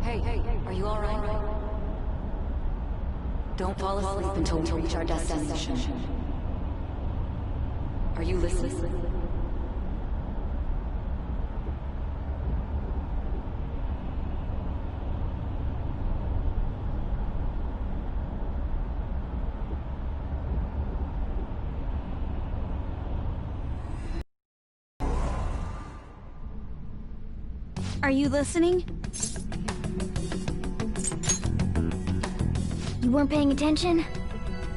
are you alright? Don't fall asleep until we reach our destination. Are you listening? Are you listening? You weren't paying attention?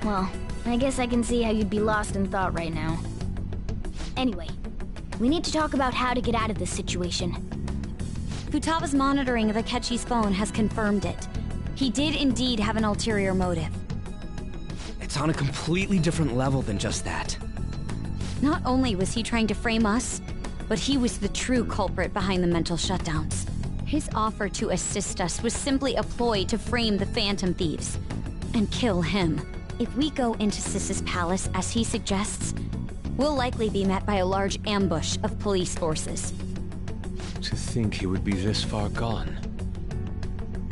Well, I guess I can see how you'd be lost in thought right now. Anyway, we need to talk about how to get out of this situation. Futaba's monitoring of Akechi's phone has confirmed it. He did indeed have an ulterior motive. It's on a completely different level than just that. Not only was he trying to frame us, but he was the true culprit behind the mental shutdowns. His offer to assist us was simply a ploy to frame the Phantom Thieves and kill him. If we go into Sis's palace as he suggests, we'll likely be met by a large ambush of police forces. To think he would be this far gone.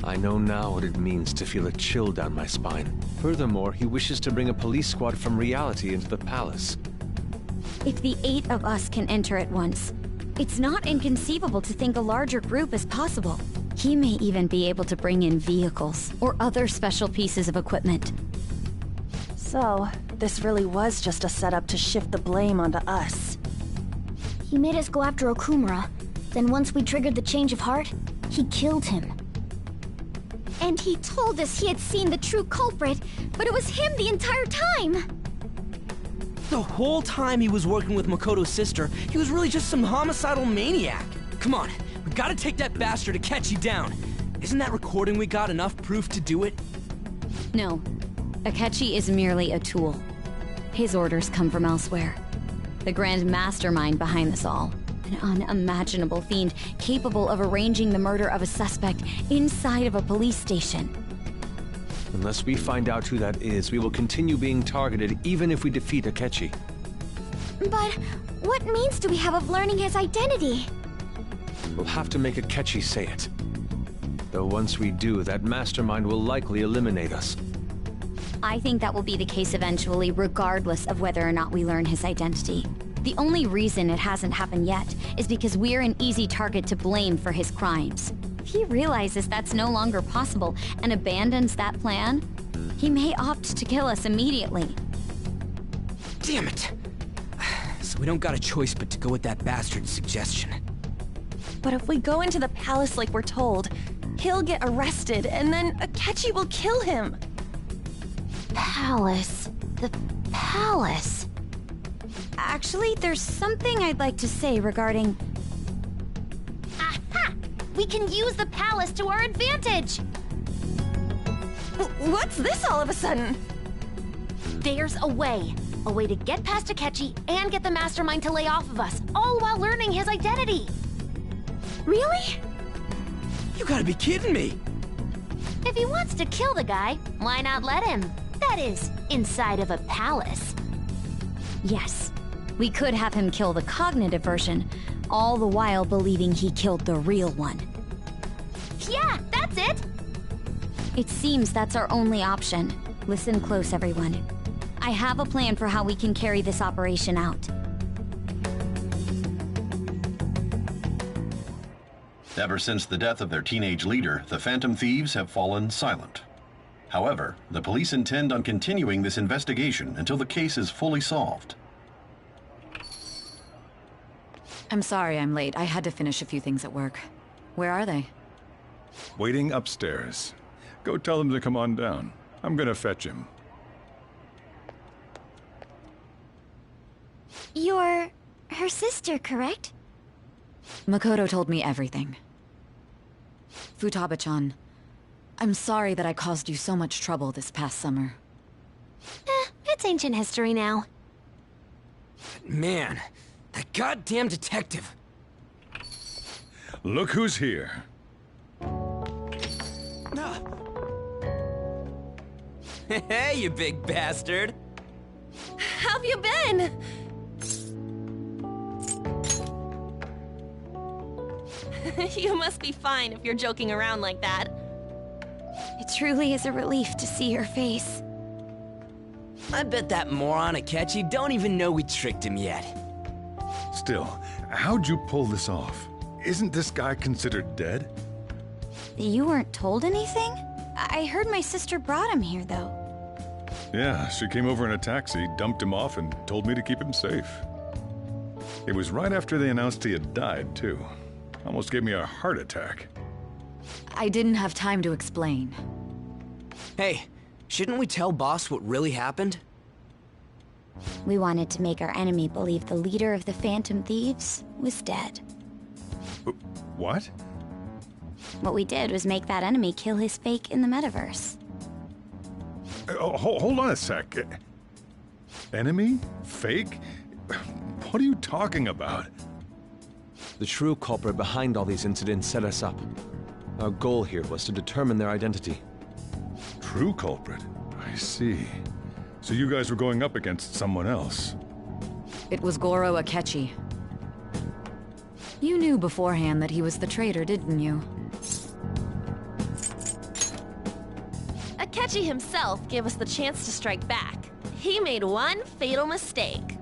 I know now what it means to feel a chill down my spine. Furthermore, he wishes to bring a police squad from reality into the palace. If the 8 of us can enter at once, it's not inconceivable to think a larger group is possible. He may even be able to bring in vehicles or other special pieces of equipment. So, this really was just a setup to shift the blame onto us. He made us go after Okumura. Then once we triggered the change of heart, he killed him. And he told us he had seen the true culprit, but it was him the entire time! The whole time he was working with Makoto's sister, he was really just some homicidal maniac. Come on, we gotta take that bastard Akechi down. Isn't that recording we got enough proof to do it? No. Akechi is merely a tool. His orders come from elsewhere. The grand mastermind behind this all. An unimaginable fiend capable of arranging the murder of a suspect inside of a police station. Unless we find out who that is, we will continue being targeted even if we defeat Akechi. But what means do we have of learning his identity? We'll have to make Akechi say it. Though once we do, that mastermind will likely eliminate us. I think that will be the case eventually, regardless of whether or not we learn his identity. The only reason it hasn't happened yet is because we're an easy target to blame for his crimes. If he realizes that's no longer possible and abandons that plan, he may opt to kill us immediately. Damn it! So we don't got a choice but to go with that bastard's suggestion. But if we go into the palace like we're told, he'll get arrested and then Akechi will kill him. Palace. The palace. Actually, there's something I'd like to say regarding... Aha! We can use the palace to our advantage! What's this all of a sudden? There's a way. A way to get past Akechi and get the mastermind to lay off of us, all while learning his identity. Really? You gotta be kidding me! If he wants to kill the guy, why not let him? That is, inside of a palace. Yes, we could have him kill the cognitive version, all the while believing he killed the real one. Yeah, that's it! It seems that's our only option. Listen close, everyone. I have a plan for how we can carry this operation out. Ever since the death of their teenage leader, the Phantom Thieves have fallen silent. However, the police intend on continuing this investigation until the case is fully solved. I'm sorry I'm late. I had to finish a few things at work. Where are they? Waiting upstairs. Go tell them to come on down. I'm gonna fetch him. You're her sister, correct? Makoto told me everything. Futaba-chan, I'm sorry that I caused you so much trouble this past summer. It's ancient history now. Man, that goddamn detective. Look who's here. Hey, you big bastard! How've you been? You must be fine if you're joking around like that. It truly is a relief to see your face. I bet that moron Akechi don't even know we tricked him yet. Still, how'd you pull this off? Isn't this guy considered dead? You weren't told anything? I heard my sister brought him here, though. Yeah, she came over in a taxi, dumped him off, and told me to keep him safe. It was right after they announced he had died, too. Almost gave me a heart attack. I didn't have time to explain. Hey, shouldn't we tell Boss what really happened? We wanted to make our enemy believe the leader of the Phantom Thieves was dead. What? What we did was make that enemy kill his fake in the metaverse. Hold on a sec. Enemy? Fake? What are you talking about? The true culprit behind all these incidents set us up. Our goal here was to determine their identity. True culprit? I see. So you guys were going up against someone else. It was Goro Akechi. You knew beforehand that he was the traitor, didn't you? Akechi himself gave us the chance to strike back. He made one fatal mistake.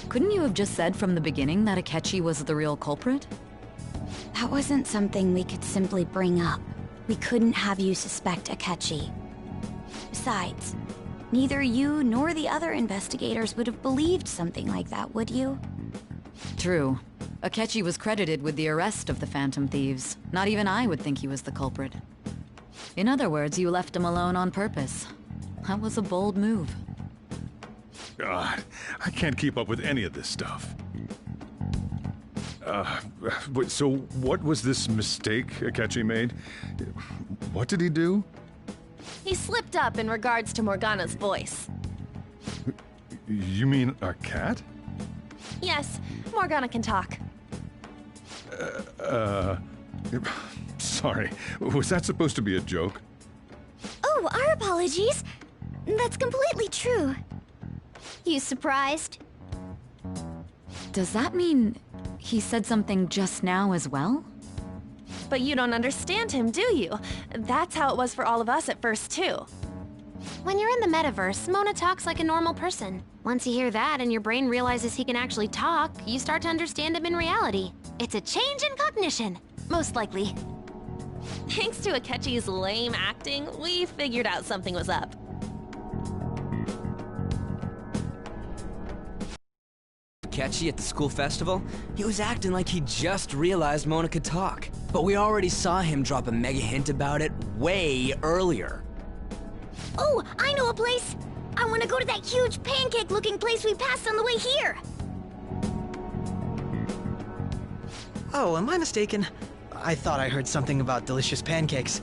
Couldn't you have just said from the beginning that Akechi was the real culprit? That wasn't something we could simply bring up. We couldn't have you suspect Akechi. Besides, neither you nor the other investigators would have believed something like that, would you? True. Akechi was credited with the arrest of the Phantom Thieves. Not even I would think he was the culprit. In other words, you left him alone on purpose. That was a bold move. God, I can't keep up with any of this stuff. So what was this mistake Akechi made? What did he do? He slipped up in regards to Morgana's voice. You mean our cat? Yes, Morgana can talk. Sorry, was that supposed to be a joke? Oh, our apologies. That's completely true. You surprised? Does that mean he said something just now as well? But you don't understand him, do you? That's how it was for all of us at first, too. When you're in the metaverse, Mona talks like a normal person. Once you hear that and your brain realizes he can actually talk, you start to understand him in reality. It's a change in cognition, most likely. Thanks to Akechi's lame acting, we figured out something was up. Akechi at the school festival? He was acting like he just realized Mona could talk. But we already saw him drop a mega hint about it way earlier. Oh, I know a place! I want to go to that huge pancake-looking place we passed on the way here! Oh, am I mistaken? I thought I heard something about delicious pancakes.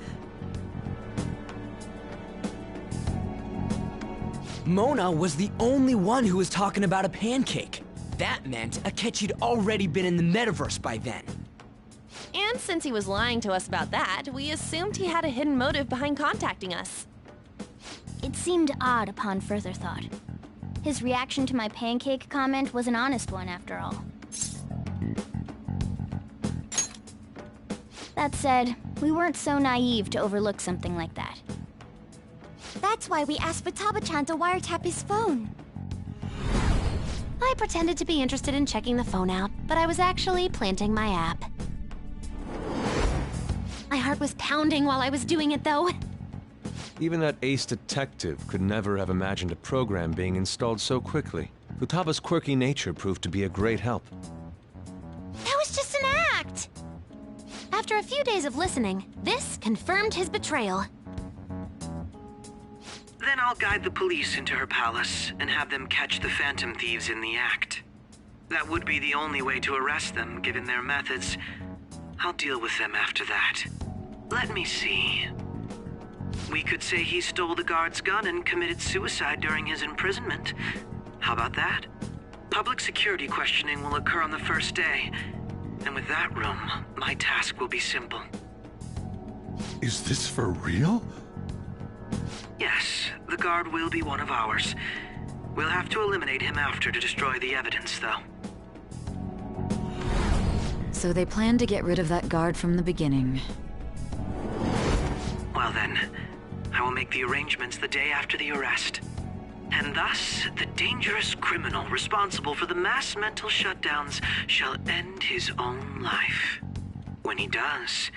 Mona was the only one who was talking about a pancake. That meant Akechi'd already been in the metaverse by then. And since he was lying to us about that, we assumed he had a hidden motive behind contacting us. It seemed odd upon further thought. His reaction to my pancake comment was an honest one, after all. That said, we weren't so naive to overlook something like that. That's why we asked Futaba-chan to wiretap his phone. I pretended to be interested in checking the phone out, but I was actually planting my app. My heart was pounding while I was doing it, though. Even that ace detective could never have imagined a program being installed so quickly. Futaba's quirky nature proved to be a great help. That was just an act! After a few days of listening, this confirmed his betrayal. Then I'll guide the police into her palace and have them catch the Phantom Thieves in the act. That would be the only way to arrest them, given their methods. I'll deal with them after that. Let me see. We could say he stole the guard's gun and committed suicide during his imprisonment. How about that? Public security questioning will occur on the first day. And with that room, my task will be simple. Is this for real? Yes, the guard will be one of ours. We'll have to eliminate him after to destroy the evidence, though. So they planned to get rid of that guard from the beginning. Well then, I will make the arrangements the day after the arrest. And thus, the dangerous criminal responsible for the mass mental shutdowns shall end his own life. When he does,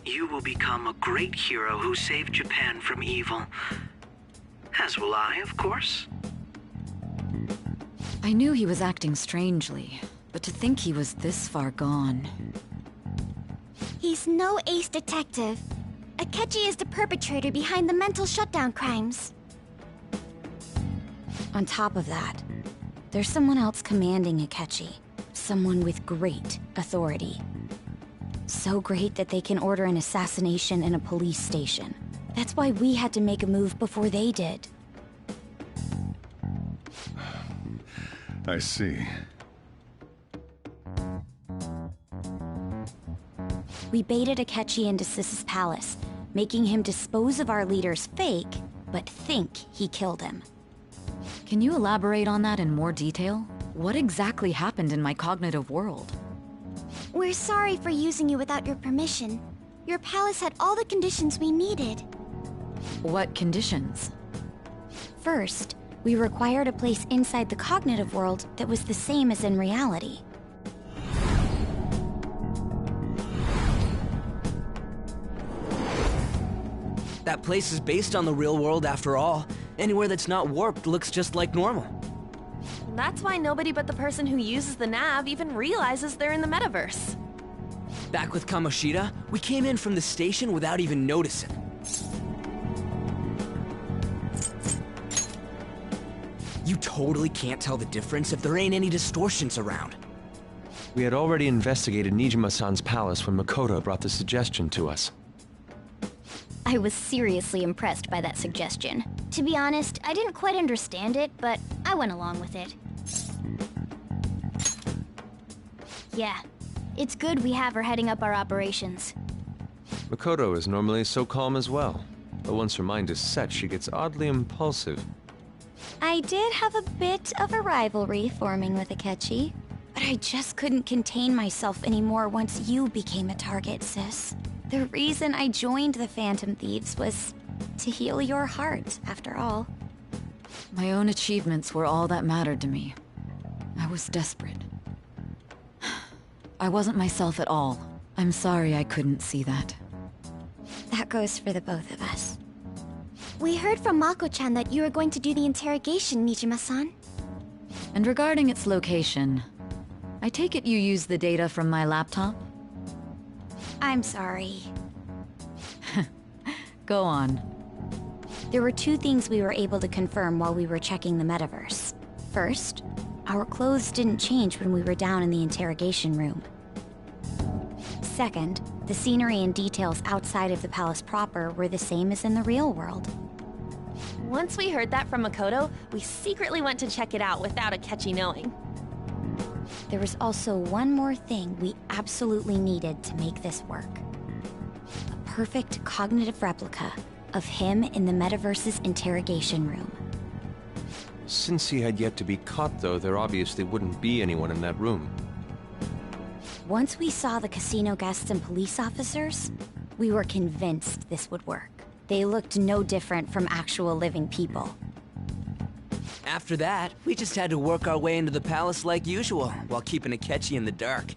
you will become a great hero who saved Japan from evil. As will I, of course. I knew he was acting strangely, but to think he was this far gone... He's no ace detective. Akechi is the perpetrator behind the mental shutdown crimes. On top of that, there's someone else commanding Akechi. Someone with great authority. So great that they can order an assassination in a police station. That's why we had to make a move before they did. I see. We baited Akechi into Sis's palace, making him dispose of our leader's fake, but think he killed him. Can you elaborate on that in more detail? What exactly happened in my cognitive world? We're sorry for using you without your permission. Your palace had all the conditions we needed. What conditions? First, we required a place inside the cognitive world that was the same as in reality. That place is based on the real world after all. Anywhere that's not warped looks just like normal. That's why nobody but the person who uses the nav even realizes they're in the metaverse. Back with Kamoshida, we came in from the station without even noticing. You totally can't tell the difference if there ain't any distortions around. We had already investigated Nijima-san's palace when Makoto brought the suggestion to us. I was seriously impressed by that suggestion. To be honest, I didn't quite understand it, but I went along with it. Yeah, it's good we have her heading up our operations. Makoto is normally so calm as well, but once her mind is set, she gets oddly impulsive. I did have a bit of a rivalry forming with Akechi, but I just couldn't contain myself anymore once you became a target, sis. The reason I joined the Phantom Thieves was to heal your heart, after all. My own achievements were all that mattered to me. I was desperate. I wasn't myself at all. I'm sorry I couldn't see that. That goes for the both of us. We heard from Mako-chan that you were going to do the interrogation, Nijima-san. And regarding its location, I take it you used the data from my laptop? I'm sorry. Go on. There were two things we were able to confirm while we were checking the metaverse. First, our clothes didn't change when we were down in the interrogation room. Second, the scenery and details outside of the palace proper were the same as in the real world. Once we heard that from Makoto, we secretly went to check it out without Akechi knowing. There was also one more thing we absolutely needed to make this work. A perfect cognitive replica of him in the metaverse's interrogation room. Since he had yet to be caught, though, there obviously wouldn't be anyone in that room. Once we saw the casino guests and police officers, we were convinced this would work. They looked no different from actual living people. After that, we just had to work our way into the palace like usual, while keeping Akechi in the dark.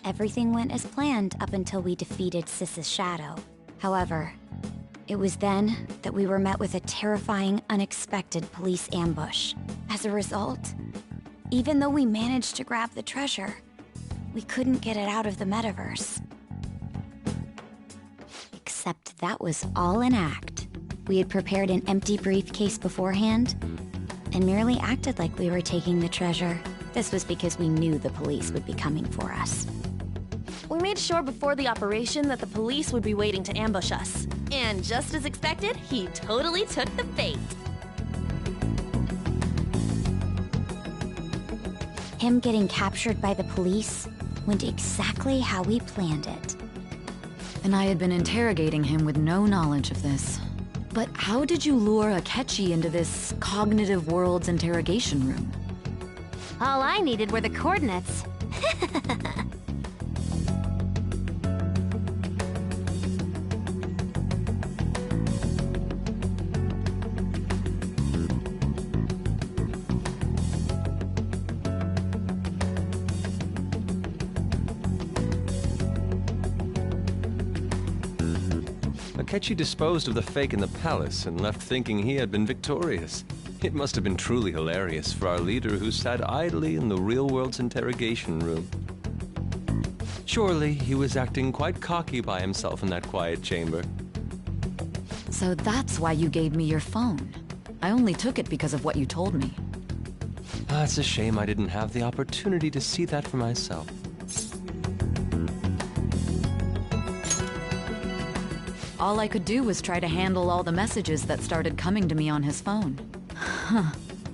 Everything went as planned up until we defeated Sis's shadow. However, it was then that we were met with a terrifying, unexpected police ambush. As a result, even though we managed to grab the treasure, we couldn't get it out of the metaverse. Except that was all an act. We had prepared an empty briefcase beforehand, and merely acted like we were taking the treasure. This was because we knew the police would be coming for us. We made sure before the operation that the police would be waiting to ambush us. And just as expected, he totally took the bait. Him getting captured by the police went exactly how we planned it. And I had been interrogating him with no knowledge of this. But how did you lure Akechi into this cognitive world's interrogation room? All I needed were the coordinates. Akechi disposed of the fake in the palace and left thinking he had been victorious. It must have been truly hilarious for our leader who sat idly in the real world's interrogation room. Surely he was acting quite cocky by himself in that quiet chamber. So that's why you gave me your phone. I only took it because of what you told me. It's a shame I didn't have the opportunity to see that for myself. All I could do was try to handle all the messages that started coming to me on his phone. Huh.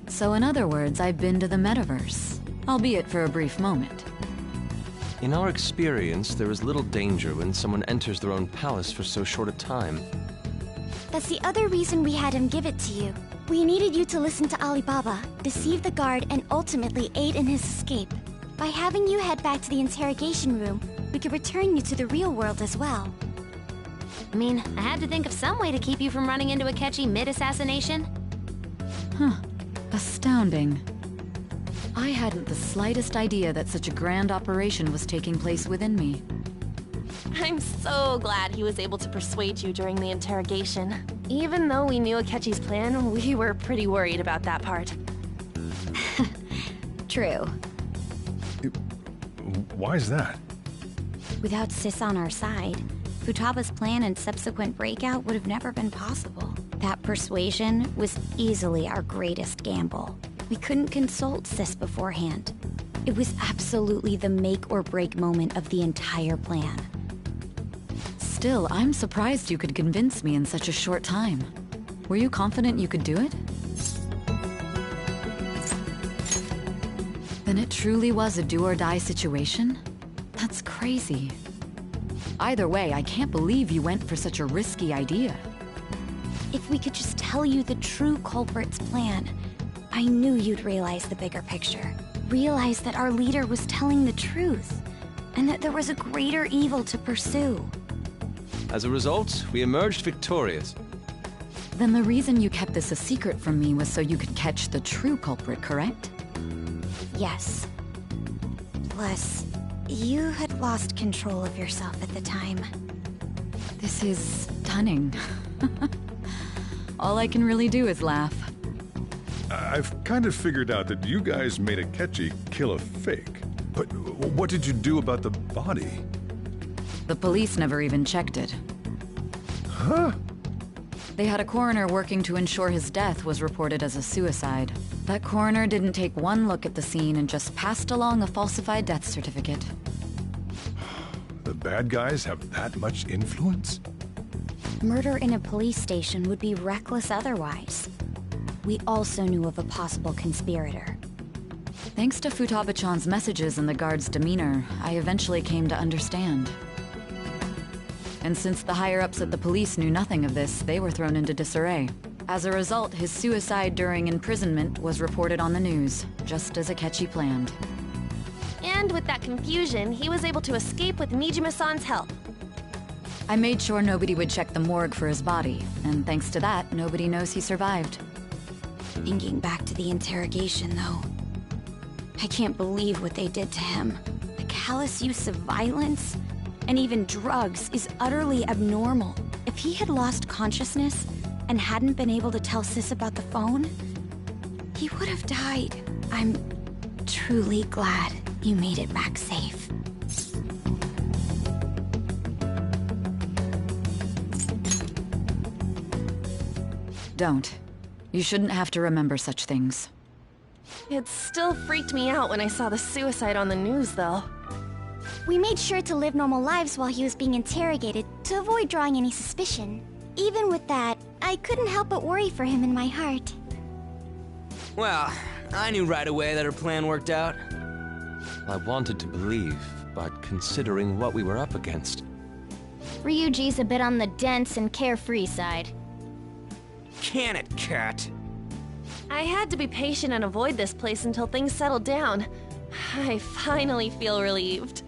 So in other words, I've been to the metaverse, albeit for a brief moment. In our experience, there is little danger when someone enters their own palace for so short a time. That's the other reason we had him give it to you. We needed you to listen to Alibaba, deceive the guard, and ultimately aid in his escape. By having you head back to the interrogation room, we could return you to the real world as well. I mean, I had to think of some way to keep you from running into Akechi mid-assassination. Huh. Astounding. I hadn't the slightest idea that such a grand operation was taking place within me. I'm so glad he was able to persuade you during the interrogation. Even though we knew Akechi's plan, we were pretty worried about that part. True. Why's that? Without Sis on our side, Futaba's plan and subsequent breakout would have never been possible. That persuasion was easily our greatest gamble. We couldn't consult Sis beforehand. It was absolutely the make or break moment of the entire plan. Still, I'm surprised you could convince me in such a short time. Were you confident you could do it? Then it truly was a do-or-die situation? That's crazy. Either way, I can't believe you went for such a risky idea. If we could just tell you the true culprit's plan, I knew you'd realize the bigger picture. Realize that our leader was telling the truth, and that there was a greater evil to pursue. As a result, we emerged victorious. Then the reason you kept this a secret from me was so you could catch the true culprit, correct? Yes. Plus, you had lost control of yourself at the time. This is stunning. All I can really do is laugh. I've kind of figured out that you guys made Akechi kill a fake. But what did you do about the body? The police never even checked it. Huh? They had a coroner working to ensure his death was reported as a suicide. That coroner didn't take one look at the scene and just passed along a falsified death certificate. The bad guys have that much influence? Murder in a police station would be reckless otherwise. We also knew of a possible conspirator. Thanks to Futaba-chan's messages and the guard's demeanor, I eventually came to understand. And since the higher-ups at the police knew nothing of this, they were thrown into disarray. As a result, his suicide during imprisonment was reported on the news, just as Akechi planned. And with that confusion, he was able to escape with Mijima-san's help. I made sure nobody would check the morgue for his body, and thanks to that, nobody knows he survived. Thinking back to the interrogation, though, I can't believe what they did to him. The callous use of violence, and even drugs, is utterly abnormal. If he had lost consciousness and hadn't been able to tell Sis about the phone, he would have died. I'm truly glad you made it back safe. Don't. You shouldn't have to remember such things. It still freaked me out when I saw the suicide on the news, though. We made sure to live normal lives while he was being interrogated to avoid drawing any suspicion. Even with that, I couldn't help but worry for him in my heart. Well, I knew right away that her plan worked out. I wanted to believe, but considering what we were up against... Ryuji's a bit on the dense and carefree side. Can it, Cat? I had to be patient and avoid this place until things settled down. I finally feel relieved.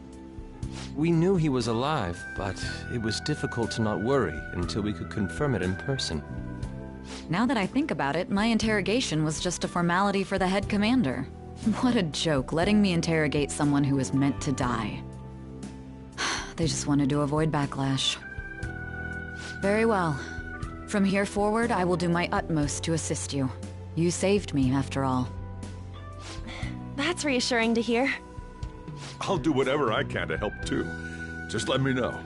We knew he was alive, but it was difficult to not worry until we could confirm it in person. Now that I think about it, my interrogation was just a formality for the head commander. What a joke, letting me interrogate someone who was meant to die. They just wanted to avoid backlash. Very well. From here forward, I will do my utmost to assist you. You saved me, after all. That's reassuring to hear. I'll do whatever I can to help too. Just let me know.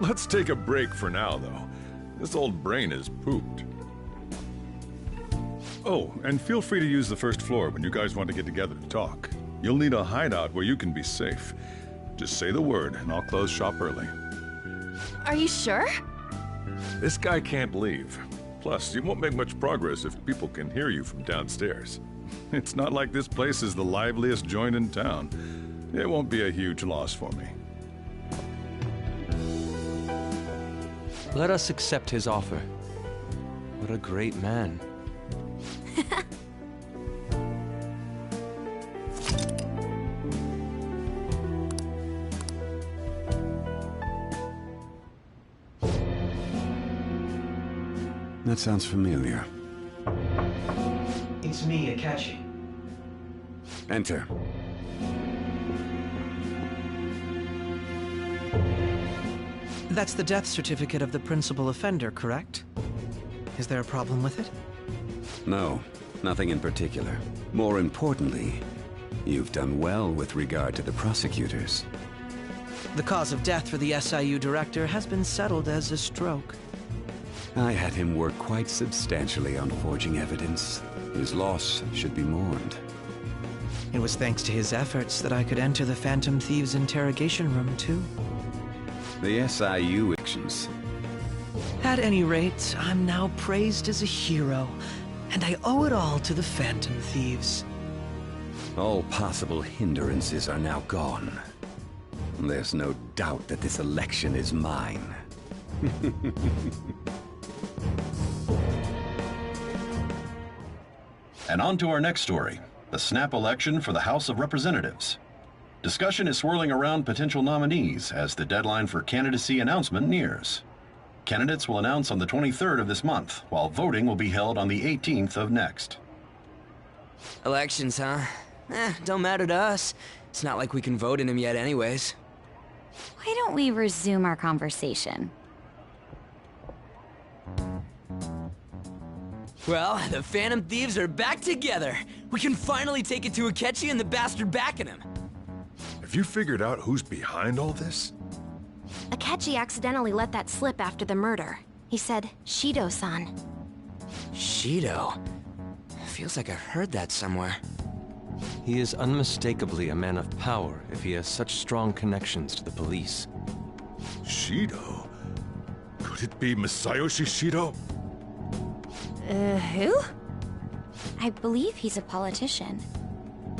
Let's take a break for now, though. This old brain is pooped. Oh, and feel free to use the first floor when you guys want to get together to talk. You'll need a hideout where you can be safe. Just say the word, and I'll close shop early. Are you sure? This guy can't leave. Plus, you won't make much progress if people can hear you from downstairs. It's not like this place is the liveliest joint in town. It won't be a huge loss for me. Let us accept his offer. What a great man. That sounds familiar. It's me, Akechi. Enter. That's the death certificate of the principal offender, correct? Is there a problem with it? No, nothing in particular. More importantly, you've done well with regard to the prosecutors. The cause of death for the SIU director has been settled as a stroke. I had him work quite substantially on forging evidence. His loss should be mourned. It was thanks to his efforts that I could enter the Phantom Thieves' interrogation room, too. The SIU actions. At any rate, I'm now praised as a hero, and I owe it all to the Phantom Thieves. All possible hindrances are now gone. There's no doubt that this election is mine. And on to our next story, the snap election for the House of Representatives. Discussion is swirling around potential nominees as the deadline for candidacy announcement nears. Candidates will announce on the 23rd of this month, while voting will be held on the 18th of next. Elections, huh? Don't matter to us. It's not like we can vote in them yet anyways. Why don't we resume our conversation? Well, the Phantom Thieves are back together. We can finally take it to Akechi and the bastard backing him. Have you figured out who's behind all this? Akechi accidentally let that slip after the murder. He said, Shido-san. Shido? Feels like I've heard that somewhere. He is unmistakably a man of power if he has such strong connections to the police. Shido? Could it be Masayoshi Shido? Who? I believe he's a politician.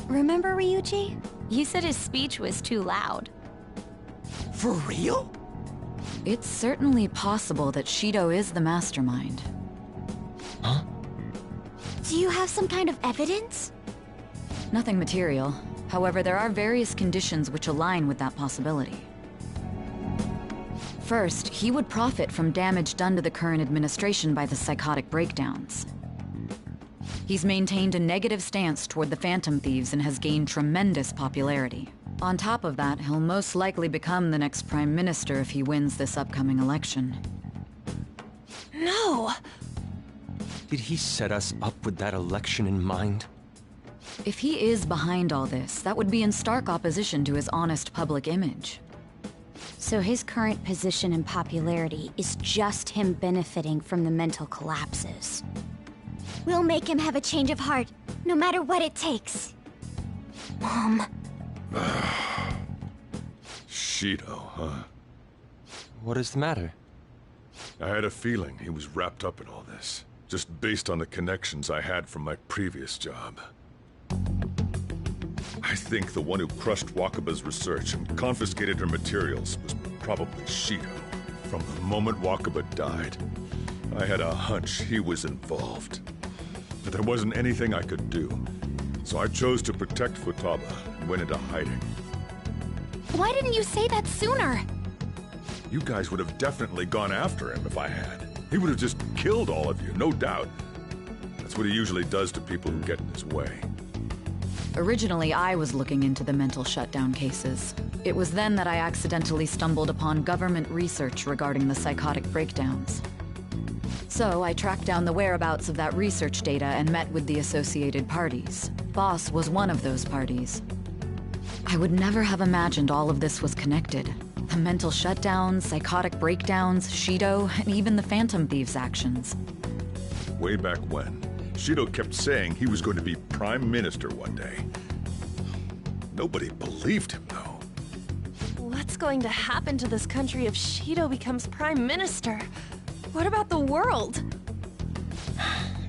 Remember, Ryuji? You said his speech was too loud. For real? It's certainly possible that Shido is the mastermind. Huh? Do you have some kind of evidence? Nothing material. However, there are various conditions which align with that possibility. First, he would profit from damage done to the current administration by the psychotic breakdowns. He's maintained a negative stance toward the Phantom Thieves and has gained tremendous popularity. On top of that, he'll most likely become the next Prime Minister if he wins this upcoming election. No! Did he set us up with that election in mind? If he is behind all this, that would be in stark opposition to his honest public image. So his current position and popularity is just him benefiting from the mental collapses. We'll make him have a change of heart, no matter what it takes. Mom. Shido, huh? What is the matter? I had a feeling he was wrapped up in all this, just based on the connections I had from my previous job. I think the one who crushed Wakaba's research and confiscated her materials was probably Shido. From the moment Wakaba died, I had a hunch he was involved. But there wasn't anything I could do. So I chose to protect Futaba and went into hiding. Why didn't you say that sooner? You guys would have definitely gone after him if I had. He would have just killed all of you, no doubt. That's what he usually does to people who get in his way. Originally, I was looking into the mental shutdown cases. It was then that I accidentally stumbled upon government research regarding the psychotic breakdowns. So I tracked down the whereabouts of that research data and met with the associated parties. Boss was one of those parties. I would never have imagined all of this was connected. The mental shutdowns, psychotic breakdowns, Shido, and even the Phantom Thieves' actions. Way back when, Shido kept saying he was going to be Prime Minister one day. Nobody believed him, though. What's going to happen to this country if Shido becomes Prime Minister? What about the world?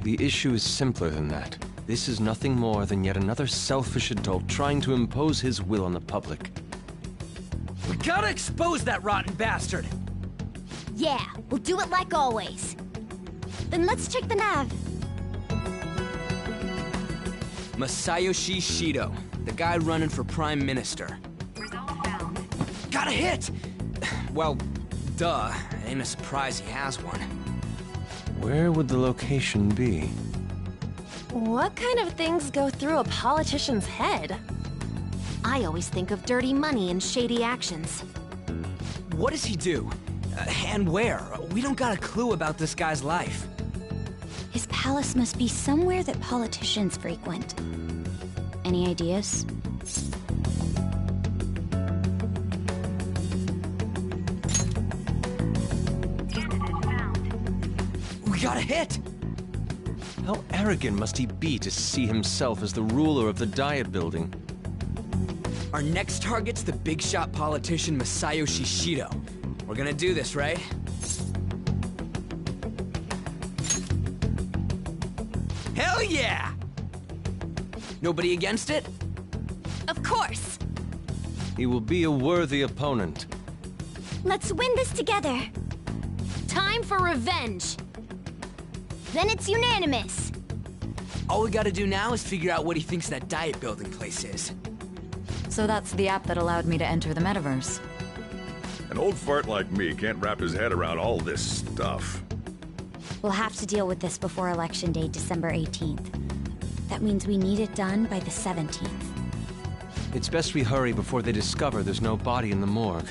The issue is simpler than that. This is nothing more than yet another selfish adult trying to impose his will on the public. We gotta expose that rotten bastard! Yeah, we'll do it like always. Then let's check the nav. Masayoshi Shido, the guy running for Prime Minister. Got a hit! Well, duh. Ain't a surprise he has one. Where would the location be? What kind of things go through a politician's head? I always think of dirty money and shady actions. What does he do? And where? We don't got a clue about this guy's life. His palace must be somewhere that politicians frequent. Any ideas? We got a hit! How arrogant must he be to see himself as the ruler of the Diet Building? Our next target's the big shot politician Masayoshi Shido. We're gonna do this, right? Hell yeah! Nobody against it? Of course! He will be a worthy opponent. Let's win this together. Time for revenge! Then it's unanimous. All we gotta do now is figure out what he thinks that Diet Building place is. So that's the app that allowed me to enter the metaverse. An old fart like me can't wrap his head around all this stuff. We'll have to deal with this before Election Day, December 18th. That means we need it done by the 17th. It's best we hurry before they discover there's no body in the morgue.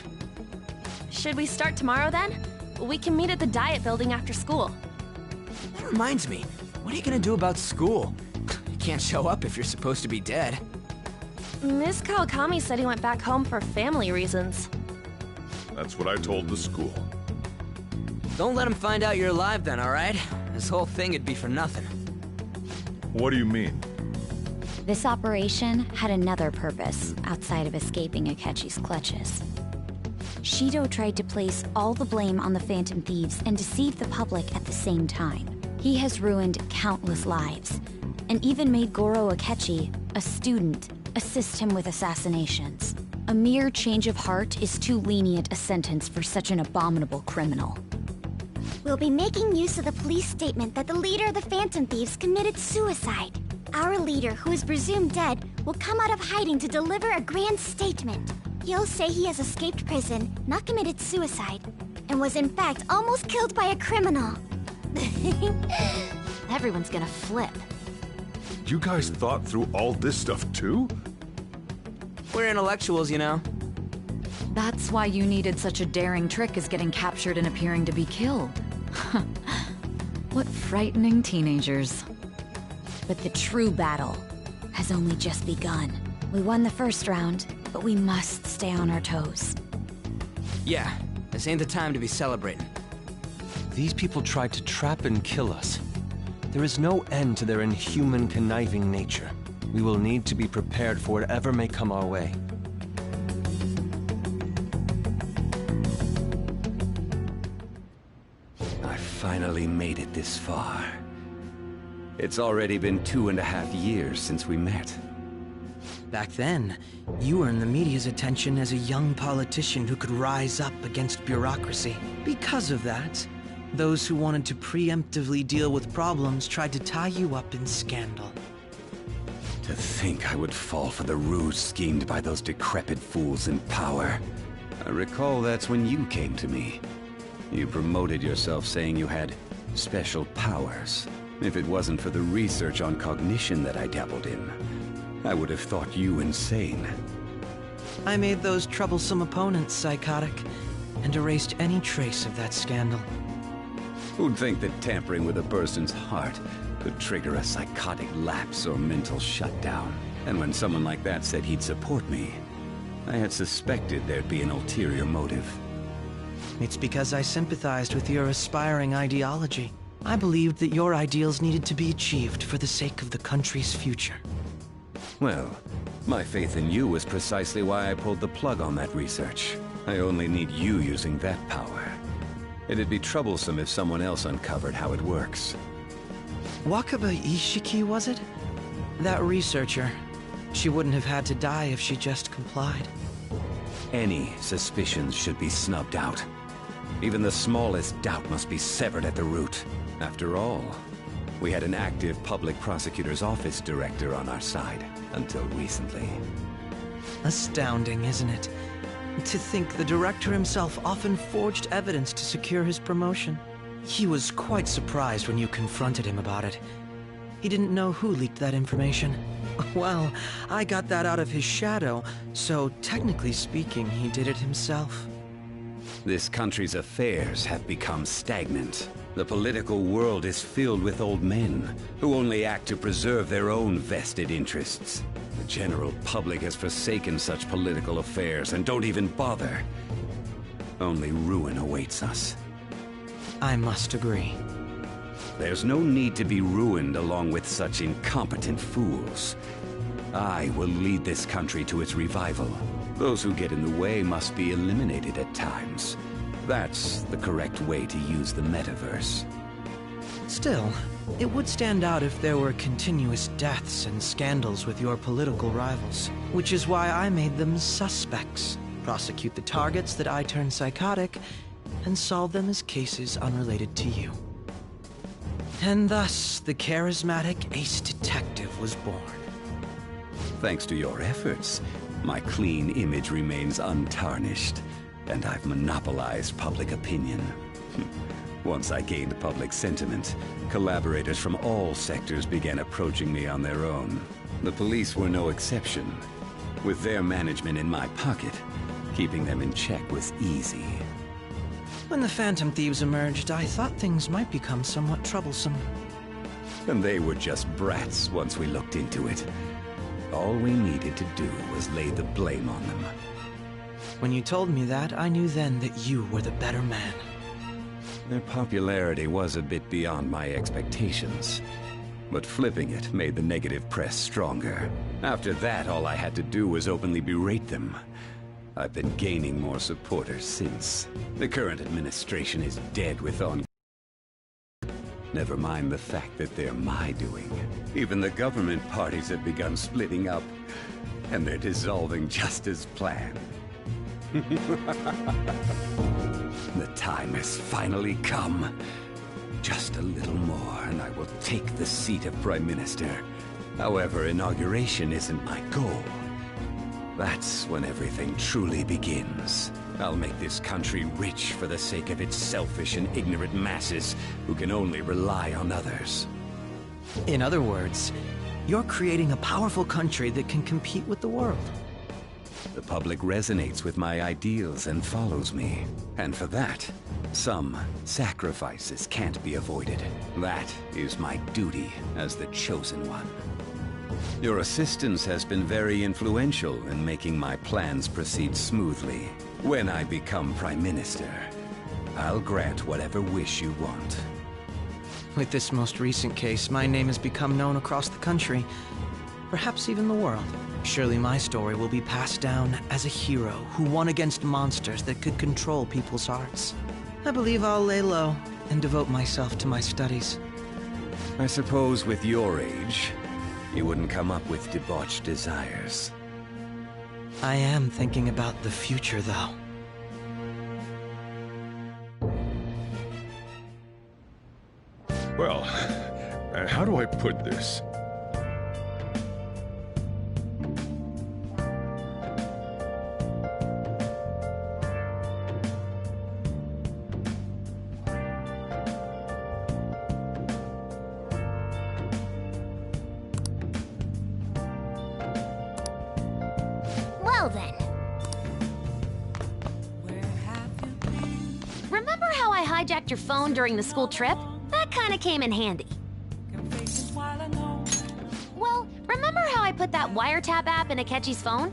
Should we start tomorrow then? We can meet at the Diet Building after school. That reminds me, what are you gonna do about school? You can't show up if you're supposed to be dead. Ms. Kawakami said he went back home for family reasons. That's what I told the school. Don't let him find out you're alive then, alright? This whole thing would be for nothing. What do you mean? This operation had another purpose outside of escaping Akechi's clutches. Shido tried to place all the blame on the Phantom Thieves and deceive the public at the same time. He has ruined countless lives, and even made Goro Akechi, a student, assist him with assassinations. A mere change of heart is too lenient a sentence for such an abominable criminal. We'll be making use of the police statement that the leader of the Phantom Thieves committed suicide. Our leader, who is presumed dead, will come out of hiding to deliver a grand statement. He'll say he has escaped prison, not committed suicide, and was in fact almost killed by a criminal. Everyone's gonna flip. You guys thought through all this stuff too? We're intellectuals, you know. That's why you needed such a daring trick as getting captured and appearing to be killed. What frightening teenagers. But the true battle has only just begun. We won the first round, but we must stay on our toes. Yeah, this ain't the time to be celebrating. These people tried to trap and kill us. There is no end to their inhuman, conniving nature. We will need to be prepared for whatever may come our way. I finally made it this far. It's already been 2.5 years since we met. Back then, you earned the media's attention as a young politician who could rise up against bureaucracy. Because of that, Those who wanted to preemptively deal with problems tried to tie you up in scandal. To think I would fall for the ruse schemed by those decrepit fools in power. I recall that's when you came to me. You promoted yourself saying you had special powers. If it wasn't for the research on cognition that I dabbled in, I would have thought you insane. I made those troublesome opponents psychotic, and erased any trace of that scandal. Who'd think that tampering with a person's heart could trigger a psychotic lapse or mental shutdown? And when someone like that said he'd support me, I had suspected there'd be an ulterior motive. It's because I sympathized with your aspiring ideology. I believed that your ideals needed to be achieved for the sake of the country's future. Well, my faith in you was precisely why I pulled the plug on that research. I only need you using that power. It'd be troublesome if someone else uncovered how it works. Wakaba Ishiki, was it? That researcher. She wouldn't have had to die if she just complied. Any suspicions should be snubbed out. Even the smallest doubt must be severed at the root. After all, we had an active public prosecutor's office director on our side, until recently. Astounding, isn't it? To think the director himself often forged evidence to secure his promotion. He was quite surprised when you confronted him about it. He didn't know who leaked that information. Well, I got that out of his shadow, so technically speaking, he did it himself. This country's affairs have become stagnant. The political world is filled with old men who only act to preserve their own vested interests. The general public has forsaken such political affairs and don't even bother. Only ruin awaits us. I must agree. There's no need to be ruined along with such incompetent fools. I will lead this country to its revival. Those who get in the way must be eliminated at times. That's the correct way to use the metaverse. Still, it would stand out if there were continuous deaths and scandals with your political rivals, which is why I made them suspects. Prosecute the targets that I turn psychotic, and solve them as cases unrelated to you. And thus, the charismatic ace detective was born. Thanks to your efforts, my clean image remains untarnished, and I've monopolized public opinion. Once I gained public sentiment, collaborators from all sectors began approaching me on their own. The police were no exception. With their management in my pocket, keeping them in check was easy. When the Phantom Thieves emerged, I thought things might become somewhat troublesome. And they were just brats once we looked into it. All we needed to do was lay the blame on them. When you told me that, I knew then that you were the better man. Their popularity was a bit beyond my expectations. But flipping it made the negative press stronger. After that, all I had to do was openly berate them. I've been gaining more supporters since. The current administration is dead with Never mind the fact that they're my doing. Even the government parties have begun splitting up, and they're dissolving just as planned. The time has finally come. Just a little more, and I will take the seat of Prime Minister. However, inauguration isn't my goal. That's when everything truly begins. I'll make this country rich for the sake of its selfish and ignorant masses who can only rely on others. In other words, you're creating a powerful country that can compete with the world. The public resonates with my ideals and follows me. And for that, some sacrifices can't be avoided. That is my duty as the chosen one. Your assistance has been very influential in making my plans proceed smoothly. When I become Prime Minister, I'll grant whatever wish you want. With this most recent case, my name has become known across the country, perhaps even the world. Surely my story will be passed down as a hero who won against monsters that could control people's hearts. I believe I'll lay low and devote myself to my studies. I suppose with your age, you wouldn't come up with debauched desires. I am thinking about the future, though. Well, how do I put this? Well then. Remember how I hijacked your phone during the school trip? That kinda came in handy. Well, remember how I put that wiretap app in Akechi's phone?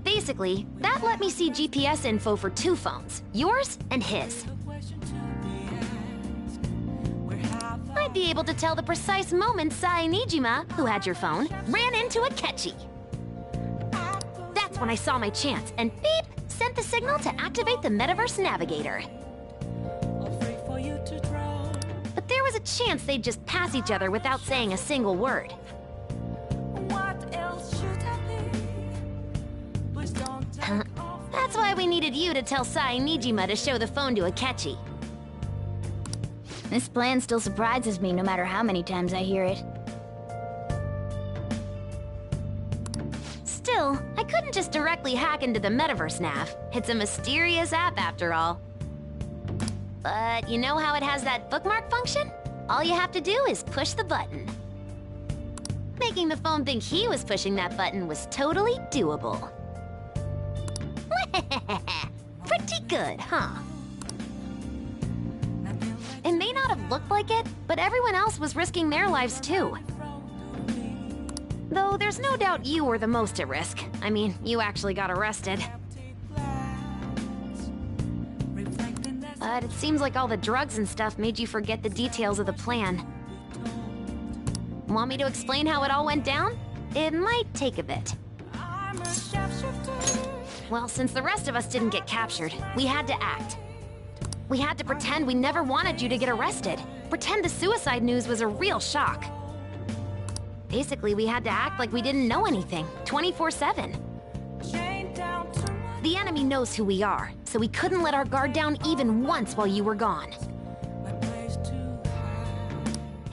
Basically, that let me see GPS info for 2 phones, yours and his. I'd be able to tell the precise moment Sae Nijima, who had your phone, ran into Akechi. That's when I saw my chance, and beep, sent the signal to activate the Metaverse Navigator. But there was a chance they'd just pass each other without saying a single word. That's why we needed you to tell Sae Nijima to show the phone to Akechi. This plan still surprises me no matter how many times I hear it. Still, I couldn't just directly hack into the Metaverse Nav. It's a mysterious app after all. But you know how it has that bookmark function? All you have to do is push the button. Making the phone think he was pushing that button was totally doable. Pretty good, huh? It may not have looked like it, but everyone else was risking their lives too. Though there's no doubt you were the most at risk. I mean, you actually got arrested. But it seems like all the drugs and stuff made you forget the details of the plan. Want me to explain how it all went down? It might take a bit. Well, since the rest of us didn't get captured, we had to act. We had to pretend we never wanted you to get arrested. Pretend the suicide news was a real shock. Basically, we had to act like we didn't know anything, 24/7. The enemy knows who we are, so we couldn't let our guard down even once while you were gone.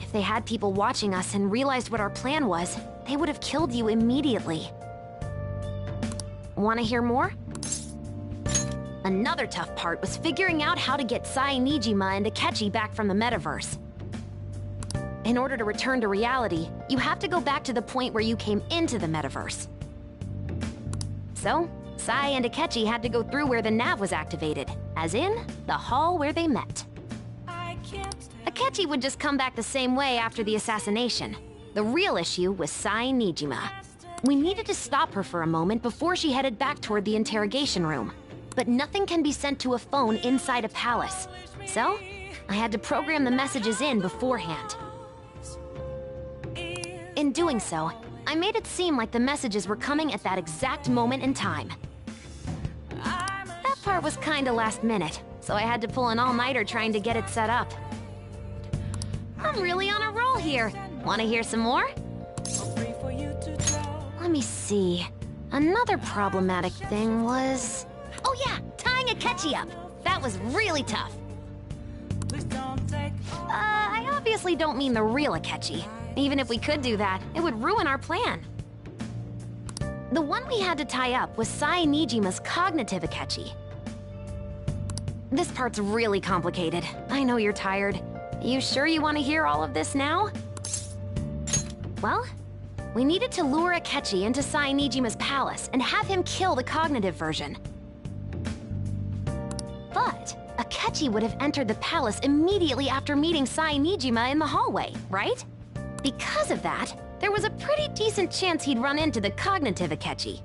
If they had people watching us and realized what our plan was, they would have killed you immediately. Want to hear more? Another tough part was figuring out how to get Sae Nijima and Akechi back from the metaverse. In order to return to reality, you have to go back to the point where you came into the metaverse. So, Sae and Akechi had to go through where the nav was activated, as in, the hall where they met. Akechi would just come back the same way after the assassination. The real issue was Sae Nijima. We needed to stop her for a moment before she headed back toward the interrogation room. But nothing can be sent to a phone inside a palace. So, I had to program the messages in beforehand. In doing so, I made it seem like the messages were coming at that exact moment in time. That part was kinda last minute, so I had to pull an all-nighter trying to get it set up. I'm really on a roll here. Wanna hear some more? Let me see. Another problematic thing was... Oh yeah, tying Akechi up. That was really tough. I obviously don't mean the real Akechi. Even if we could do that, it would ruin our plan. The one we had to tie up was Sae Nijima's cognitive Akechi. This part's really complicated. I know you're tired. You sure you want to hear all of this now? Well, we needed to lure Akechi into Sae Nijima's palace and have him kill the cognitive version. But Akechi would have entered the palace immediately after meeting Sae Nijima in the hallway, right? Because of that, there was a pretty decent chance he'd run into the cognitive Akechi.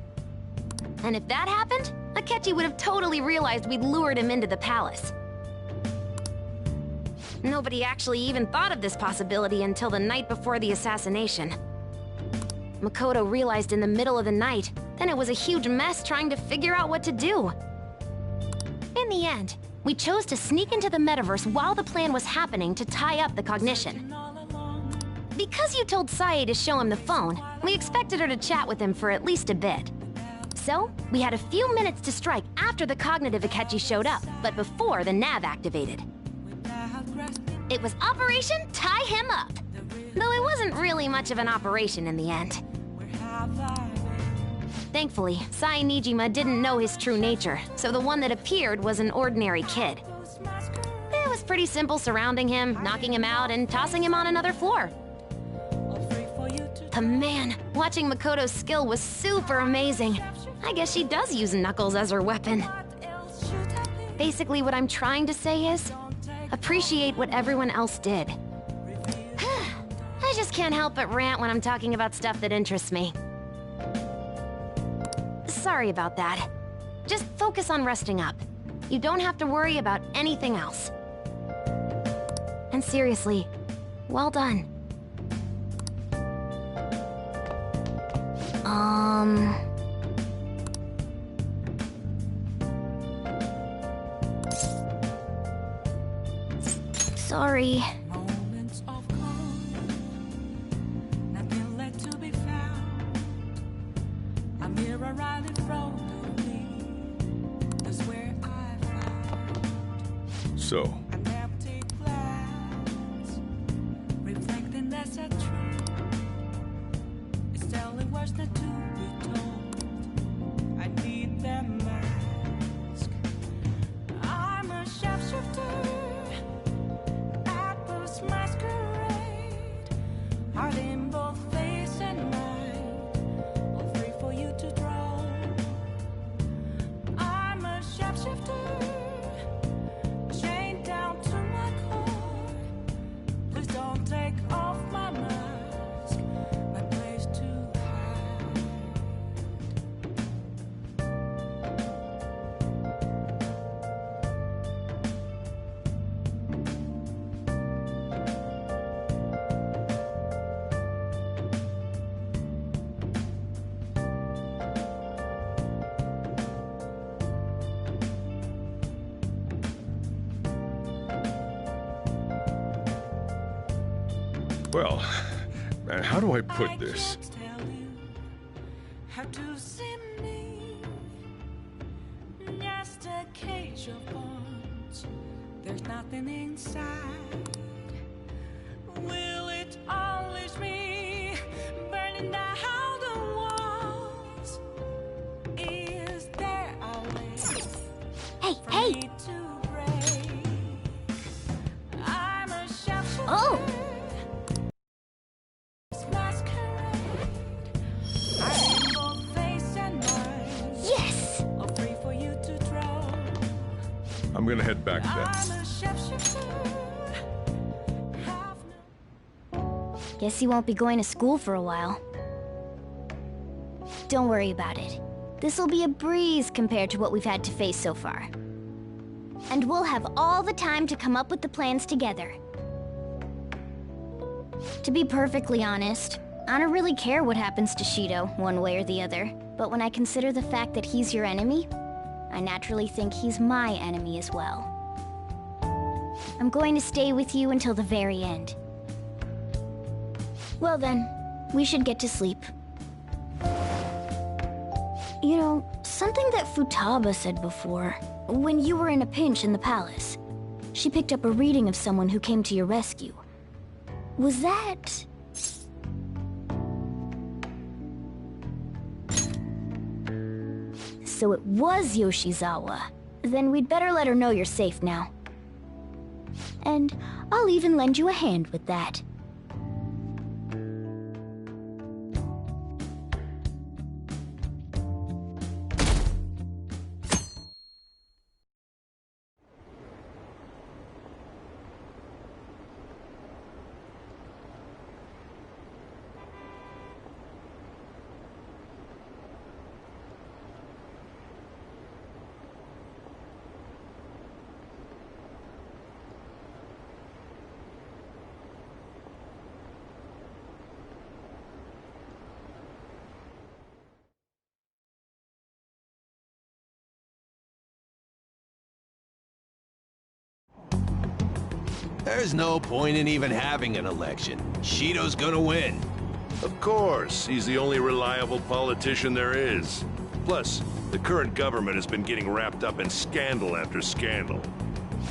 And if that happened, Akechi would have totally realized we'd lured him into the palace. Nobody actually even thought of this possibility until the night before the assassination. Makoto realized in the middle of the night, then it was a huge mess trying to figure out what to do. In the end, we chose to sneak into the metaverse while the plan was happening to tie up the cognition. Because you told Sae to show him the phone, we expected her to chat with him for at least a bit. So, we had a few minutes to strike after the cognitive Akechi showed up, but before the nav activated. It was Operation Tie Him Up, though it wasn't really much of an operation in the end. Thankfully, Sai Nijima didn't know his true nature, so the one that appeared was an ordinary kid. It was pretty simple surrounding him, knocking him out, and tossing him on another floor. But man, watching Makoto's skill was super amazing. I guess she does use Knuckles as her weapon. Basically, what I'm trying to say is, appreciate what everyone else did. I just can't help but rant when I'm talking about stuff that interests me. Sorry about that. Just focus on resting up. You don't have to worry about anything else. And seriously, well done. Sorry. So, well, how do I put this? There's nothing inside. Will it always be burning down the walls? Is there a way? Hey! I'm a sharpshooter. Oh! Yes! I'm gonna head back then. Guess he won't be going to school for a while. Don't worry about it. This'll be a breeze compared to what we've had to face so far. And we'll have all the time to come up with the plans together. To be perfectly honest, I don't really care what happens to Shido, one way or the other. But when I consider the fact that he's your enemy, I naturally think he's my enemy as well. I'm going to stay with you until the very end. Well then, we should get to sleep. You know, something that Futaba said before, when you were in a pinch in the palace, she picked up a reading of someone who came to your rescue. Was that... So it was Yoshizawa. Then we'd better let her know you're safe now. And I'll even lend you a hand with that. There's no point in even having an election. Shido's gonna win. Of course, he's the only reliable politician there is. Plus, the current government has been getting wrapped up in scandal after scandal.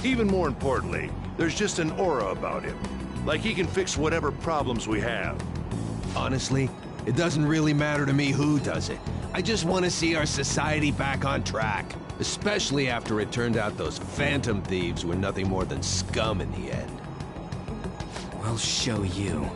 Even more importantly, there's just an aura about him. Like he can fix whatever problems we have. Honestly, it doesn't really matter to me who does it. I just want to see our society back on track. Especially after it turned out those Phantom Thieves were nothing more than scum in the end. We'll show you.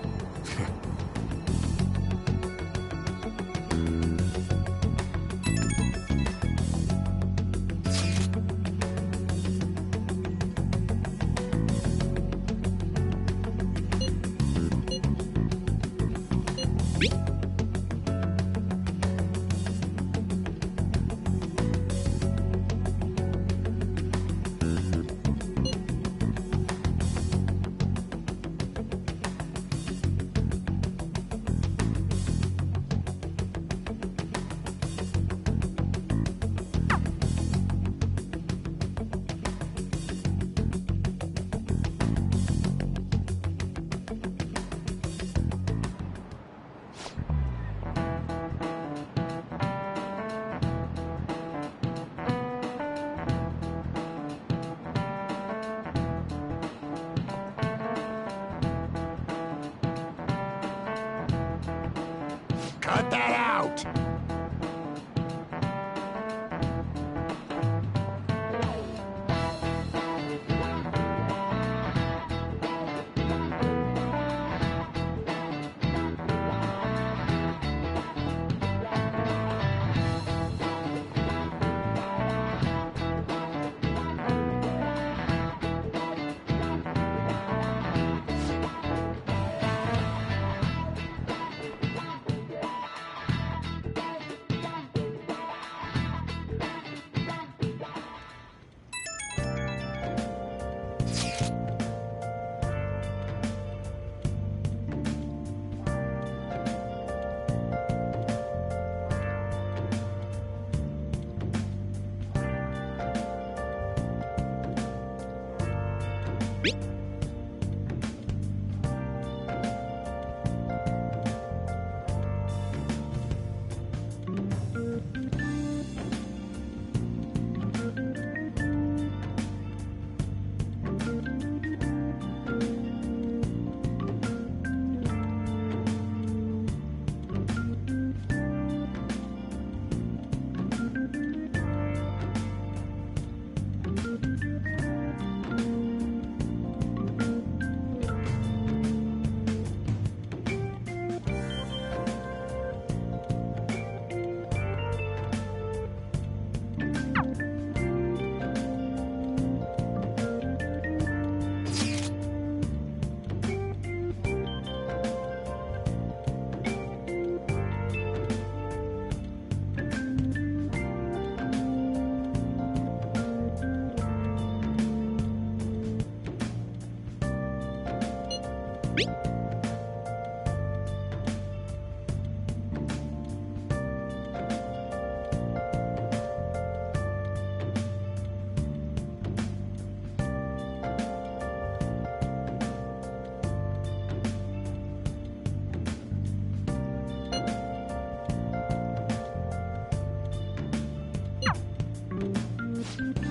Cut that out!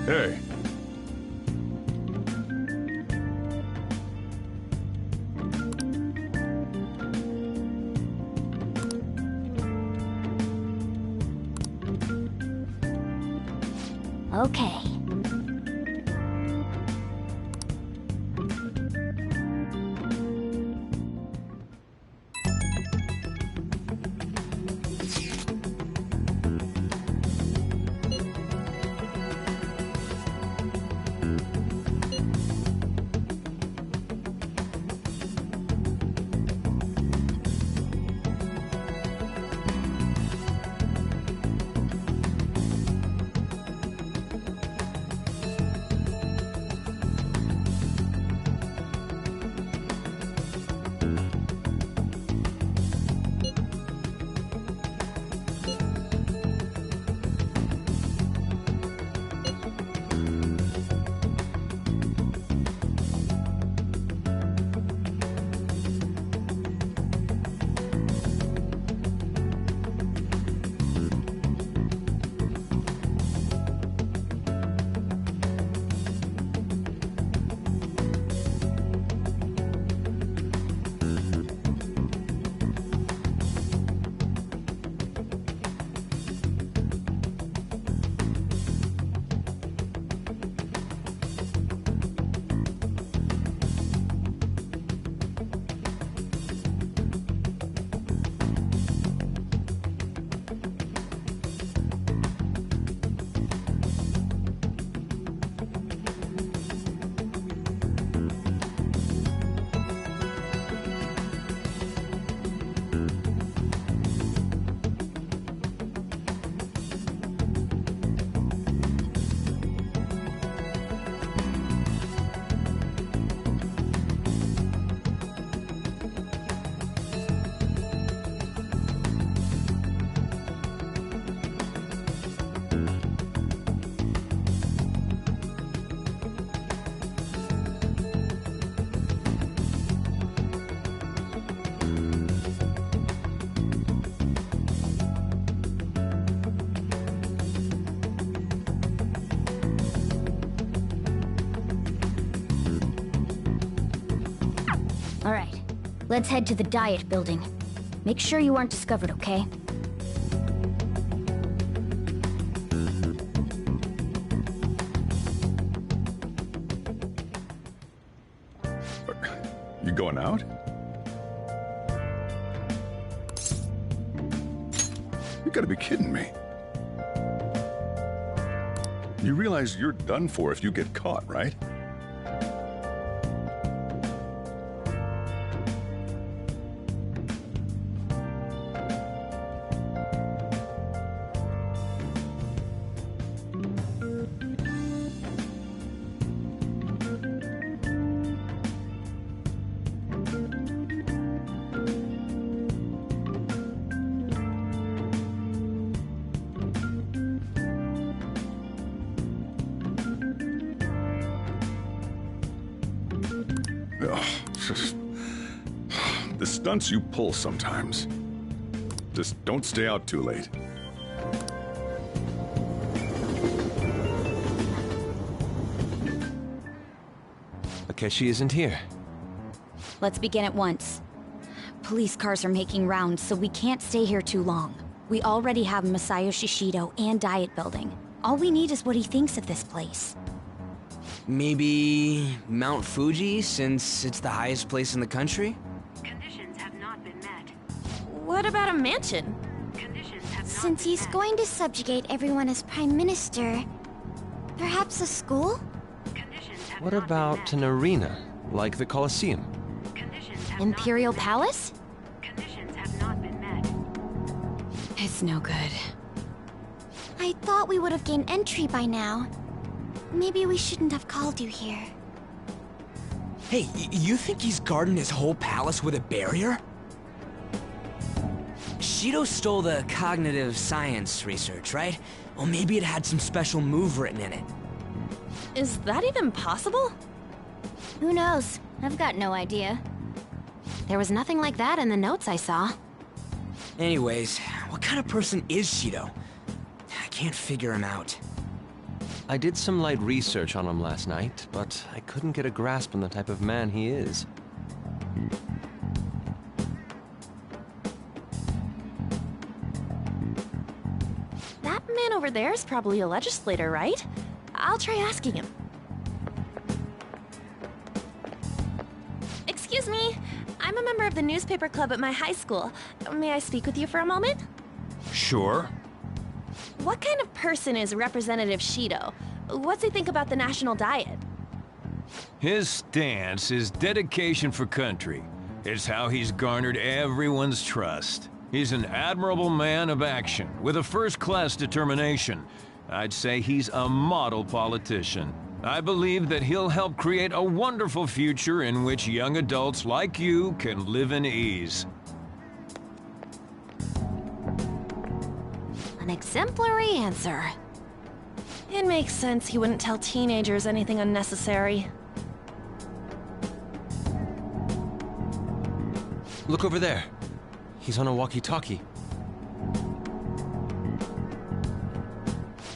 Hey. Okay. Alright, let's head to the Diet Building. Make sure you aren't discovered, okay? You going out? You gotta be kidding me. You realize you're done for if you get caught, right? The stunts you pull sometimes. Just don't stay out too late. Akechi isn't here. Let's begin at once. Police cars are making rounds, so we can't stay here too long. We already have Masayo Shishido and Diet Building. All we need is what he thinks of this place. Maybe Mount Fuji, since it's the highest place in the country? Conditions have not been met. What about a mansion? Since he's going to subjugate everyone as Prime Minister, perhaps a school? What about an arena, like the Colosseum? Imperial Palace? It's no good. I thought we would have gained entry by now. Maybe we shouldn't have called you here. Hey, you think he's guarding his whole palace with a barrier? Shido stole the cognitive science research, right? Well, maybe it had some special move written in it. Is that even possible? Who knows? I've got no idea. There was nothing like that in the notes I saw. Anyways, what kind of person is Shido? I can't figure him out. I did some light research on him last night, but I couldn't get a grasp on the type of man he is. That man over there is probably a legislator, right? I'll try asking him. Excuse me, I'm a member of the newspaper club at my high school. May I speak with you for a moment? Sure. What kind of person is Representative Shido? What's he think about the national diet? His stance is dedication for country. It's how he's garnered everyone's trust. He's an admirable man of action, with a first-class determination. I'd say he's a model politician. I believe that he'll help create a wonderful future in which young adults like you can live in ease. An exemplary answer. It makes sense he wouldn't tell teenagers anything unnecessary. Look over there. He's on a walkie-talkie.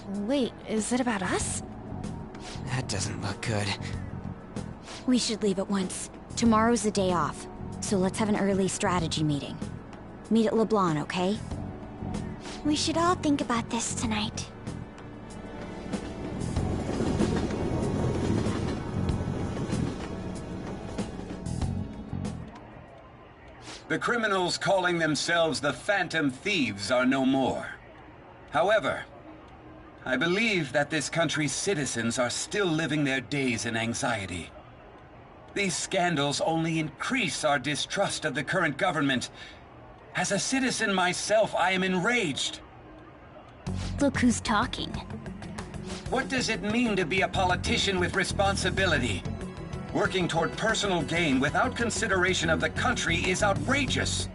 Wait, is it about us? That doesn't look good. We should leave at once. Tomorrow's the day off, so let's have an early strategy meeting. Meet at LeBlanc, okay? We should all think about this tonight. The criminals calling themselves the Phantom Thieves are no more. However, I believe that this country's citizens are still living their days in anxiety. These scandals only increase our distrust of the current government. As a citizen myself, I am enraged. Look who's talking. What does it mean to be a politician with responsibility? Working toward personal gain without consideration of the country is outrageous.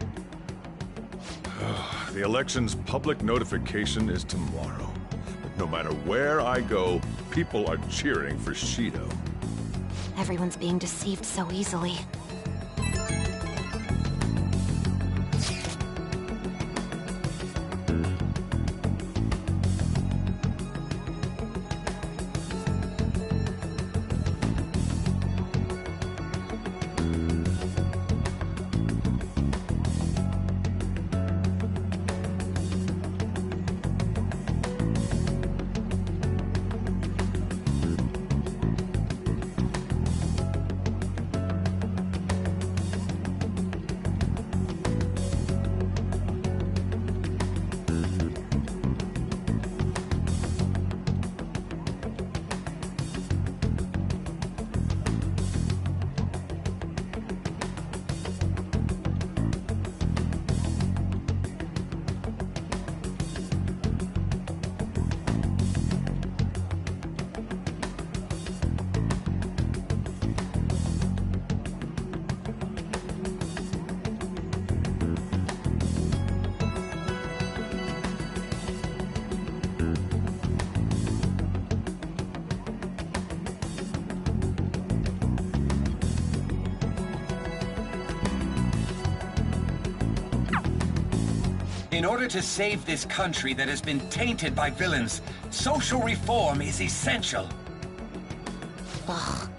The election's public notification is tomorrow. But no matter where I go, people are cheering for Shido. Everyone's being deceived so easily. In order to save this country that has been tainted by villains, social reform is essential. Ugh.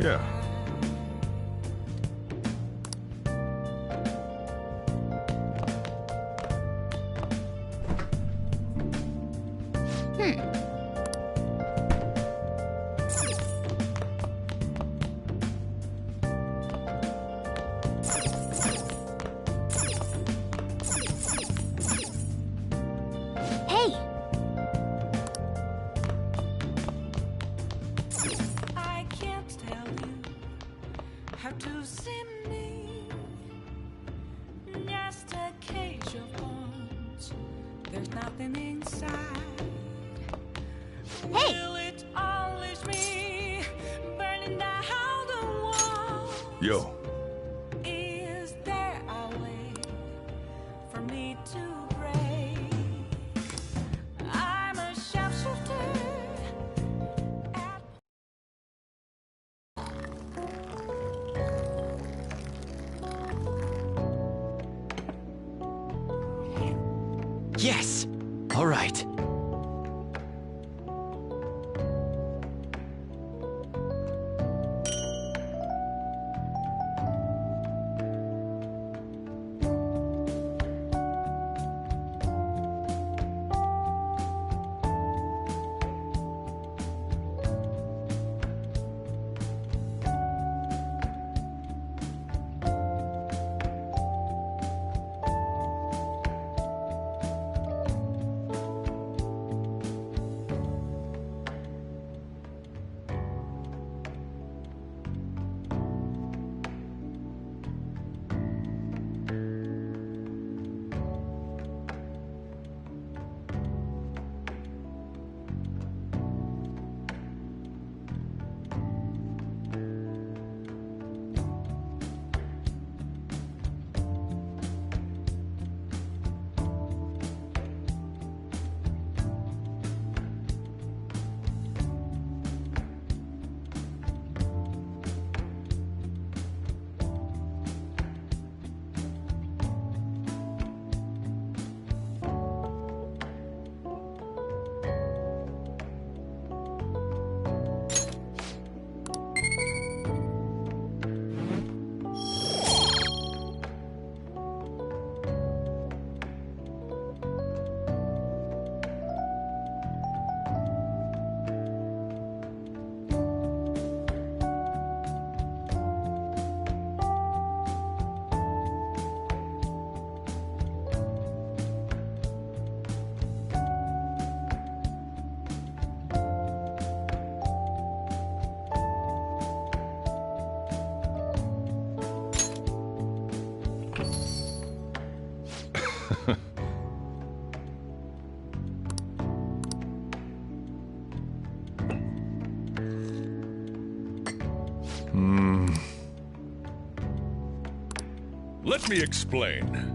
Yeah. Hey! I can't tell you how to see me. Just a cage of bones. There's nothing inside. Hey! Will it always me burning down the wall? Yo. Is there a way for me to break? I'm a sharpshooter. Yes! All right. Let me explain.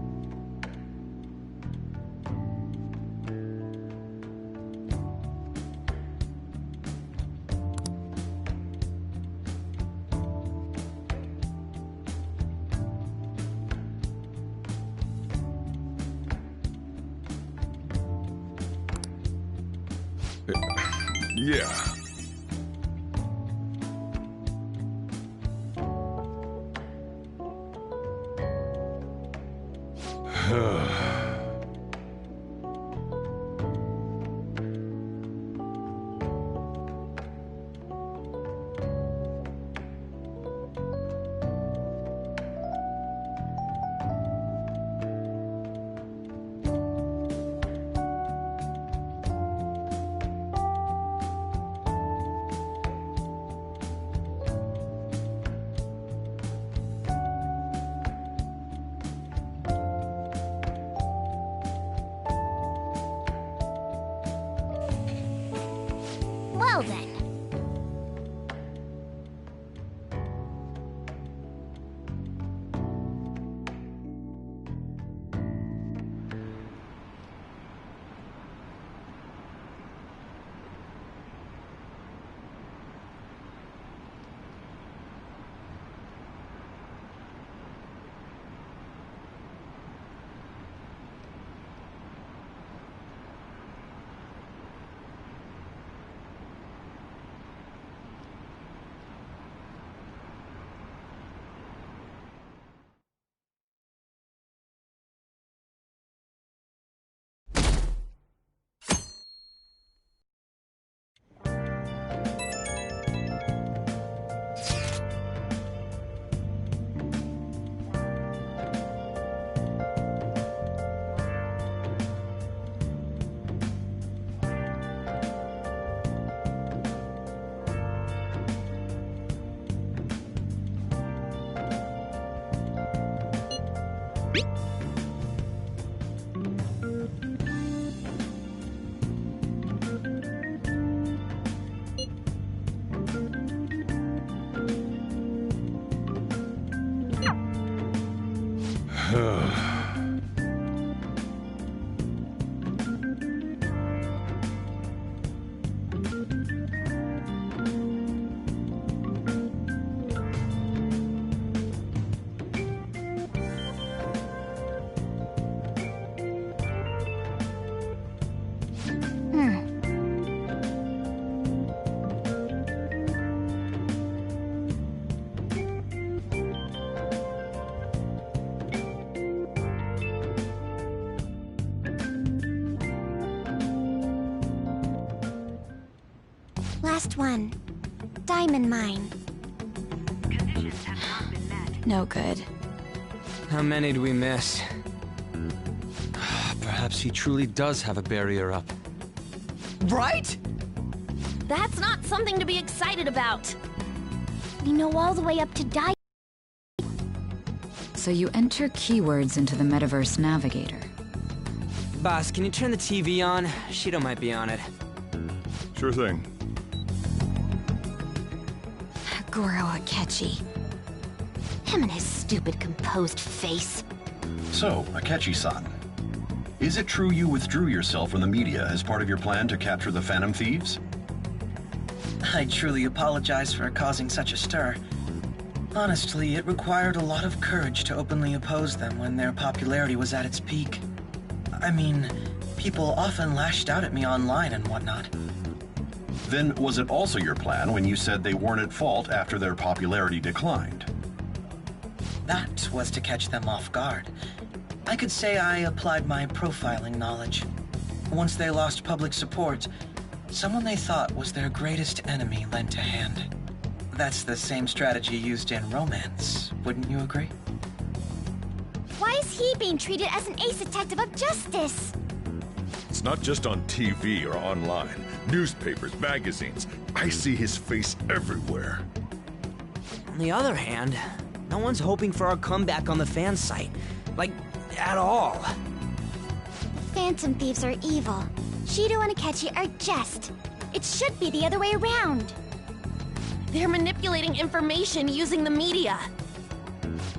Yeah. Well then. Last one. Diamond mine. Conditions have not been met. No good. How many do we miss? Perhaps he truly does have a barrier up. Right? That's not something to be excited about. We know all the way up to Diamond. So you enter keywords into the Metaverse Navigator. Boss, can you turn the TV on? Shido might be on it. Sure thing. Goro Akechi. Him and his stupid composed face. So, Akechi-san, is it true you withdrew yourself from the media as part of your plan to capture the Phantom Thieves? I truly apologize for causing such a stir. Honestly, it required a lot of courage to openly oppose them when their popularity was at its peak. I mean, people often lashed out at me online and whatnot. Then was it also your plan when you said they weren't at fault after their popularity declined? That was to catch them off guard. I could say I applied my profiling knowledge. Once they lost public support, someone they thought was their greatest enemy lent a hand. That's the same strategy used in romance, wouldn't you agree? Why is he being treated as an ace detective of justice? It's not just on TV or online. Newspapers, magazines. I see his face everywhere. On the other hand, no one's hoping for our comeback on the fan site. Like, at all. The Phantom Thieves are evil. Shido and Akechi are just. It should be the other way around. They're manipulating information using the media.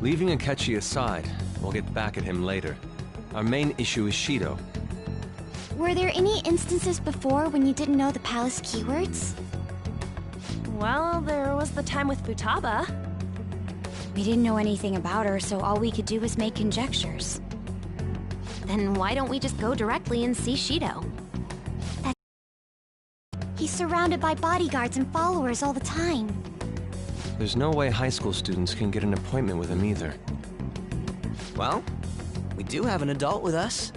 Leaving Akechi aside, we'll get back at him later. Our main issue is Shido. Were there any instances before when you didn't know the palace keywords? Well, there was the time with Futaba. We didn't know anything about her, so all we could do was make conjectures. Then why don't we just go directly and see Shido? He's surrounded by bodyguards and followers all the time. There's no way high school students can get an appointment with him either. Well, we do have an adult with us.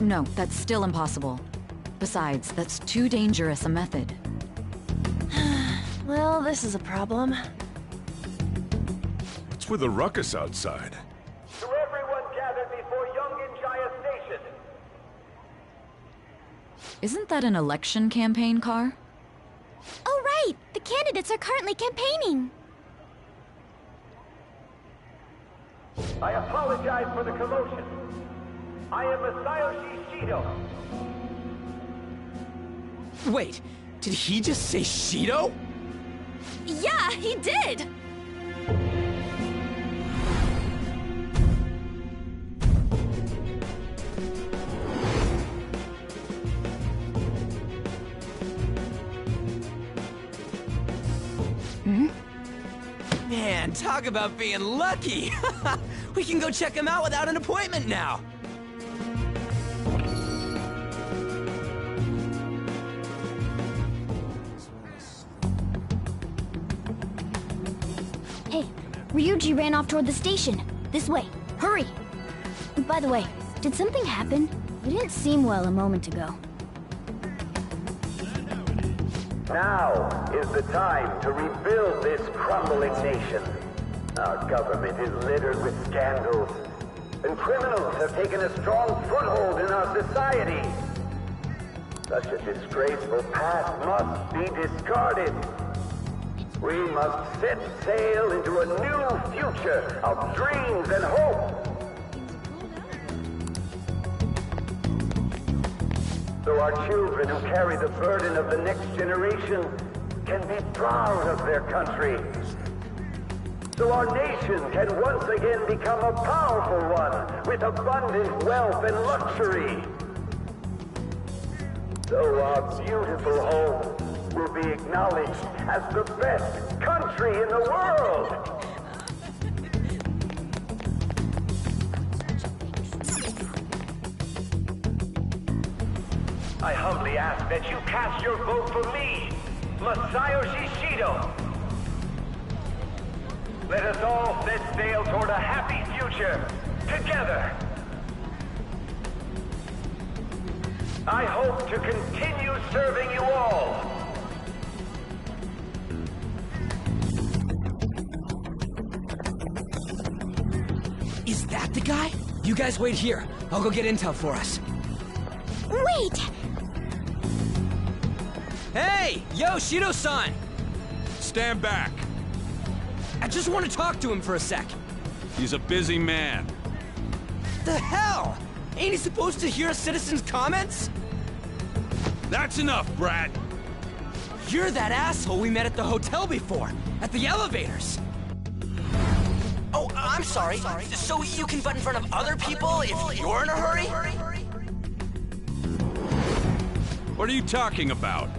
No, that's still impossible. Besides, that's too dangerous a method. Well, this is a problem. What's with the ruckus outside? To everyone gathered before Yongen-Jaya Station. Isn't that an election campaign car? Oh right! The candidates are currently campaigning! I apologize for the commotion. I am Masayoshi Shido. Wait, did he just say Shido? Yeah, he did! Man, talk about being lucky! We can go check him out without an appointment now! Hey, Ryuji ran off toward the station. This way. Hurry! By the way, did something happen? You didn't seem well a moment ago. Now is the time to rebuild this crumbling nation. Our government is littered with scandals, and criminals have taken a strong foothold in our society. Such a disgraceful past must be discarded. We must set sail into a new future of dreams and hope. So our children who carry the burden of the next generation can be proud of their country. So our nation can once again become a powerful one with abundant wealth and luxury. So our beautiful home will be acknowledged as the best country in the world. I humbly ask that you cast your vote for me, Masayoshi Shido. Let us all set sail toward a happy future, together. I hope to continue serving you all. Is that the guy? You guys wait here. I'll go get intel for us. Wait! Hey! Yo, Shido-san! Stand back. I just want to talk to him for a sec. He's a busy man. The hell? Ain't he supposed to hear a citizen's comments? That's enough, Brad. You're that asshole we met at the hotel before, at the elevators. Oh, I'm sorry. So you can butt in front of other people if you're in a hurry? What are you talking about?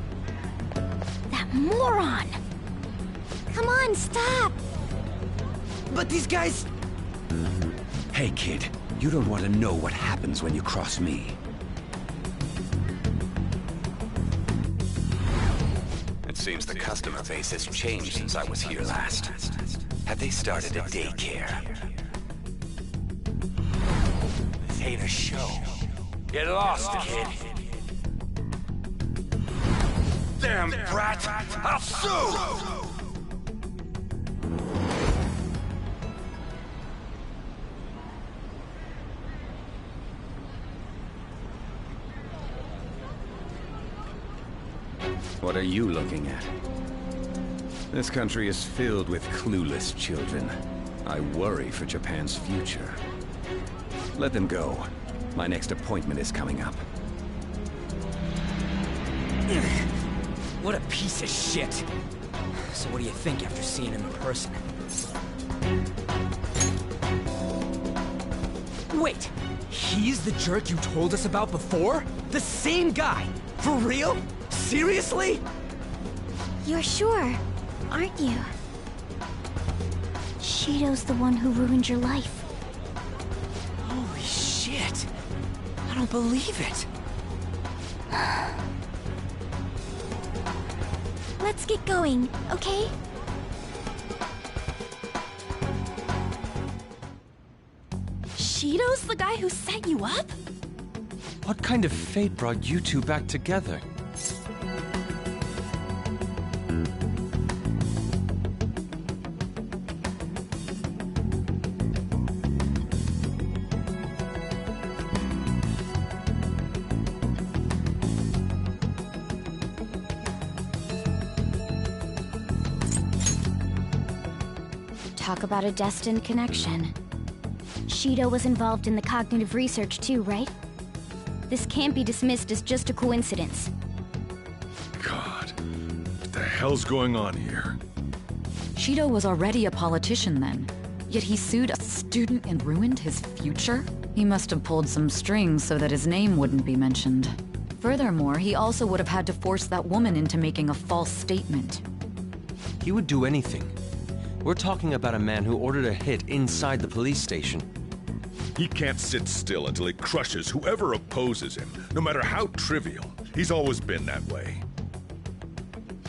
That moron! Come on, stop! But these guys... Hey, kid. You don't want to know what happens when you cross me. It seems the customer base has changed since I was here last. Have they started a daycare? This ain't a show. Get lost, kid. Damn brat! I'll sue! What are you looking at? This country is filled with clueless children. I worry for Japan's future. Let them go. My next appointment is coming up. What a piece of shit. So what do you think after seeing him in person? Wait, he's the jerk you told us about before? The same guy? For real? Seriously? You're sure, aren't you? Shido's the one who ruined your life. Holy shit. I don't believe it. Let's get going, okay? Shido's the guy who set you up? What kind of fate brought you two back together? Talk about a destined connection. Shido was involved in the cognitive research too, right? This can't be dismissed as just a coincidence. God, what the hell's going on here? Shido was already a politician then, yet he sued a student and ruined his future? He must have pulled some strings so that his name wouldn't be mentioned. Furthermore, he also would have had to force that woman into making a false statement. He would do anything. We're talking about a man who ordered a hit inside the police station. He can't sit still until he crushes whoever opposes him, no matter how trivial. He's always been that way.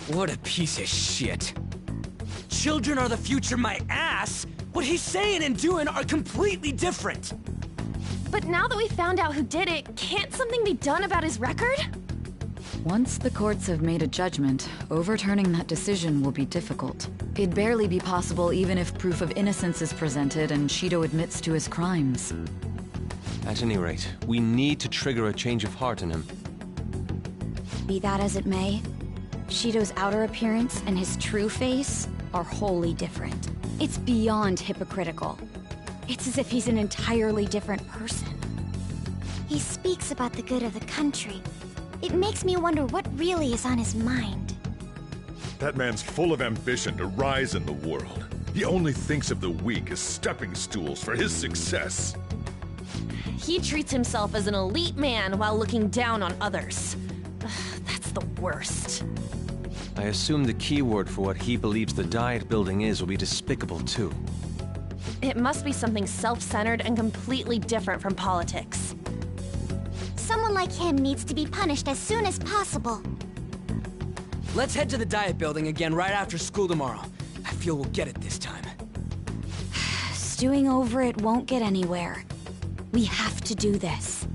What a piece of shit. Children are the future, my ass! What he's saying and doing are completely different! But now that we found out who did it, can't something be done about his record? Once the courts have made a judgment, overturning that decision will be difficult. It'd barely be possible even if proof of innocence is presented and Shido admits to his crimes. At any rate, we need to trigger a change of heart in him. Be that as it may, Shido's outer appearance and his true face are wholly different. It's beyond hypocritical. It's as if he's an entirely different person. He speaks about the good of the country. It makes me wonder what really is on his mind. That man's full of ambition to rise in the world. He only thinks of the weak as stepping stools for his success. He treats himself as an elite man while looking down on others. Ugh, that's the worst. I assume the key word for what he believes the diet building is will be despicable too. It must be something self-centered and completely different from politics. Someone like him needs to be punished as soon as possible. Let's head to the diet building again right after school tomorrow. I feel we'll get it this time. Stewing over it won't get anywhere. We have to do this.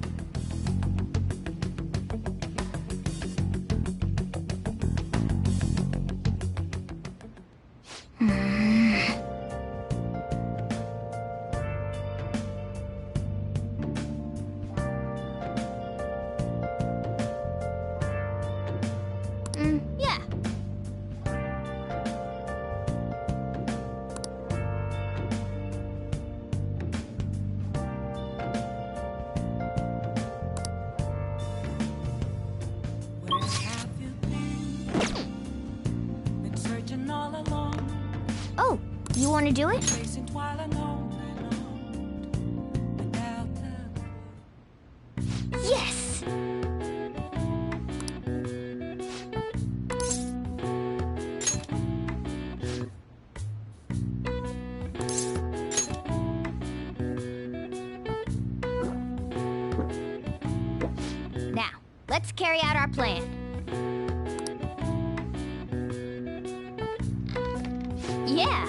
Yeah. Where have you been searching all along, Oh, you want to do it? chasing twilight on and on, without a Yes! Now, let's carry out our plan. Yeah!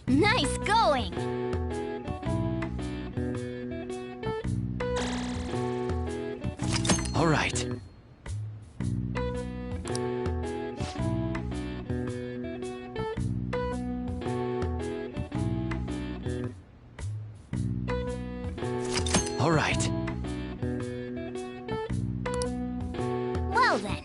Nice going! All right. All right. Well then.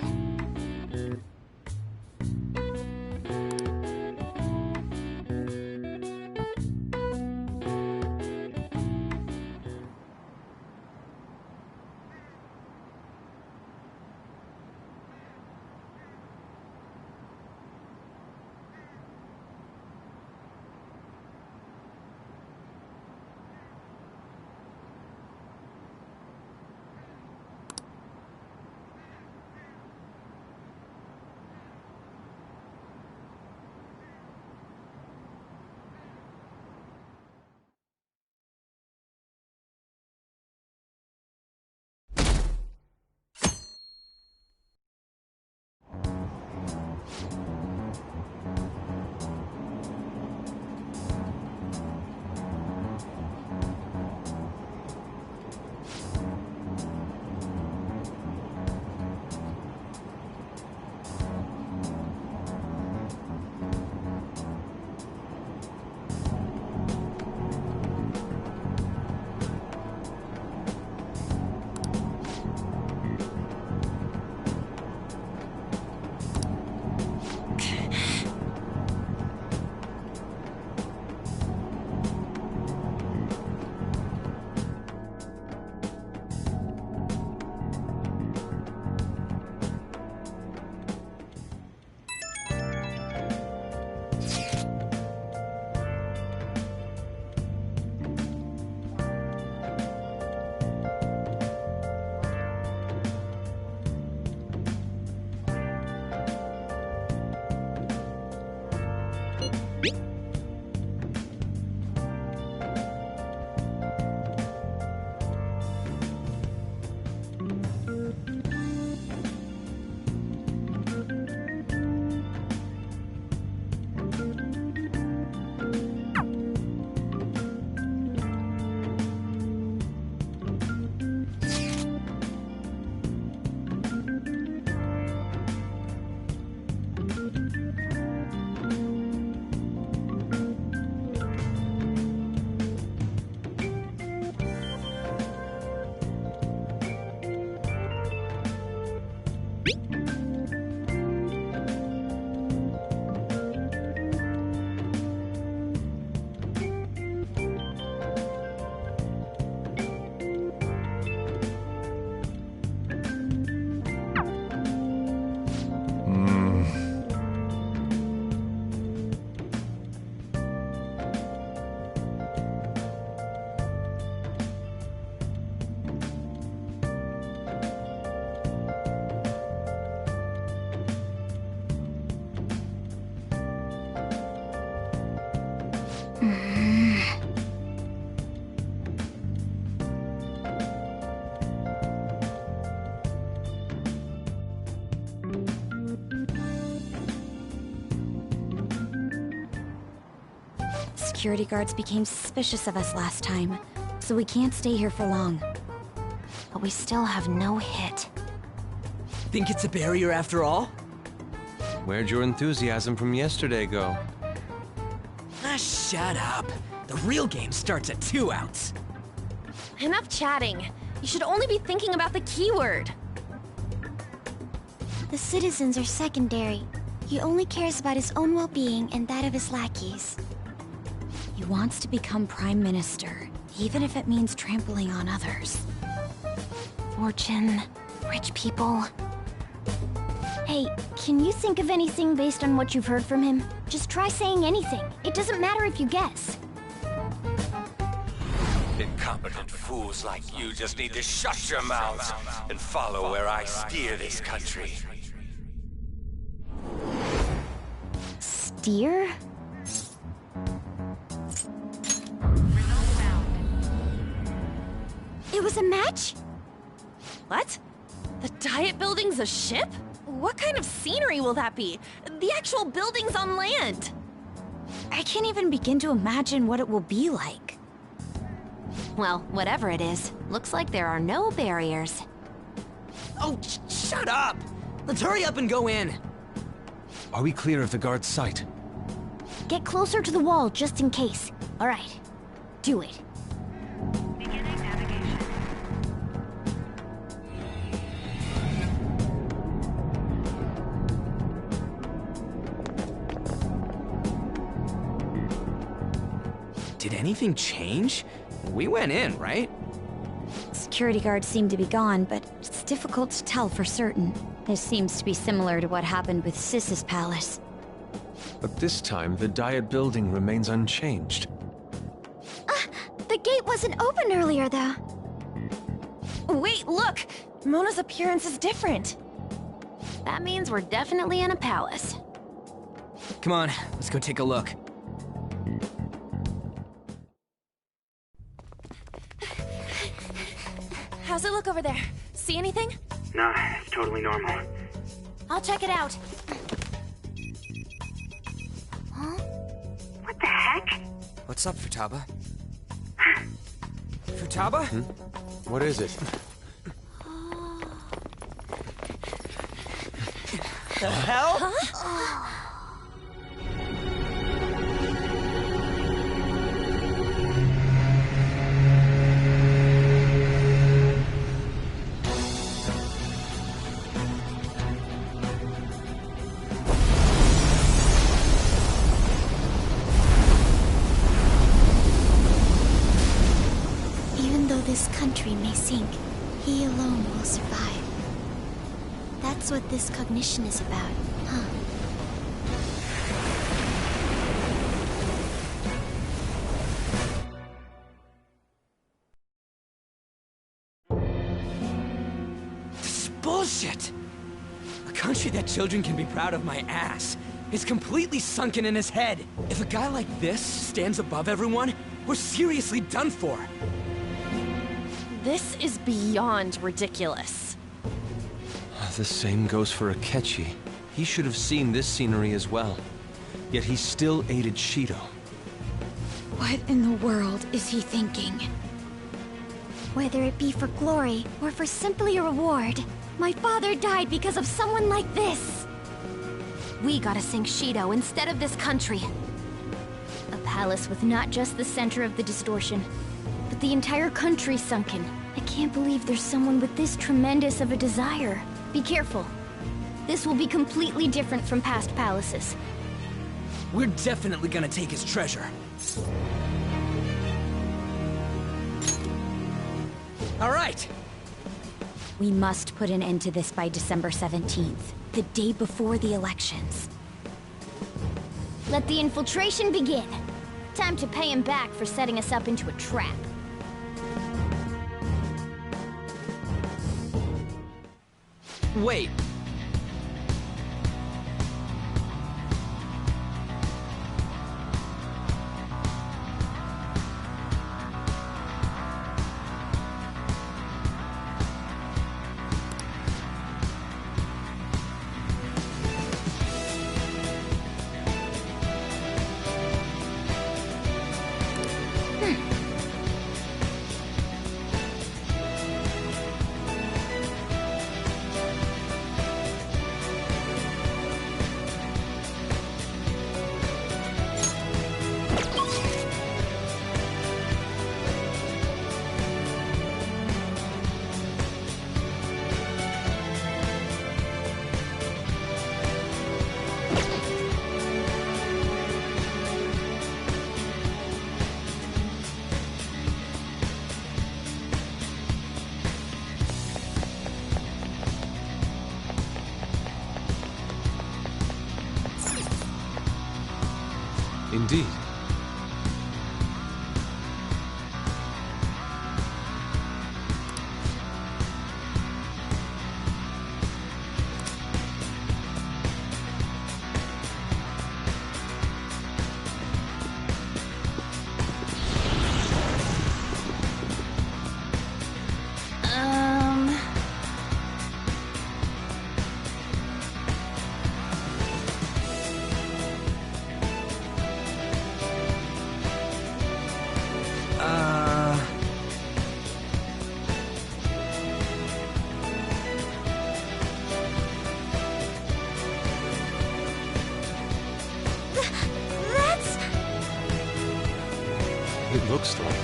security guards became suspicious of us last time, so we can't stay here for long. But we still have no hit. Think it's a barrier after all? Where'd your enthusiasm from yesterday go? Ah, shut up. The real game starts at 2 outs. Enough chatting. You should only be thinking about the keyword. The citizens are secondary. He only cares about his own well-being and that of his lackeys. He wants to become Prime Minister, even if it means trampling on others. Fortune, rich people. Hey, can you think of anything based on what you've heard from him? Just try saying anything. It doesn't matter if you guess. Incompetent fools like you just need to shut your mouths and follow where I steer this country. Steer? It was a match? What? The Diet Building's a ship? What kind of scenery will that be? The actual building's on land. I can't even begin to imagine what it will be like. Well, whatever it is, looks like there are no barriers. Oh, shut up! Let's hurry up and go in. Are we clear of the guard's sight? Get closer to the wall just in case. All right, do it. Did anything change? We went in, right? Security guards seem to be gone, but it's difficult to tell for certain. This seems to be similar to what happened with Sis's palace. But this time, the Diet Building remains unchanged. The gate wasn't open earlier, though. Wait, look! Mona's appearance is different. That means we're definitely in a palace. Come on, let's go take a look. How's it look over there? See anything? Nah, it's totally normal. I'll check it out. Huh? What the heck? What's up, Futaba? Futaba? What is it? The hell? Huh? This country may sink, he alone will survive. That's what this cognition is about, huh? This is bullshit! A country that children can be proud of my ass is completely sunken in his head. If a guy like this stands above everyone, we're seriously done for. This is beyond ridiculous. The same goes for Akechi. He should have seen this scenery as well. Yet he still aided Shido. What in the world is he thinking? Whether it be for glory or for simply a reward, my father died because of someone like this. We gotta sink Shido instead of this country. A palace with not just the center of the distortion, but the entire country sunken. I can't believe there's someone with this tremendous of a desire. Be careful. This will be completely different from past palaces. We're definitely gonna take his treasure. All right! We must put an end to this by December 17th, the day before the elections. Let the infiltration begin. Time to pay him back for setting us up into a trap. Wait. Indeed. It looks like...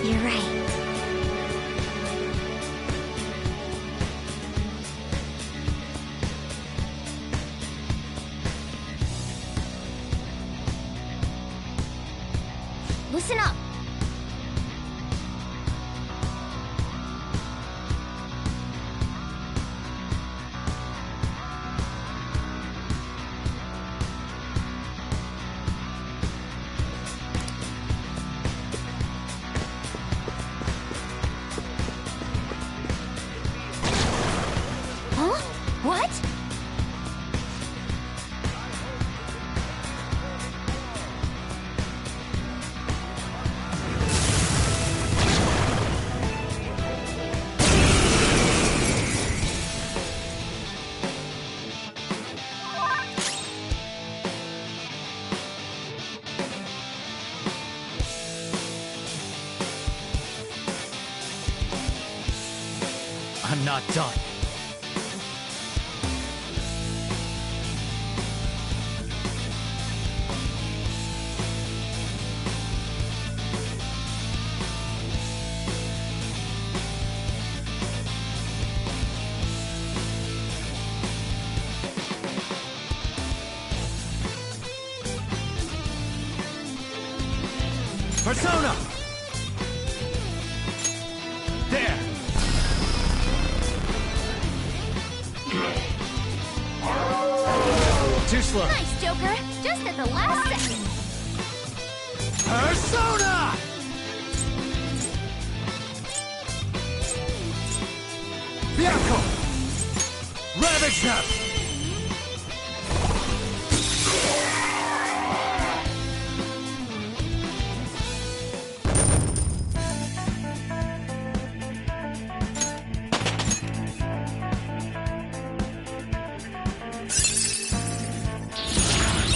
You're right. Listen up. Huh? What? I'm not done. Persona! There! Too slow. Nice, Joker. Just at the last second. Persona! Vehicle! Ravage them!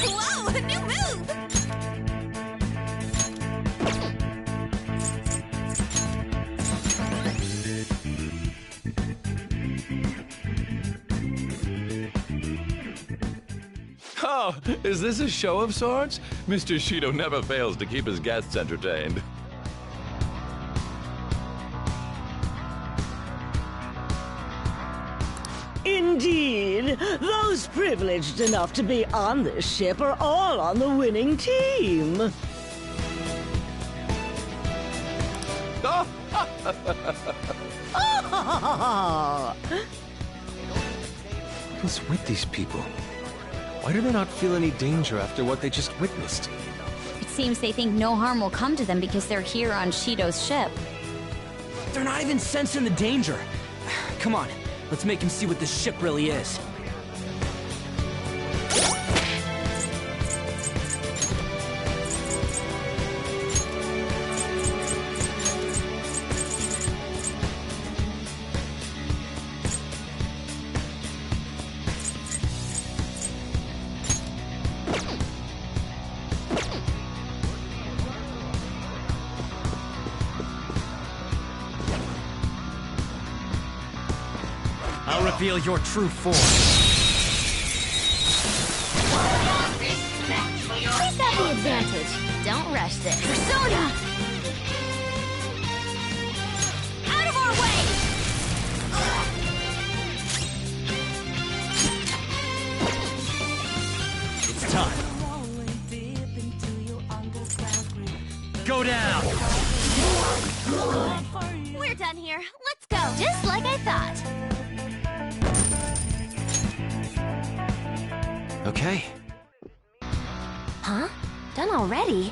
Whoa, a new move! Oh, is this a show of sorts? Mr. Shido never fails to keep his guests entertained. Indeed, those privileged enough to be on this ship are all on the winning team. What's with these people? Why do they not feel any danger after what they just witnessed? It seems they think no harm will come to them because they're here on Shido's ship. They're not even sensing the danger. Come on, let's make him see what this ship really is. I'll reveal your true form. Please have the advantage. Don't rush this. Persona! Out of our way! It's time. Go down! We're done here. Okay. Huh? Done already?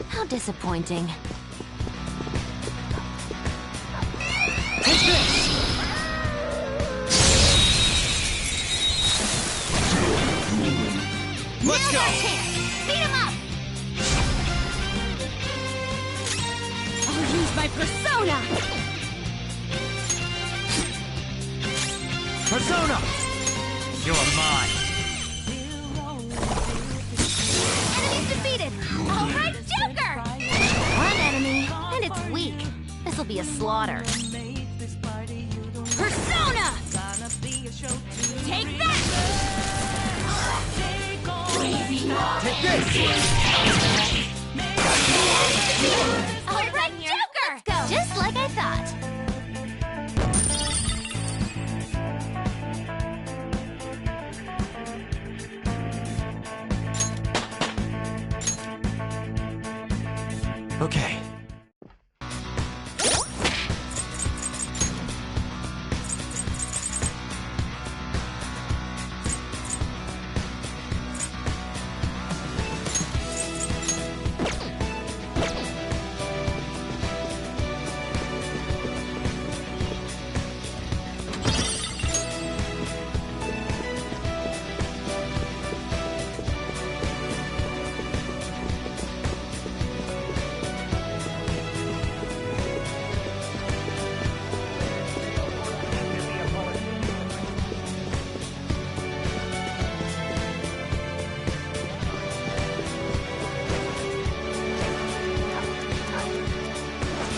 How disappointing. Take this! Let's go! Beat him up! I'll use my persona! Persona! You're mine! Enemy's defeated! All right, Joker! One enemy, and it's weak. This'll be a slaughter. Persona! Take that! Take this! All right, Joker! Let's go. Just like I thought. Okay.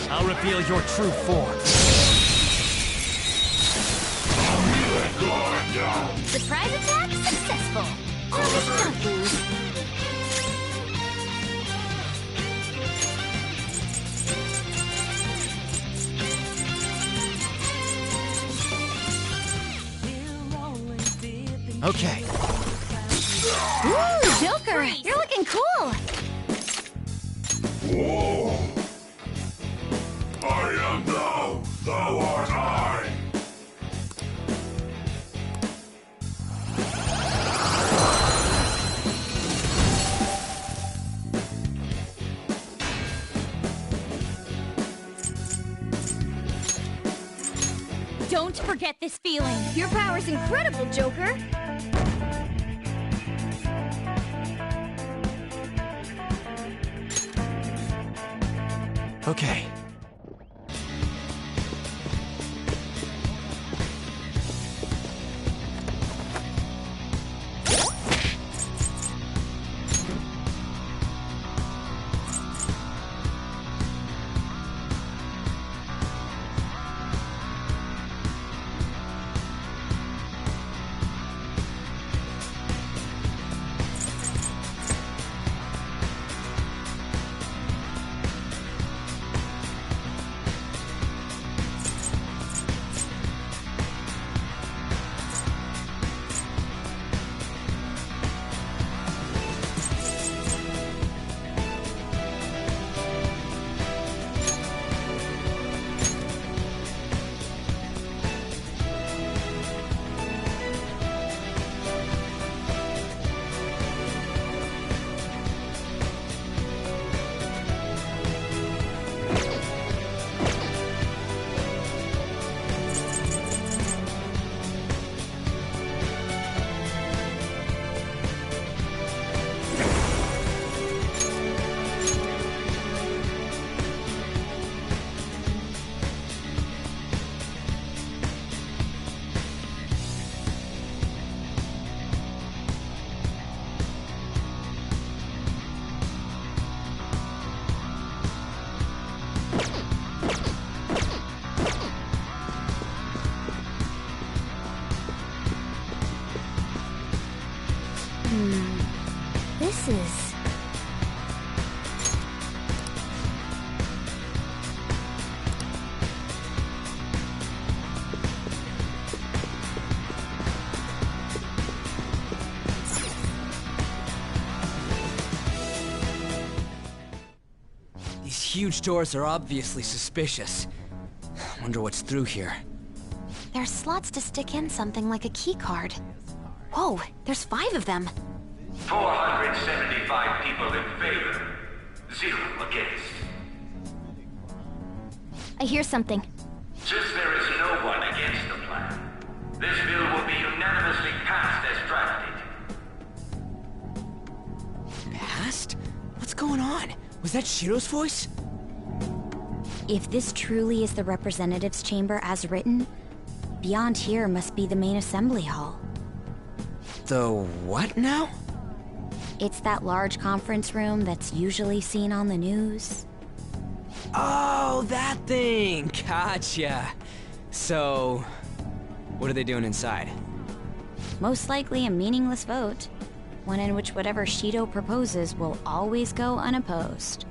I'll reveal your true form. Surprise attack successful. Just don't lose. Okay. Ooh, Joker, you're looking cool. Whoa! I am thou, thou art I! Don't forget this feeling. Your power's incredible, Joker. Okay. This is... These huge doors are obviously suspicious. Wonder what's through here. There's slots to stick in something like a key card. Whoa, there's 5 of them. 475 people in favor, 0 against. I hear something. Since there is no one against the plan, this bill will be unanimously passed as drafted. Passed? What's going on? Was that Shiro's voice? If this truly is the representatives' chamber as written, beyond here must be the main assembly hall. The what now? It's that large conference room that's usually seen on the news. Oh, that thing! Gotcha. So, what are they doing inside? Most likely a meaningless vote, one in which whatever Shido proposes will always go unopposed.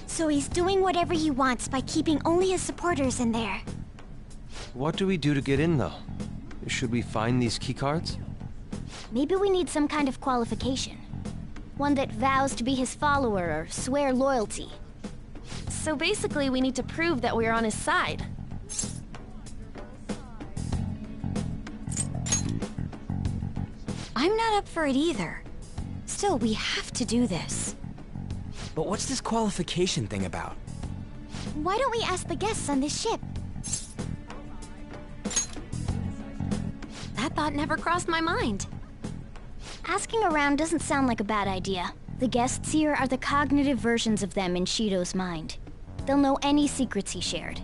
So he's doing whatever he wants by keeping only his supporters in there. What do we do to get in, though? Should we find these keycards? Maybe we need some kind of qualification. One that vows to be his follower or swear loyalty. So basically, we need to prove that we're on his side. I'm not up for it either. Still, we have to do this. But what's this qualification thing about? Why don't we ask the guests on this ship? That thought never crossed my mind. Asking around doesn't sound like a bad idea. The guests here are the cognitive versions of them in Shido's mind. They'll know any secrets he shared.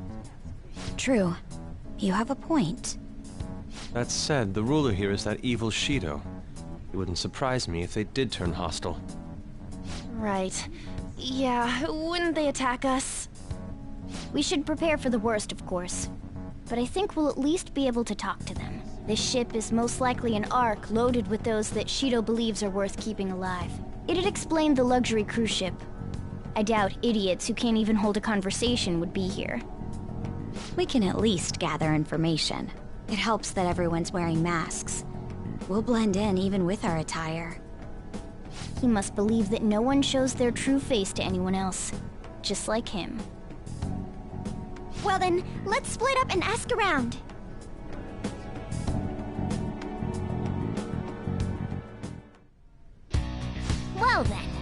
True. You have a point. That said, the ruler here is that evil Shido. It wouldn't surprise me if they did turn hostile. Right. Yeah, wouldn't they attack us? We should prepare for the worst, of course. But I think we'll at least be able to talk to them. This ship is most likely an Ark loaded with those that Shido believes are worth keeping alive. It'd explain the luxury cruise ship. I doubt idiots who can't even hold a conversation would be here. We can at least gather information. It helps that everyone's wearing masks. We'll blend in even with our attire. He must believe that no one shows their true face to anyone else. Just like him. Well then, let's split up and ask around. Well then.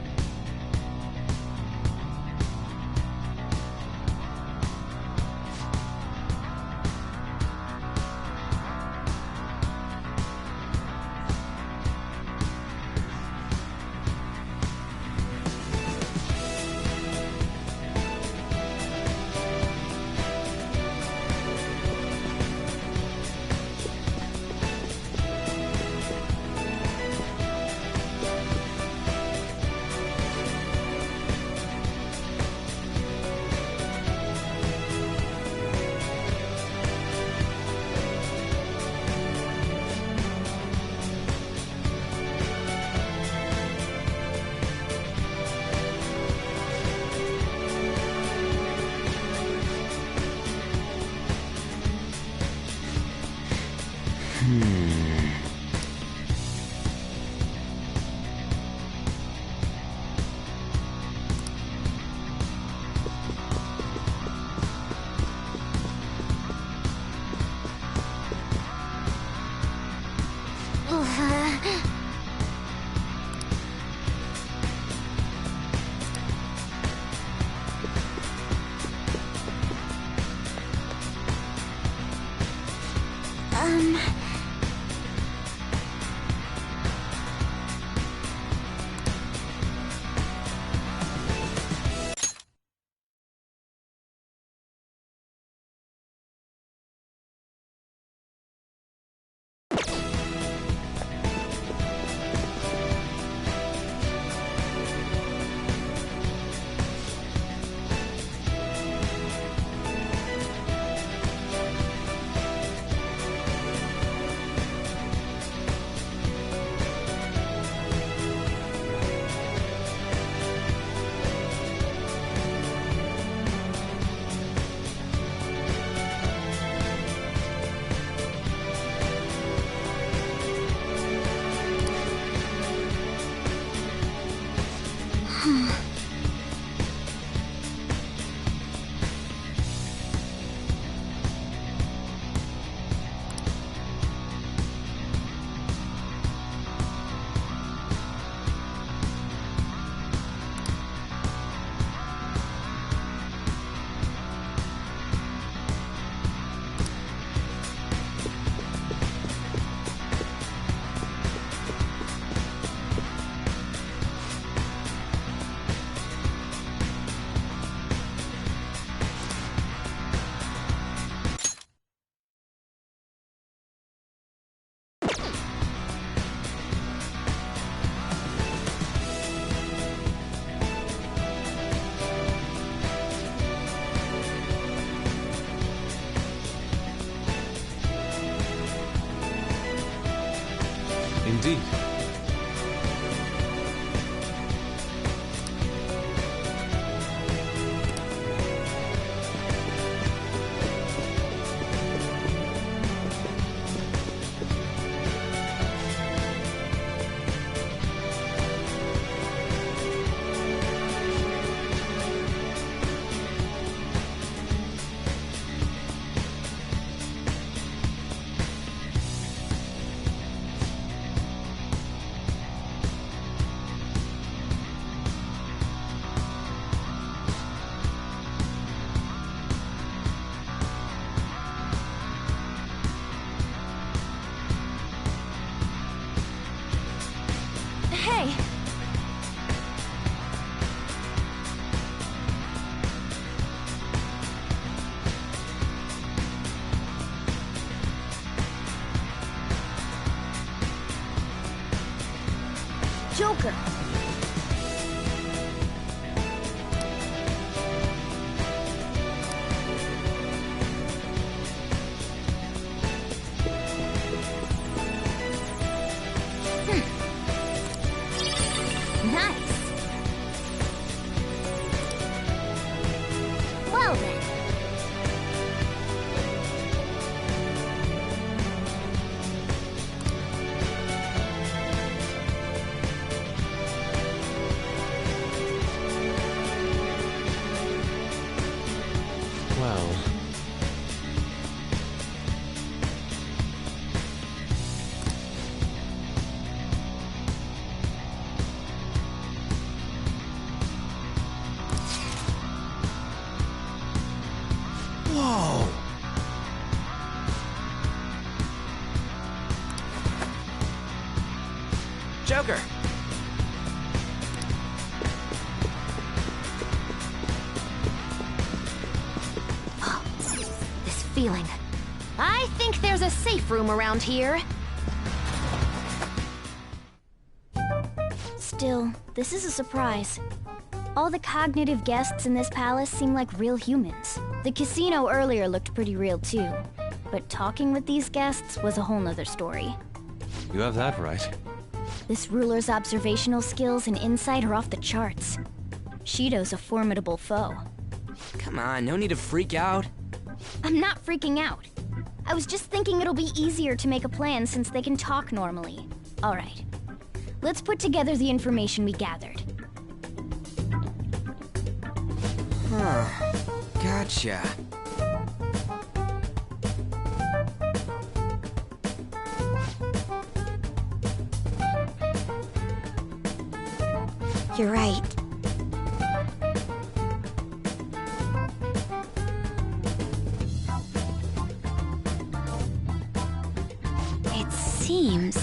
Indeed. Hey! Joker! Nice. Well then. Well... Whoa! Joker! This feeling. I think there's a safe room around here. Still, this is a surprise. All the cognitive guests in this palace seem like real humans. The casino earlier looked pretty real too. But talking with these guests was a whole nother story. You have that right. This ruler's observational skills and insight are off the charts. Shido's a formidable foe. Come on, no need to freak out. I'm not freaking out. I was just thinking it'll be easier to make a plan since they can talk normally. Alright. Let's put together the information we gathered. Huh. Gotcha. You're right. It seems...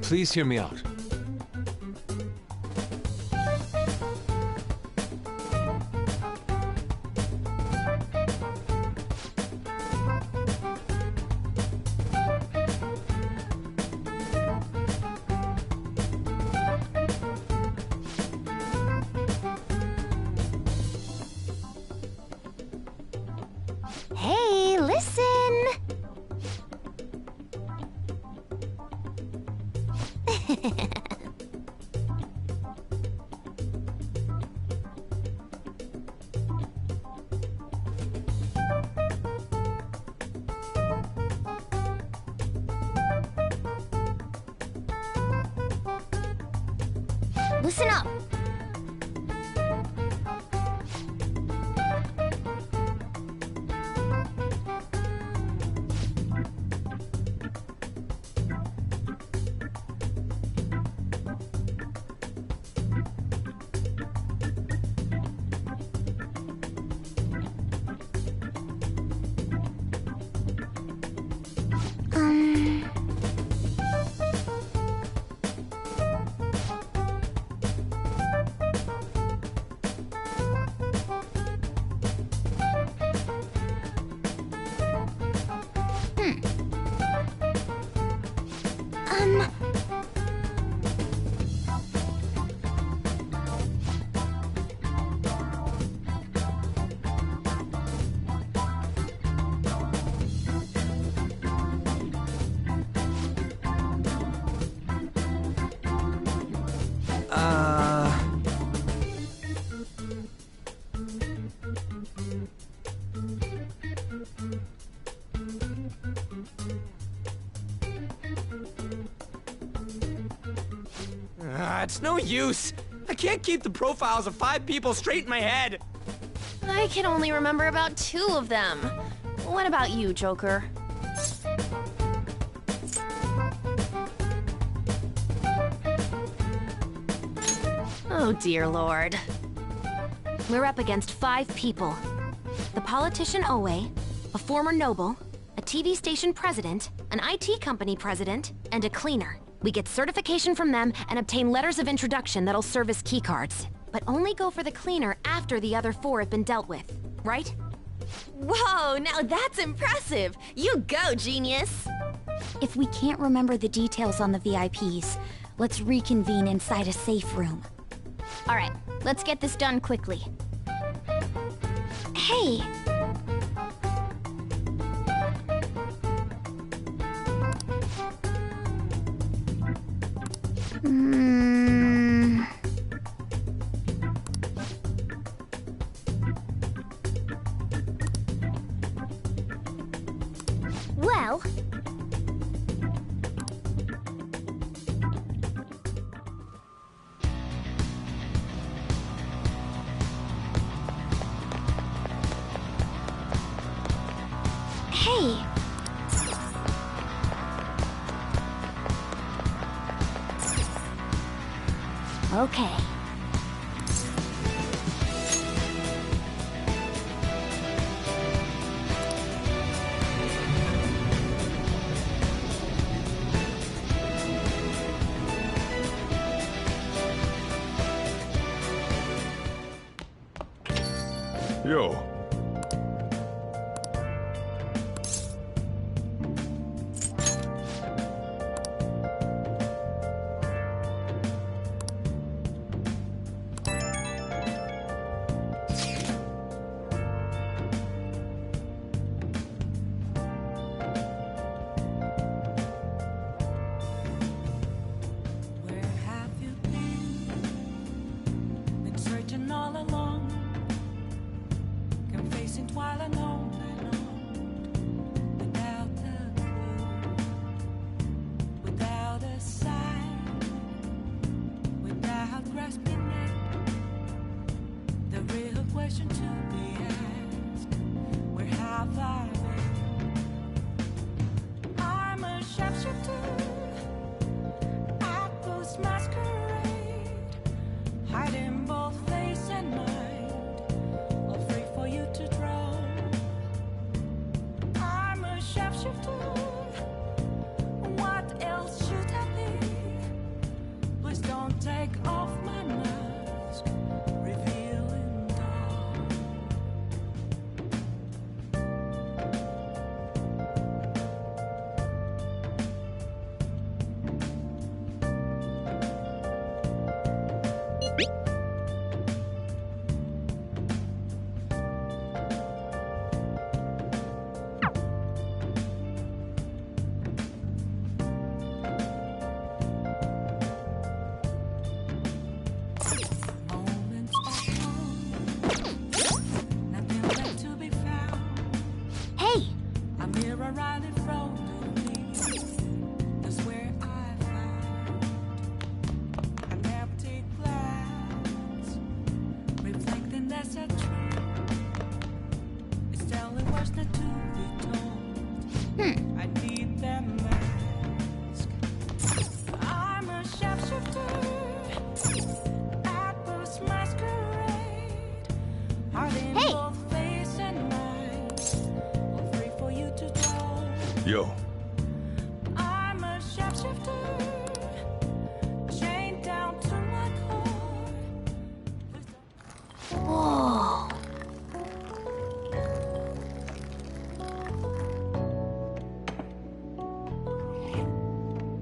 Please hear me out. Hey, listen! Listen up! It's no use. I can't keep the profiles of 5 people straight in my head. I can only remember about 2 of them. What about you, Joker? Oh, dear Lord. We're up against 5 people. The politician Owe, a former noble, a TV station president, an IT company president, and a cleaner. We get certification from them and obtain letters of introduction that'll serve as keycards. But only go for the cleaner after the other 4 have been dealt with, right? Whoa, now that's impressive! You go, genius! If we can't remember the details on the VIPs, let's reconvene inside a safe room. All right, let's get this done quickly. Hey! Well... Hey! Okay. Yo. Where have you been searching all along, confessing while alone and on, without a clue, without a sign, without grasping it. The real question to be asked: where have I been? I'm a sharpshooter. Apples masquerade, hiding both face and mind, all free for you to draw. I'm a sharpshooter. What else should I be? Please don't take off my mask, revealing dawn. Moments are gone, nothing left to be found. Hey! A mirror right in front of me. That's where I found an empty glass, reflecting that's a truth. It's telling words not to be told. I need that mask. I'm a sharpshooter. Apples masquerade, hiding Hey! both face and mind, all free for you to draw. Yo. I'm a sharpshooter, chained down to my core. Whoa!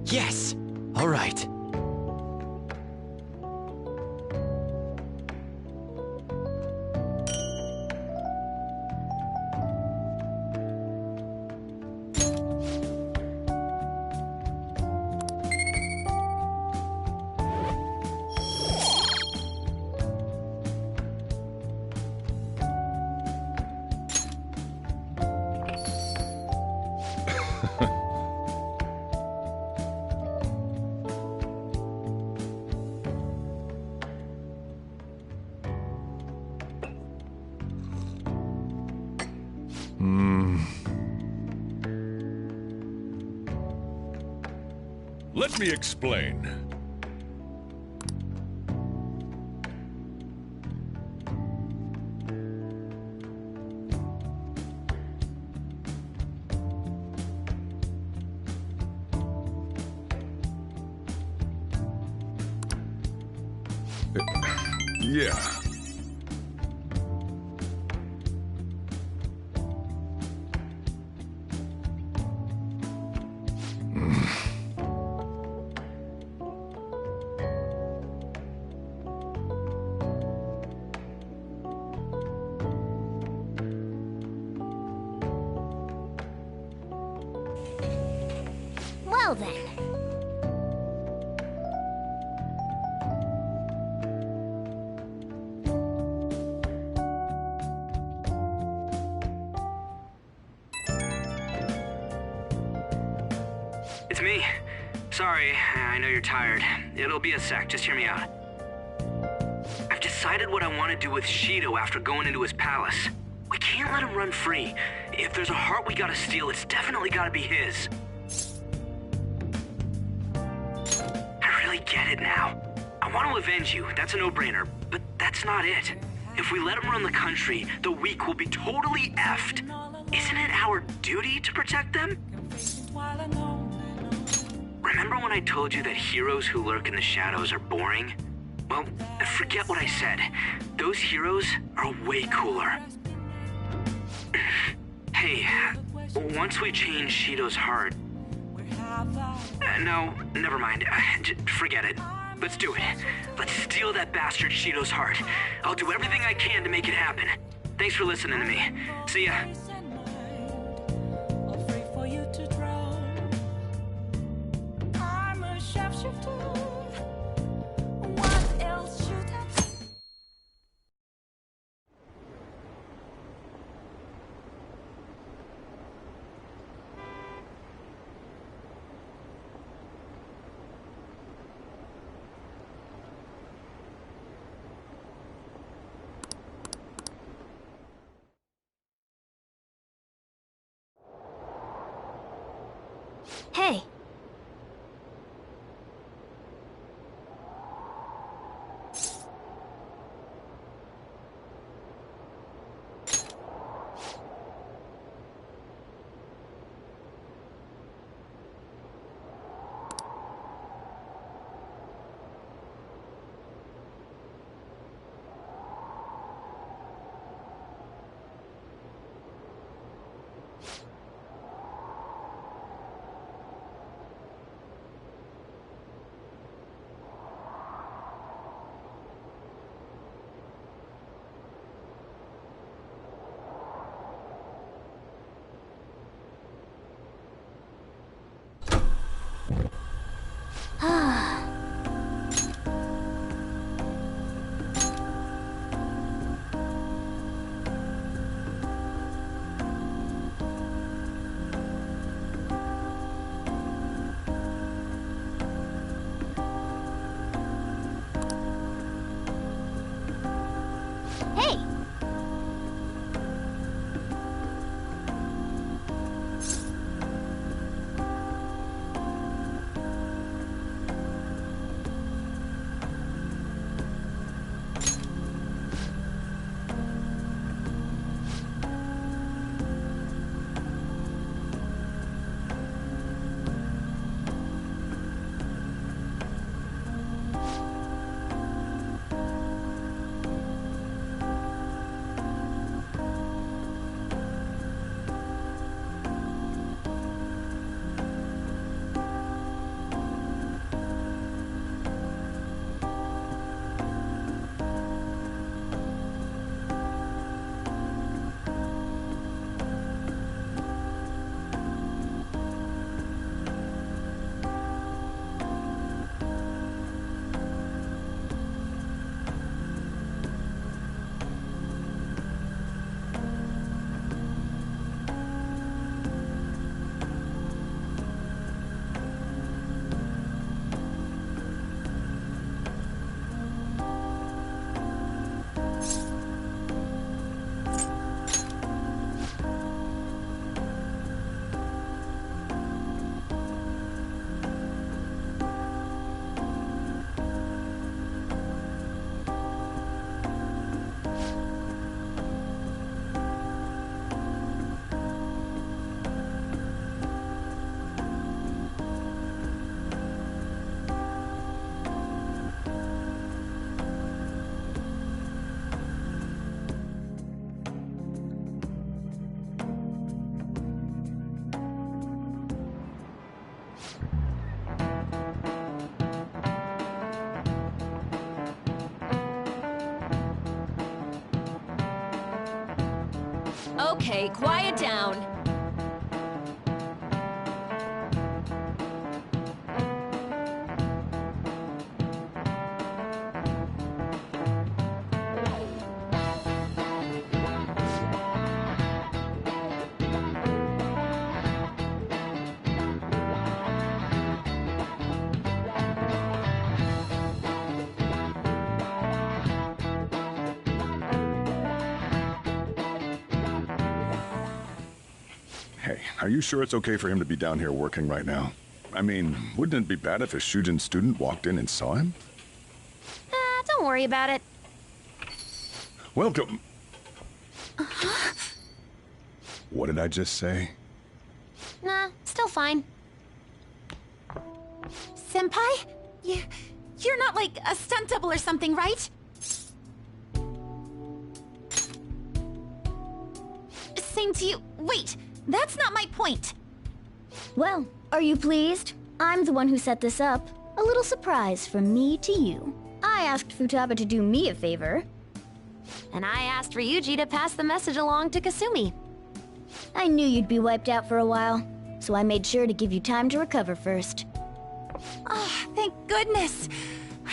Yes! All right. Let me explain. Yeah. Well then. It's me. Sorry, I know you're tired. It'll be a sec, just hear me out. I've decided what I want to do with Shido after going into his palace. We can't let him run free. If there's a heart we gotta steal, it's definitely gotta be his. I really get it now. I want to avenge you, that's a no-brainer, but that's not it. If we let him run the country, the weak will be totally effed. Isn't it our duty to protect them? Remember when I told you that heroes who lurk in the shadows are boring? Well, forget what I said. Those heroes are way cooler. Hey, once we change Shido's heart... no, never mind. Forget it. Let's do it. Let's steal that bastard Shido's heart. I'll do everything I can to make it happen. Thanks for listening to me. See ya. Hey. Okay, quiet down. Hey, are you sure it's okay for him to be down here working right now? I mean, wouldn't it be bad if a Shujin student walked in and saw him? Don't worry about it. Welcome. What did I just say? Nah, still fine. Senpai? You're not like a stunt double or something, right? Same to you. Wait, that's not my point. Well, are you pleased? I'm the one who set this up. A little surprise from me to you. I asked Futaba to do me a favor. And I asked Ryuji to pass the message along to Kasumi. I knew you'd be wiped out for a while, so I made sure to give you time to recover first. Oh, thank goodness.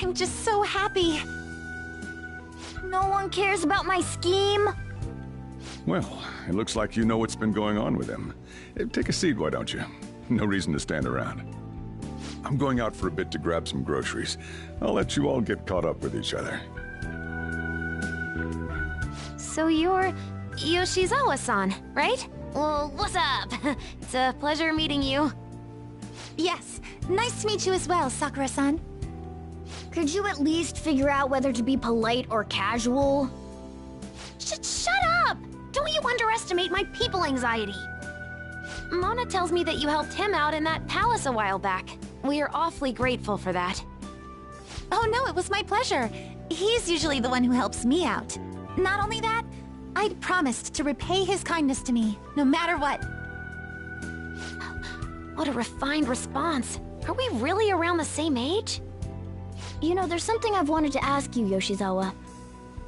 I'm just so happy. No one cares about my scheme. Well, it looks like you know what's been going on with him. Take a seat, why don't you? No reason to stand around. I'm going out for a bit to grab some groceries. I'll let you all get caught up with each other. So you're Yoshizawa-san, right? Well, what's up? It's a pleasure meeting you. Yes, nice to meet you as well, Sakura-san. Could you at least figure out whether to be polite or casual? Shut up! Don't you underestimate my people anxiety. Mona tells me that you helped him out in that palace a while back. We are awfully grateful for that. Oh no, it was my pleasure. He's usually the one who helps me out. Not only that, I'd promised to repay his kindness to me, no matter what. What a refined response. Are we really around the same age? You know, there's something I've wanted to ask you, Yoshizawa.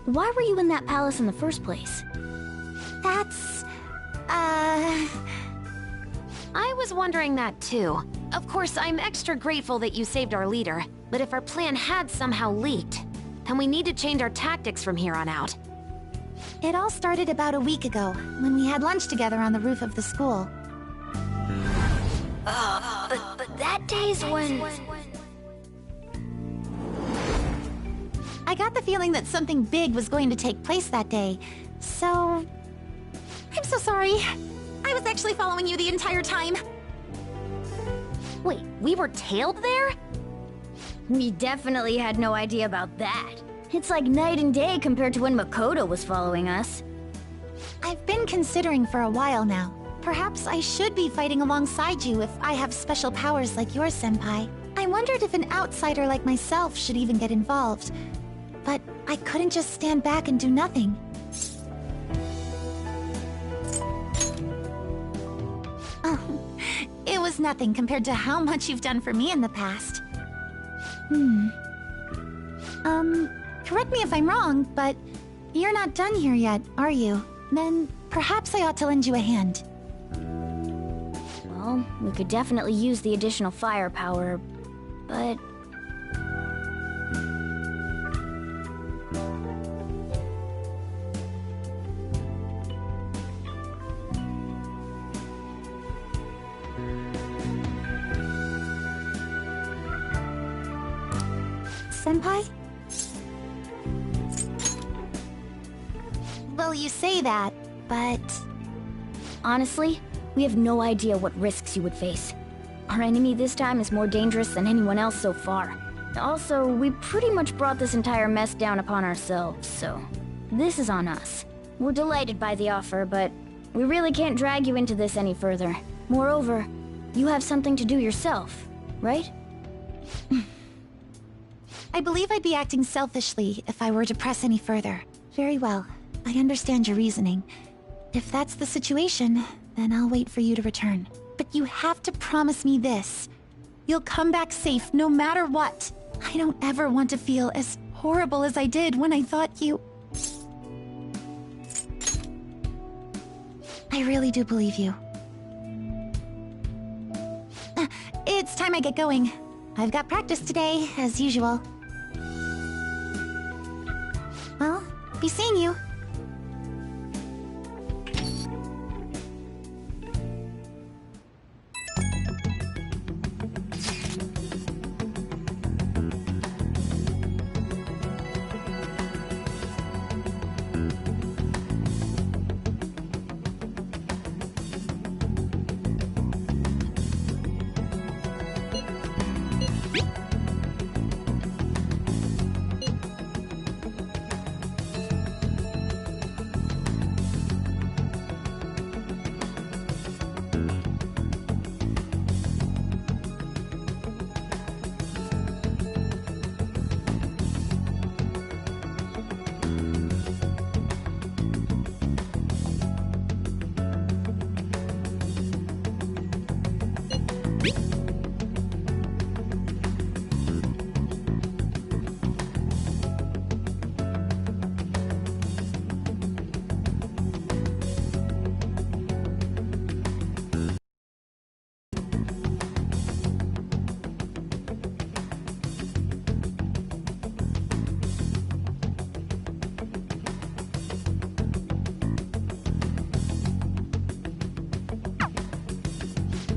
Why were you in that palace in the first place? That's... I was wondering that too. Of course, I'm extra grateful that you saved our leader, but if our plan had somehow leaked, then we need to change our tactics from here on out. It all started about a week ago, when we had lunch together on the roof of the school. But that day's when... I got the feeling that something big was going to take place that day, so... I'm so sorry. I was actually following you the entire time. Wait, we were tailed there? We definitely had no idea about that. It's like night and day compared to when Makoto was following us. I've been considering for a while now. Perhaps I should be fighting alongside you if I have special powers like yours, Senpai. I wondered if an outsider like myself should even get involved. But I couldn't just stand back and do nothing. It was nothing compared to how much you've done for me in the past. Correct me if I'm wrong, but you're not done here yet, are you? Then perhaps I ought to lend you a hand. Well, we could definitely use the additional firepower, but... Senpai? Well, you say that, but... Honestly, we have no idea what risks you would face. Our enemy this time is more dangerous than anyone else so far. Also, we pretty much brought this entire mess down upon ourselves, so... This is on us. We're delighted by the offer, but we really can't drag you into this any further. Moreover, you have something to do yourself, right? I believe I'd be acting selfishly if I were to press any further. Very well. I understand your reasoning. If that's the situation, then I'll wait for you to return. But you have to promise me this. You'll come back safe no matter what. I don't ever want to feel as horrible as I did when I thought you... I really do believe you. It's time I get going. I've got practice today, as usual. Well, be seeing you.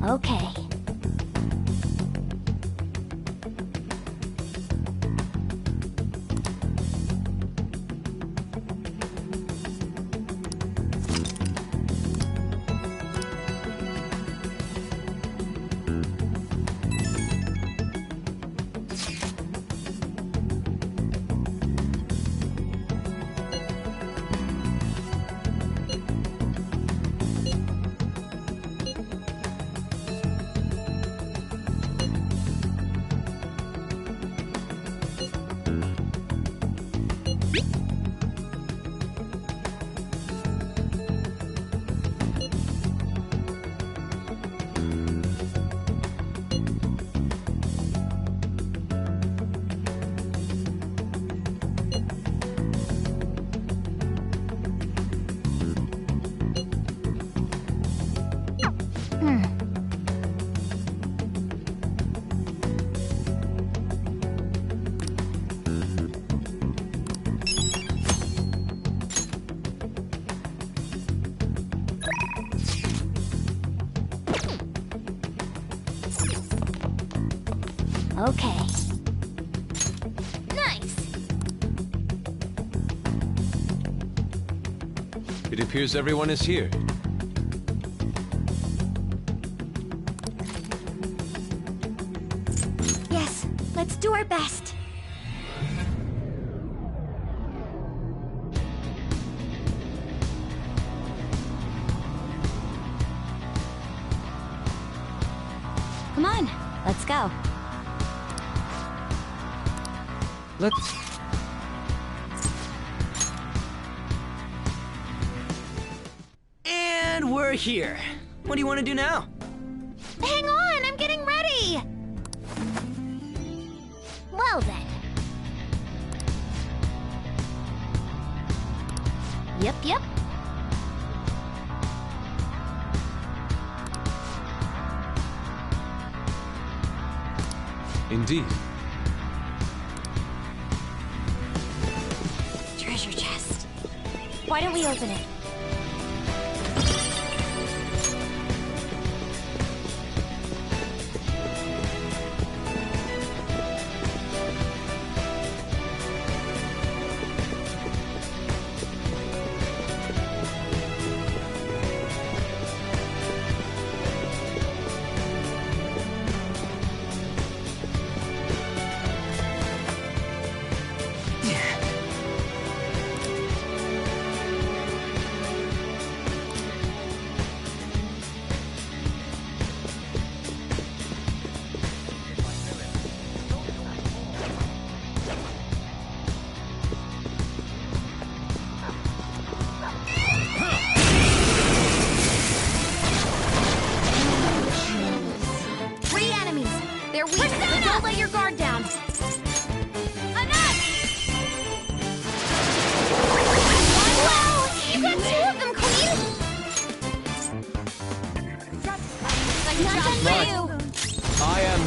Okay. Okay. Nice! It appears everyone is here. Yes, let's do our best. Come on, let's go. Let's... And we're here. What do you want to do now? Hang on, I'm getting ready! Well then. Yep. Indeed. Treasure chest. Why don't we open it?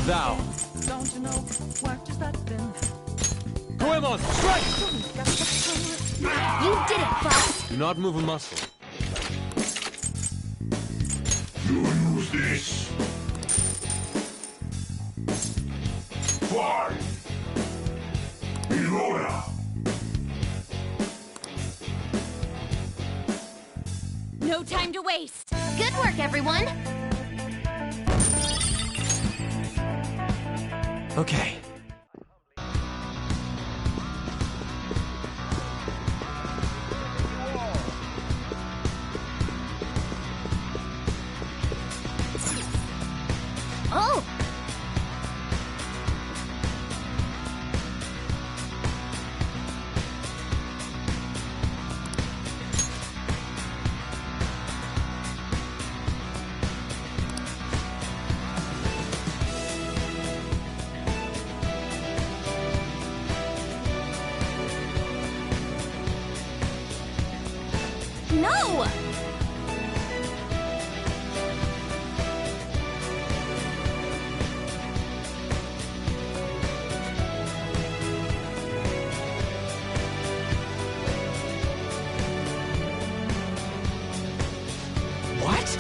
thou. Don't you know what just happened? Coemos, strike! You did it, boss! Do not move a muscle. You use this. 5. Ilona. No time to waste! Good work, everyone! Okay. Oh! No! What?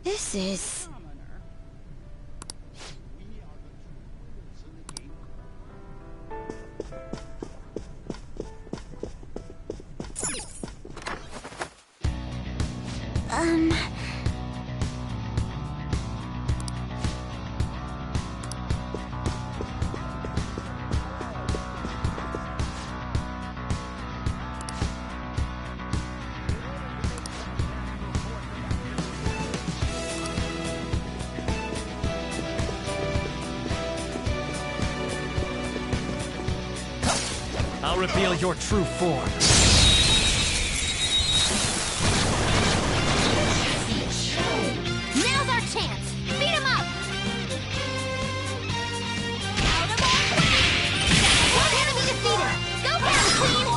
This is... I'll reveal your true form. Now's our chance! Beat him up! Out of our way! One enemy defeated! Go down, Queen!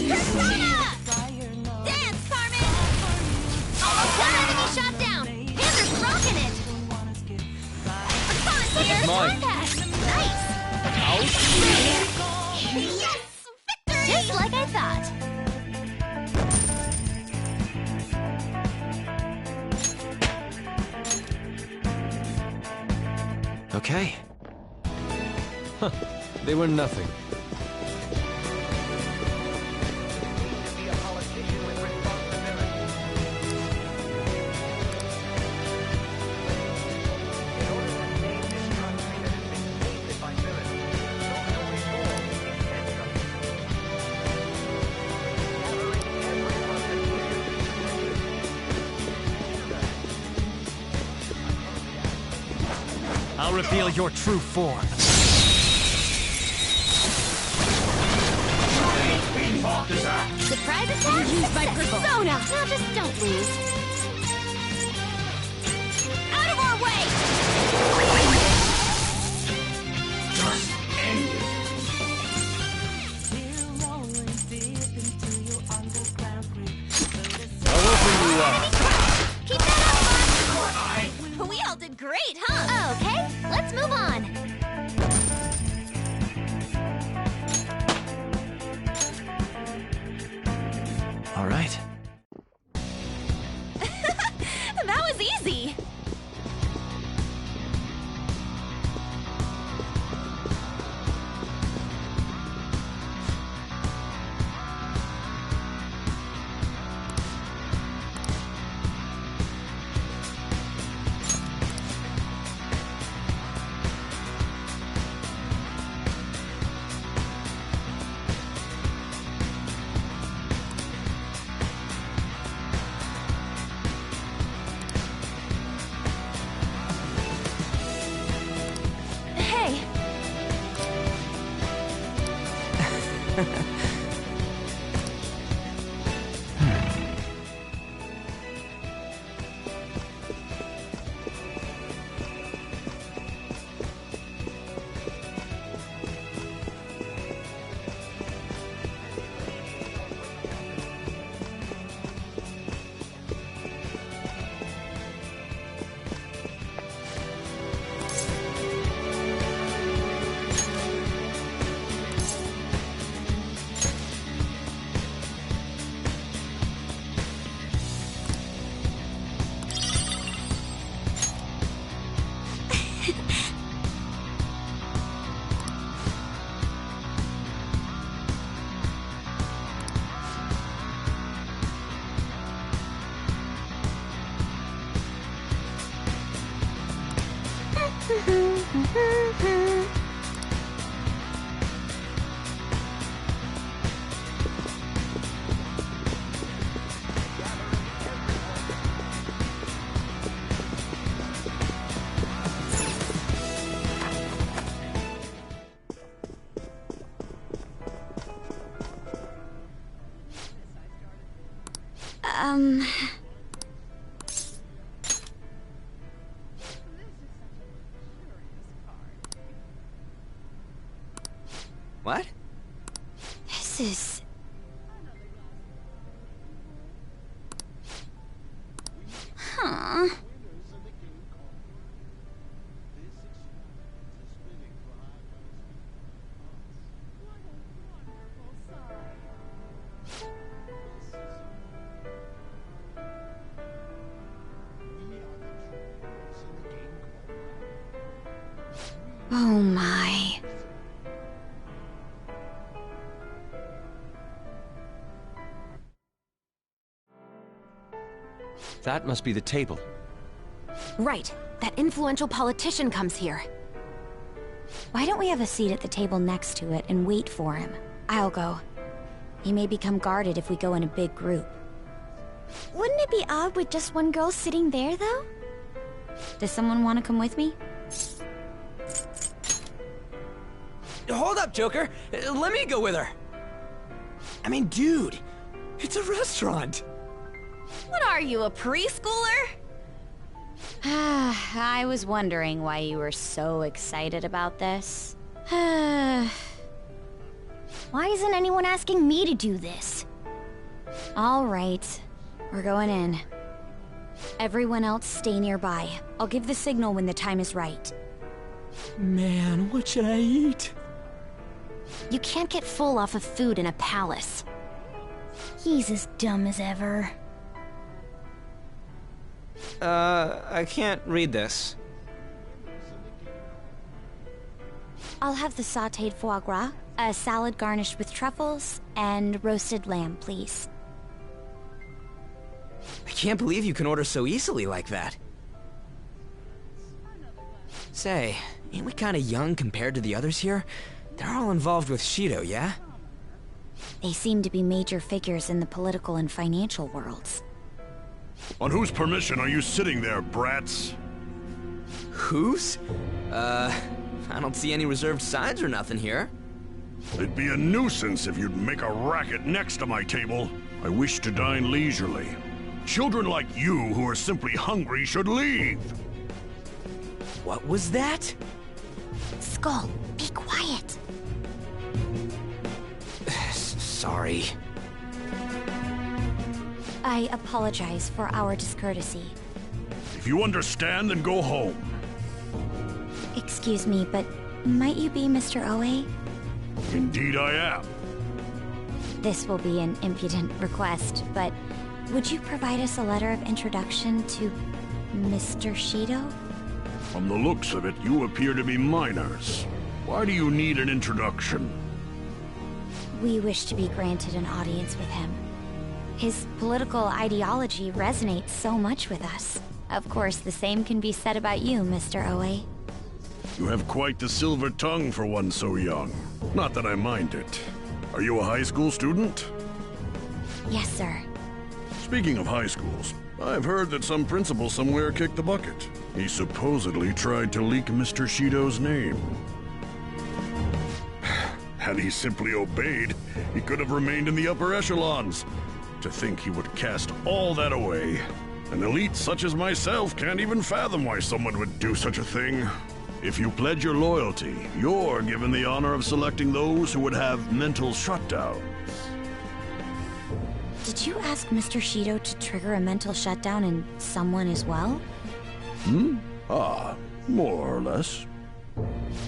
Persona! Dance, Carmen! Almost one enemy shot down! Panthers rocking it! Response here! Mine. Pass! Nice! Yes! Victory! Just like I thought. Okay. Huh. They were nothing. I'll reveal your true form. Surprise attack? Use my persona! Now just don't lose. Out of our way! Just end it. I'll open you up. Keep that up, bud! We all did great, huh? Okay, let's move on. What? This is... Huh. Oh my. That must be the table. Right. That influential politician comes here. Why don't we have a seat at the table next to it and wait for him? I'll go. He may become guarded if we go in a big group. Wouldn't it be odd with just one girl sitting there, though? Does someone want to come with me? Hold up, Joker. Let me go with her. I mean, dude, it's a restaurant. What are you, a preschooler? I was wondering why you were so excited about this. Why isn't anyone asking me to do this? All right. We're going in. Everyone else stay nearby. I'll give the signal when the time is right. Man, what should I eat? You can't get full off of food in a palace. He's as dumb as ever. I can't read this. I'll have the sautéed foie gras, a salad garnished with truffles, and roasted lamb, please. I can't believe you can order so easily like that. Say, ain't we kinda young compared to the others here? They're all involved with Shido, yeah? They seem to be major figures in the political and financial worlds. On whose permission are you sitting there, brats? Whose? I don't see any reserved signs or nothing here. It'd be a nuisance if you'd make a racket next to my table. I wish to dine leisurely. Children like you who are simply hungry should leave. What was that? Skull, be quiet. Sorry. I apologize for our discourtesy. If you understand, then go home. Excuse me, but might you be Mr. Oe? Indeed I am. This will be an impudent request, but would you provide us a letter of introduction to Mr. Shido? From the looks of it, you appear to be minors. Why do you need an introduction? We wish to be granted an audience with him. His political ideology resonates so much with us. Of course, the same can be said about you, Mr. Oe. You have quite the silver tongue for one so young. Not that I mind it. Are you a high school student? Yes, sir. Speaking of high schools, I've heard that some principal somewhere kicked the bucket. He supposedly tried to leak Mr. Shido's name. Had he simply obeyed, he could have remained in the upper echelons. To think he would cast all that away. An elite such as myself can't even fathom why someone would do such a thing. If you pledge your loyalty, you're given the honor of selecting those who would have mental shutdown. Did you ask Mr. Shido to trigger a mental shutdown in someone as well? More or less.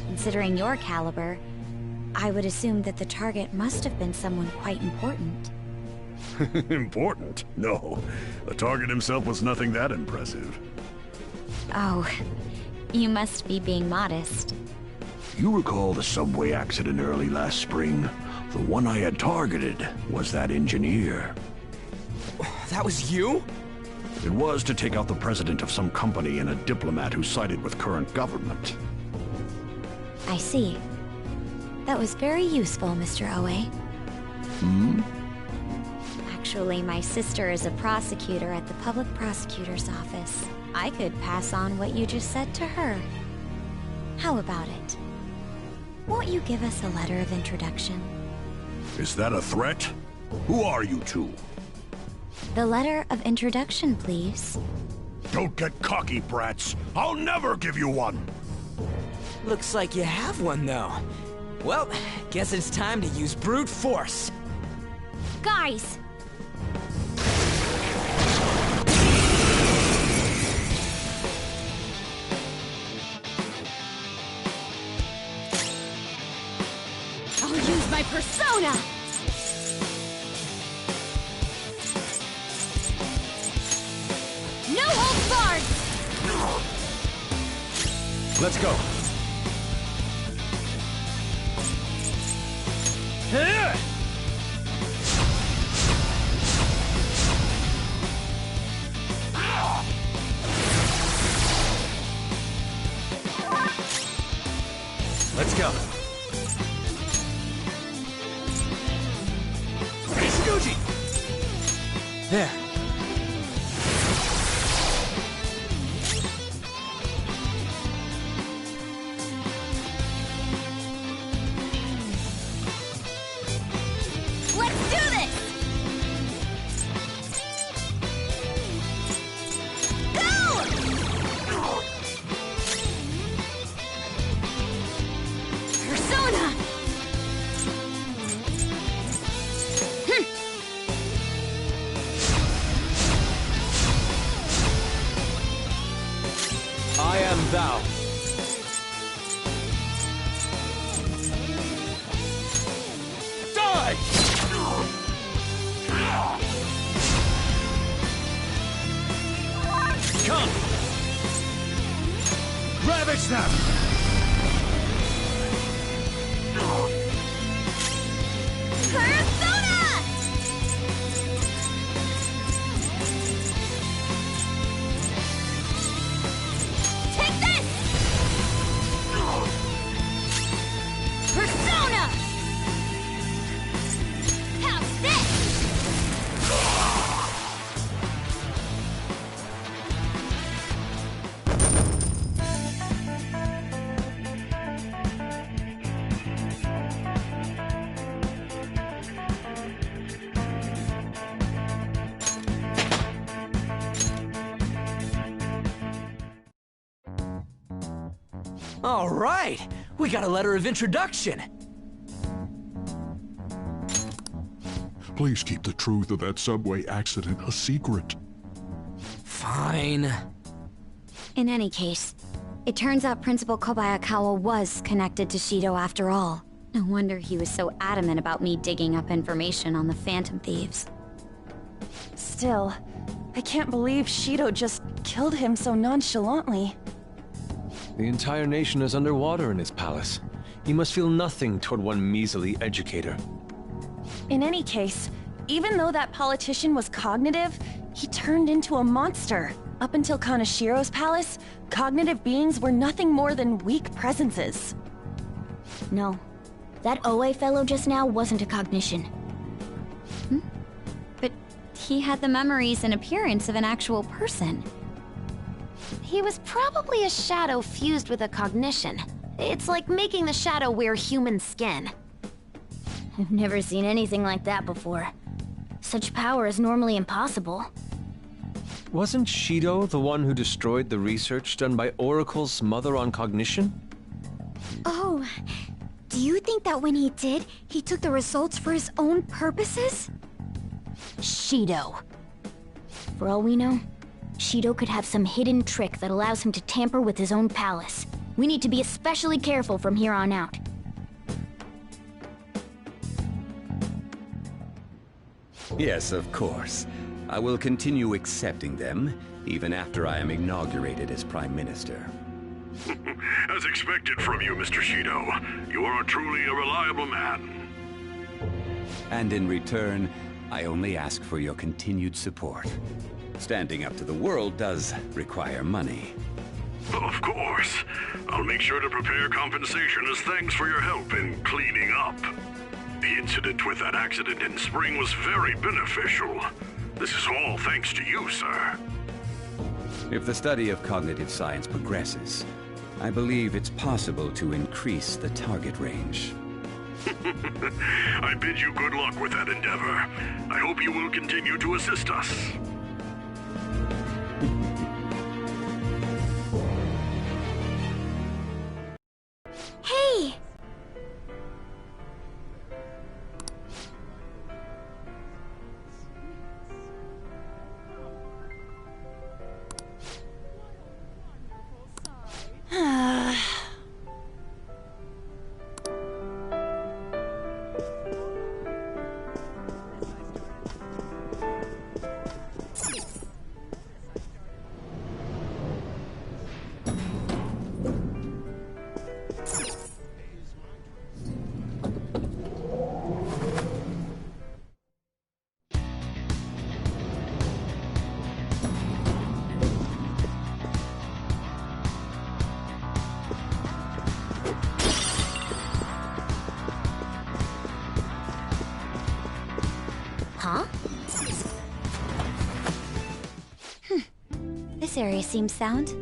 Considering your caliber, I would assume that the target must have been someone quite important. Important? No. The target himself was nothing that impressive. Oh, you must be being modest. You recall the subway accident early last spring? The one I had targeted was that engineer. That was you? It was to take out the president of some company and a diplomat who sided with current government. I see. That was very useful, Mr. Oe. Actually, my sister is a prosecutor at the public prosecutor's office. I could pass on what you just said to her. How about it? Won't you give us a letter of introduction? Is that a threat? Who are you two? The letter of introduction, please. Don't get cocky, brats. I'll never give you one. Looks like you have one, though. Well, guess it's time to use brute force. Guys! I'll use my persona! No holds barred! Let's go. Let's go. There. Let's do this! Go! Persona! I am thou. Die! Come! Ravage them! Persona! Take this! Persona! How's this? All right, we got a letter of introduction. Please keep the truth of that subway accident a secret. Fine. In any case, it turns out Principal Kobayakawa was connected to Shido after all. No wonder he was so adamant about me digging up information on the Phantom Thieves. Still, I can't believe Shido just killed him so nonchalantly. The entire nation is underwater in his palace. He must feel nothing toward one measly educator. In any case, even though that politician was cognitive, he turned into a monster. Up until Kanashiro's palace, cognitive beings were nothing more than weak presences. No. That Oe fellow just now wasn't a cognition. But he had the memories and appearance of an actual person. He was probably a shadow fused with a cognition. It's like making the shadow wear human skin. I've never seen anything like that before. Such power is normally impossible. Wasn't Shido the one who destroyed the research done by Oracle's mother on cognition? Oh, do you think that when he did, he took the results for his own purposes? Shido. For all we know, Shido could have some hidden trick that allows him to tamper with his own palace. We need to be especially careful from here on out. Yes, of course. I will continue accepting them, even after I am inaugurated as Prime Minister. As expected from you, Mr. Shido. You are truly a reliable man. And in return, I only ask for your continued support. Standing up to the world does require money. Of course. I'll make sure to prepare compensation as thanks for your help in cleaning up. The incident with that accident in spring was very beneficial. This is all thanks to you, sir. If the study of cognitive science progresses, I believe it's possible to increase the target range. I bid you good luck with that endeavor. I hope you will continue to assist us. Hey! Huh? This area seems sound.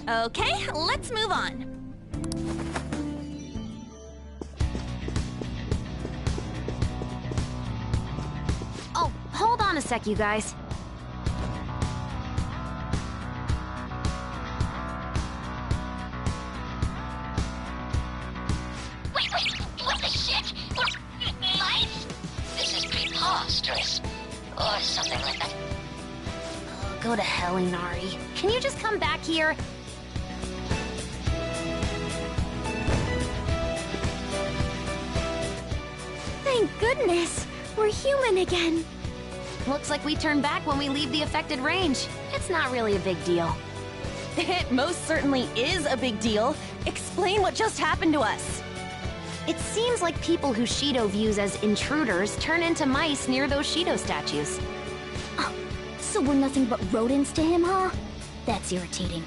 Okay, let's move on. Oh, hold on a sec, you guys. Wait, what the shit? Lights? This is preposterous. Or something like that. Oh, go to hell, Inari. Can you just come back here? Thank goodness! We're human again! Looks like we turn back when we leave the affected range. It's not really a big deal. It most certainly is a big deal. Explain what just happened to us. It seems like people who Shido views as intruders turn into mice near those Shido statues. So we're nothing but rodents to him, huh? That's irritating.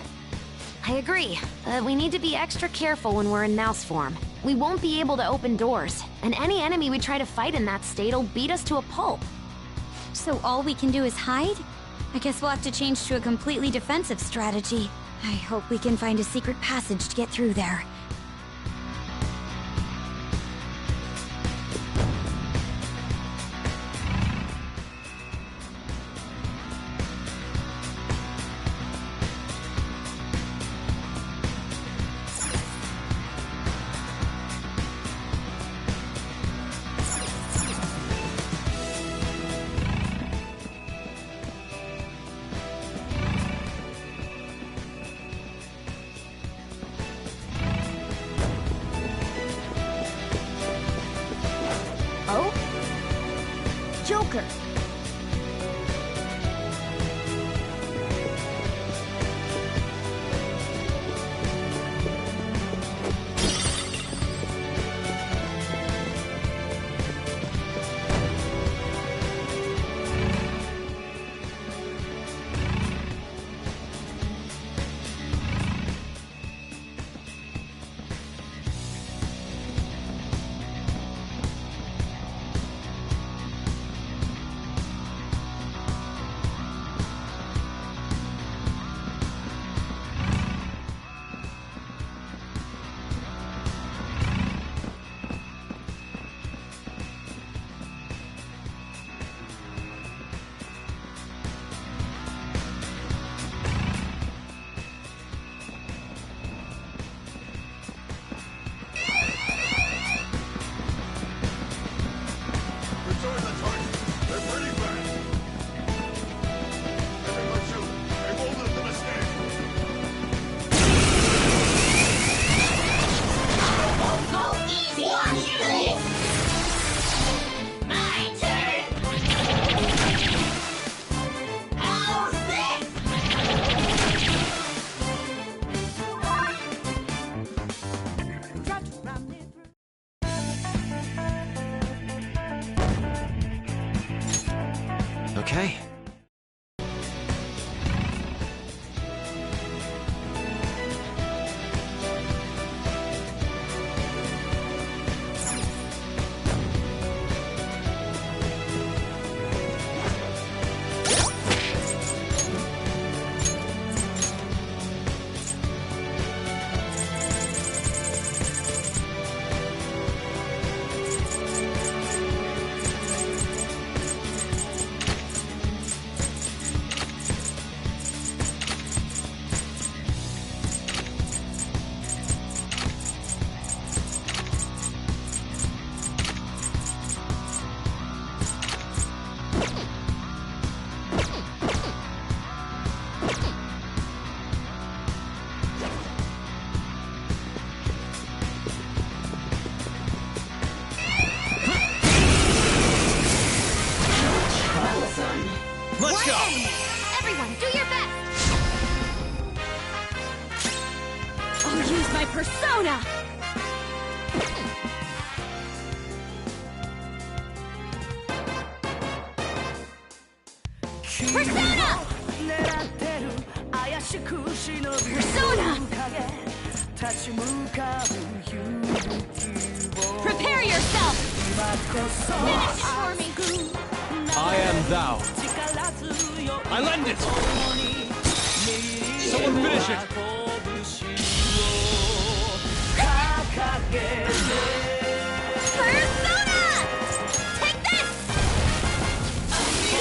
I agree, but we need to be extra careful when we're in mouse form. We won't be able to open doors, and any enemy we try to fight in that state will beat us to a pulp. So all we can do is hide? I guess we'll have to change to a completely defensive strategy. I hope we can find a secret passage to get through there. Oh? Joker! Okay. Let's go! Everyone, do your best! I'll use my persona! Persona! Persona! Prepare yourself! Finish it for me! I am thou. I lend it! Someone finish it! Persona! Take this!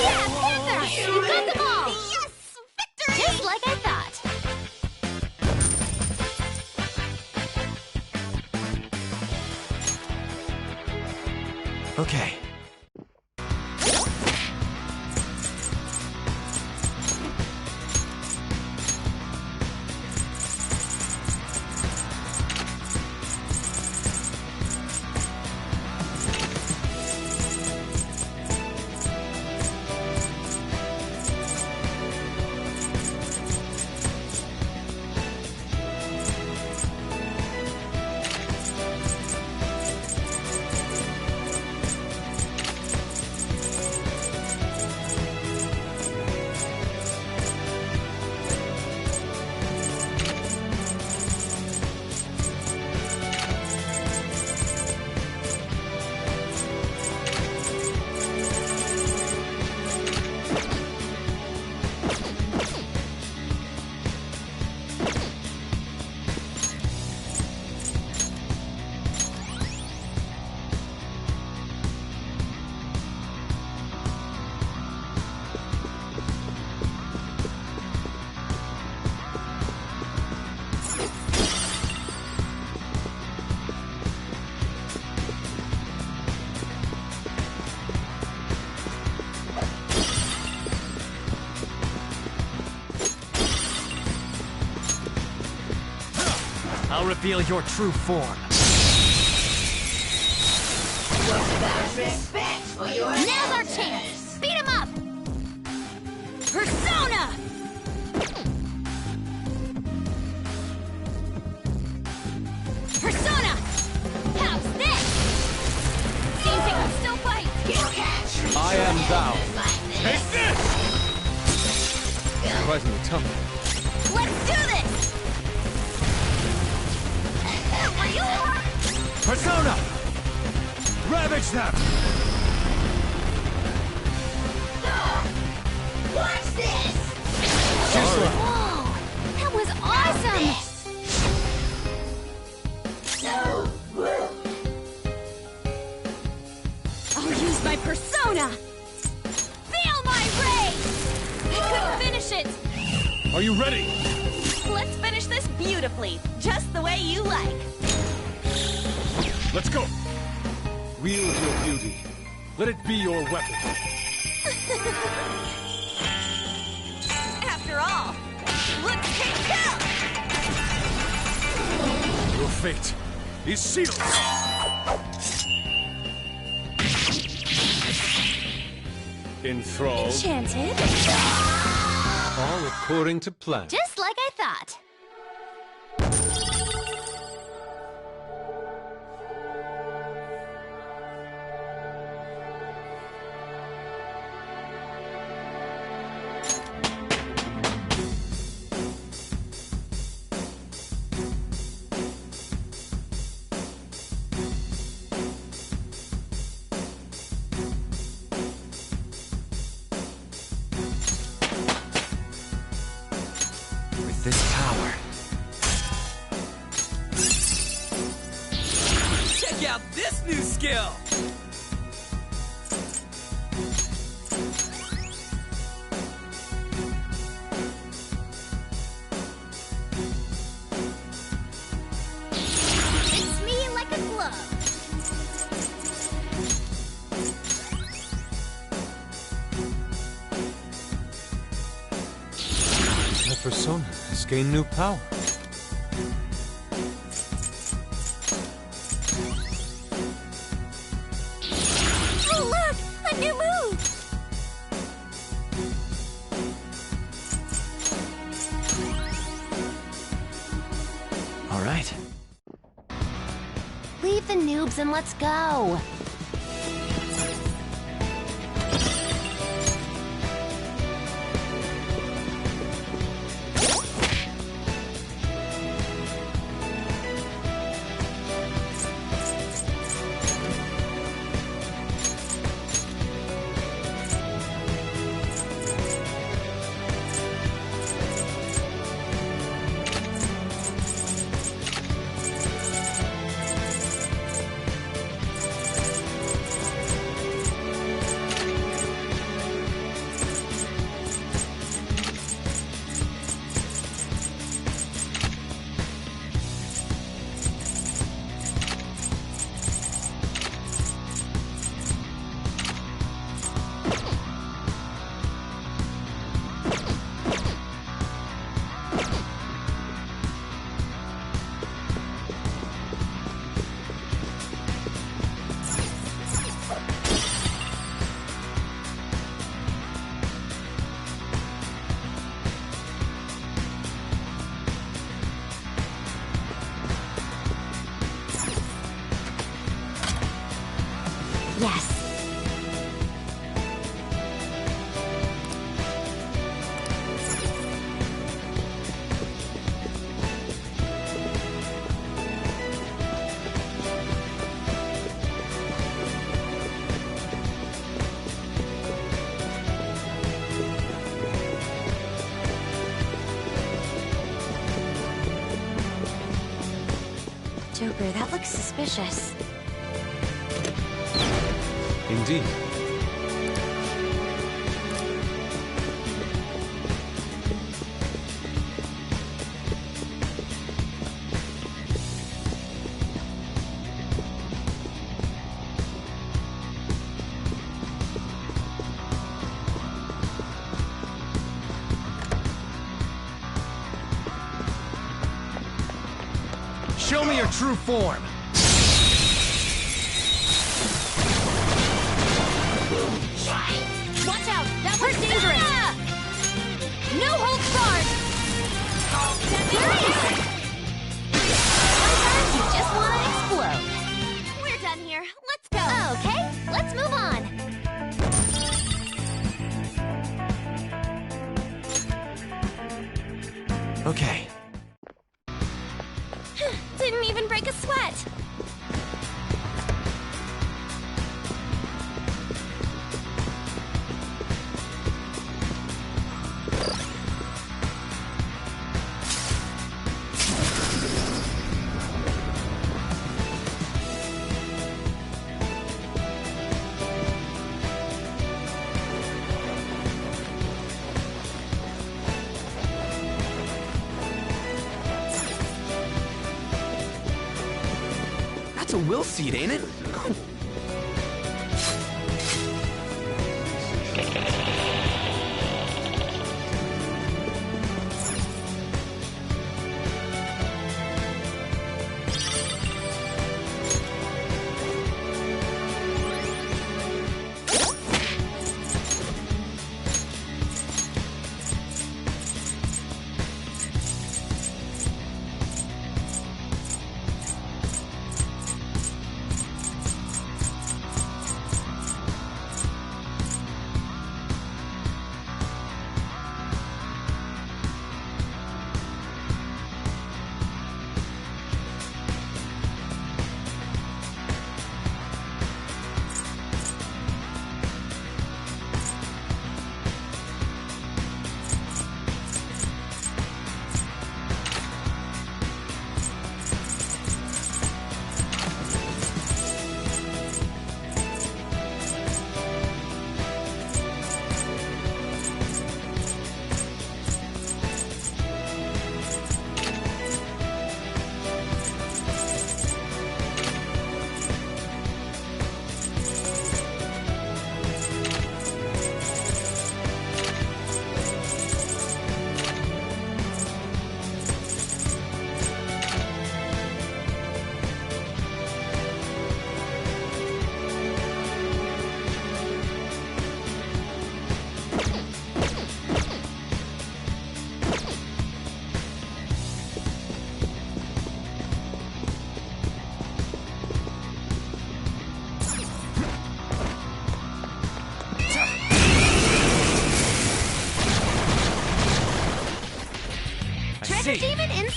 Yeah, Panther! You got them all! Yes! Victory! Just like I thought. Okay. I'll reveal your true form. Now's our chance! Beat him up! Persona! Persona! How's this? Seems he can still fight! I am thou. Take this! Surprisingly tough. Let's do this! Persona! Ravage them! What's this? Sorry. Whoa! That was awesome! I'll use my persona! Feel my rage! I couldn't finish it! Are you ready? Let's finish this beautifully, just the way you like. Let's go! Wield your beauty. Let it be your weapon. After all, let's take down! Your fate is sealed! Enthralled. Enchanted? All according to plan. Just like I thought. Check out this new skill! Fits me like a glove. My persona has gained new power. Oh, look! A new move! All right. Leave the noobs and let's go. Yes. Joker, that looks suspicious. Indeed. Show me your true form. Watch out! That was dangerous! No holds barred! Sometimes you just want to explode. We're done here. Let's go. Okay, let's move on. Okay. Didn't even break a sweat. That's a will seed, ain't it?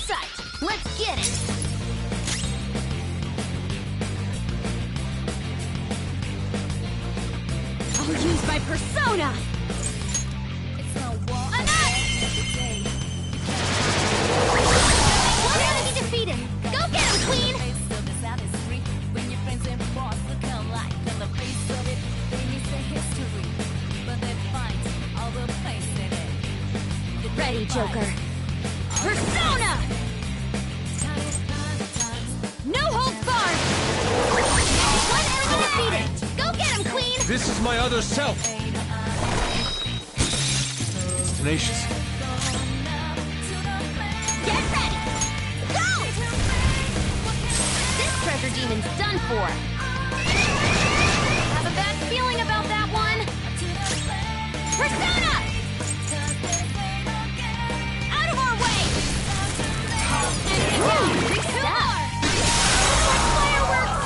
sight. Let's get it. I'll use my persona. One enemy defeated. Go get him, Queen. Ready, Joker. Persona! No holds barred! One enemy defeated! Go get him, Queen! This is my other self! It's tenacious. Get ready! Go! This treasure demon's done for. Have a bad feeling about that one. Persona! Out of our way! Fireworks!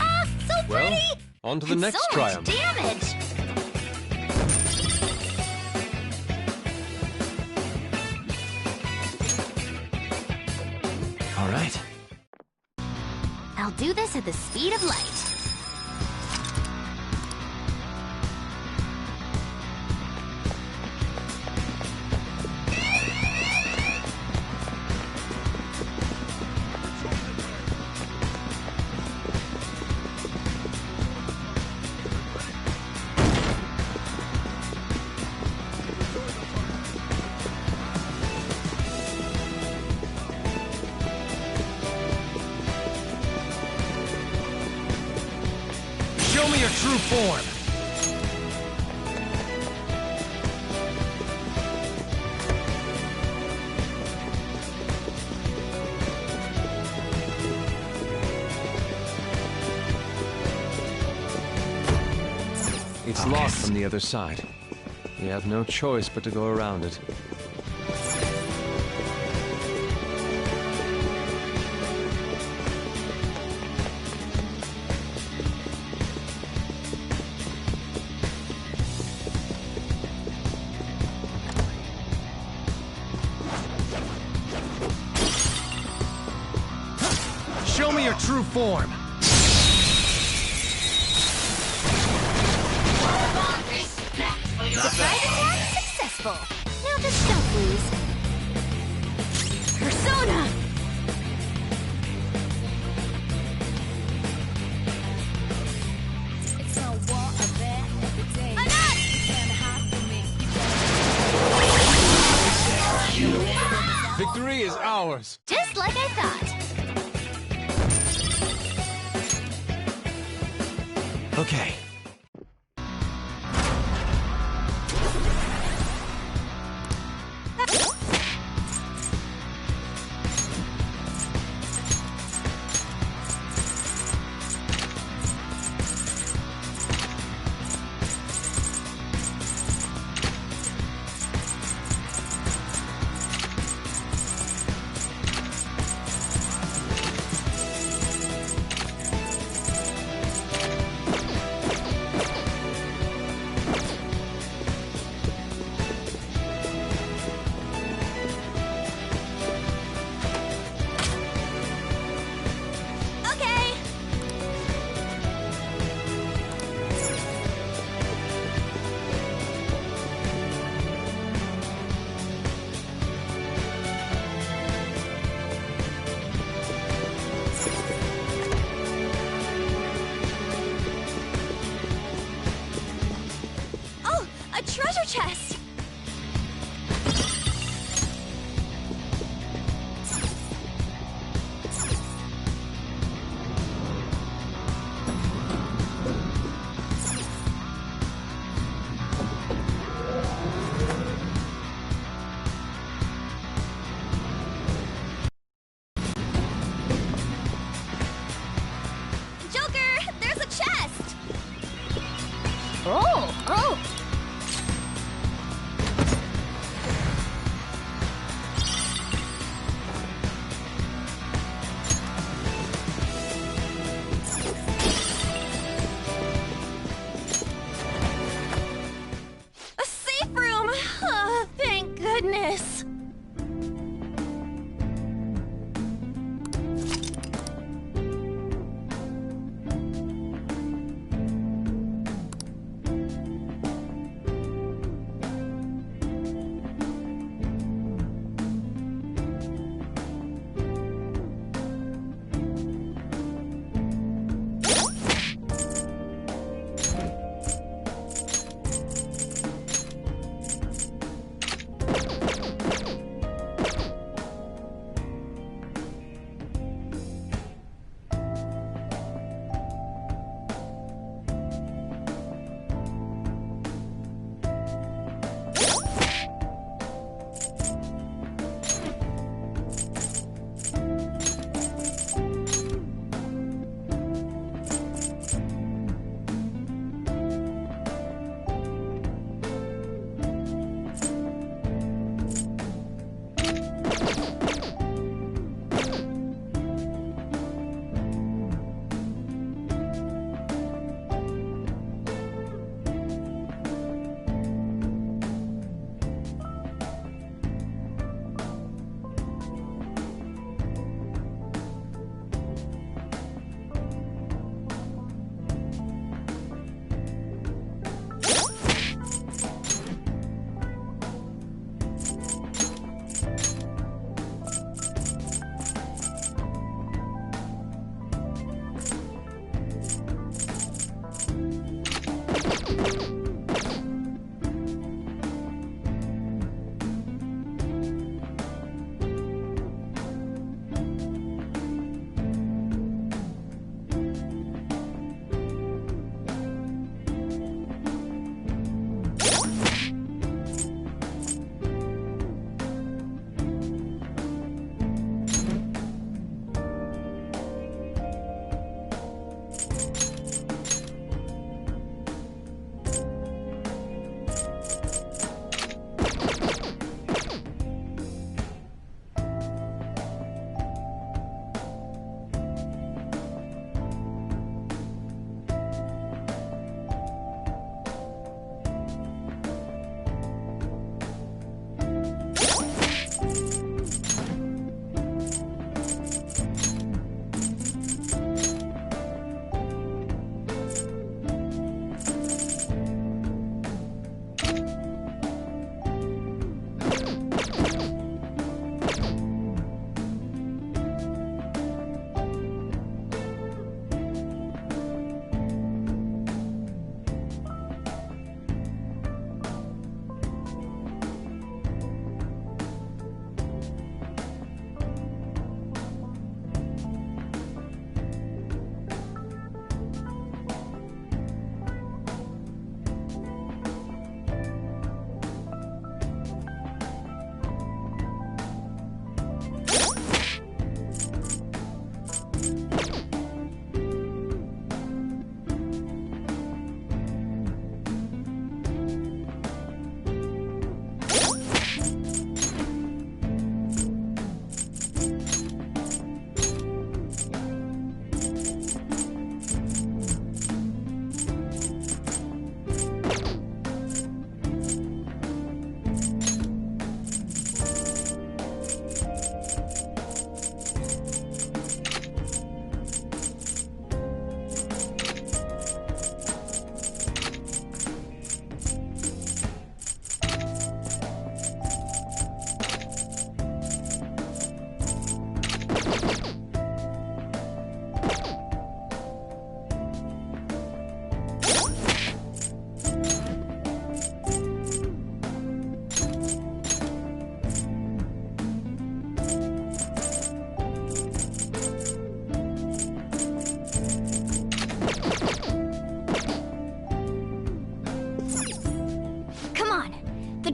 Oh, so pretty! Well, on to the And next so triumph. much damage! All right. I'll do this at the speed of light. Show me your true form. It's locked from the other side. We have no choice but to go around it. Show me your true form. Surprise attack successful. Now just don't lose. Persona! Victory is ours. Just like I thought. Okay.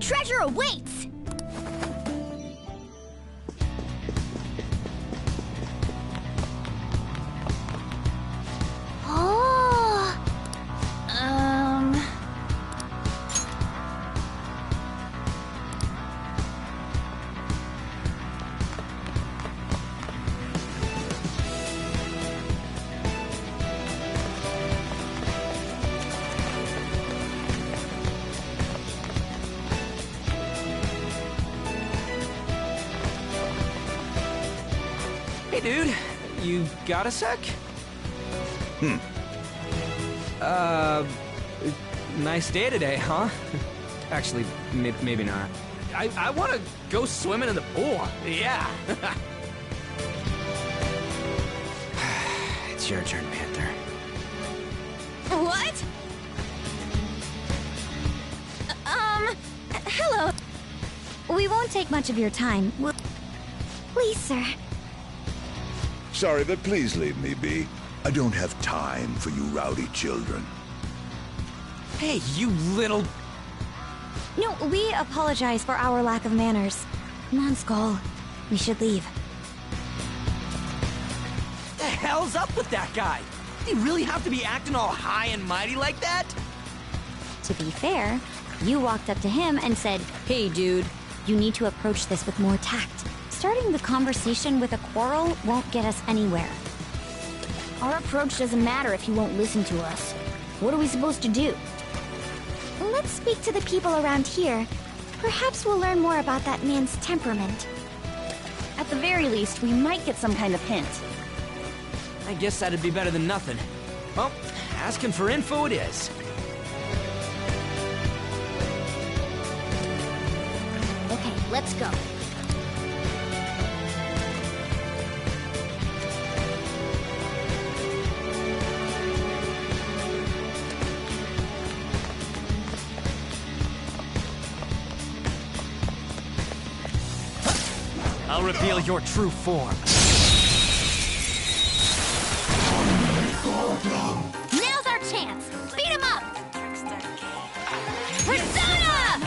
treasure awaits! Oh... Hey, dude. You got a sec? Nice day today, huh? Actually, maybe not. I want to go swimming in the pool. Yeah. It's your turn, Panther. What? Hello. We won't take much of your time. Please, sir. Sorry, but please leave me be. I don't have time for you rowdy children. Hey, you little... No, we apologize for our lack of manners. Come on, Skull. We should leave. The hell's up with that guy? Did he really have to be acting all high and mighty like that? To be fair, you walked up to him and said, "Hey, dude, you need to approach this with more tact. Starting the conversation with a quarrel won't get us anywhere." Our approach doesn't matter if he won't listen to us. What are we supposed to do? Let's speak to the people around here. Perhaps we'll learn more about that man's temperament. At the very least, we might get some kind of hint. I guess that'd be better than nothing. Well, asking for info it is. Okay, let's go. I'll reveal your true form. Now's our chance! Beat him up! Persona!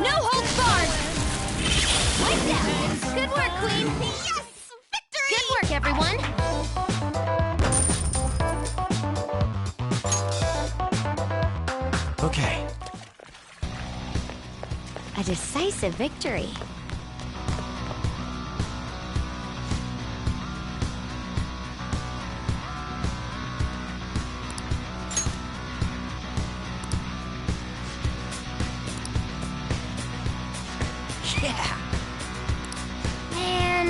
No holds barred! Wipe down! Good work, Queen! Yes! Victory! Good work, everyone! Okay. A decisive victory. Yeah! Man...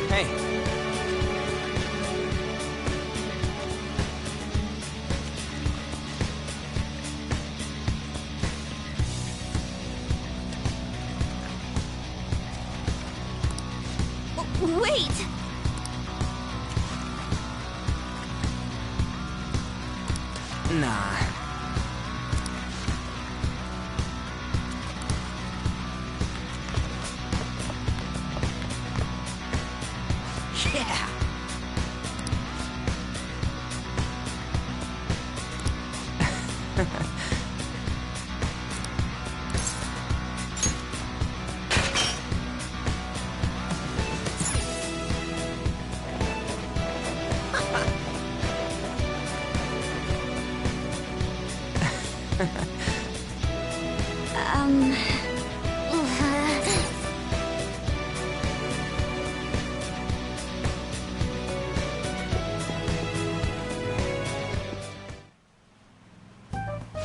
Hey. Wait! Nah. Yeah!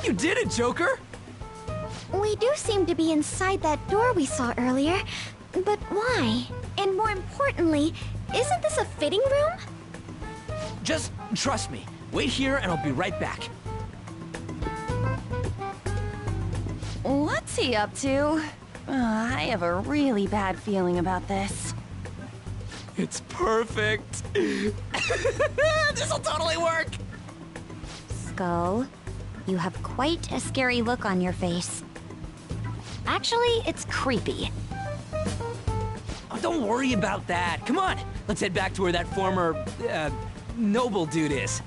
You did it, Joker! We do seem to be inside that door we saw earlier, but why? And more importantly, isn't this a fitting room? Just trust me. Wait here and I'll be right back. What's he up to? I have a really bad feeling about this. It's perfect. This'll totally work. Skull, you have quite a scary look on your face. Actually, it's creepy. Oh, don't worry about that. Come on, let's head back to where that former, noble dude is.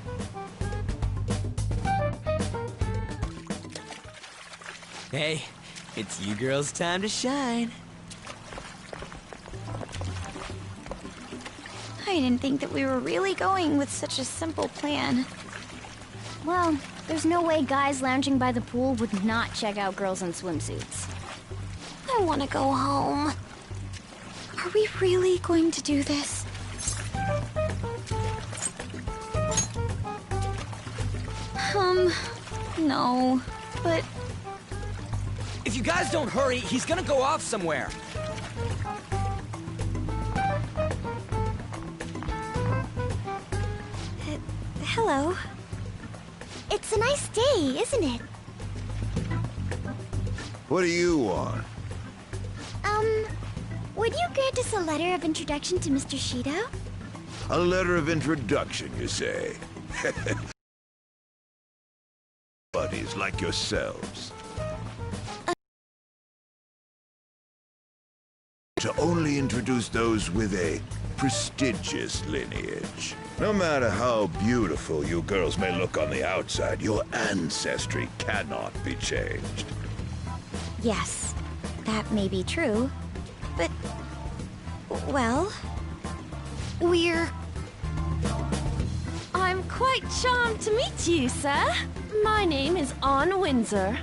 Hey, it's you girls' time to shine. I didn't think that we were really going with such a simple plan. Well, there's no way guys lounging by the pool would not check out girls in swimsuits. I want to go home. Are we really going to do this? No, but... If you guys don't hurry, he's gonna go off somewhere. Hello. It's a nice day, isn't it? What do you want? Would you grant us a letter of introduction to Mr. Shido? A letter of introduction, you say? Buddies like yourselves. To only introduce those with a prestigious lineage. No matter how beautiful you girls may look on the outside, your ancestry cannot be changed. Yes, that may be true, but... well... we're... I'm quite charmed to meet you, sir. My name is Ann Windsor.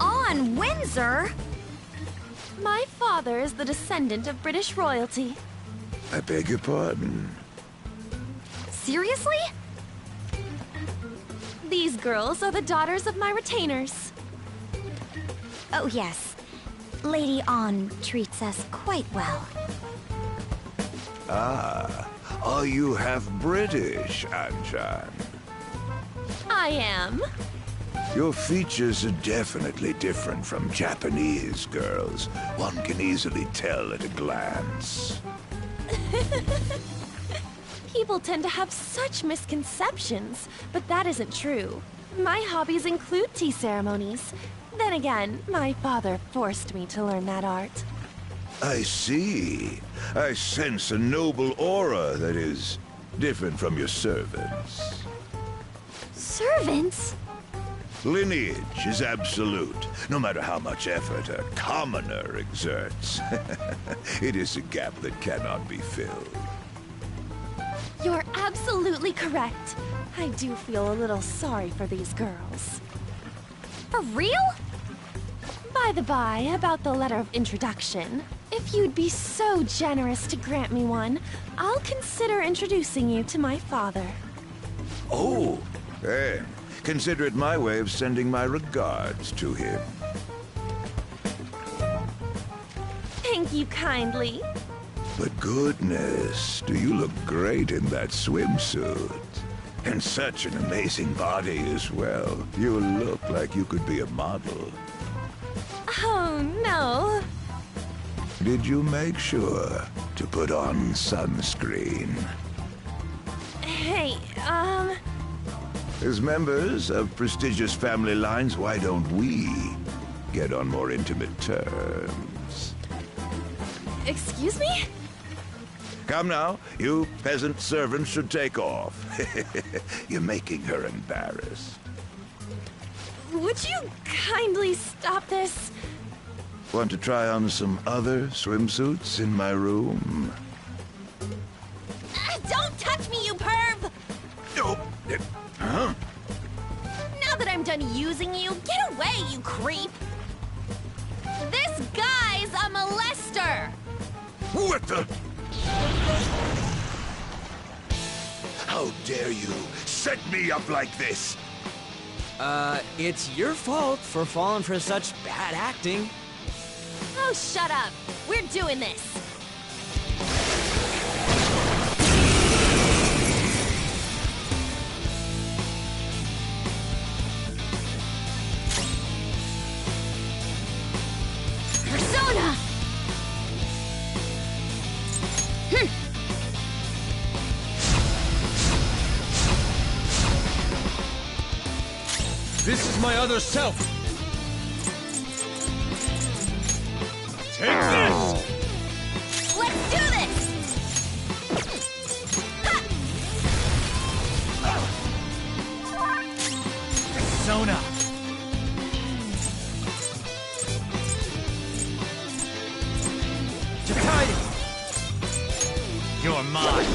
Ann Windsor? My father is the descendant of British royalty. I beg your pardon. Seriously? These girls are the daughters of my retainers. Oh yes. Lady Ann treats us quite well. Ah, are you half British, Anchan? I am. Your features are definitely different from Japanese girls. One can easily tell at a glance. People tend to have such misconceptions, but that isn't true. My hobbies include tea ceremonies. Then again, my father forced me to learn that art. I see. I sense a noble aura that is different from your servants. Servants? Lineage is absolute, no matter how much effort a commoner exerts. It is a gap that cannot be filled. You're absolutely correct. I do feel a little sorry for these girls. For real? By the by, about the letter of introduction, if you'd be so generous to grant me one, I'll consider introducing you to my father. Oh, then consider it my way of sending my regards to him. Thank you kindly. But goodness, do you look great in that swimsuit. And such an amazing body as well. You look like you could be a model. Oh, no. Did you make sure to put on sunscreen? Hey, As members of prestigious family lines, why don't we get on more intimate terms? Excuse me? Come now, you peasant servants should take off. You're making her embarrassed. Would you kindly stop this? Want to try on some other swimsuits in my room? Don't touch me, you perv! Oh, huh? Now that I'm done using you, get away, you creep! This guy's a molester! What the? How dare you set me up like this? It's your fault for falling for such bad acting. Oh, shut up. We're doing this. Persona! This is my other self! Take this! Let's do this! Persona! You're mine!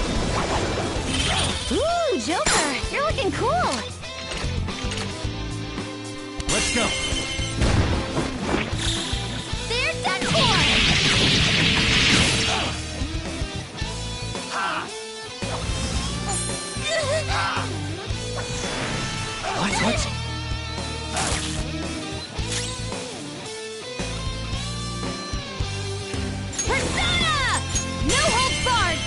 Ooh, Joker! You're looking cool! Let's go! There's that horn! What? Persona! No holds barred!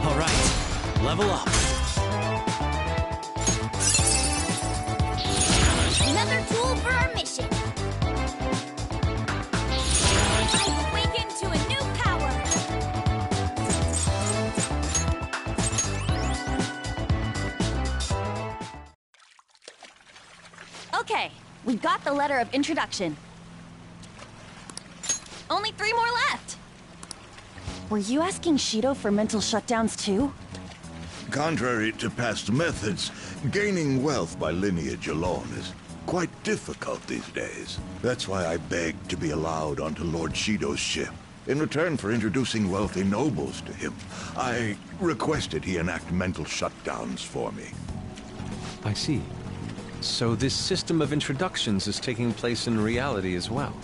Alright, level up. Another tool for our mission. I've awakened to a new power. Okay, we got the letter of introduction. Only 3 more left. Were you asking Shido for mental shutdowns too? Contrary to past methods, gaining wealth by lineage alone is quite difficult these days. That's why I begged to be allowed onto Lord Shido's ship. In return for introducing wealthy nobles to him, I requested he enact mental shutdowns for me. I see. So this system of introductions is taking place in reality as well.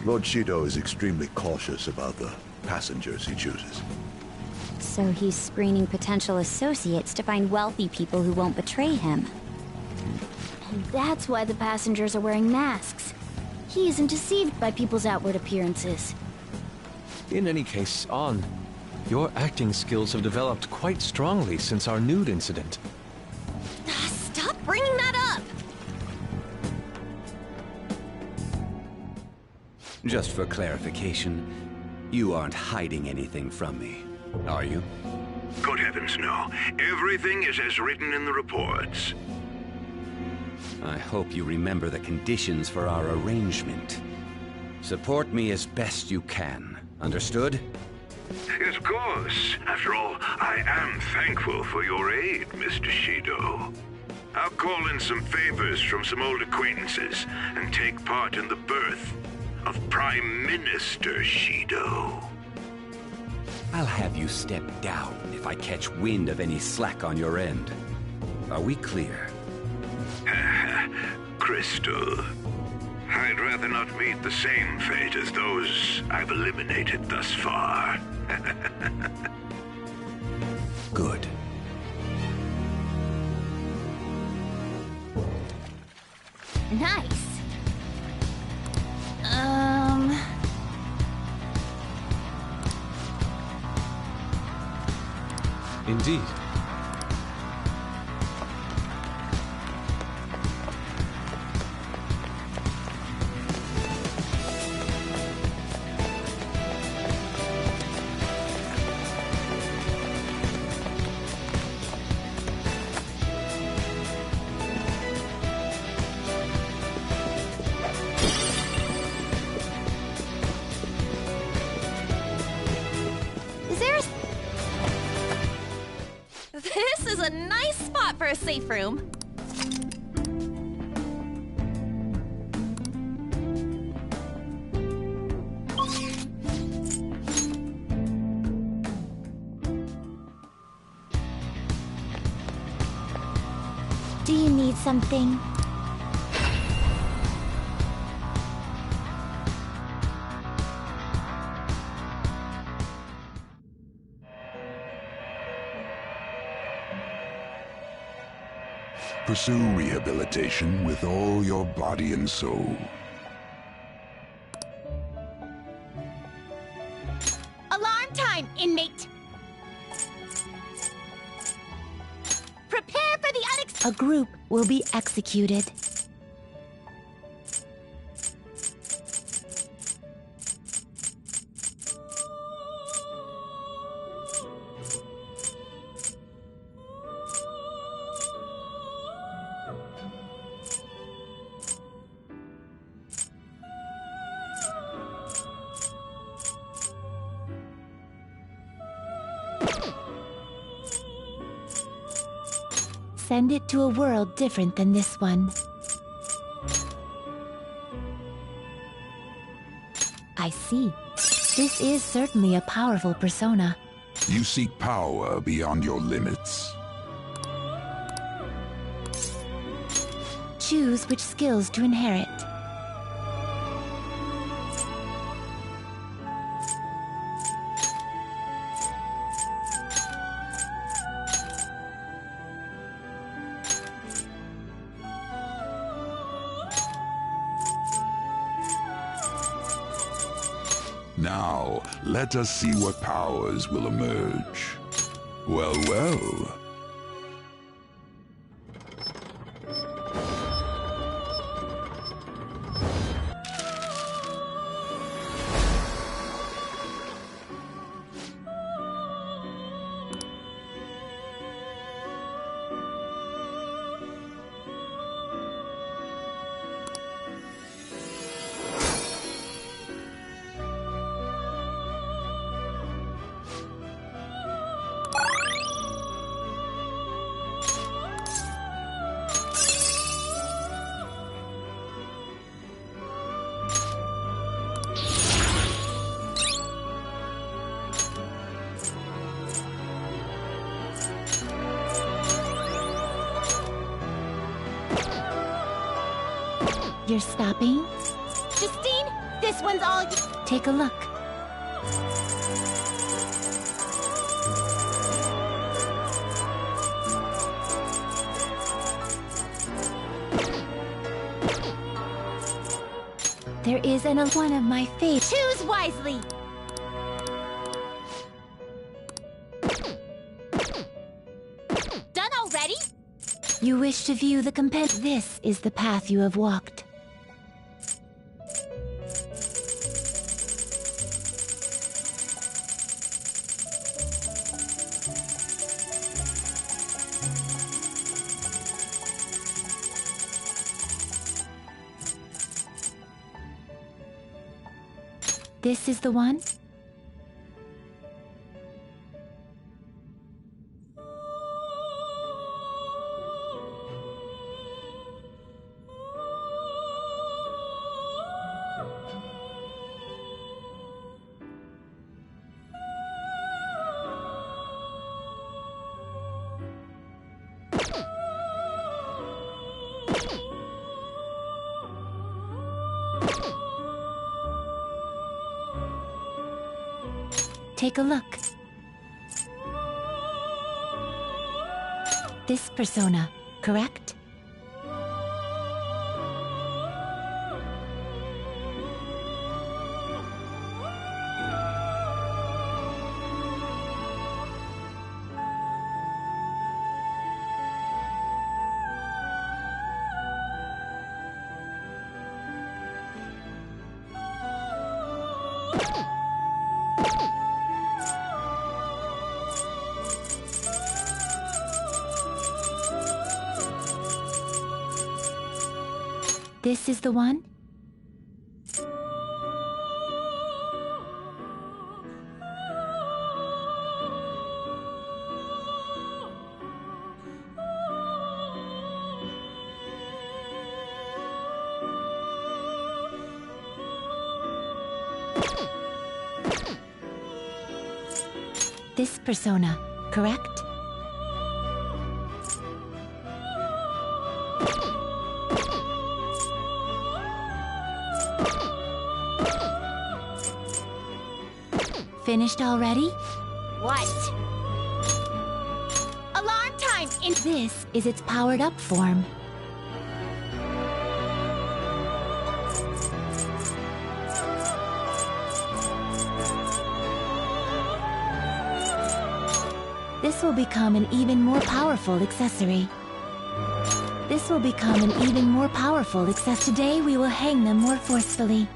Lord Shido is extremely cautious about the passengers he chooses. So he's screening potential associates to find wealthy people who won't betray him. And that's why the passengers are wearing masks. He isn't deceived by people's outward appearances. In any case, On, your acting skills have developed quite strongly since our nude incident. Stop bringing that up! Just for clarification, you aren't hiding anything from me, are you? Good heavens, no. Everything is as written in the reports. I hope you remember the conditions for our arrangement. Support me as best you can. Understood? Yes, of course. After all, I am thankful for your aid, Mr. Shido. I'll call in some favors from some old acquaintances and take part in the birth of Prime Minister Shido. I'll have you step down if I catch wind of any slack on your end. Are we clear? Crystal, I'd rather not meet the same fate as those I've eliminated thus far. Good. Nice. Indeed. This is a nice spot for a safe room. Do you need something? Pursue rehabilitation with all your body and soul. Alarm time, inmate! Prepare for the A group will be executed. Send it to a world different than this one. I see. This is certainly a powerful persona. You seek power beyond your limits. Choose which skills to inherit. Now, let us see what powers will emerge. Well, well. You're stopping? Justine, this one's all you. Take a look. There is one of my favorites. Choose wisely! Done already? You wish to view the This is the path you have walked. This is the one? Take a look. This persona, correct? This is the one? This persona, correct? Finished already? What? Alarm time! This is its powered up form. This will become an even more powerful accessory. This will become an even more powerful accessory. Today we will hang them more forcefully.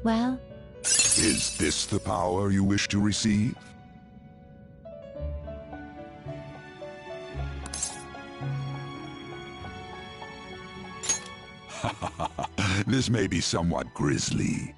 Well? Is this the power you wish to receive? This may be somewhat grisly.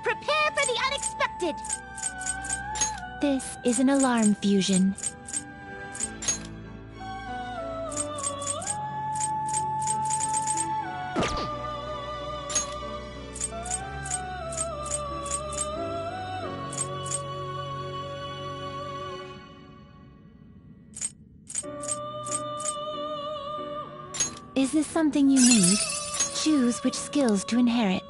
Prepare for the unexpected! This is an alarm fusion. Is this something you need? Choose which skills to inherit.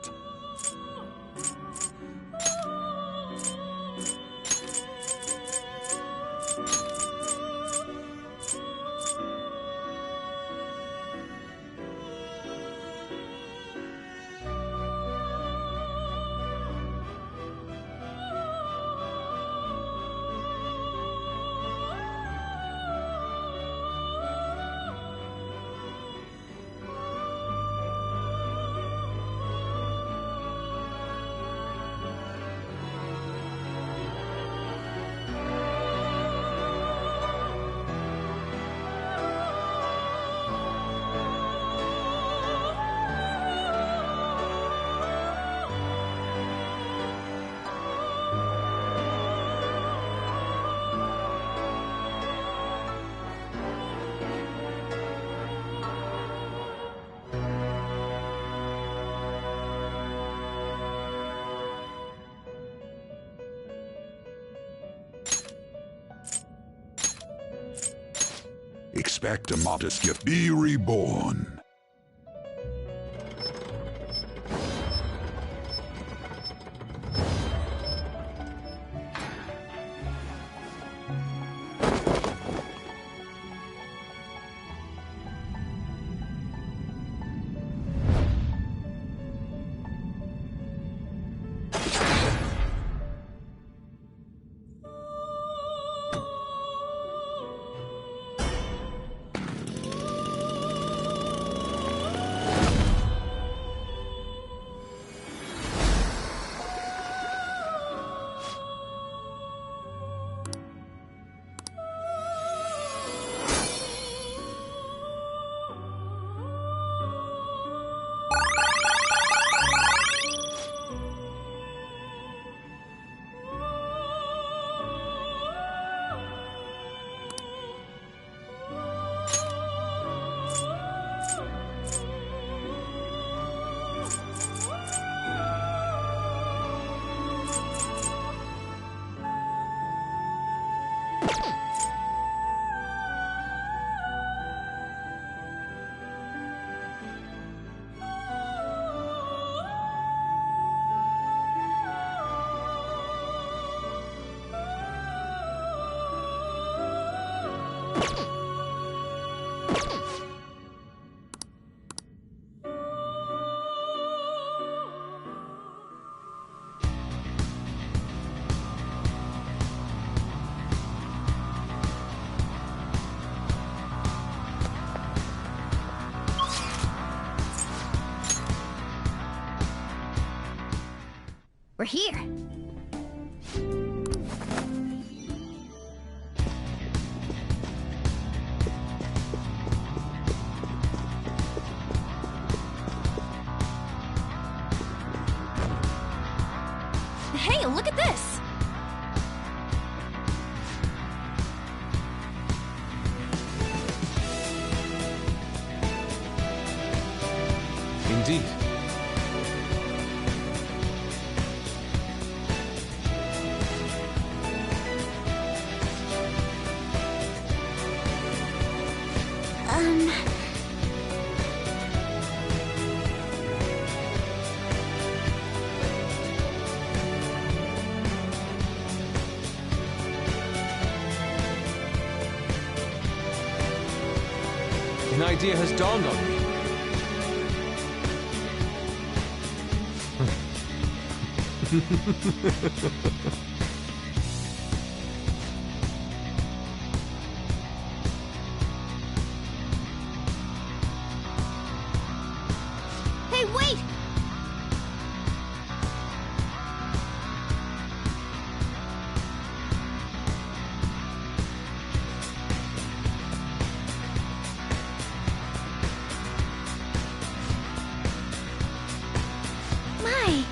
Expect a modest gift. Be reborn. We're here. Hey, look at this! Indeed. An idea has dawned on me. Hey, wait! My.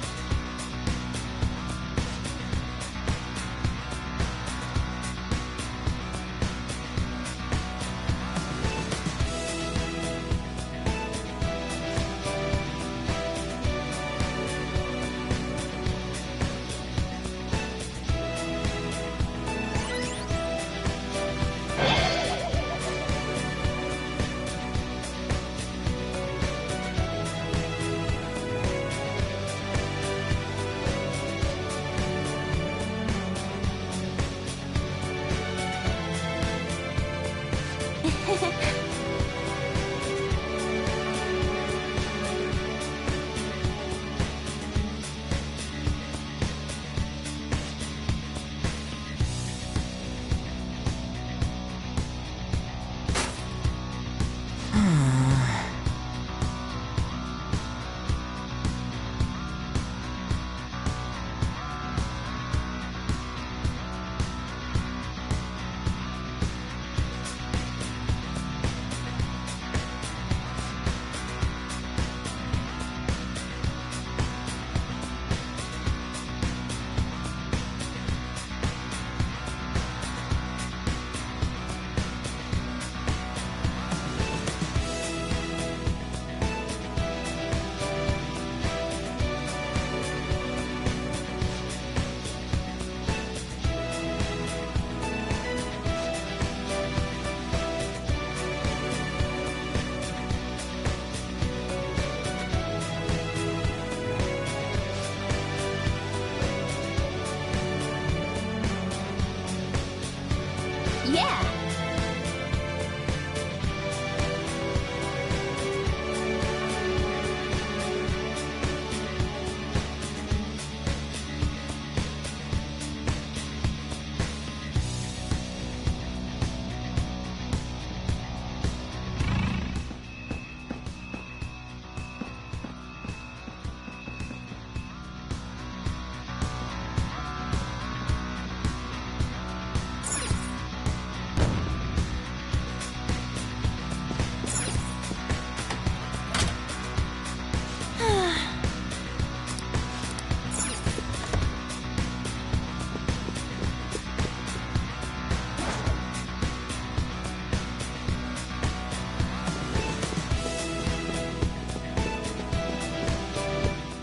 Yeah!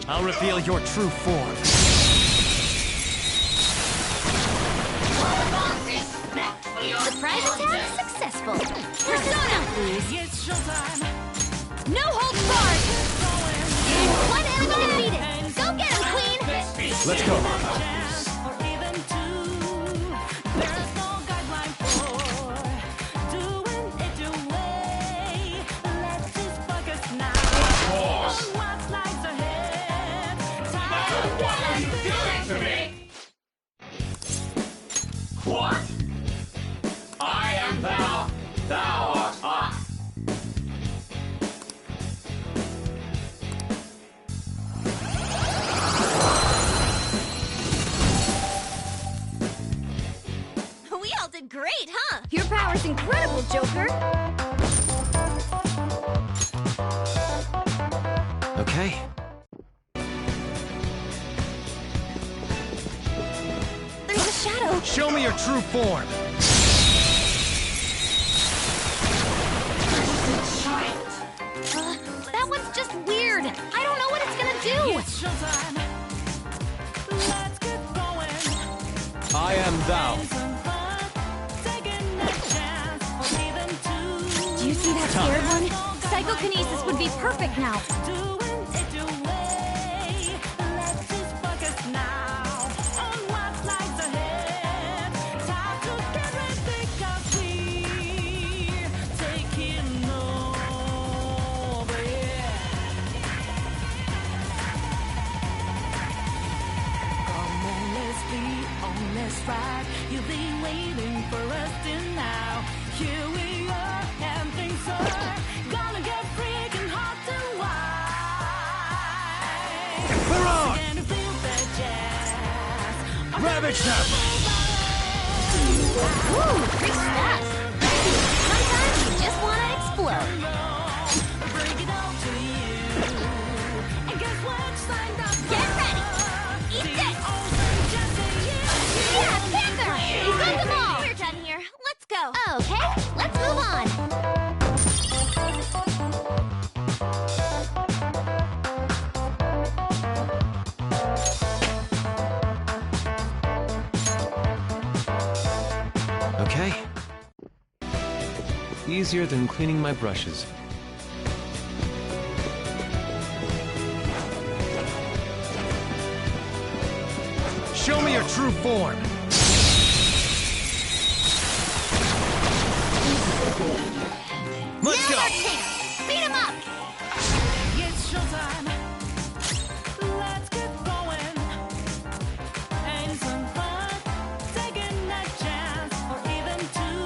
I'll reveal your true form. Surprise attack successful. Persona! It's showtime. No holds barred! One enemy defeated! Go get him, Queen! Let's go. Or even two. There's no guideline for power's incredible, Joker! Okay. There's a shadow! Show me your true form! That one's just weird. I don't know what it's gonna do. I am thou. Do you see that scared one? Psychokinesis would be perfect now. Right. You'll be waiting for us tonight. Here we are, and things are gonna get freaking hot tonight. We're on! Gonna feel that jazz. Ravage them! Ooh, great stuff. Sometimes you just wanna explode. Bring it on to you. And guess what? Signed up. Get ready. Eat this. Yeah, Panther! You got them all! We're done here. Let's go. Okay, let's move on. Okay. Easier than cleaning my brushes. Show me your true form! Let's go! Beat him up! It's showtime. Let's get going. Ain't some fun taking a chance or even two.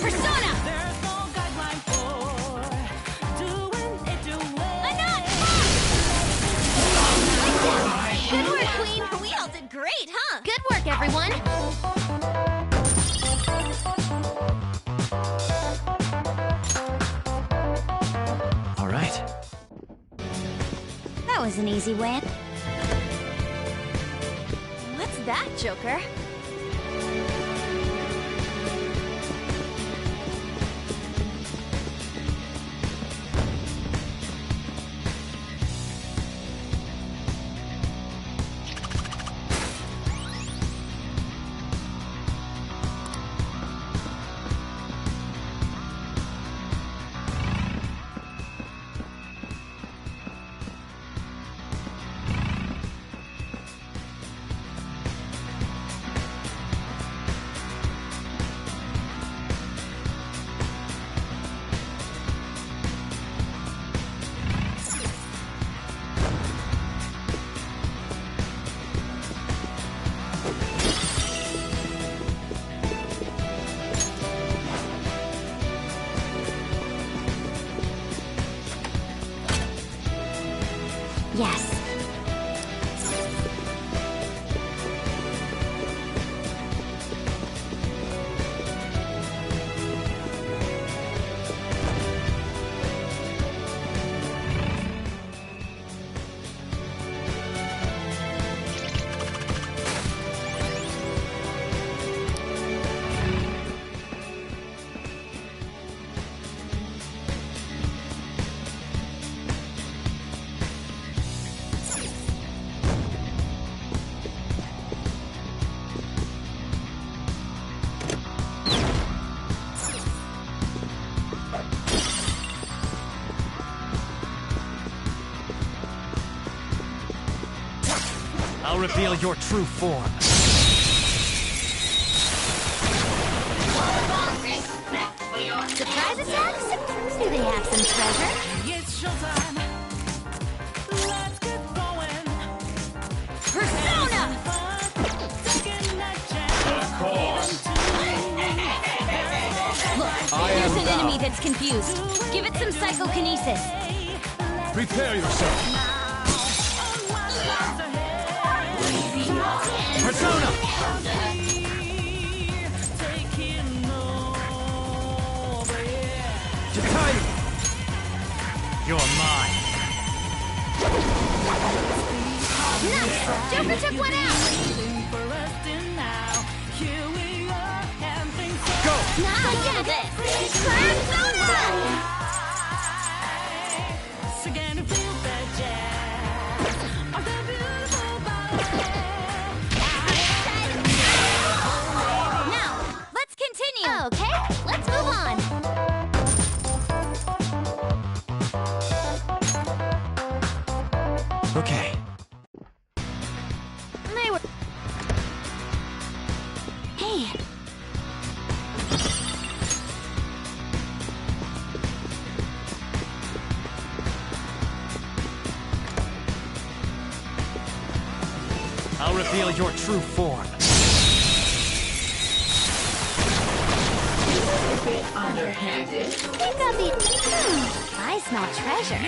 Persona! There's no guideline for doing it your way. Good work, Queen! We all did great, huh? Good work, everyone! All right. That was an easy win. What's that, Joker? Yes. I'll reveal your true form. Surprise attacks? Do they have some treasure? It's showtime. Let's get going. Persona! Look, there's an enemy that's confused. Give it some psychokinesis. Prepare yourself. Persona! You're mine. Nice! Joker took one out! Go! Nice! Get this! Persona! Now, let's continue. Okay, let's move on. Okay. They were... Hey. I'll reveal your true form. Underhanded. Think of the... I smell treasure.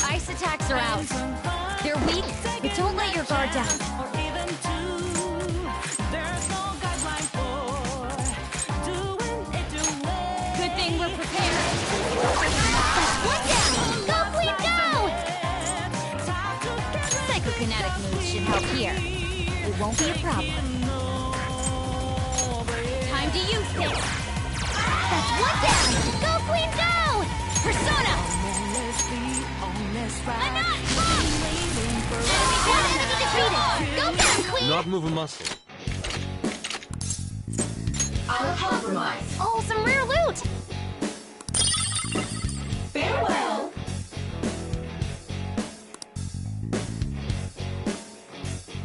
Ice attacks are out. They're weak, but don't let your guard down. Good thing we're prepared. One down! Go, Queen, go! Psychokinetic moves should help here. It won't be a problem. Time to use this. That's one down! Go, Queen, go! Persona! I'm not! Enemy defeated! Go down, Queen! Not move a muscle. Uncompromised. Oh, some rare loot! Farewell.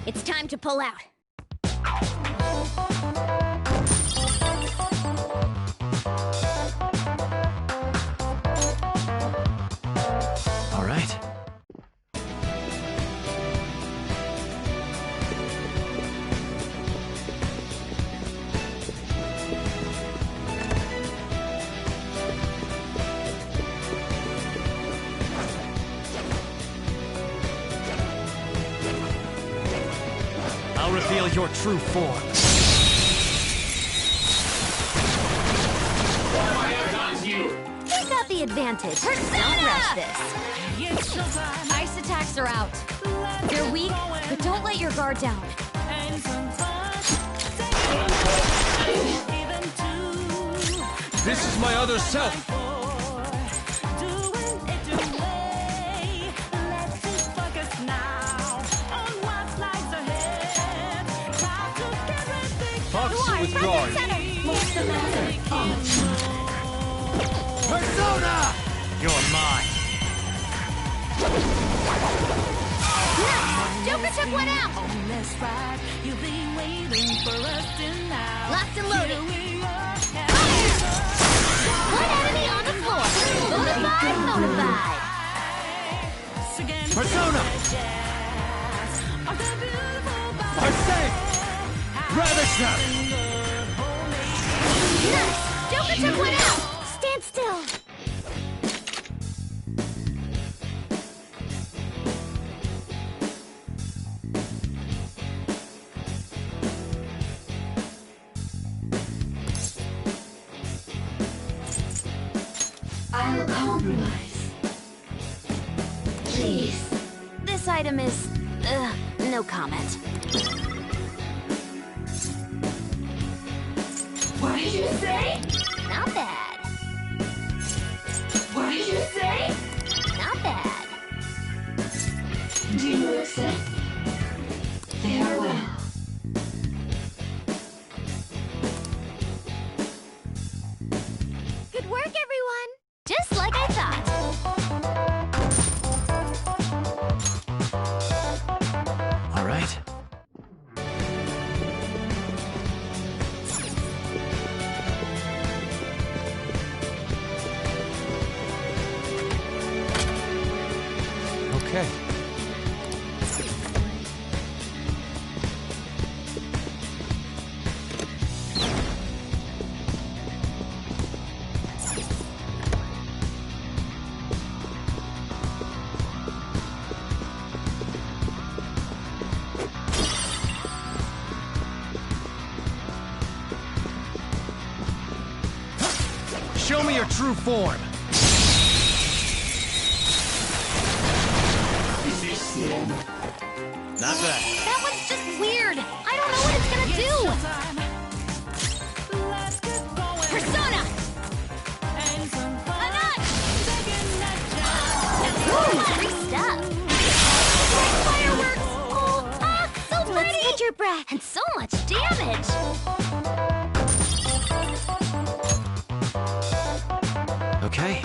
It's time to pull out. All right. I'll reveal your true form. We got the advantage. Don't rush this. Ice attacks are out. They're weak, but don't let your guard down. This is my other self. Fox withdrawing. Persona! You're mine. Nice! Joker took one out! Locked and loaded. One enemy on the floor. Bonafide! Persona! Are safe! Ravish them! Nice! Joker took one out! Stand still! I'll compromise. Please. This item is... no comment. What did you say? Not bad. What did you say? Not bad. Do you accept? Farewell. Good work, everyone! Just like I thought. All right. Okay. Show me your true form. Not bad. That one's just weird. I don't know what it's gonna do. Persona! Free stuff. Fireworks! Oh, so pretty! Let's catch your breath. And so much damage! Okay.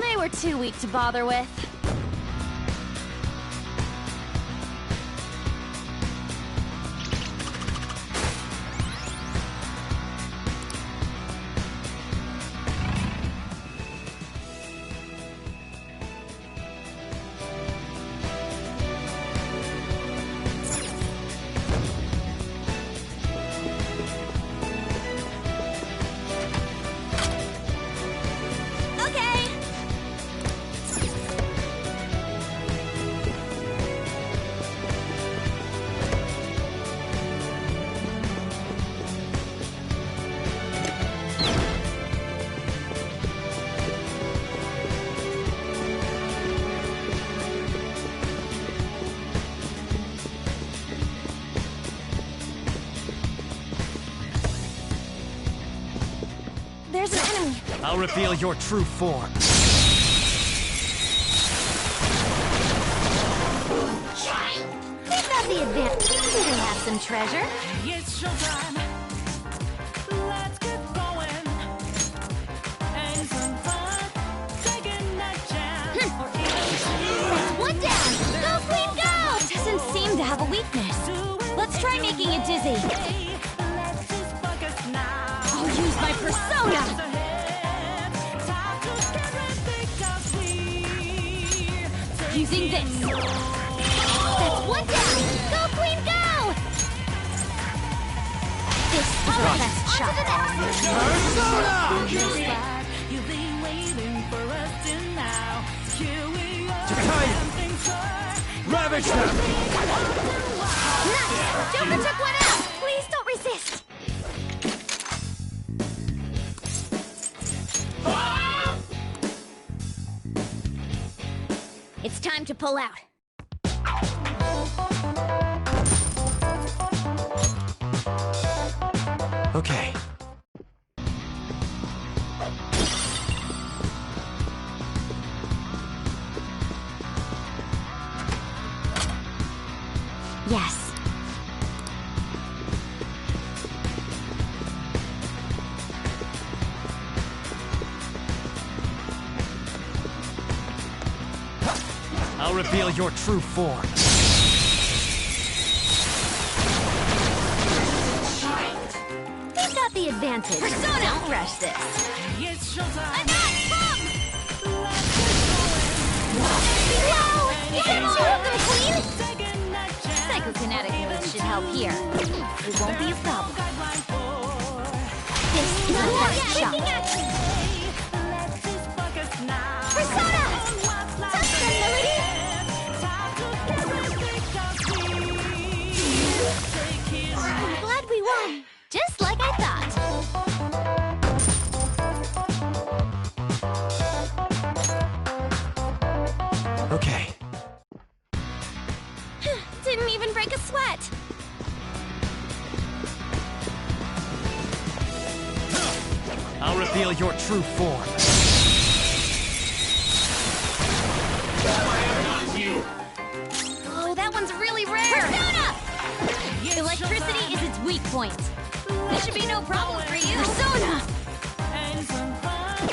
They were too weak to bother with. There's an enemy. I'll reveal your true form. We've got the advantage. We can have some treasure. It's showtime. Let's get going. And some fun. Taking that chance. One down. Go, Queen, go! Doesn't seem to have a weakness. Let's try making it dizzy. I'll use my persona! Using this. That's one down. Go, Queen, go! This is our best shot. You've been waiting for us to now. Here we are. Ravage them! Nice! Joker took one out! Please don't resist! It's time to pull out. Okay. Yes. I'll reveal your true form. We've got the advantage. Persona! Don't rush this. It's showtime. I'm not! Whoa! You got two of them, Queen! Psychokinetic moves should help here. It won't be a problem. This is our best shot. Persona! Touch them, Melody! I'm glad we won. Just like I thought. Okay. Didn't even break a sweat. I'll reveal your true form. Oh, that one's really rare. Persona! Electricity is its weak point. This should be no problem for you. Persona! And some fun.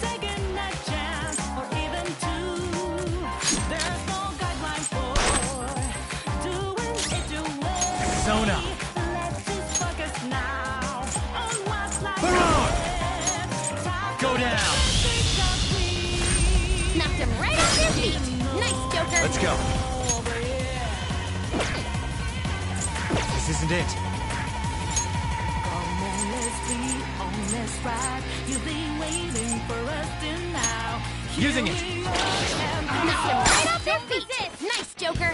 Taking that chance. Or even two. There's no guideline for doing it your way. Persona! Let's just focus now on what's like. Go down! Knocked him right off their feet. Nice, Joker. Let's go. This isn't it. Come on, let's be on this ride. You've been waiting for us to now. Using it. Knocked him right off their feet. Nice, Joker.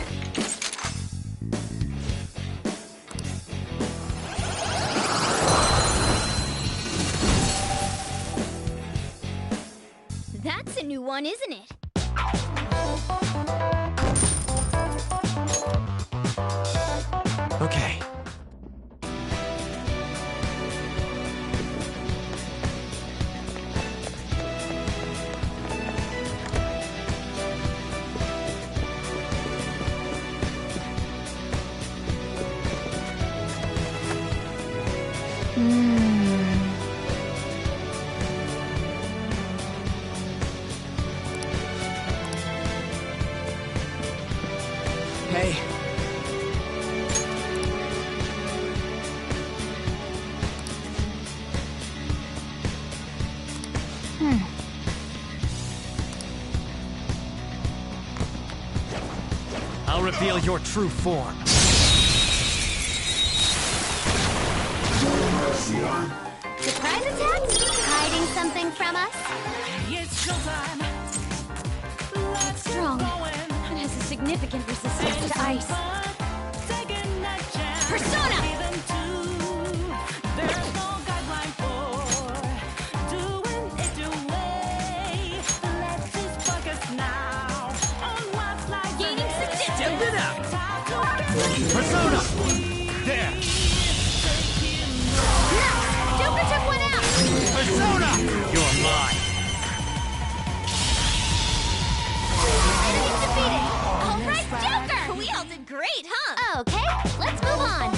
one, isn't it? Okay. Hey. I'll reveal your true form. Surprise attack? Hiding something from us? It's showtime. It's strong. It has a significant resistance to ice. Persona! There's no guideline for doing it your way. Let's just focus now on what's like Gaining significance. Jump it up! Persona! There! Nice! Joker took one out! Persona! You're mine! Enemy defeated! Alright, Joker! We all did great, huh? Okay, let's move on.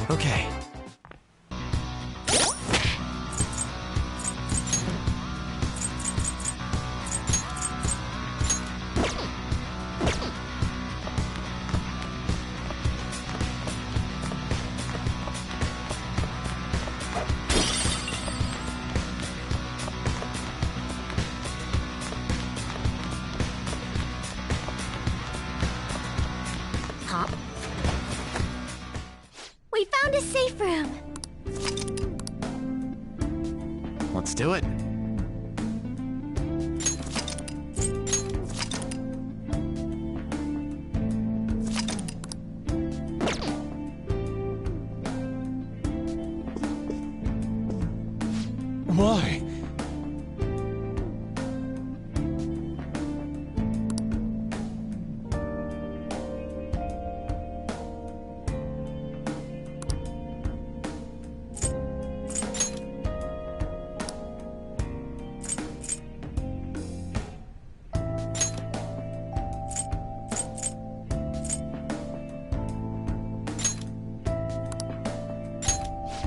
Okay. Hop. We found a safe room. Let's do it. Why?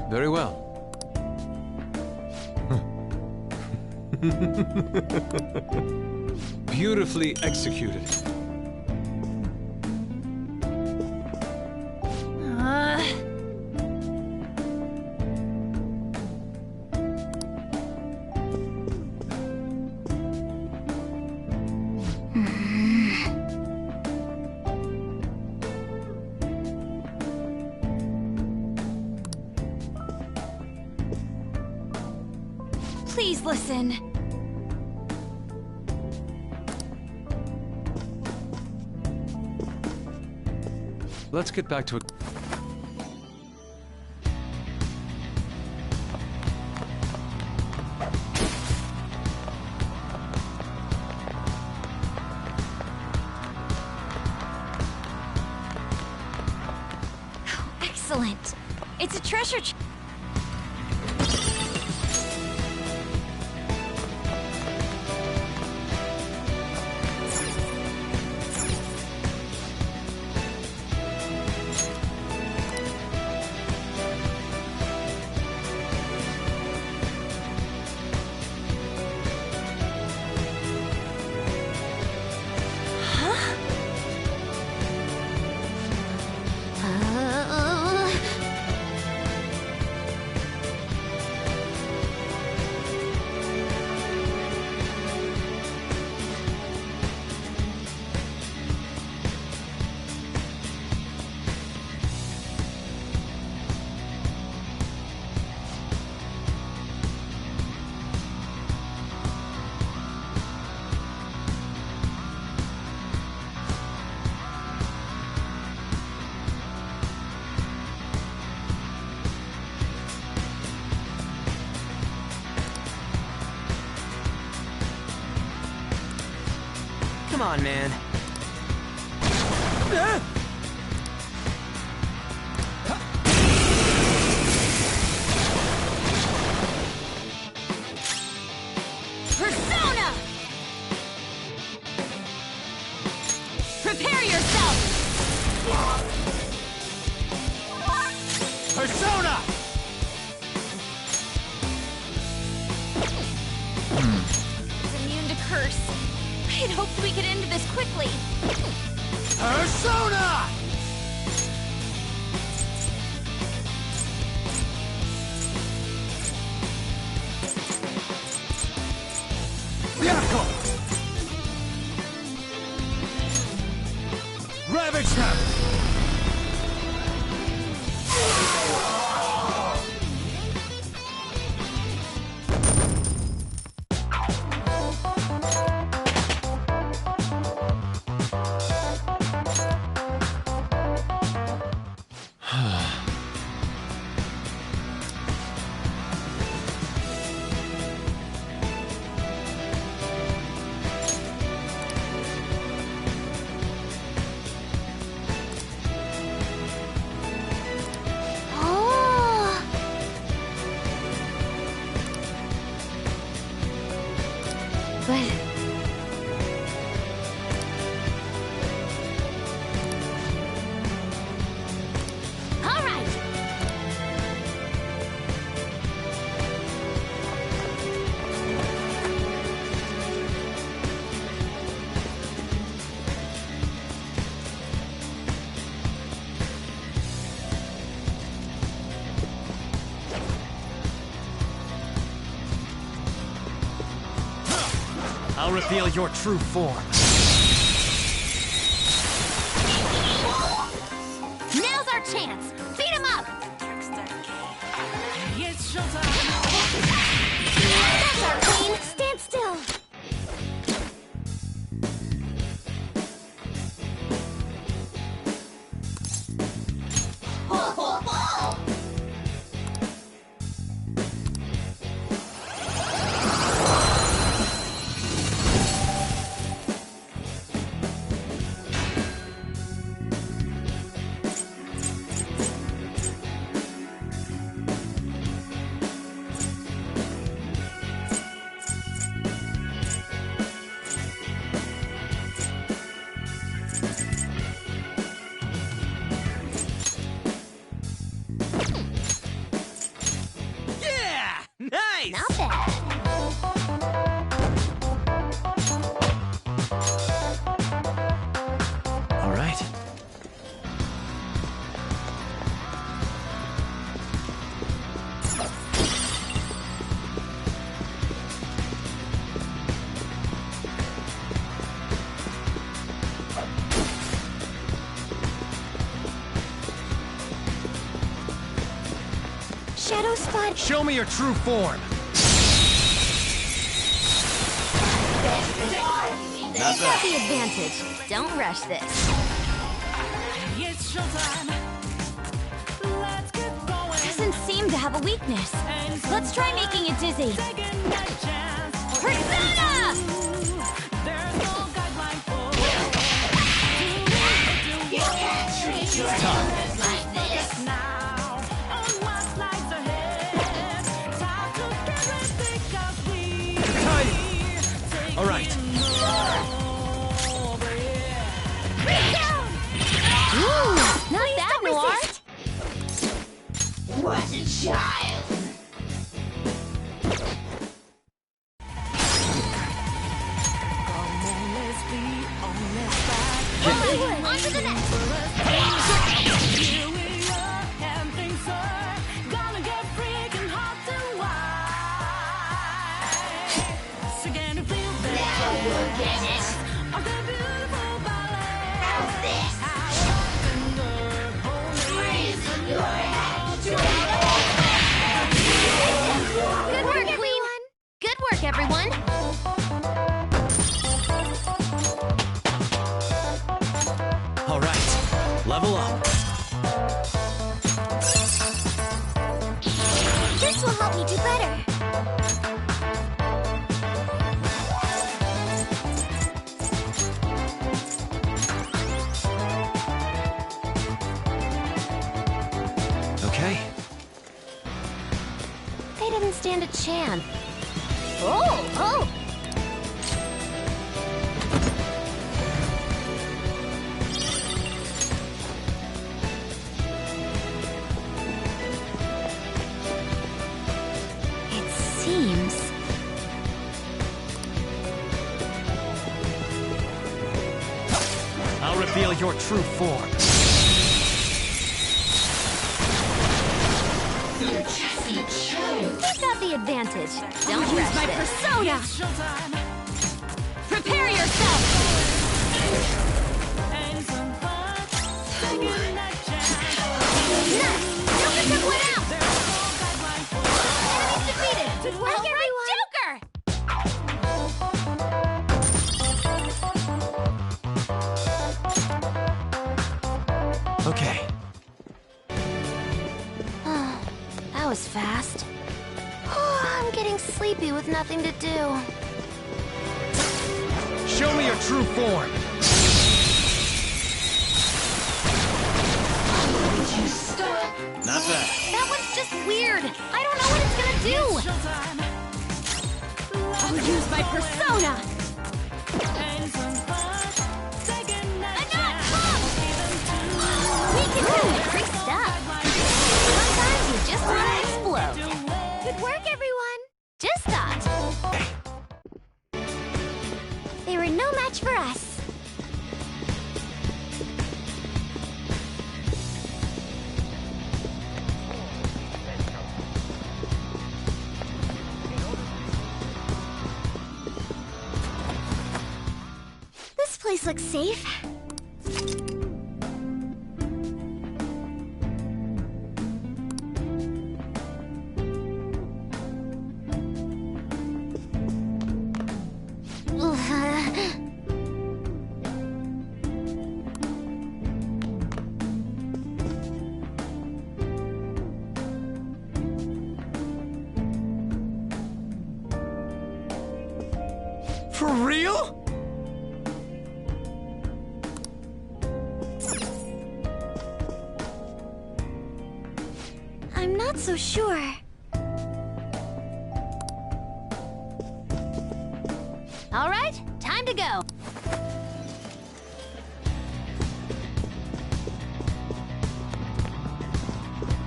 Very well. Beautifully executed. Please listen. Let's get back to it. Excellent. It's a treasure chest. Come on, man. Persona! Prepare yourself! Persona! It's immune to curse. I'd hoped we could end this quickly. Persona! Yaku! Ravage them! Oh! But... All right! I'll reveal your true form. Now's our chance! Beat him up! It's showtime. That's our queen! Stand still! Yeah! Nice! Not bad. All right. Shadow Spot. Show me your true form. You've got the advantage. Don't rush this. It's showtime. Let's get going. Doesn't seem to have a weakness. Let's try making it dizzy. Taking that chance. Persona! There's no guideline for It's time. like this. Now, on what's lies ahead. Time to get ready, 'cause we All right. Ooh, not bad, Noir. What a child! On to the next. Here we are, and things are gonna get freaking hot tonight. So can you feel that? Now we'll get it. Of the beautiful ballet. How's this? Raise your hand to Good work, Queen. Good work, everyone. All right. Level up. This will help me do better. Okay. They didn't stand a chance. Oh! It seems... I'll reveal your true form. You've got the advantage. Don't use rush my this. persona! Prepare yourself! Joker took one out! Enemy's defeated! Good work, everyone! Joker! Okay. That was fast. I'm getting sleepy with nothing to do. Show me your true form. Not bad. That one's just weird. I don't know what it's gonna do. I'll use my persona! We can do it. Great stuff. Sometimes you just want to explode. Good work, everyone. Just thought. They were no match for us. This place looks safe. For real? I'm not so sure. All right, time to go.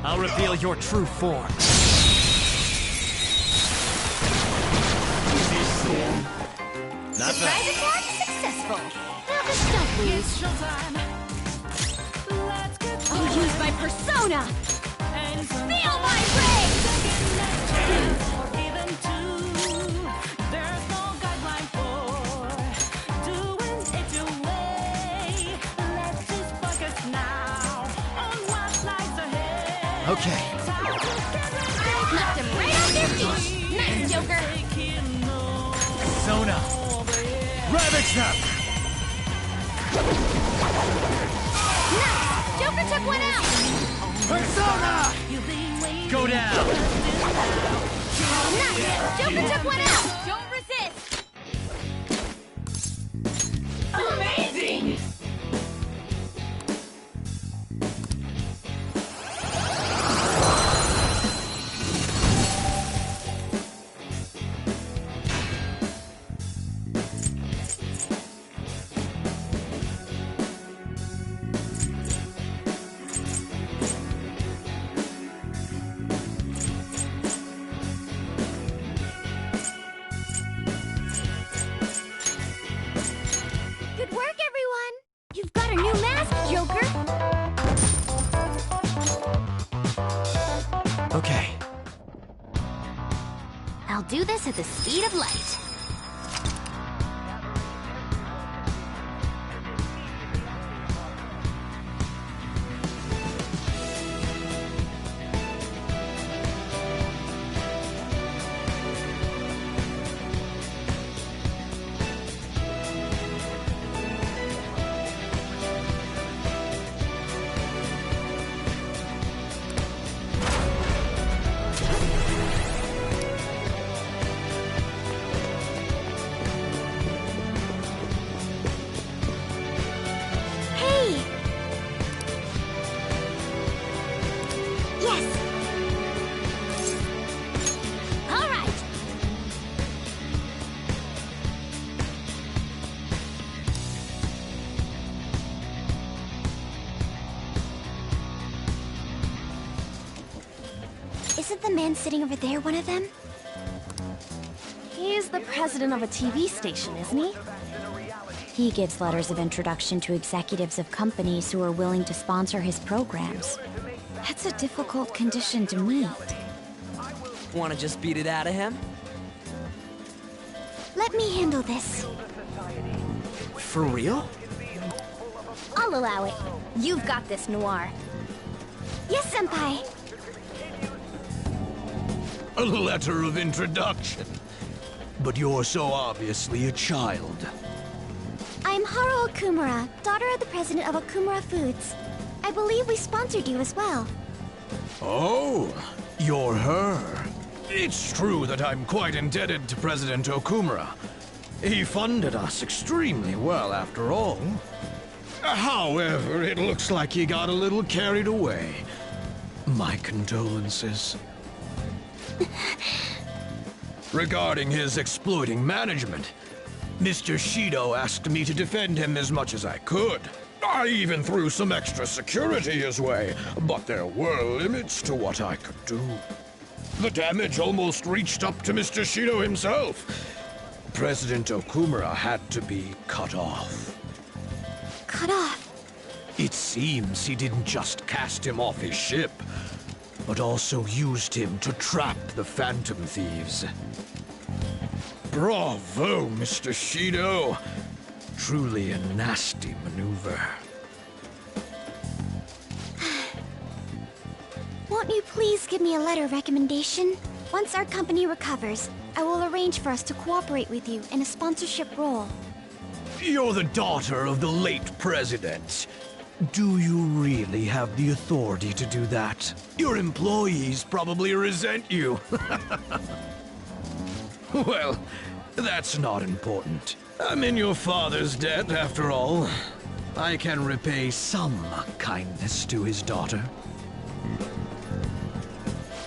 I'll reveal your true form. Not Surprise bad. attack successful. Now just don't lose. I'll use my persona! Feel my rage! Okay. Knocked him right off their feet. Nice, Joker. Persona. Ravage them! Nice. Joker took one out. Persona! Go down! Nice. Joker took one out. Don't resist! Amazing! Good work, everyone! You've got a new mask, Joker! Okay. I'll do this at the speed of light. Yes! All right! Isn't the man sitting over there one of them? He's the president of a TV station, isn't he? He gives letters of introduction to executives of companies who are willing to sponsor his programs. That's a difficult condition to meet. Wanna just beat it out of him? Let me handle this. For real? I'll allow it. You've got this, Noir. Yes, Senpai! A letter of introduction. But you're so obviously a child. I'm Haru Okumura, daughter of the president of Okumura Foods. I believe we sponsored you as well. Oh, you're her. It's true that I'm quite indebted to President Okumura. He funded us extremely well, after all. However, it looks like he got a little carried away. My condolences. Regarding his exploiting management, Mr. Shido asked me to defend him as much as I could. I even threw some extra security his way, but there were limits to what I could do. The damage almost reached up to Mr. Shido himself. President Okumura had to be cut off. Cut off? It seems he didn't just cast him off his ship, but also used him to trap the Phantom Thieves. Bravo, Mr. Shido. Truly a nasty maneuver. Won't you please give me a letter of recommendation? Once our company recovers, I will arrange for us to cooperate with you in a sponsorship role. You're the daughter of the late president. Do you really have the authority to do that? Your employees probably resent you. Well, that's not important. I'm in your father's debt, after all. I can repay some kindness to his daughter.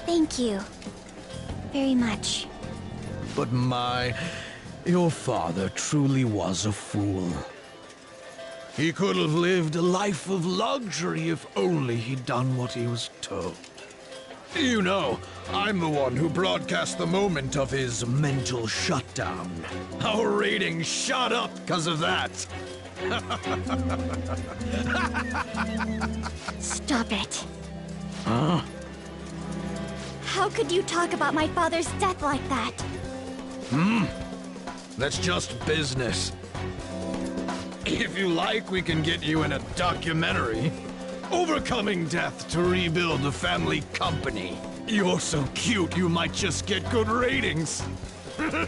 Thank you. Very much. But your father truly was a fool. He could have lived a life of luxury if only he'd done what he was told. You know, I'm the one who broadcast the moment of his mental shutdown. Our ratings shot up because of that. Stop it. Huh? How could you talk about my father's death like that? That's just business. If you like, we can get you in a documentary. Overcoming death to rebuild the family company. You're so cute, you might just get good ratings. I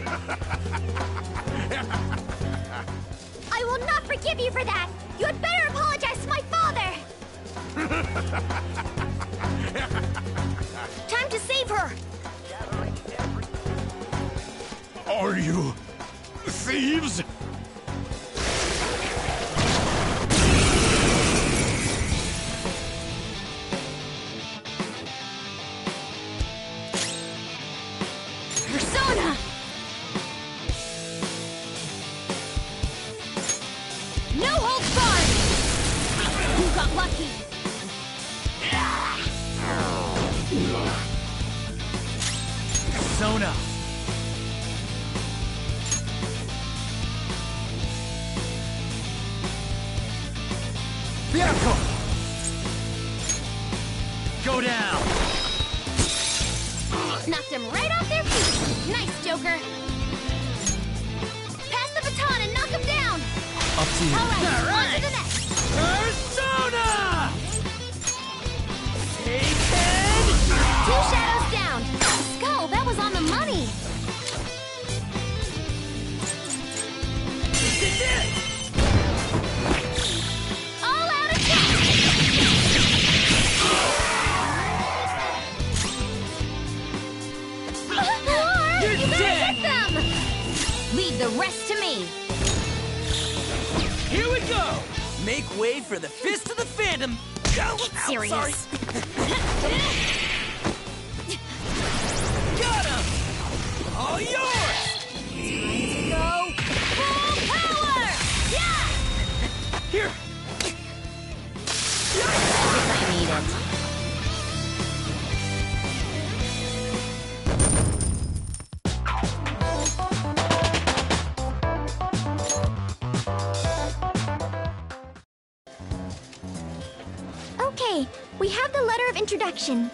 will not forgive you for that! You had better apologize to my father! Time to save her! Are you thieves? Persona! No holds barred! You got lucky! Persona! Vehicle! Go down! Knocked him right off their feet. Nice, Joker. Pass the baton and knock him down. Up to you. All right, on to the next. Persona! Two shadows down. Skull, that was on the money. This is it! All out attack. You're You gotta dead! hit them. Leave the rest to me! Here we go! Make way for the Fist of the Phantom! Get serious. Sorry. all yours! Go full power! Yeah! Here! If I need it. Okay, we have the letter of introduction.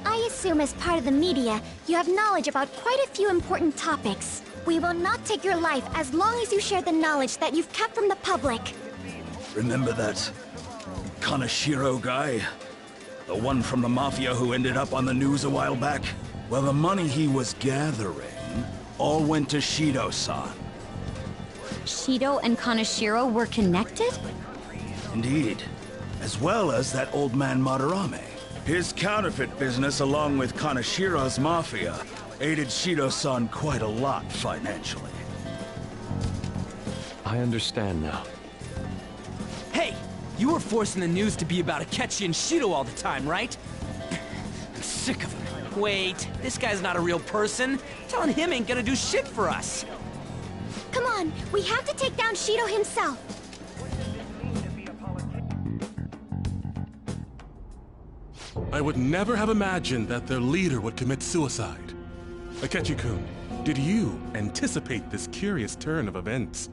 I assume as part of the media, you have knowledge about quite a few important topics. We will not take your life as long as you share the knowledge that you've kept from the public. Remember that Kaneshiro guy? The one from the Mafia who ended up on the news a while back? Well, the money he was gathering all went to Shido-san. Shido and Kaneshiro were connected? Indeed. As well as that old man Madarame. His counterfeit business, along with Kaneshiro's Mafia, aided Shido-san quite a lot financially. I understand now. Hey! You were forcing the news to be about Akechi and Shido all the time, right? I'm sick of him. Wait, this guy's not a real person. Telling him ain't gonna do shit for us. Come on, we have to take down Shido himself. I would never have imagined that their leader would commit suicide. Akechi-kun, did you anticipate this curious turn of events?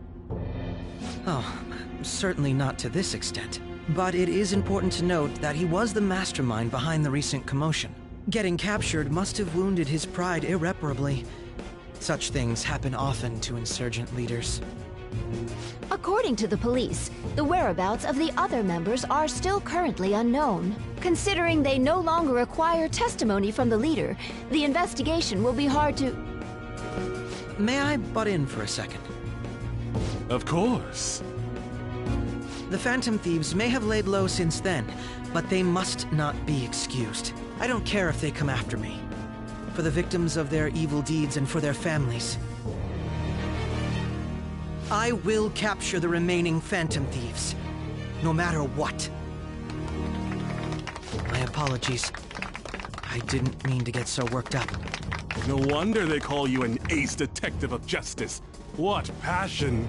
Oh, certainly not to this extent. But it is important to note that he was the mastermind behind the recent commotion. Getting captured must have wounded his pride irreparably. Such things happen often to insurgent leaders. According to the police, the whereabouts of the other members are still currently unknown. Considering they no longer require testimony from the leader, the investigation will be hard to... May I butt in for a second? Of course. The Phantom Thieves may have laid low since then, but they must not be excused. I don't care if they come after me. For the victims of their evil deeds and for their families. I will capture the remaining Phantom Thieves, no matter what. My apologies. I didn't mean to get so worked up. No wonder they call you an ace detective of justice. What passion!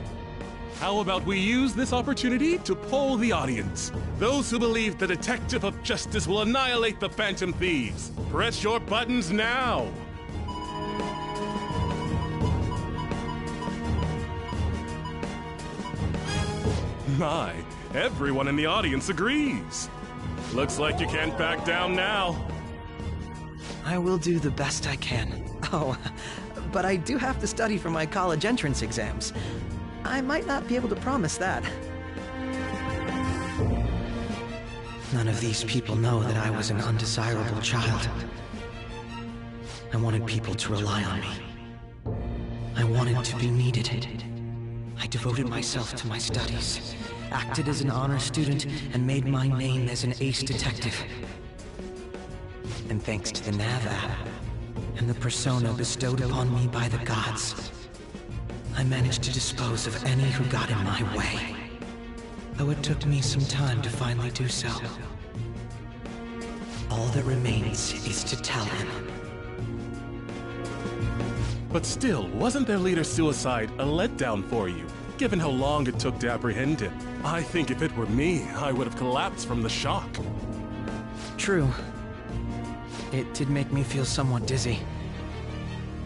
How about we use this opportunity to poll the audience? Those who believe the detective of justice will annihilate the Phantom Thieves. Press your buttons now! My, everyone in the audience agrees. Looks like you can't back down now. I will do the best I can. Oh, but I do have to study for my college entrance exams. I might not be able to promise that. None of these people know that I was an undesirable child. I wanted people to rely on me. I wanted to be needed. I devoted myself to my studies, acted as an honor student, and made my name as an ace detective. And thanks to the Nav app, and the persona bestowed upon me by the gods, I managed to dispose of any who got in my way. Though it took me some time to finally do so. All that remains is to tell him. But still, wasn't their leader's suicide a letdown for you, given how long it took to apprehend him? I think if it were me, I would have collapsed from the shock. True. It did make me feel somewhat dizzy.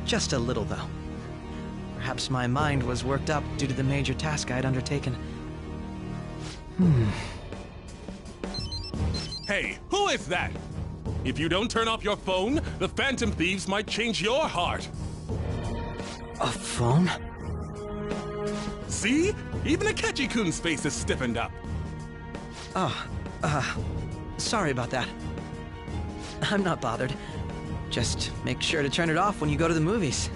Just a little, though. Perhaps my mind was worked up due to the major task I had undertaken. Hey, who is that? If you don't turn off your phone, the Phantom Thieves might change your heart. A phone? See? Even Akechi-kun's face is stiffened up. Oh, sorry about that. I'm not bothered. Just make sure to turn it off when you go to the movies.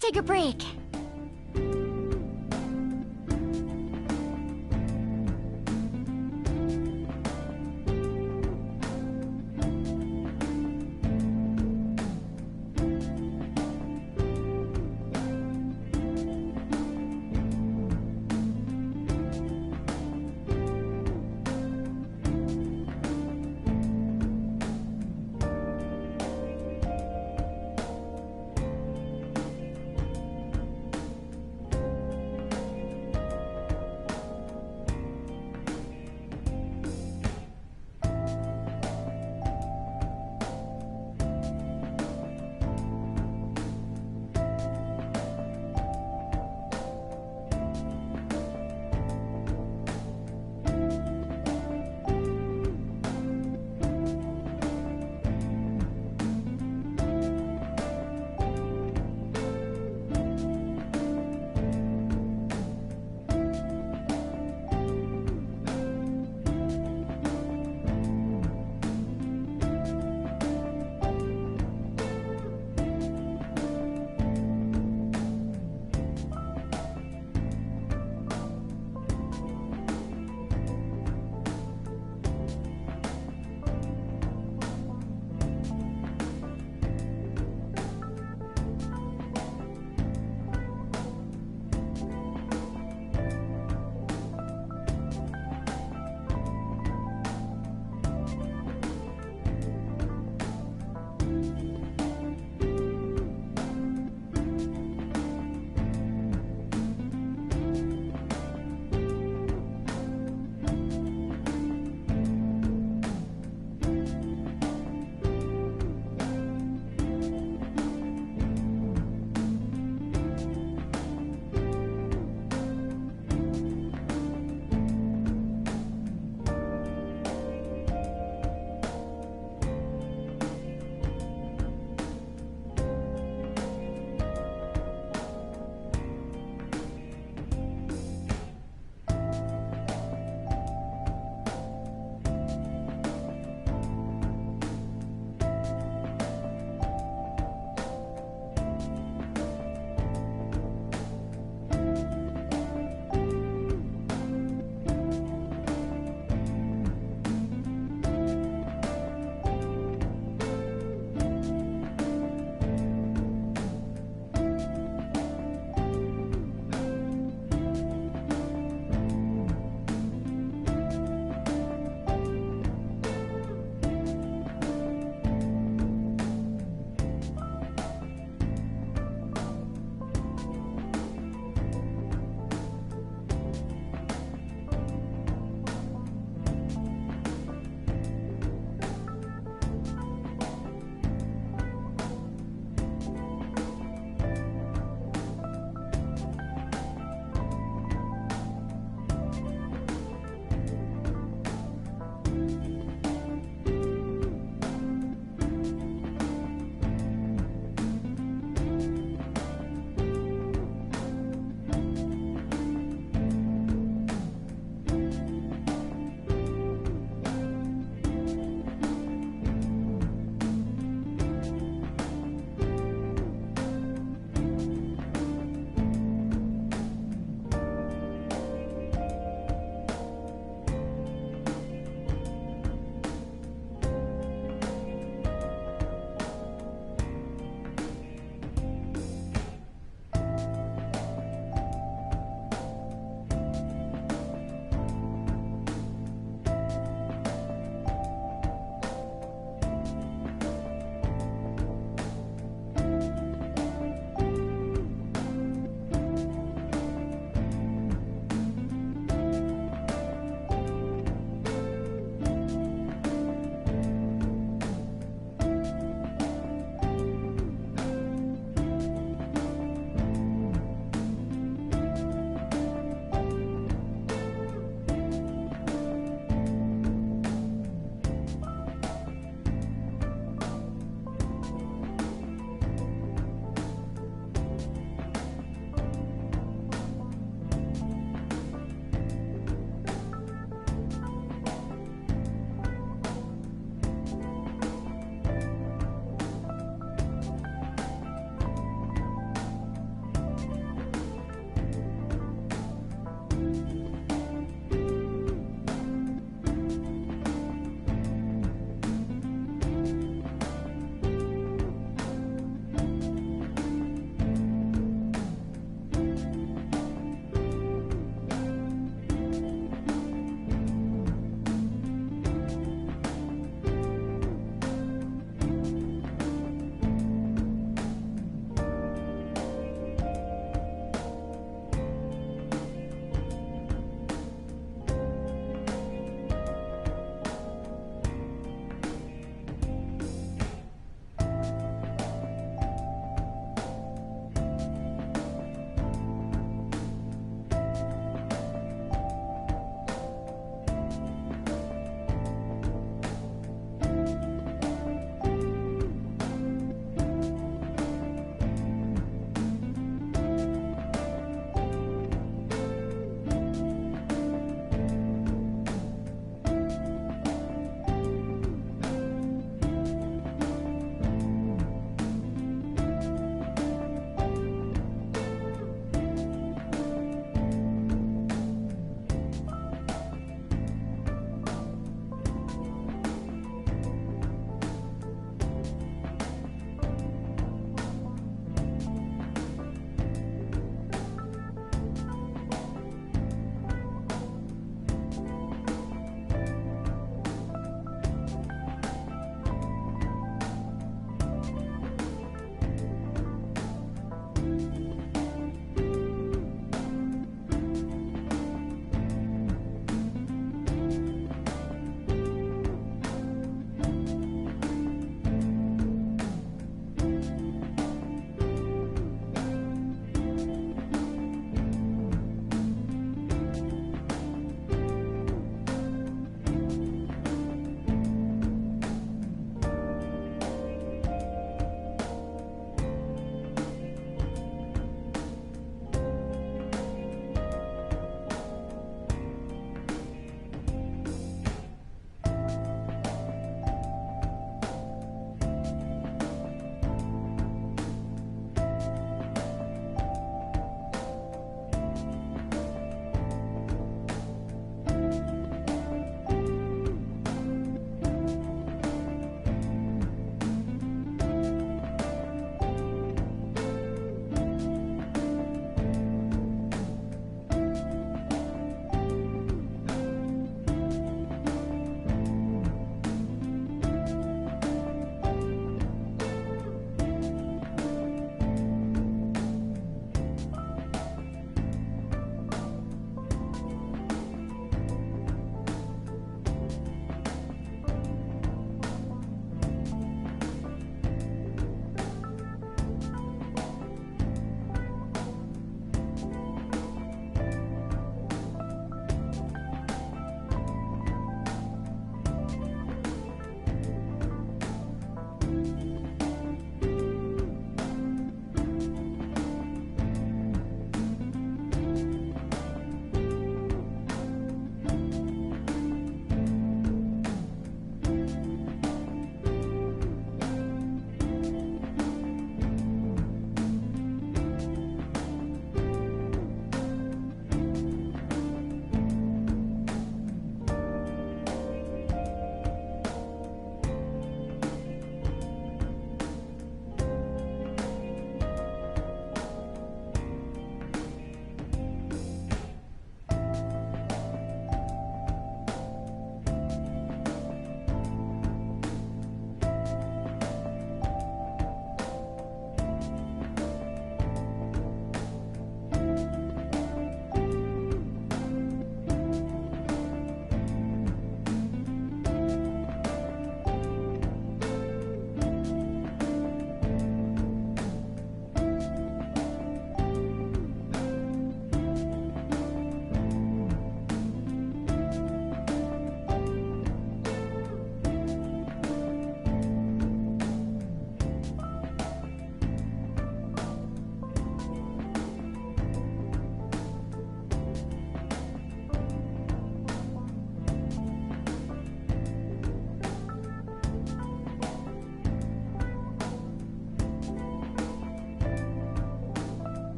Let's take a break.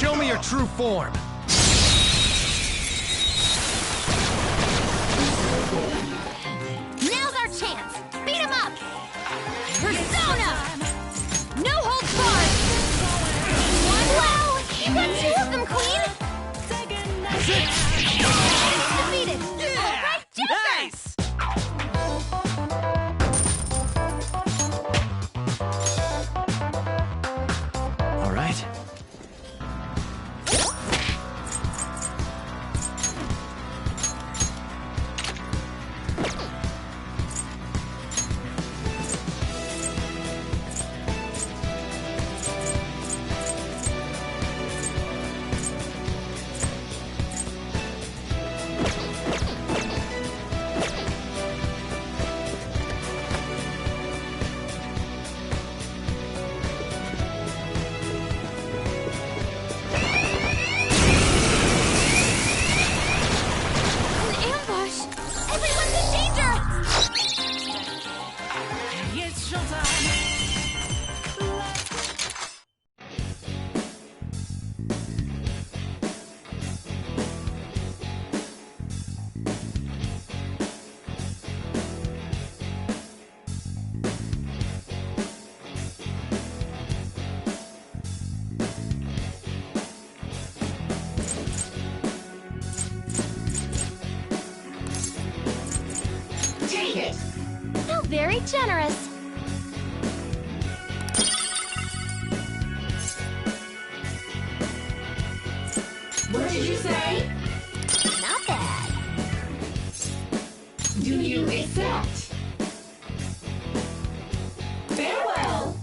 Show me your true form. Now's our chance! Beat him up! Persona! No holds barred! Wow! You got two of them, Queen! Defeated! Alright, Nice! All right. An ambush! Everyone's in danger! It's showtime. Take it! How very generous! What did you say? Not bad. Do you accept? Farewell!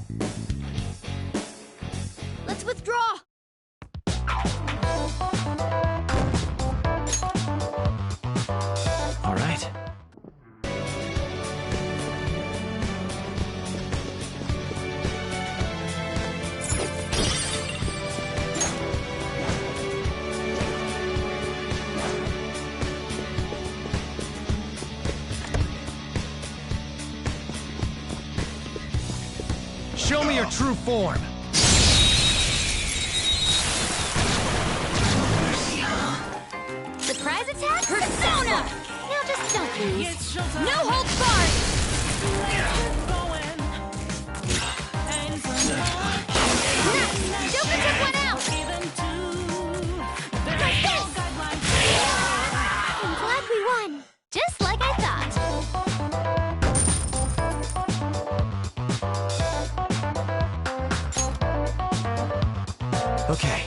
Let's withdraw! All right. Show me your true form. Surprise attack? Persona! Now just don't lose. It's showtime. No holds barred! Nice! Joker took one out! Like this! I'm glad we won. Just like I thought. Okay.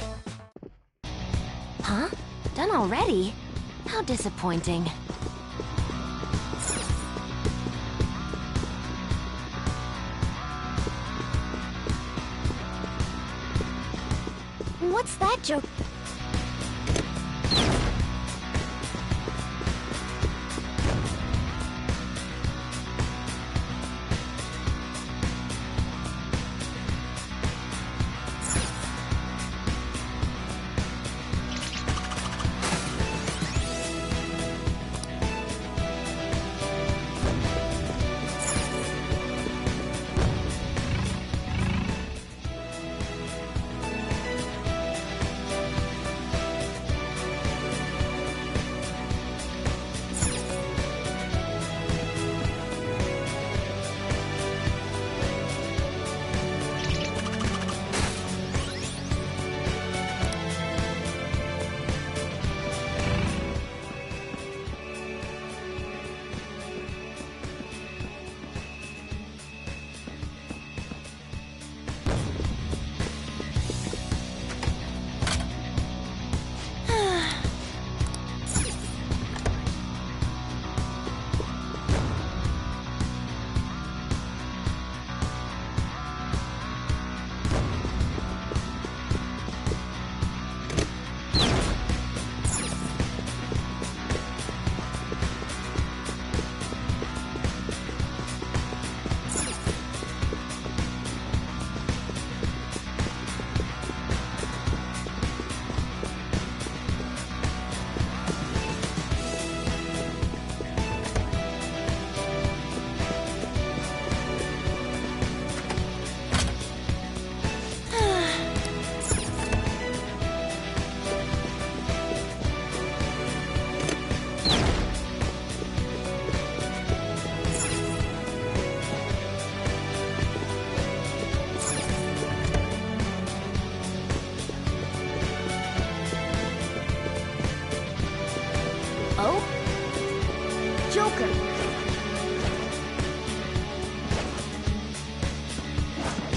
Huh? Done already? How disappointing. What's that joke?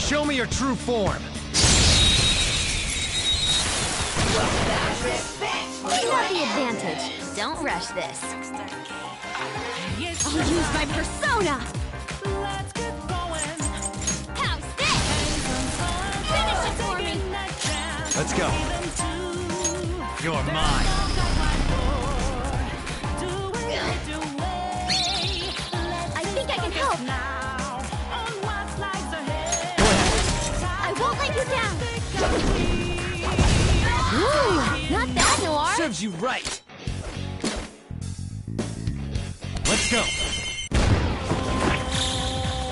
Show me your true form. We have the advantage. Don't rush this. I'll use my persona! How's this? Finish it for me! Let's go. You're mine. I think I can help. I won't let you down. Ooh, not bad, Noir. Serves you right. Let's go.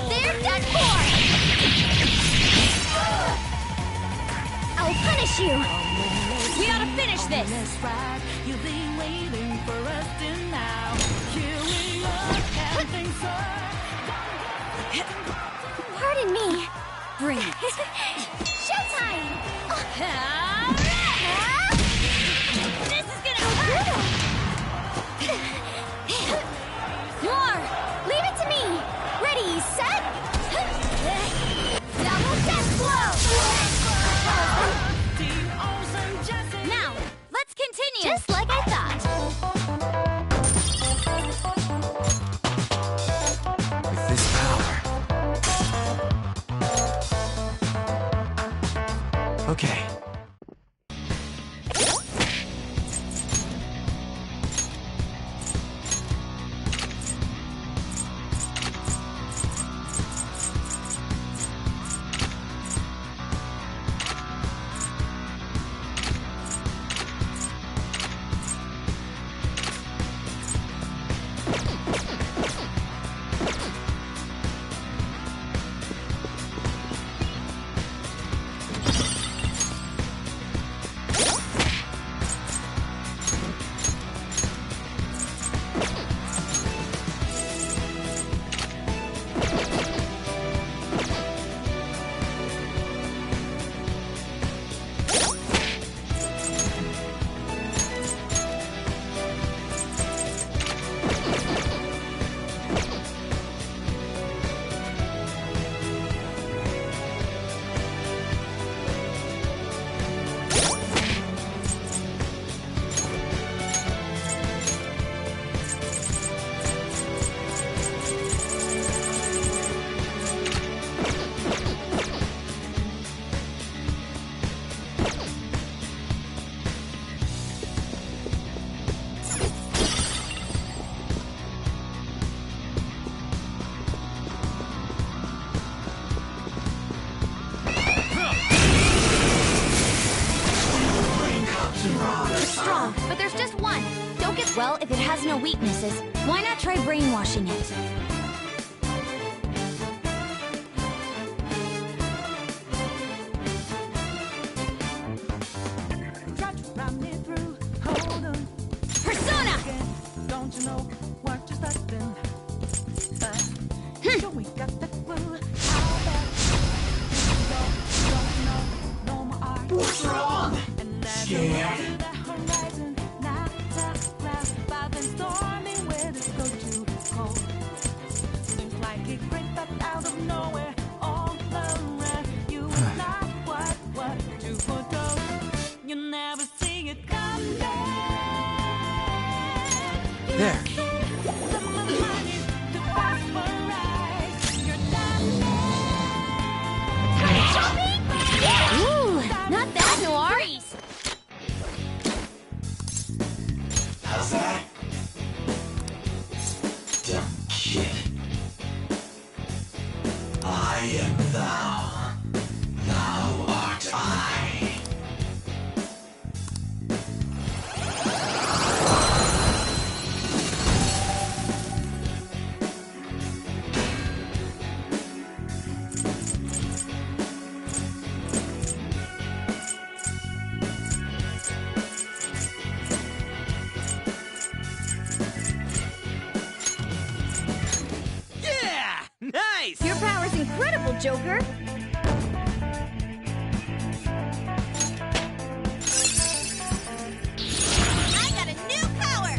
They're done for. I'll punish you. We gotta finish this. Pardon me. Bring it. Showtime! This is gonna hurt! Noir, leave it to me. Ready, set. Double death blow. Now, let's continue. Just like I thought. With this power. Okay. It's strong, but there's just one. Don't get well if it has no weaknesses. Why not try brainwashing it? Persona! Don't you know what just happened? Sure we got the clue. How bad? Don't know no more art. What's wrong? Scared? There. Ooh, not bad, Noir. How's that? Dumb kid. I am thou. Thou art I. Yeah! Nice! Your power's incredible, Joker. I got a new power.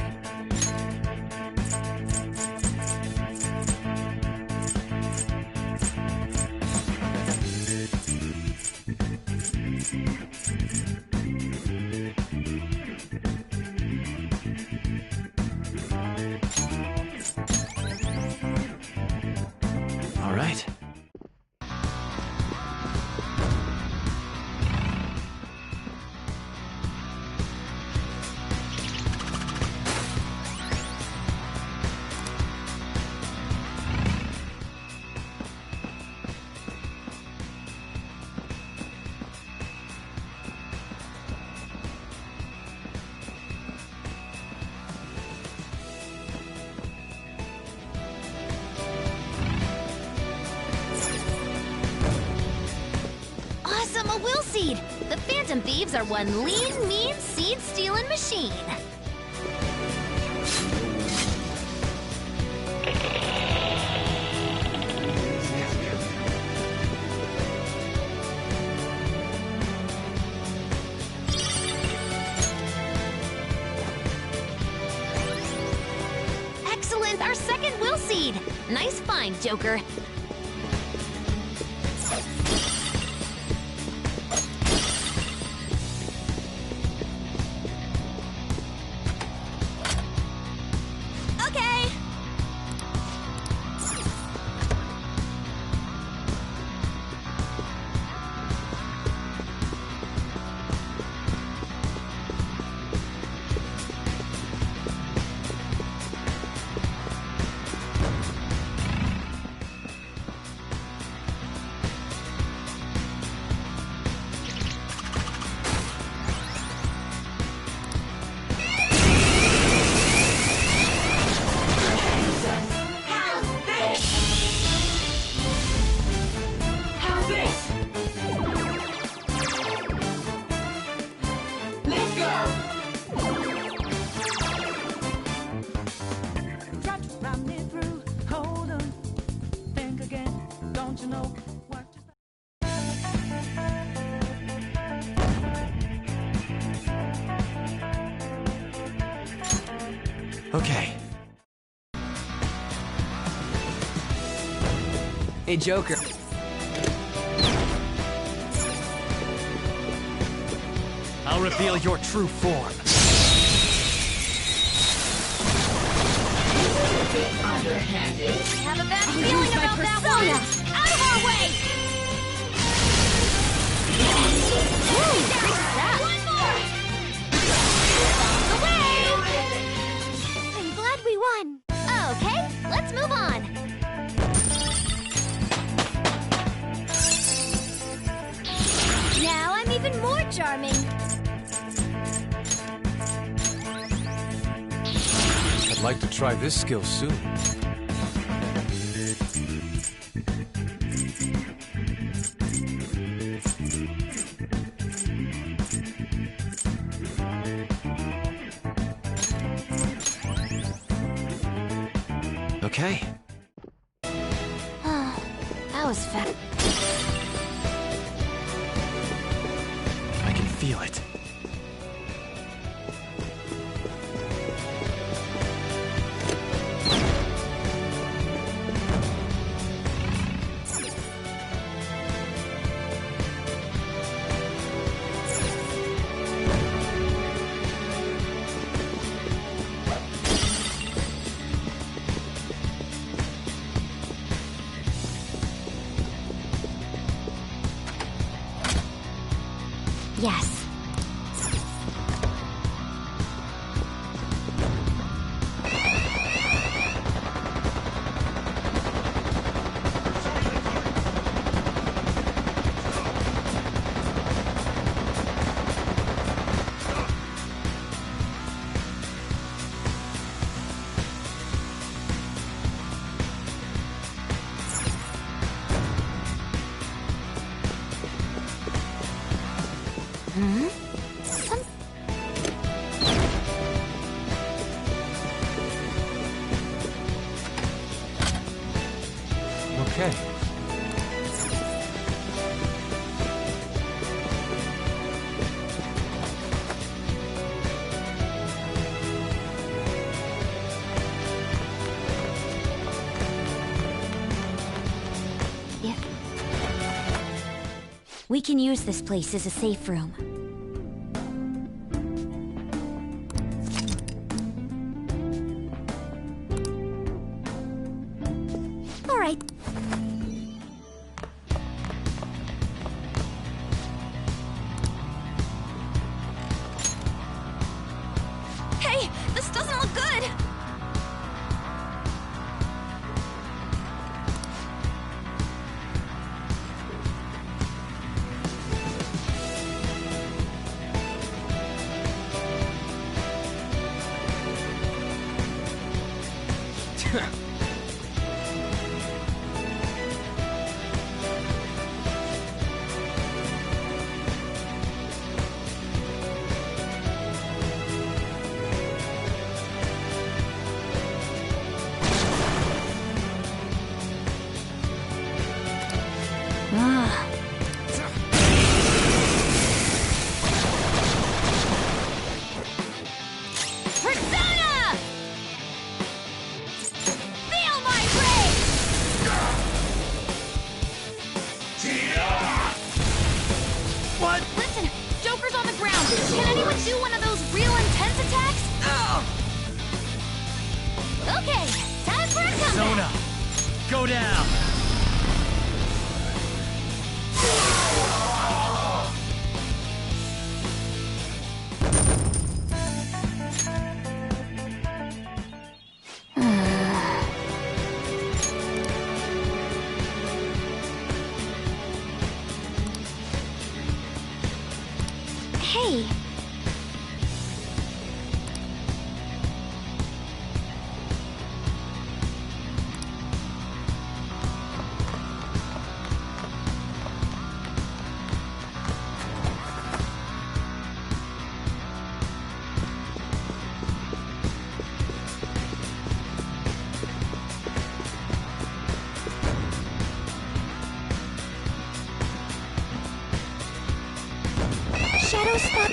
Awesome, a will seed! The Phantom Thieves are one lean, mean, seed-stealing machine. Excellent, our second will seed! Nice find, Joker. Okay. How's this? Let's go! Try to run me through. Hold on. Think again. Don't you know what to Okay. Hey, Joker. I'll reveal your true form. Underhanded. I have a bad feeling about that one! Out of our way! Woo! That. One more! Away! I'm glad we won. Okay, let's move on. Now I'm even more charming. I'd like to try this skill soon. Okay. That was fast. I can feel it. Yes. Hmm? Okay. We can use this place as a safe room. All right. Hey, this doesn't look good! do one of those real intense attacks? Okay, time for a comeback! Zona, go down! Hey. Shadow spot.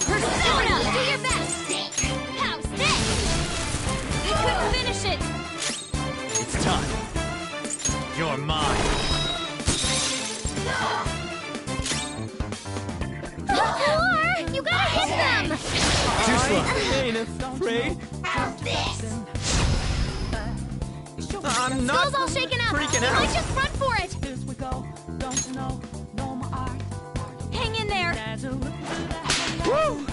Persona! Do your best! How's this? I couldn't finish it! It's time. You're mine. The floor! You gotta hit them! Too slow. Ain't afraid. How's this? I'm Skull's all shaken up! freaking You out. might just run for it! Hang in there! Woo!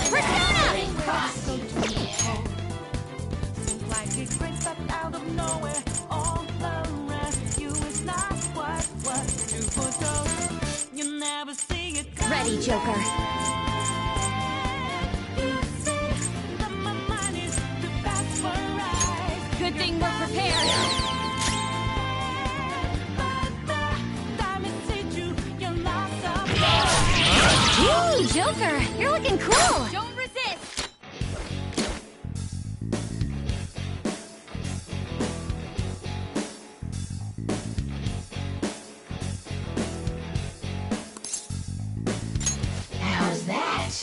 Persona! Ready, Joker. Good thing we're prepared. Ooh, Joker, you're looking cool. Don't resist. How's that?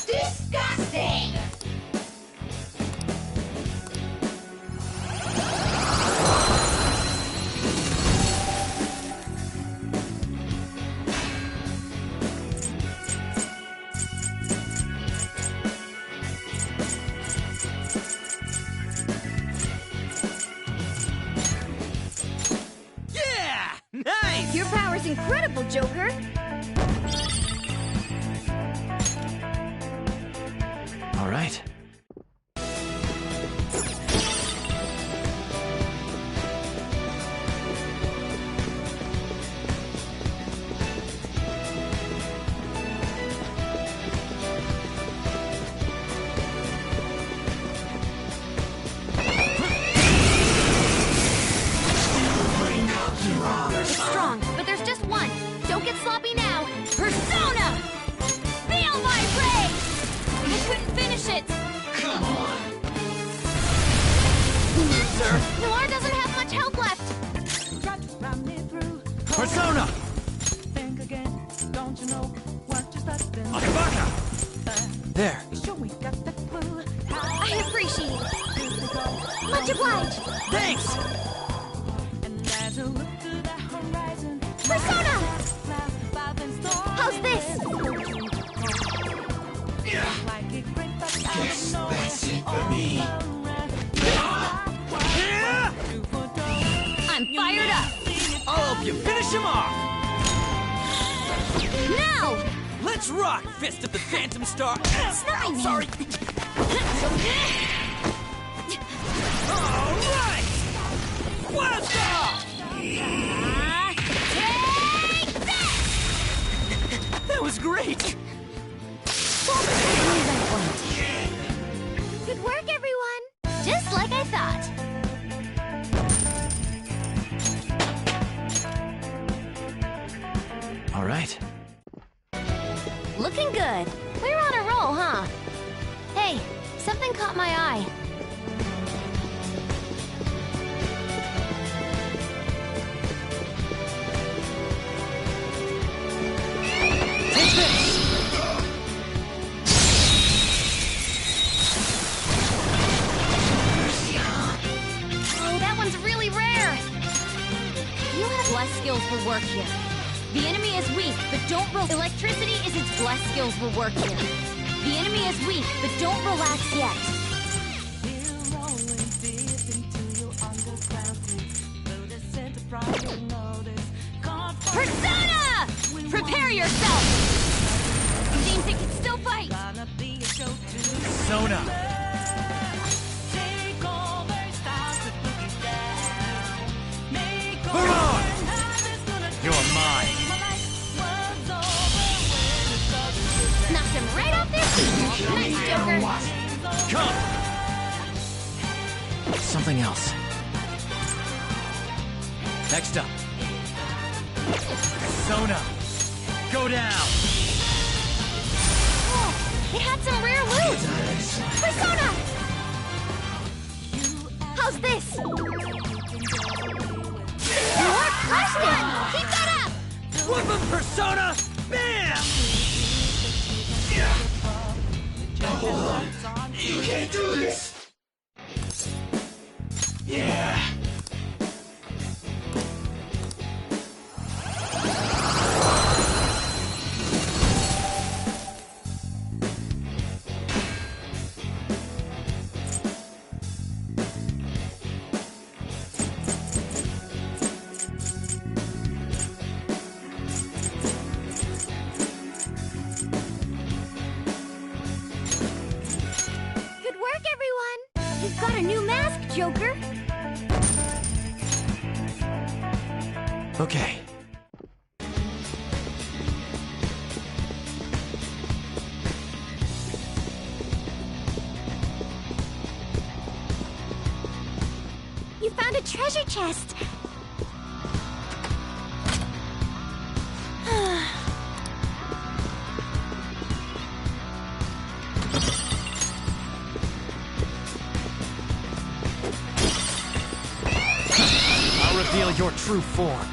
Disgusting! Yeah! Nice! Your power's incredible, Joker. All right. It's strong, but there's just one. Don't get sloppy now. Persona! Feel my rage! I couldn't finish it. Come on! Noir doesn't have much health left. Persona! Akabaka! There. I appreciate it. Much obliged. Thanks! Persona! How's this? Guess that's it for me. I'm fired up. I'll help you finish him off! Now! Let's rock, Fist of the Phantom Star! Nothing. Sorry! Alright! Blast off! Take that! That was great! Good work, everyone. Just like I thought. All right. Looking good. We're on a roll, huh? Hey, something caught my eye. Bless skills will work here. The enemy is weak, but don't relax yet. Persona! Prepare yourself! Seems it can still fight! Persona! Come on! You're mine! Knocked him right off their feet! Nice, Joker! Come! Something else. Next up. Persona! Go down! Oh, it had some rare loot! Persona! How's this? You are crushed it! Keep that up! Whoop 'em, Persona! Bam! Hold on. You can't do this. Yeah. Good work, everyone! You've got a new mask, Joker! Okay. You found a treasure chest! I'll reveal your true form.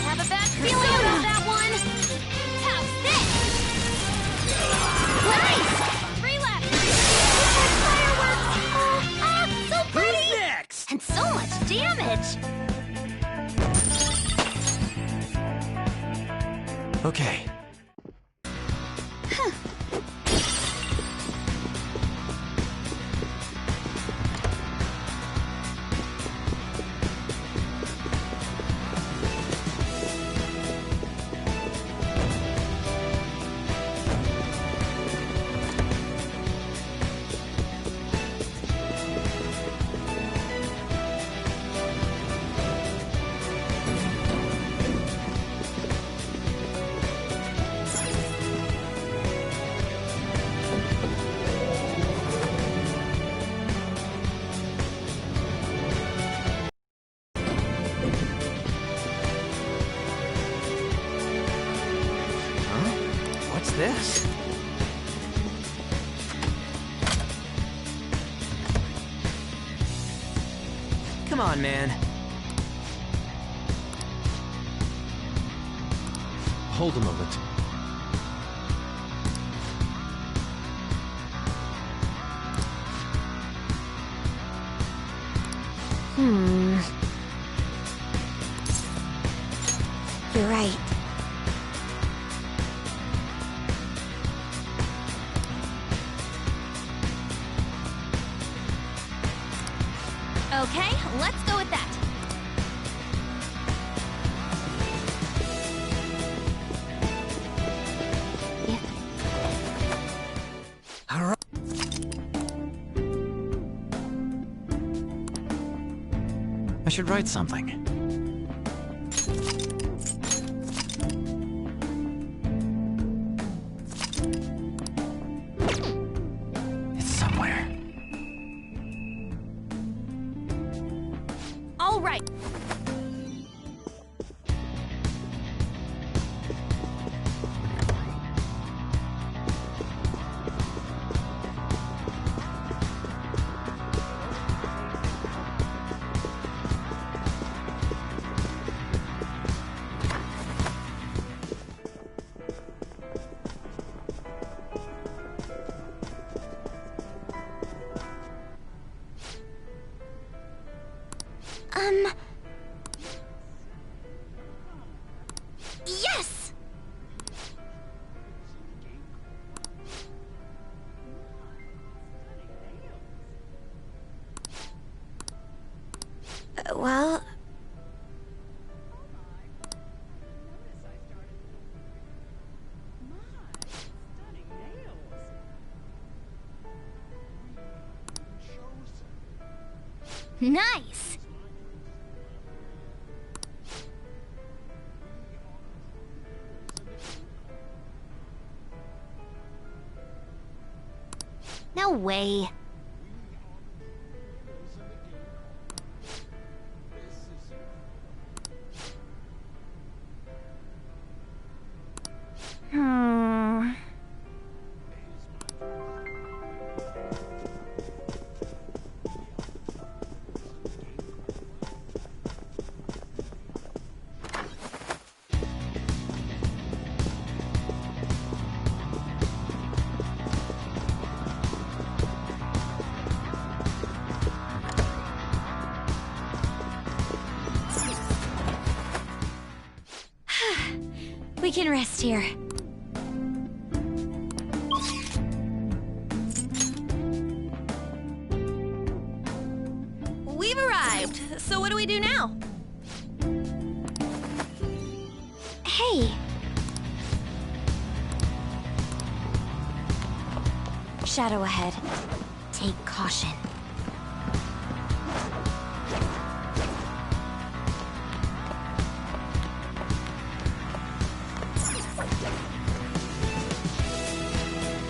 Have a bad feeling about that one! How's this? Nice! Three left! Fireworks! So pretty! Who's next? And so much damage! Okay. What's this? Come on, man. Hold a moment. You're right. Okay, let's go with that. All right. I should write something. It's somewhere. All right. Nice! No way. We can rest here. We've arrived, so what do we do now? Hey! Shadow ahead. Take caution.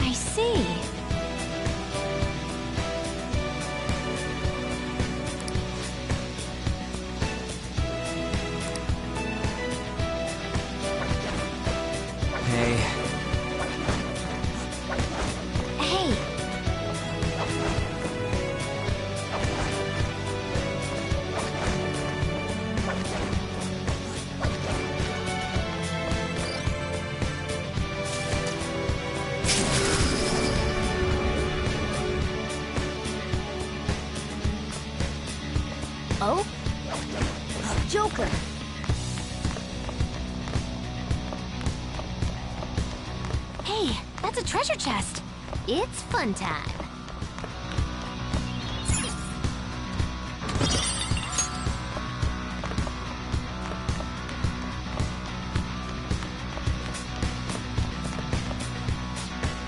I see. Hey. Hey! Oh? Joker! Hey, that's a treasure chest. It's fun time.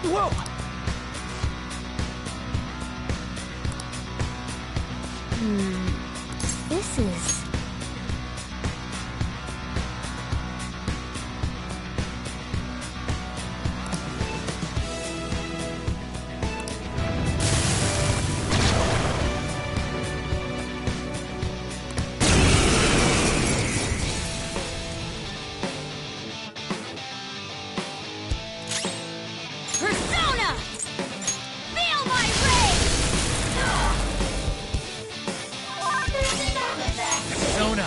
Whoa! This is... Persona! Feel my rage! Persona!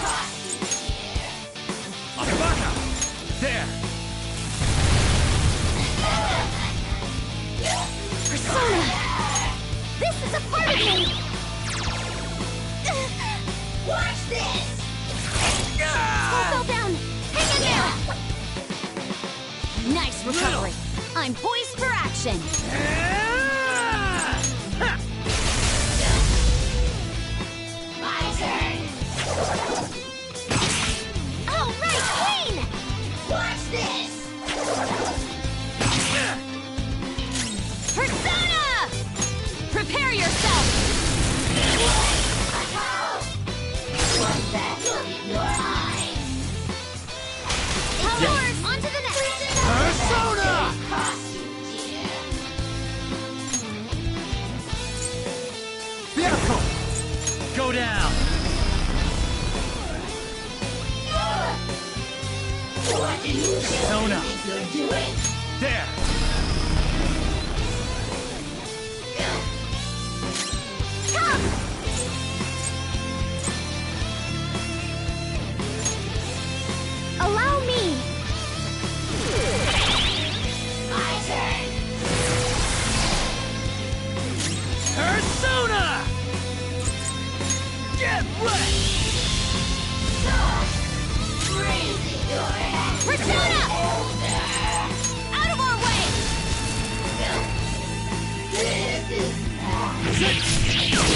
Akabaka! There! Persona! This is a part of me! Watch this! Skull fell down! Hang in there! Nice recovery! I'm poised for action! My turn! Oh, right, clean! Watch this! Persona! Prepare yourself! One that look in your eyes! Yours! On to the next! Persona! Cost you, dear. Vehicle! Go down! What do you Persona! think you're doing? There! Come! Allow me! My turn! Persona! Get ready! Raising your hand! Persona! Out of our way! This is your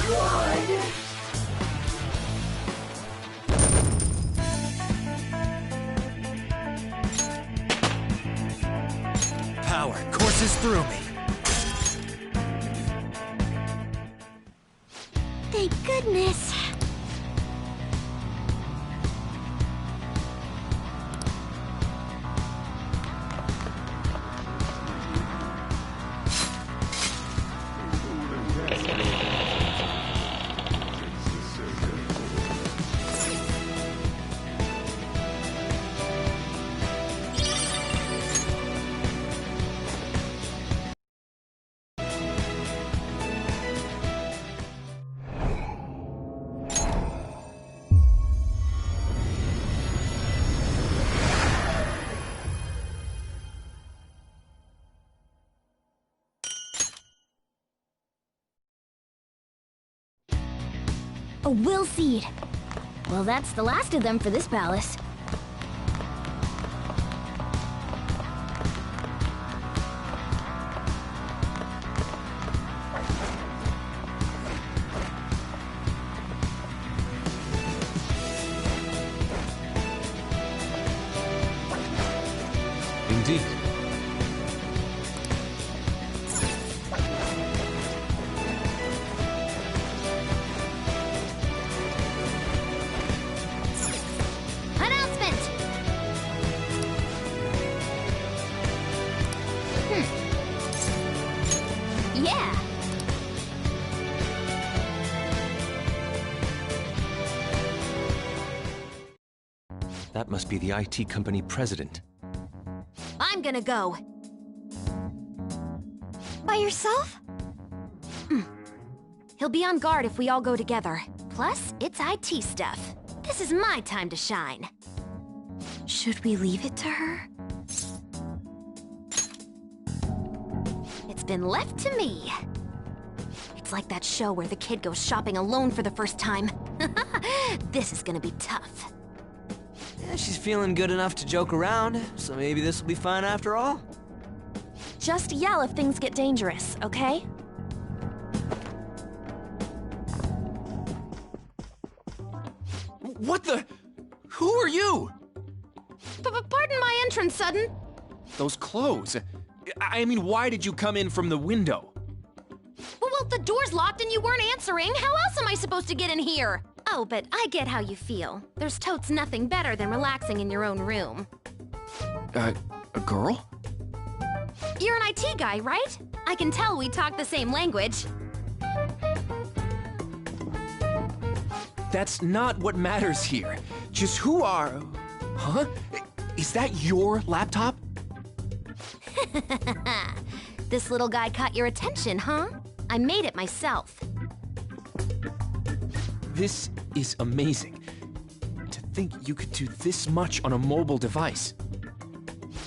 reward! Power courses through me. Thank My goodness. A will seed. Well, that's the last of them for this palace. Indeed. Announcement! Yeah. That must be the IT company president. I'm gonna go. By yourself? He'll be on guard if we all go together. Plus, it's IT stuff. This is my time to shine. Should we leave it to her? It's been left to me. It's like that show where the kid goes shopping alone for the first time. This is gonna be tough. Yeah, she's feeling good enough to joke around, so maybe this will be fun after all. Just yell if things get dangerous, okay? What the? Who are you? Pardon my entrance, Sudden. Those clothes. I mean, why did you come in from the window? Well, the door's locked and you weren't answering. How else am I supposed to get in here? Oh, but I get how you feel. There's totes nothing better than relaxing in your own room. A girl? You're an IT guy, right? I can tell we talk the same language. That's not what matters here. Just who are... Huh? Is that your laptop? This little guy caught your attention, huh? I made it myself. This is amazing. To think you could do this much on a mobile device.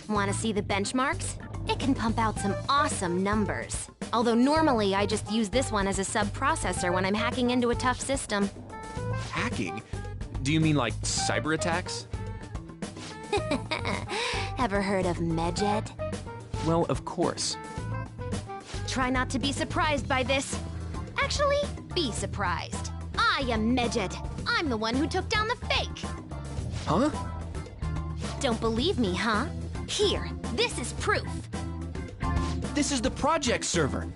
Want to see the benchmarks? It can pump out some awesome numbers. Although normally I just use this one as a sub-processor when I'm hacking into a tough system. Hacking? Do you mean like cyber attacks? Ever heard of Medjed? Well, of course. Try not to be surprised by this. Actually, be surprised. I am Medjed. I'm the one who took down the fake. Huh? Don't believe me, huh? Here, this is proof. This is the project server.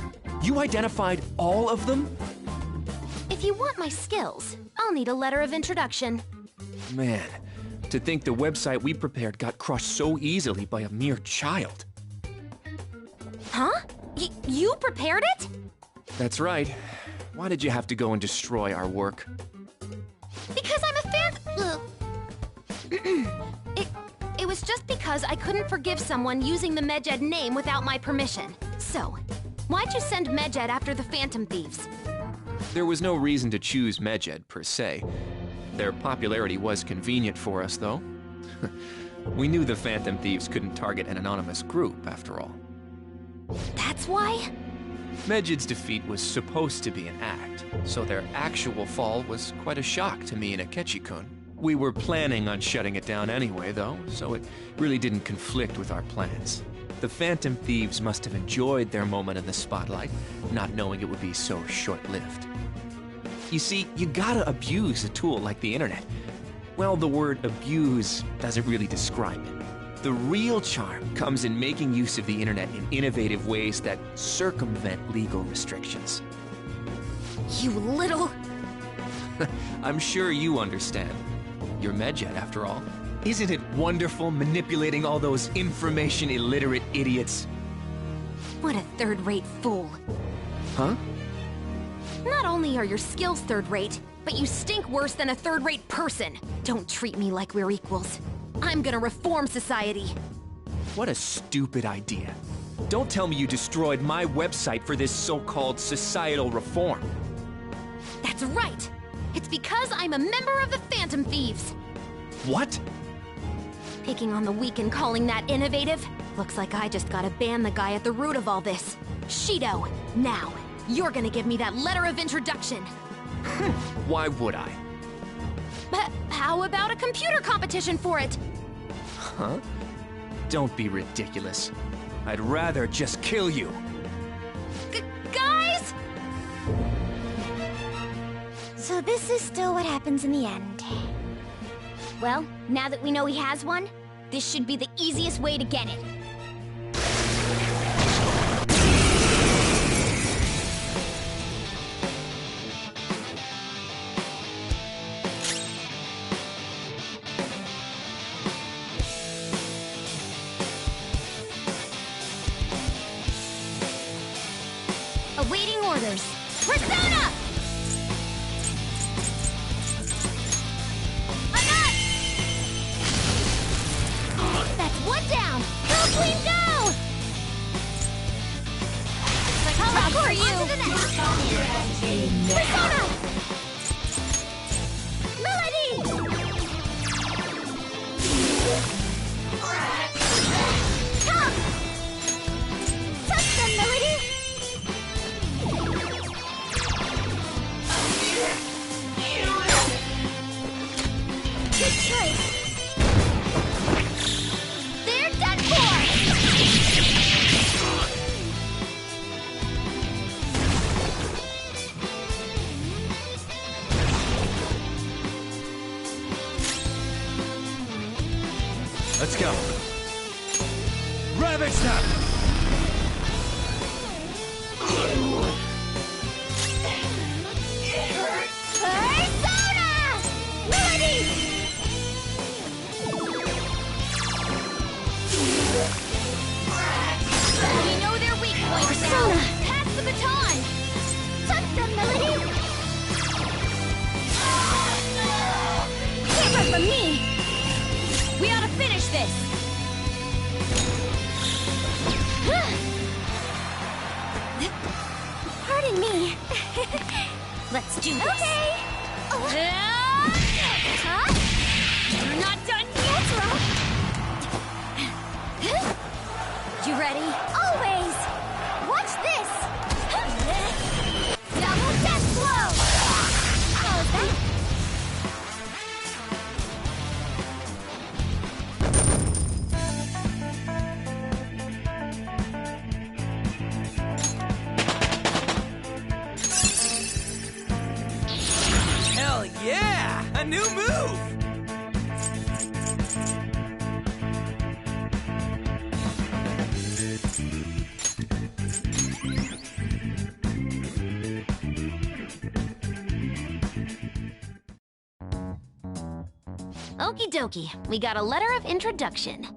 You identified all of them? If you want my skills, I'll need a letter of introduction. Man, to think the website we prepared got crushed so easily by a mere child. Huh? You prepared it? That's right. Why did you have to go and destroy our work? Because I'm a fan. It was just because I couldn't forgive someone using the Medjed name without my permission. So, why'd you send Medjed after the Phantom Thieves? There was no reason to choose Medjed, per se. Their popularity was convenient for us, though. We knew the Phantom Thieves couldn't target an anonymous group, after all. That's why? Medjed's defeat was supposed to be an act, so their actual fall was quite a shock to me and Akechi-kun. We were planning on shutting it down anyway, though, so it really didn't conflict with our plans. The Phantom Thieves must have enjoyed their moment in the spotlight, not knowing it would be so short-lived. You see, you gotta abuse a tool like the internet. Well, the word abuse doesn't really describe it. The real charm comes in making use of the internet in innovative ways that circumvent legal restrictions. You little... I'm sure you understand. You're Medjet, after all. Isn't it wonderful manipulating all those information-illiterate idiots? What a third-rate fool. Huh? Not only are your skills third-rate, but you stink worse than a third-rate person. Don't treat me like we're equals. I'm gonna reform society. What a stupid idea. Don't tell me you destroyed my website for this so-called societal reform. That's right! It's because I'm a member of the Phantom Thieves! What? Picking on the weak and calling that innovative? Looks like I just gotta ban the guy at the root of all this. Shido, now, you're gonna give me that letter of introduction. Why would I? But how about a computer competition for it? Huh? Don't be ridiculous. I'd rather just kill you. Guys? So this is still what happens in the end. Well, now that we know he has one, this should be the easiest way to get it. Awaiting orders. Persona! That's one down! Go, Queen, go! Like I'll for you! Persona! Melody! Come! Touch them, Melody! Good choice! They're done for! Let's go. Ravage them! Persona! Melody! We know their weak points now. Pass the baton! Touch them, Melody! Can't run from me! We ought to finish this! Pardon me. Let's do this! Okay. Huh? You're not done yet! You ready? Always. Watch this. Double death blow! How is that? Hell yeah! A new move! Okie dokie, we got a letter of introduction.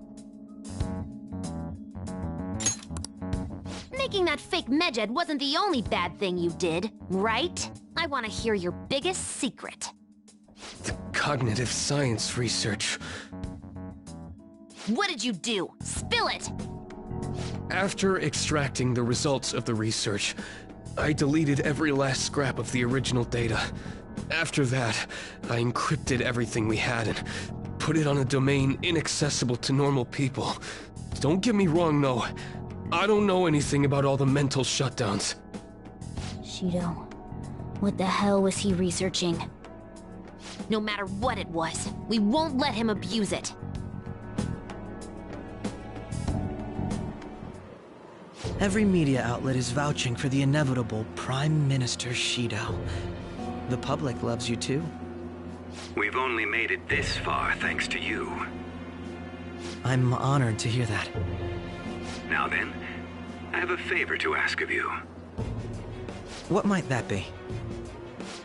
Making that fake Medjet wasn't the only bad thing you did, right? I want to hear your biggest secret. The cognitive science research. What did you do? Spill it! After extracting the results of the research, I deleted every last scrap of the original data. After that, I encrypted everything we had and put it on a domain inaccessible to normal people. Don't get me wrong, no. I don't know anything about all the mental shutdowns. Shido, what the hell was he researching? No matter what it was, we won't let him abuse it. Every media outlet is vouching for the inevitable Prime Minister Shido. The public loves you too. We've only made it this far thanks to you. I'm honored to hear that. Now then, I have a favor to ask of you. What might that be?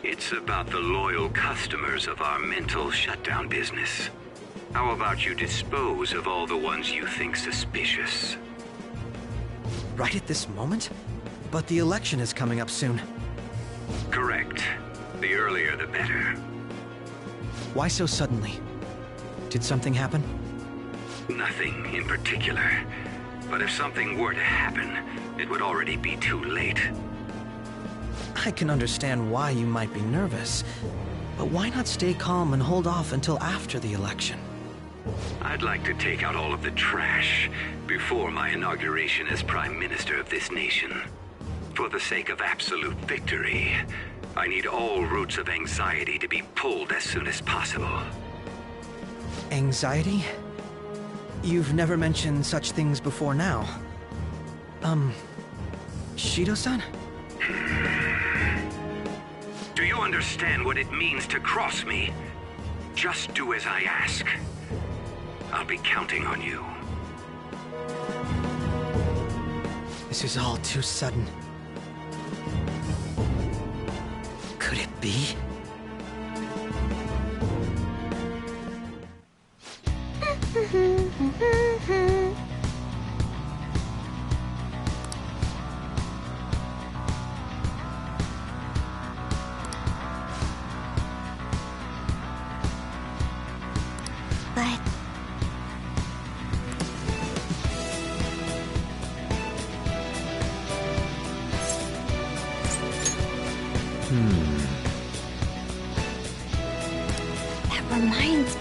It's about the loyal customers of our mental shutdown business. How about you dispose of all the ones you think suspicious? Right at this moment? But the election is coming up soon. Correct. The earlier the better. Why so suddenly? Did something happen? Nothing in particular. But if something were to happen, it would already be too late. I can understand why you might be nervous, but why not stay calm and hold off until after the election? I'd like to take out all of the trash before my inauguration as Prime Minister of this nation. For the sake of absolute victory, I need all roots of anxiety to be pulled as soon as possible. Anxiety? You've never mentioned such things before now. Shido-san? Do you understand what it means to cross me? Just do as I ask. I'll be counting on you. This is all too sudden. Could it be? But... That reminds me.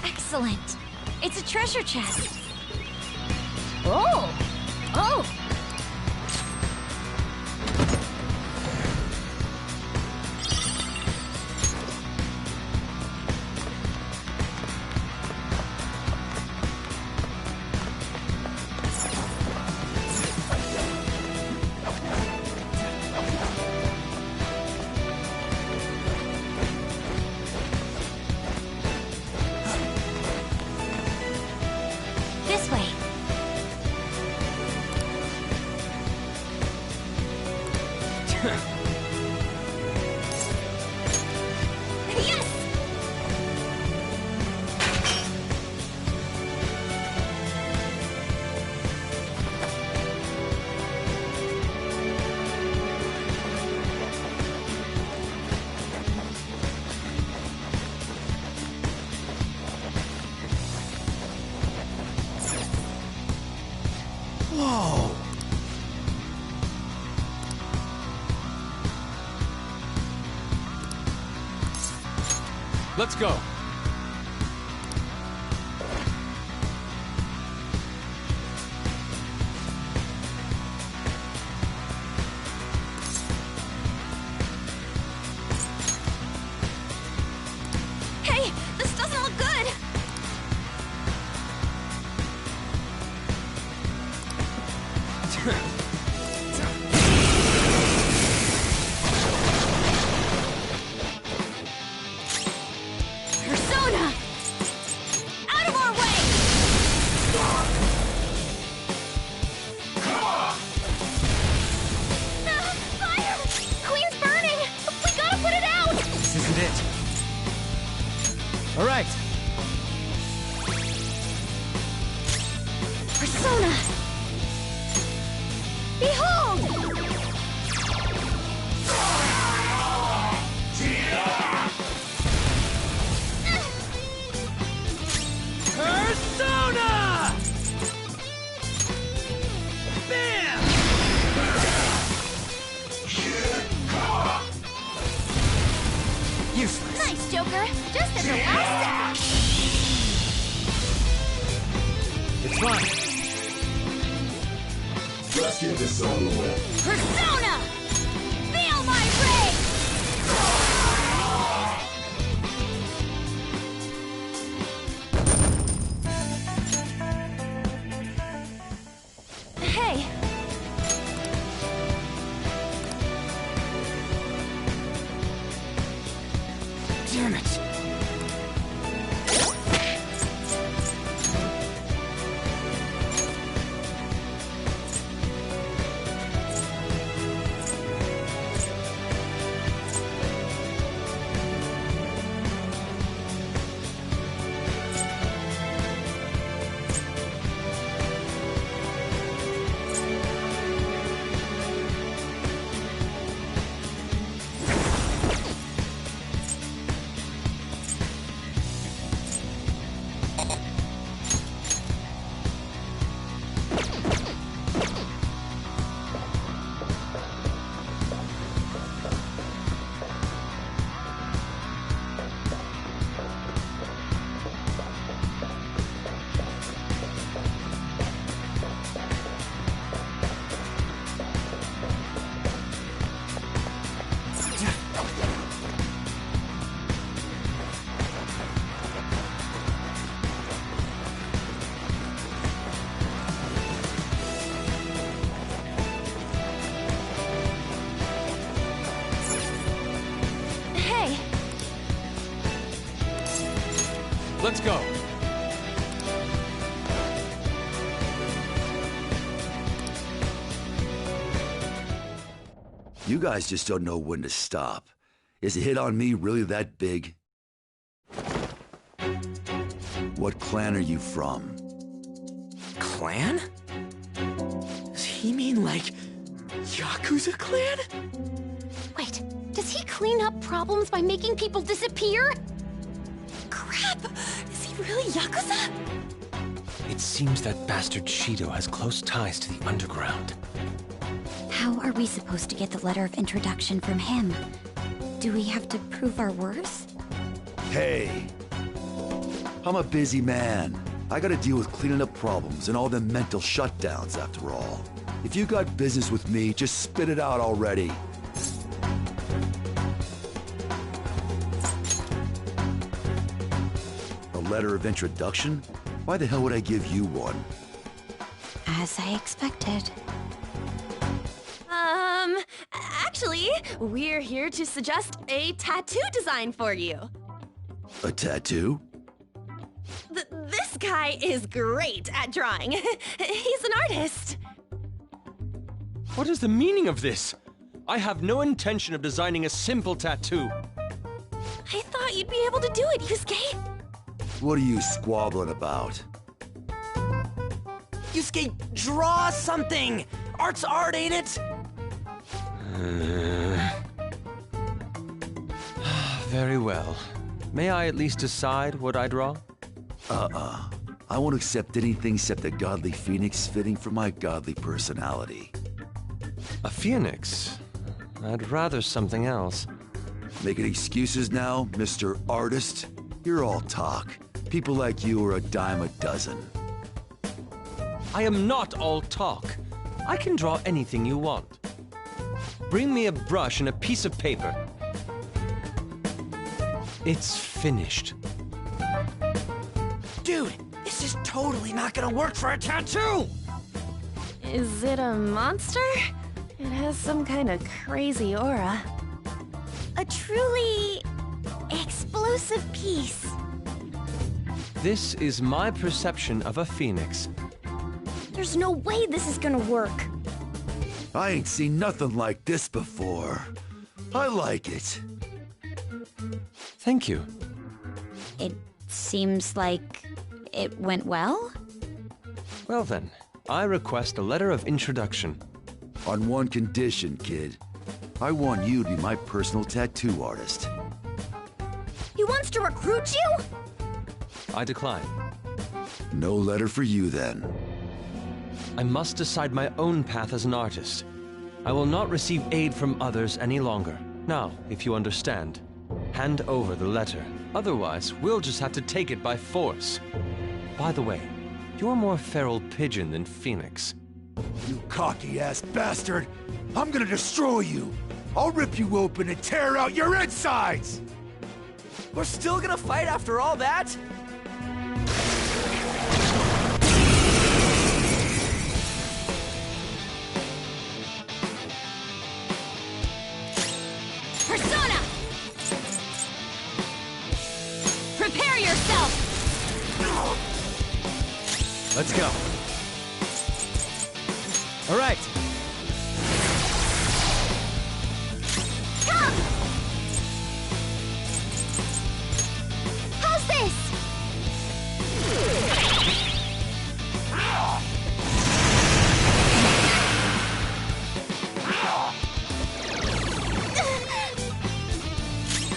Excellent. It's a treasure chest. Oh! Oh! This way. Yes! Whoa! Let's go. Hey, this doesn't look good! just at the last second. It's fine. Let's get this over with. Persona! Feel my rage! Hey! Damn it! Hey! Let's go. You guys just don't know when to stop. Is a hit on me really that big? What clan are you from? Clan? Does he mean like Yakuza clan? Wait, does he clean up problems by making people disappear? Crap! Is he really Yakuza? It seems that bastard Shido has close ties to the underground. How are we supposed to get the letter of introduction from him? Do we have to prove our worth? Hey! I'm a busy man. I gotta deal with cleaning up problems and all them mental shutdowns after all. If you got business with me, just spit it out already. A letter of introduction? Why the hell would I give you one? As I expected. Actually, we're here to suggest a tattoo design for you. A tattoo? This guy is great at drawing. He's an artist. What is the meaning of this? I have no intention of designing a simple tattoo. I thought you'd be able to do it, Yusuke. What are you squabbling about? Yusuke, draw something! Art's art, ain't it? Very well. May I at least decide what I draw? I won't accept anything except a godly phoenix fitting for my godly personality. A phoenix? I'd rather something else. Making excuses now, Mr. Artist? You're all talk. People like you are a dime a dozen. I am not all talk. I can draw anything you want. Bring me a brush and a piece of paper. It's finished. Dude, this is totally not gonna work for a tattoo! Is it a monster? It has some kind of crazy aura. A truly explosive piece. This is my perception of a phoenix. There's no way this is gonna work. I ain't seen nothing like this before. I like it. Thank you. It seems like it went well? Well then, I request a letter of introduction. On one condition, kid. I want you to be my personal tattoo artist. He wants to recruit you? I decline. No letter for you then. I must decide my own path as an artist. I will not receive aid from others any longer. Now, if you understand, Hand over the letter. Otherwise, we'll just have to take it by force. By the way, you're more feral pigeon than Phoenix. You cocky-ass bastard! I'm gonna destroy you! I'll rip you open and tear out your insides! We're still gonna fight after all that? Persona! Prepare yourself! Let's go. All right. Come! How's this?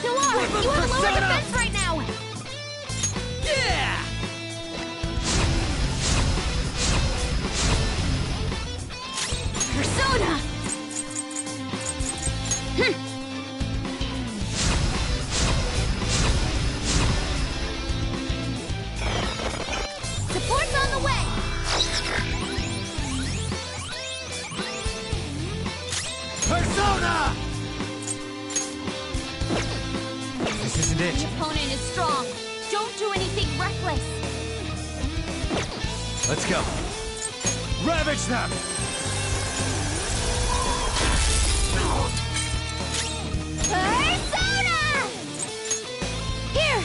Noir, you have lower defense right now! Yeah! Persona! Support's on the way! Persona! This isn't it. The opponent is strong. Don't do anything reckless. Let's go. Ravage them! Persona! Here!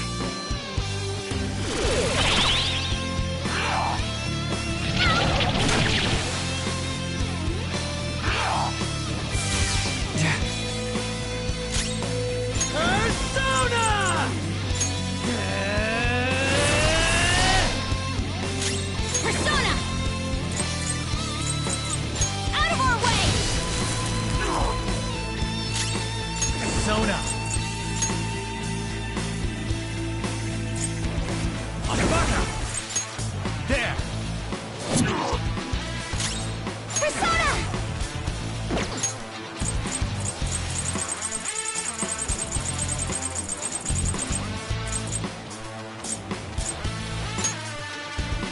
Persona! Persona! Out of our way! Persona! Akabaka! There! Persona!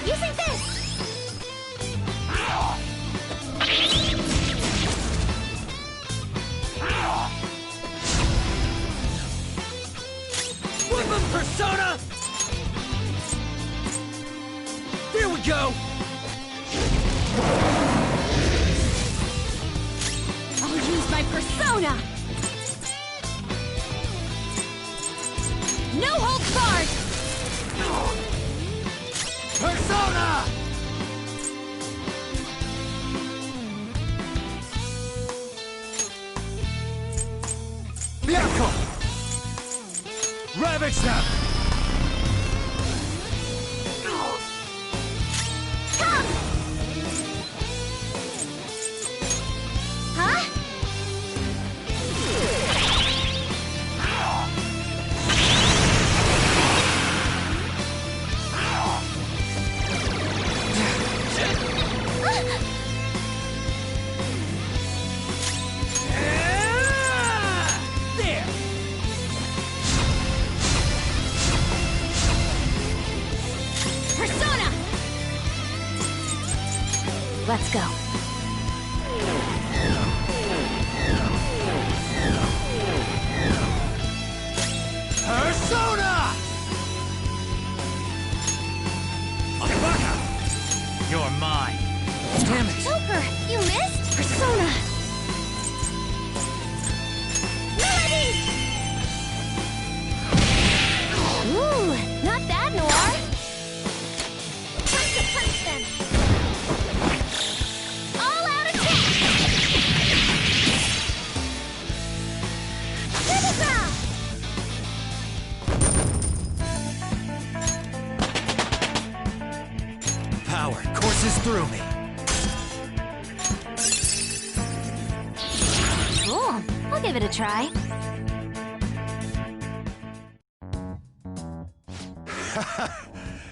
Using this! Whip him, Persona! There we go! I'll use my persona! No holds barred! Persona! Vehicle! Ravage them! Come! Huh? There! Persona! Let's go. Persona! Akabaka! You're mine. Damn it! Joker, you missed? Persona! Melody! Ooh, not bad, Noir. Time to punch them. All out attack! To the ground! Power courses through me. Cool. I'll give it a try.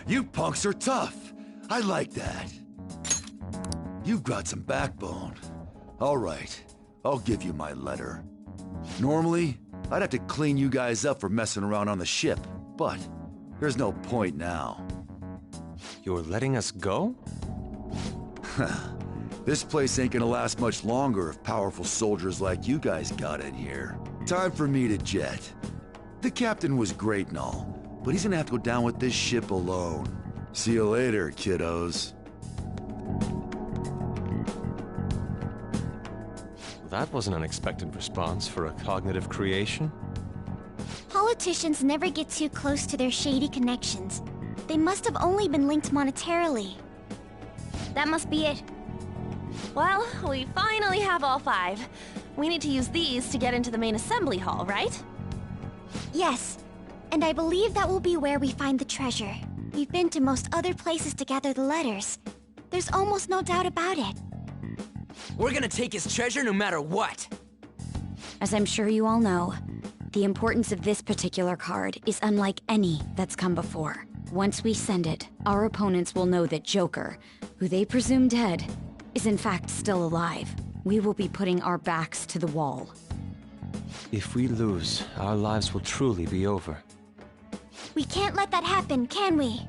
You punks are tough. I like that. You've got some backbone. All right, I'll give you my letter. Normally, I'd have to clean you guys up for messing around on the ship, but there's no point now. You're letting us go? This place ain't gonna last much longer if powerful soldiers like you guys got in here. Time for me to jet. The captain was great and all, but he's gonna have to go down with this ship alone. See you later, kiddos. That was an unexpected response for a cognitive creation. Politicians never get too close to their shady connections. They must have only been linked monetarily. That must be it. Well, we finally have all 5. We need to use these to get into the main assembly hall, right? Yes, and I believe that will be where we find the treasure. We've been to most other places to gather the letters. There's almost no doubt about it. We're gonna take his treasure no matter what. As I'm sure you all know, the importance of this particular card is unlike any that's come before. Once we send it, our opponents will know that Joker, who they presume dead, is in fact still alive. We will be putting our backs to the wall. If we lose, our lives will truly be over. We can't let that happen, can we?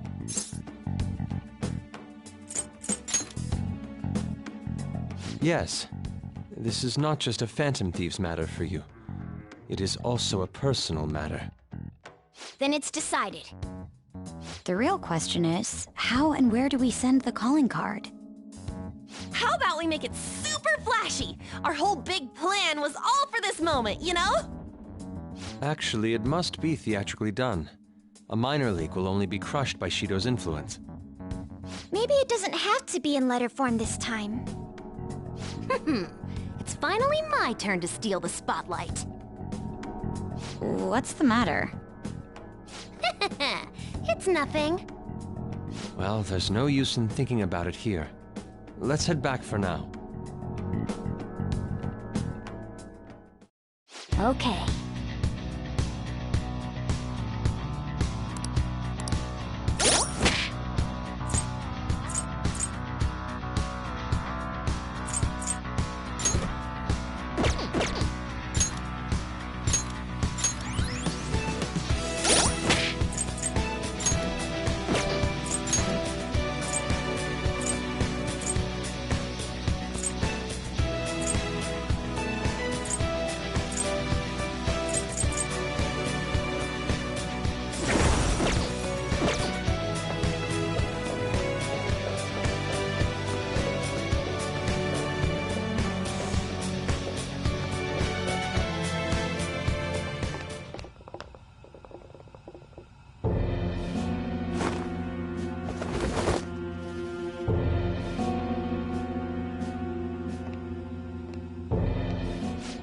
Yes, this is not just a Phantom Thieves matter for you. It is also a personal matter. Then it's decided. The real question is, how and where do we send the calling card? How about we make it super flashy? Our whole big plan was all for this moment, you know? Actually, it must be theatrically done. A minor leak will only be crushed by Shido's influence. Maybe it doesn't have to be in letter form this time. It's finally my turn to steal the spotlight. What's the matter? It's nothing. Well, there's no use in thinking about it here. Let's head back for now. Okay.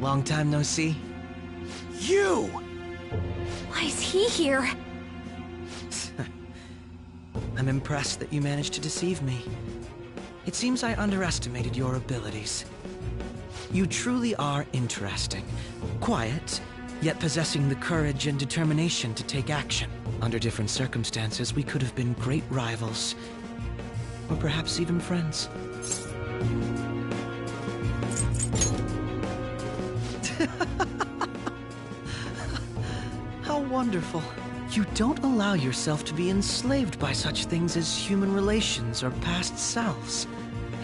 Long time no see. You! Why is he here? I'm impressed that you managed to deceive me. It seems I underestimated your abilities. You truly are interesting. Quiet, yet possessing the courage and determination to take action. Under different circumstances, we could have been great rivals. Or perhaps even friends. How wonderful. You don't allow yourself to be enslaved by such things as human relations or past selves.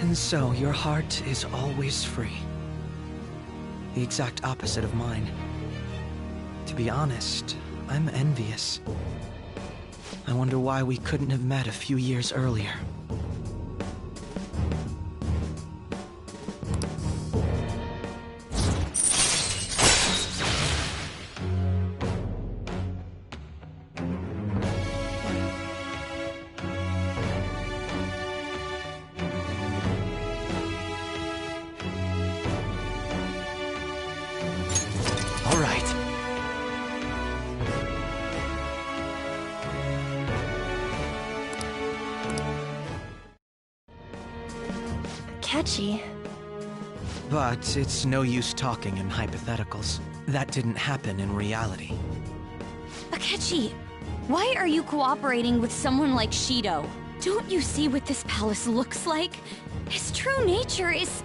And so your heart is always free. The exact opposite of mine. To be honest, I'm envious. I wonder why we couldn't have met a few years earlier. All right. Catchy. But it's no use talking in hypotheticals. That didn't happen in reality. Akechi, why are you cooperating with someone like Shido? Don't you see what this palace looks like? His true nature is...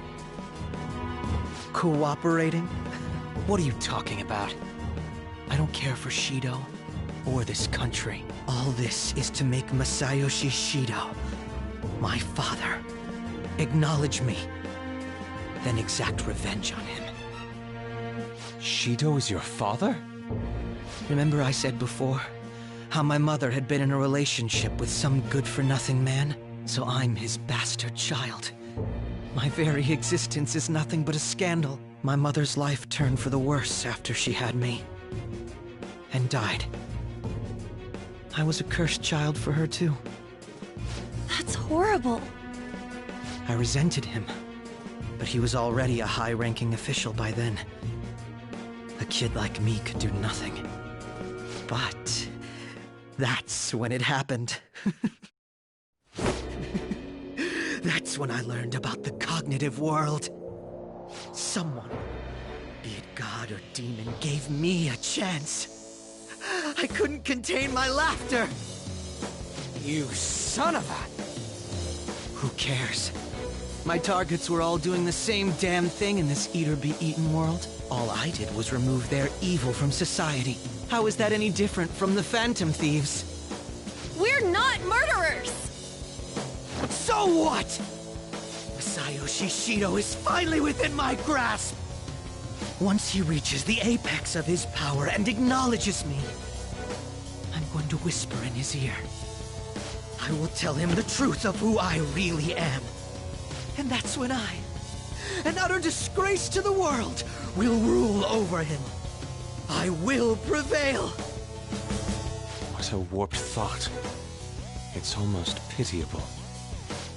Cooperating? What are you talking about? I don't care for Shido or this country. All this is to make Masayoshi Shido, my father, acknowledge me, then exact revenge on him. Shido is your father? Remember I said before, how my mother had been in a relationship with some good-for-nothing man? So I'm his bastard child. My very existence is nothing but a scandal. My mother's life turned for the worse after she had me. And died. I was a cursed child for her too. That's horrible. I resented him, but he was already a high-ranking official by then. A kid like me could do nothing. But that's when it happened. That's when I learned about the cognitive world. Someone, be it God or demon, gave me a chance. I couldn't contain my laughter. You son of a... Who cares? My targets were all doing the same damn thing in this eat-or-be-eaten world. All I did was remove their evil from society. How is that any different from the Phantom Thieves? We're not murderers! So what? Masayoshi Shido is finally within my grasp! Once he reaches the apex of his power and acknowledges me, I'm going to whisper in his ear. I will tell him the truth of who I really am. And that's when I, an utter disgrace to the world, will rule over him. I will prevail! What a warped thought. It's almost pitiable.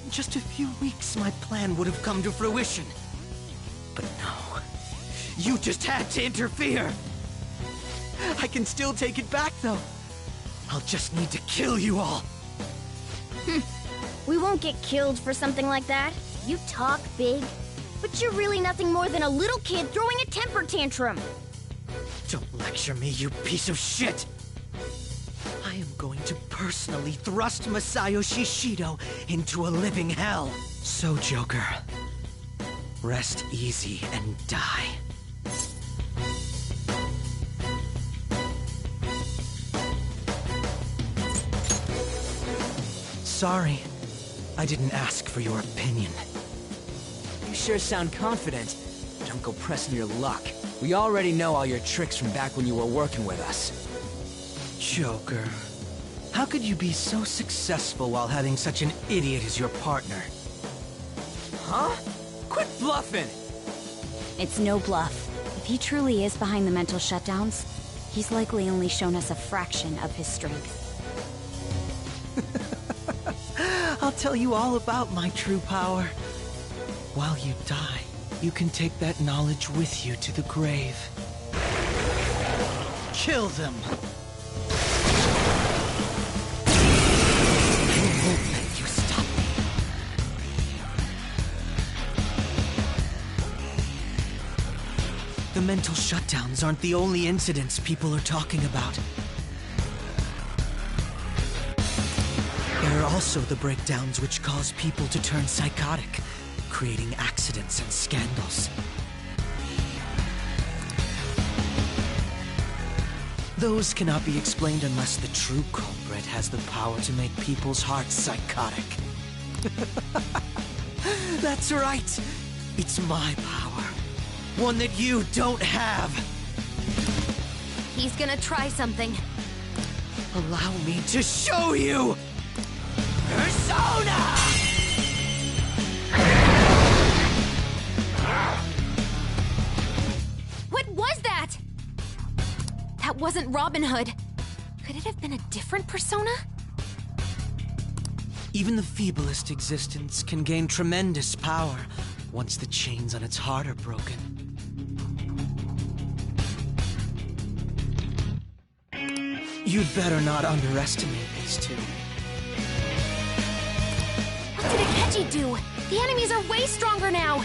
In just a few weeks, my plan would have come to fruition. But no. You just had to interfere! I can still take it back, though. I'll just need to kill you all. We won't get killed for something like that. You talk big, but you're really nothing more than a little kid throwing a temper tantrum. Don't lecture me, you piece of shit! I am going to personally thrust Masayoshi Shido into a living hell. So, Joker, rest easy and die. Sorry, I didn't ask for your opinion. You sure sound confident. Don't go pressing your luck. We already know all your tricks from back when you were working with us. Joker, how could you be so successful while having such an idiot as your partner? Huh? Quit bluffing! It's no bluff. If he truly is behind the mental shutdowns, he's likely only shown us a fraction of his strength. I'll tell you all about my true power. While you die, you can take that knowledge with you to the grave. Kill them! I won't let you stop me. The mental shutdowns aren't the only incidents people are talking about. There are also the breakdowns which cause people to turn psychotic, creating accidents and scandals. Those cannot be explained unless the true culprit has the power to make people's hearts psychotic. That's right! It's my power. One that you don't have! He's gonna try something. Allow me to show you! Persona! What was that? That wasn't Robin Hood. Could it have been a different persona? Even the feeblest existence can gain tremendous power once the chains on its heart are broken. You'd better not underestimate these two. What did Akechi do? The enemies are way stronger now.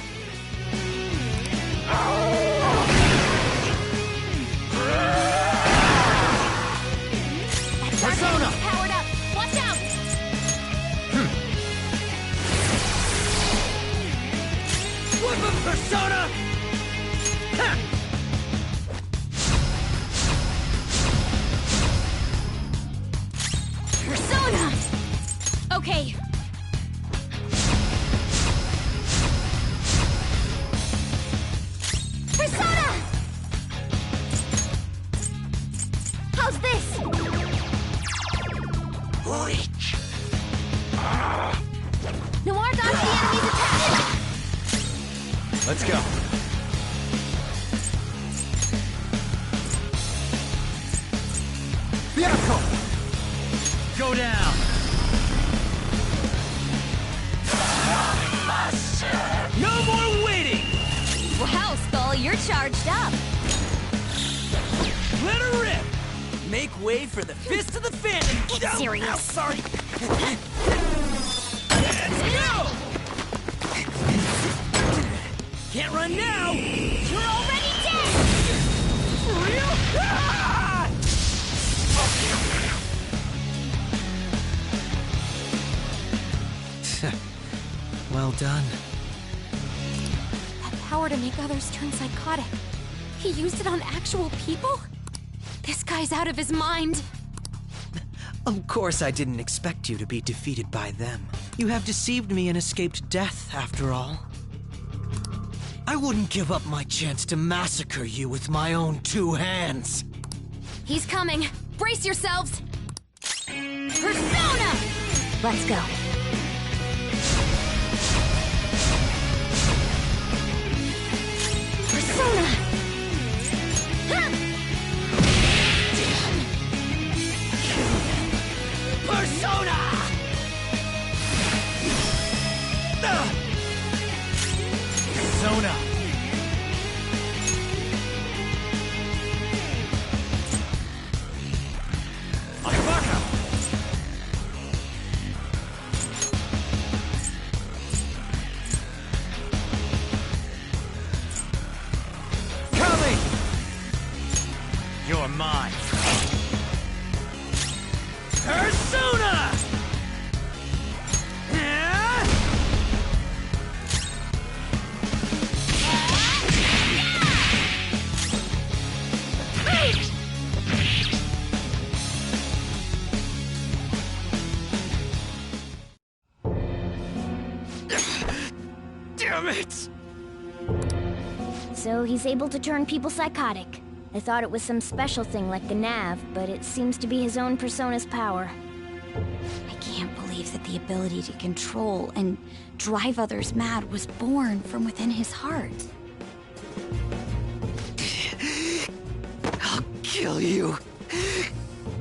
That dragon is powered up. Watch out! Whip of Persona! Ha! Okay. Persona! How's this? Reach. Noir dodged the enemy's attack! Let's go. Leoxye! Go down! No more waiting! Wow, Skull, you're charged up. Let her rip! Make way for the Fist of the Phantom! Get serious. Ow, sorry! Let's go! Can't run now! You're already dead! For real? Ah! Well done. That power to make others turn psychotic. He used it on actual people? This guy's out of his mind. Of course I didn't expect you to be defeated by them. You have deceived me and escaped death, after all. I wouldn't give up my chance to massacre you with my own 2 hands. He's coming. Brace yourselves. Persona! Let's go. Persona! Ha! Persona! Persona! Motherfucker! Coming! You're mine. Persona! Damn it! So he's able to turn people psychotic. I thought it was some special thing like the nav, but it seems to be his own Persona's power. I can't believe that the ability to control and drive others mad was born from within his heart. I'll kill you.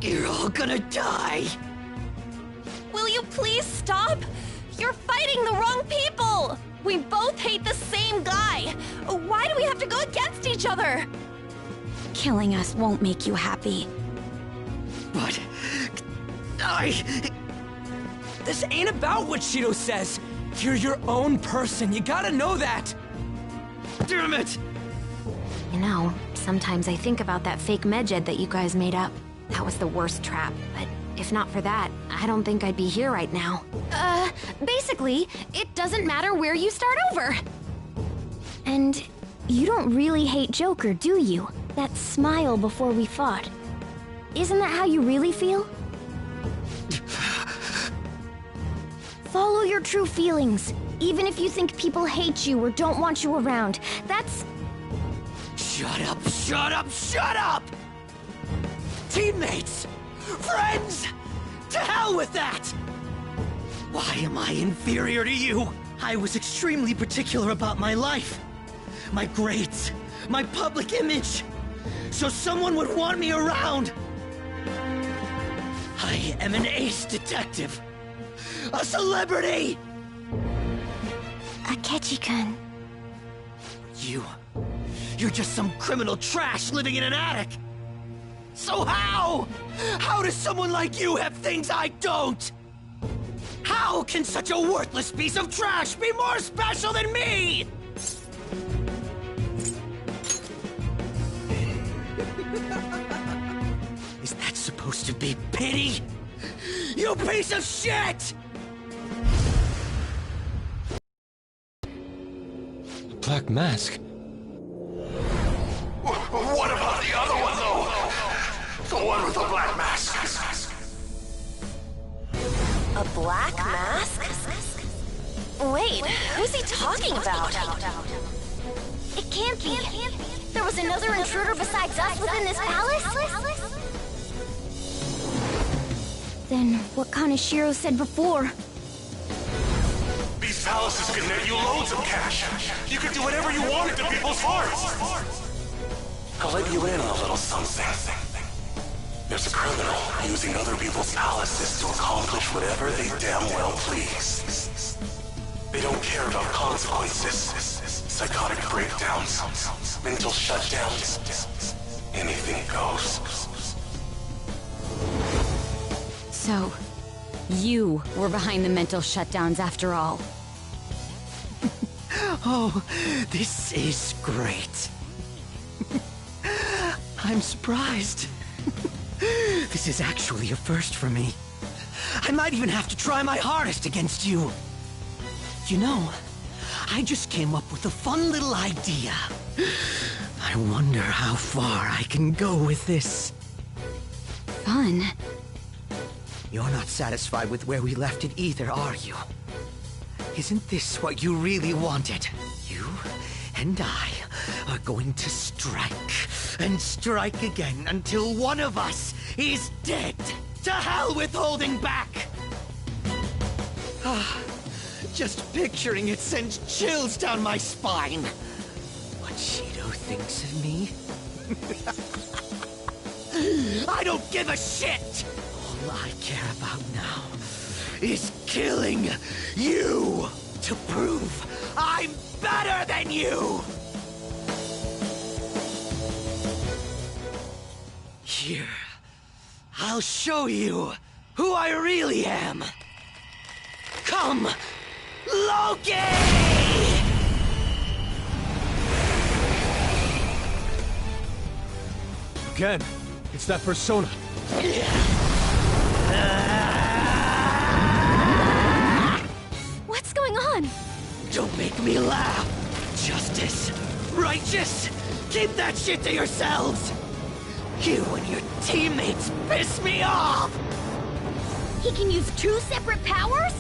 You're all gonna die. Will you please stop? You're fighting the wrong people! We both hate the same guy! Why do we have to go against each other? Killing us won't make you happy. But This ain't about what Shido says. You're your own person. You gotta know that. damn it! You know, sometimes I think about that fake medjed that you guys made up. That was the worst trap, but if not for that, I don't think I'd be here right now. Basically, it doesn't matter where you start over. And you don't really hate Joker, do you? That smile before we fought. Isn't that how you really feel? Follow your true feelings, even if you think people hate you or don't want you around. That's... Shut up, shut up, shut up! Teammates! Friends! To hell with that! Why am I inferior to you? I was extremely particular about my life. My grades, my public image. So someone would want me around. I am an ace detective. A celebrity! Akechi-kun. You're just some criminal trash living in an attic! So how? How does someone like you have things I don't? How can such a worthless piece of trash be more special than me? Is that supposed to be pity? You piece of shit! Black Mask? What about the other one, though? The one with the black mask. A black mask? Wait, who's he talking about? It can't be. There was another intruder besides us within this palace? Then what Kaneshiro said before? These palaces can net you loads of cash. You can do whatever you want into people's hearts. I'll let you in on a little something. There's a criminal using other people's palaces to accomplish whatever they damn well please. They don't care about consequences, psychotic breakdowns, mental shutdowns. Anything goes. So, you were behind the mental shutdowns after all. Oh, this is great. I'm surprised. This is actually a first for me. I might even have to try my hardest against you. You know, I just came up with a fun little idea. I wonder how far I can go with this. Fun? You're not satisfied with where we left it either, are you? Isn't this what you really wanted? You and I are going to strike and strike again until one of us is dead. To hell with holding back! Just picturing it sends chills down my spine. What Shido thinks of me? I don't give a shit! All I care about now is killing you to prove I'm better than you! Here, I'll show you who I really am. Come, Loki! Again, it's that persona. What's going on? Don't make me laugh. Justice, righteous, keep that shit to yourselves. You and your teammates piss me off. He can use two separate powers?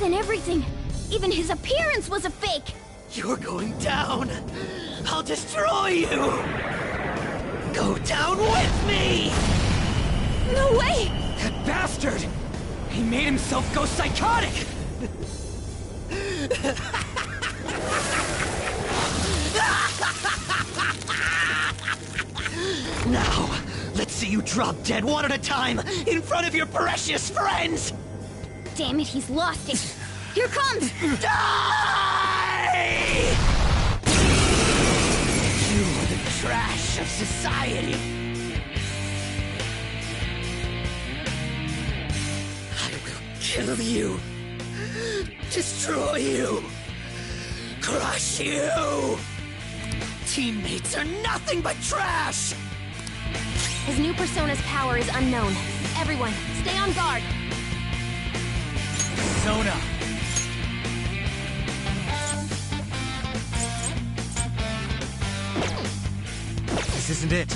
Then everything, even his appearance was a fake. You're going down. I'll destroy you. Go down with me. No way! That bastard! He made himself go psychotic! Now, let's see you drop dead one at a time in front of your precious friends! Damn it, he's lost it. Here comes! Die! You are the trash of society. I will kill you. Destroy you. Crush you. Teammates are nothing but trash. His new persona's power is unknown. Everyone, stay on guard. Persona. This isn't it.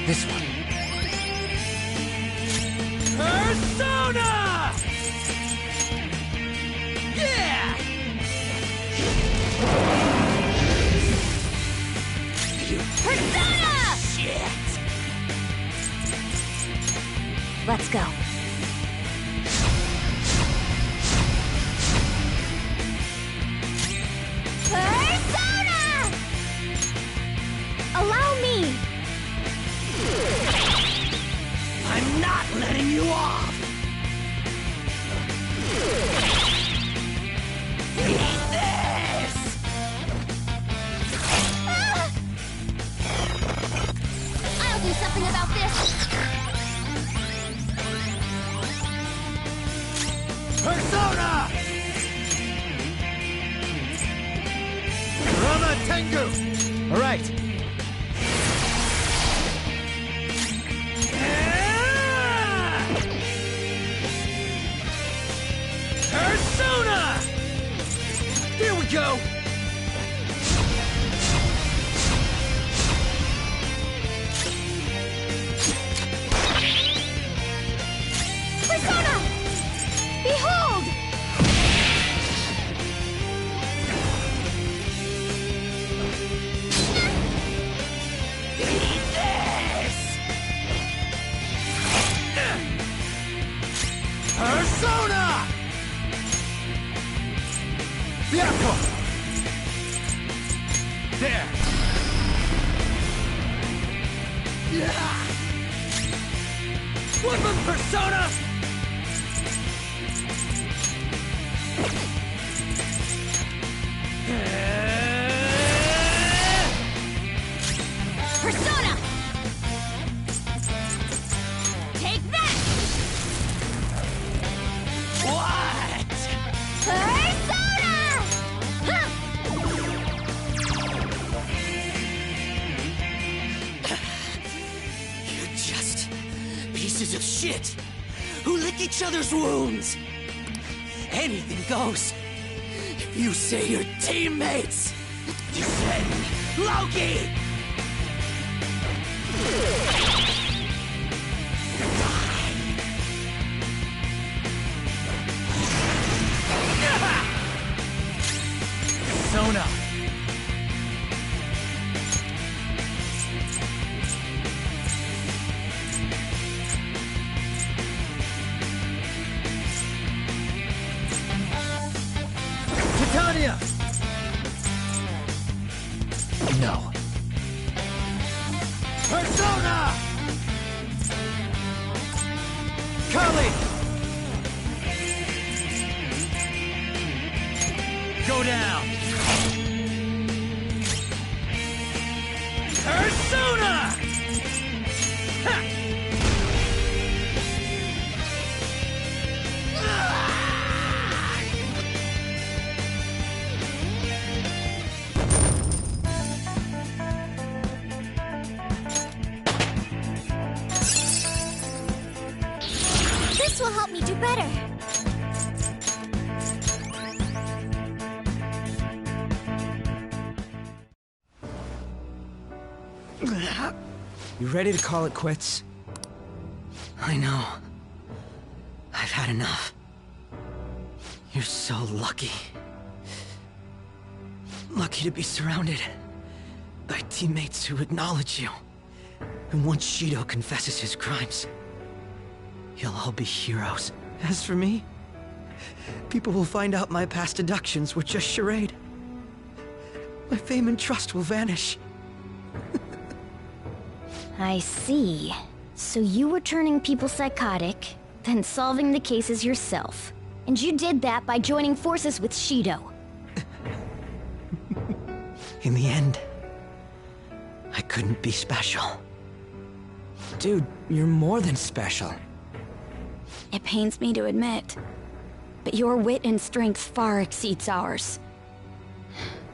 This one. Persona! Yeah! You Persona! shit! Let's go. Persona! Allow me. I'm not letting you off! Eat this! Ah! I'll do something about this. Persona! Rama Tengu! All right. Persona! There we go! Persona! Bianco! There! Yeah! Weapon Persona! Persona! Take that! What? Persona! Huh! You're just pieces of shit who lick each other's wounds. Anything goes. If you say your teammates, you said Loki! Persona! Titania! No. Persona! Kali! Go down! Persona! This will help me do better. You ready to call it quits? I know. I've had enough. You're so lucky. Lucky to be surrounded by teammates who acknowledge you. And once Shido confesses his crimes, you'll all be heroes. As for me, people will find out my past deductions were just charade. My fame and trust will vanish. I see. So you were turning people psychotic, then solving the cases yourself. And you did that by joining forces with Shido. In the end, I couldn't be special. Dude, you're more than special. It pains me to admit, but your wit and strength far exceeds ours.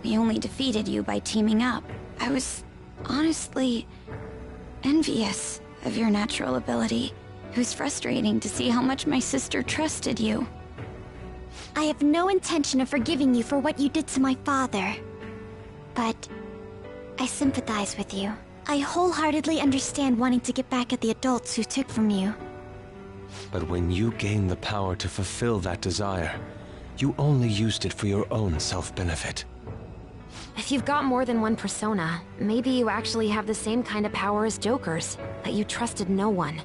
We only defeated you by teaming up. I was honestly envious of your natural ability. It was frustrating to see how much my sister trusted you. I have no intention of forgiving you for what you did to my father. But I sympathize with you. I wholeheartedly understand wanting to get back at the adults who took from you. But when you gained the power to fulfill that desire, you only used it for your own self-benefit. If you've got more than one persona, maybe you actually have the same kind of power as Joker's, that you trusted no one.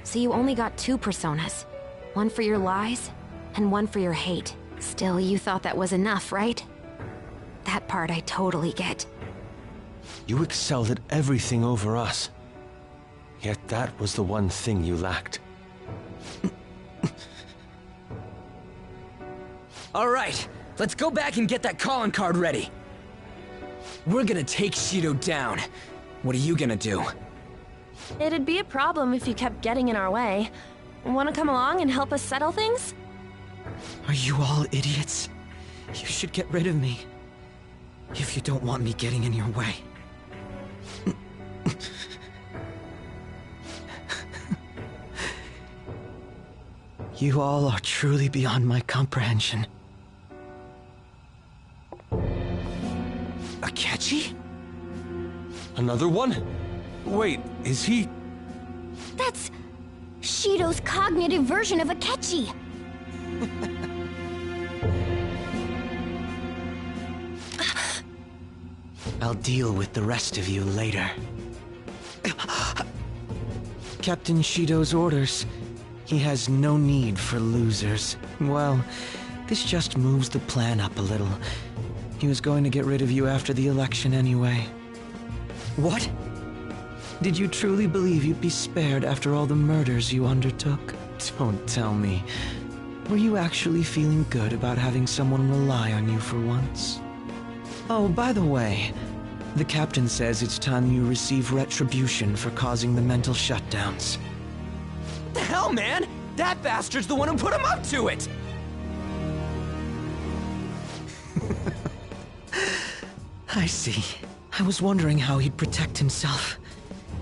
So you only got two personas. One for your lies, and one for your hate. Still, you thought that was enough, right? That part I totally get. You excelled at everything over us. Yet that was the one thing you lacked. All right, let's go back and get that calling card ready. We're gonna take Shido down. What are you gonna do? It'd be a problem if you kept getting in our way. Want to come along and help us settle things? Are you all idiots? You should get rid of me. If you don't want me getting in your way. You all are truly beyond my comprehension. Akechi? Another one? Wait, is he... That's Shido's cognitive version of Akechi. I'll deal with the rest of you later. Captain Shido's orders. He has no need for losers. Well, this just moves the plan up a little. He was going to get rid of you after the election anyway. What? Did you truly believe you'd be spared after all the murders you undertook? Don't tell me. Were you actually feeling good about having someone rely on you for once? Oh, by the way, the captain says it's time you receive retribution for causing the mental shutdowns. What the hell, man? That bastard's the one who put him up to it! I see. I was wondering how he'd protect himself.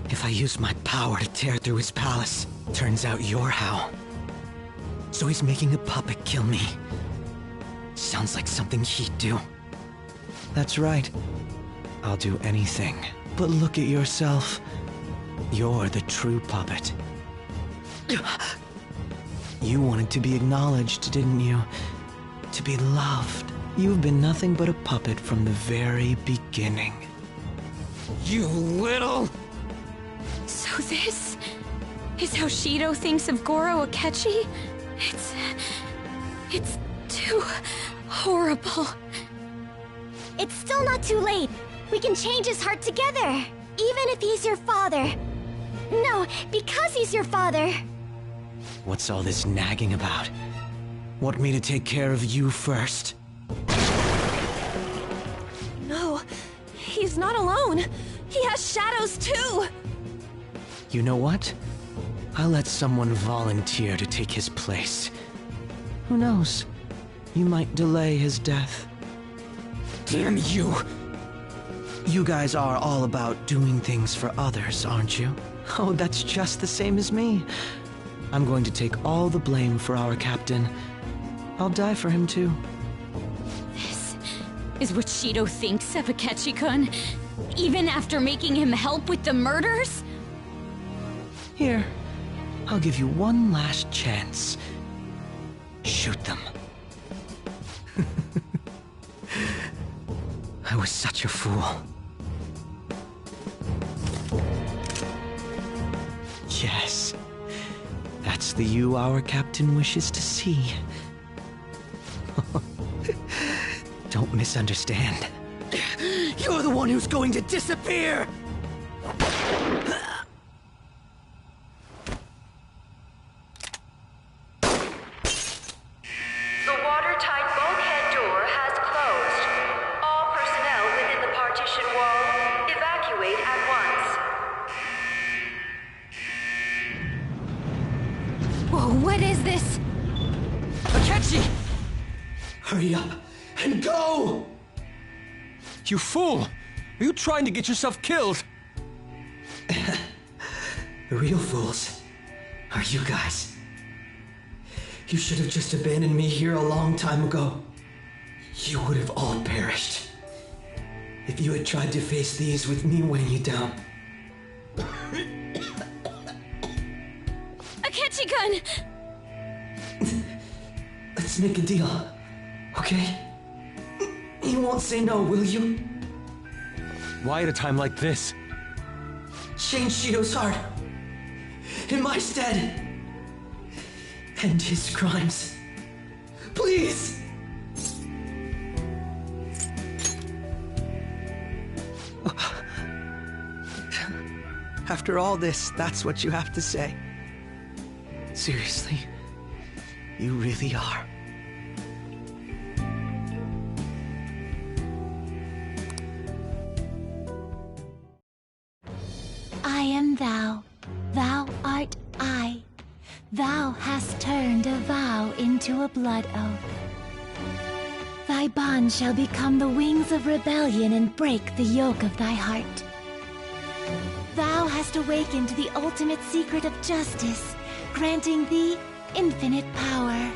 If I used my power to tear through his palace. Turns out you're how. So he's making a puppet kill me. Sounds like something he'd do. That's right. I'll do anything. But look at yourself. You're the true puppet. You wanted to be acknowledged, didn't you? To be loved. You've been nothing but a puppet from the very beginning. You little... So this is how Shido thinks of Goro Akechi? It's too horrible. It's still not too late. We can change his heart together. Even if he's your father. No, because he's your father. What's all this nagging about? Want me to take care of you first? No, he's not alone. He has shadows too. You know what? I'll let someone volunteer to take his place. Who knows? You might delay his death. Damn you! You guys are all about doing things for others, aren't you? Oh, that's just the same as me. I'm going to take all the blame for our captain. I'll die for him too. This is what Shido thinks of Akechi-kun? Even after making him help with the murders? Here, I'll give you one last chance. Shoot them. I was such a fool. Yes, that's the you our captain wishes to see. Don't misunderstand. You're the one who's going to disappear! The watertight bulkhead door has closed. All personnel within the partition wall, evacuate at once. Whoa, what is this? Akechi! Hurry up and go! You fool! Are you trying to get yourself killed? The real fools are you guys. You should have just abandoned me here a long time ago. You would have all perished. If you had tried to face these with me weighing you down. Akechi-kun! Let's make a deal, okay? You won't say no, will you? Why at a time like this? Change Shido's heart. In my stead. End his crimes. Please! After all this, that's what you have to say. Seriously, you really are. I am thou, thou art I. Thou hast turned a vow into a blood oath. Thy bond shall become the wings of rebellion and break the yoke of thy heart. Thou hast awakened the ultimate secret of justice, granting thee infinite power.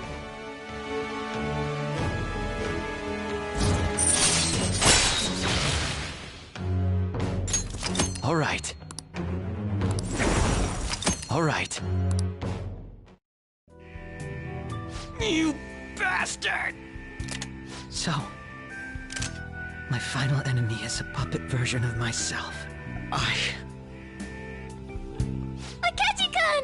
All right. All right. You bastard! So, my final enemy is a puppet version of myself. Akechi-kun!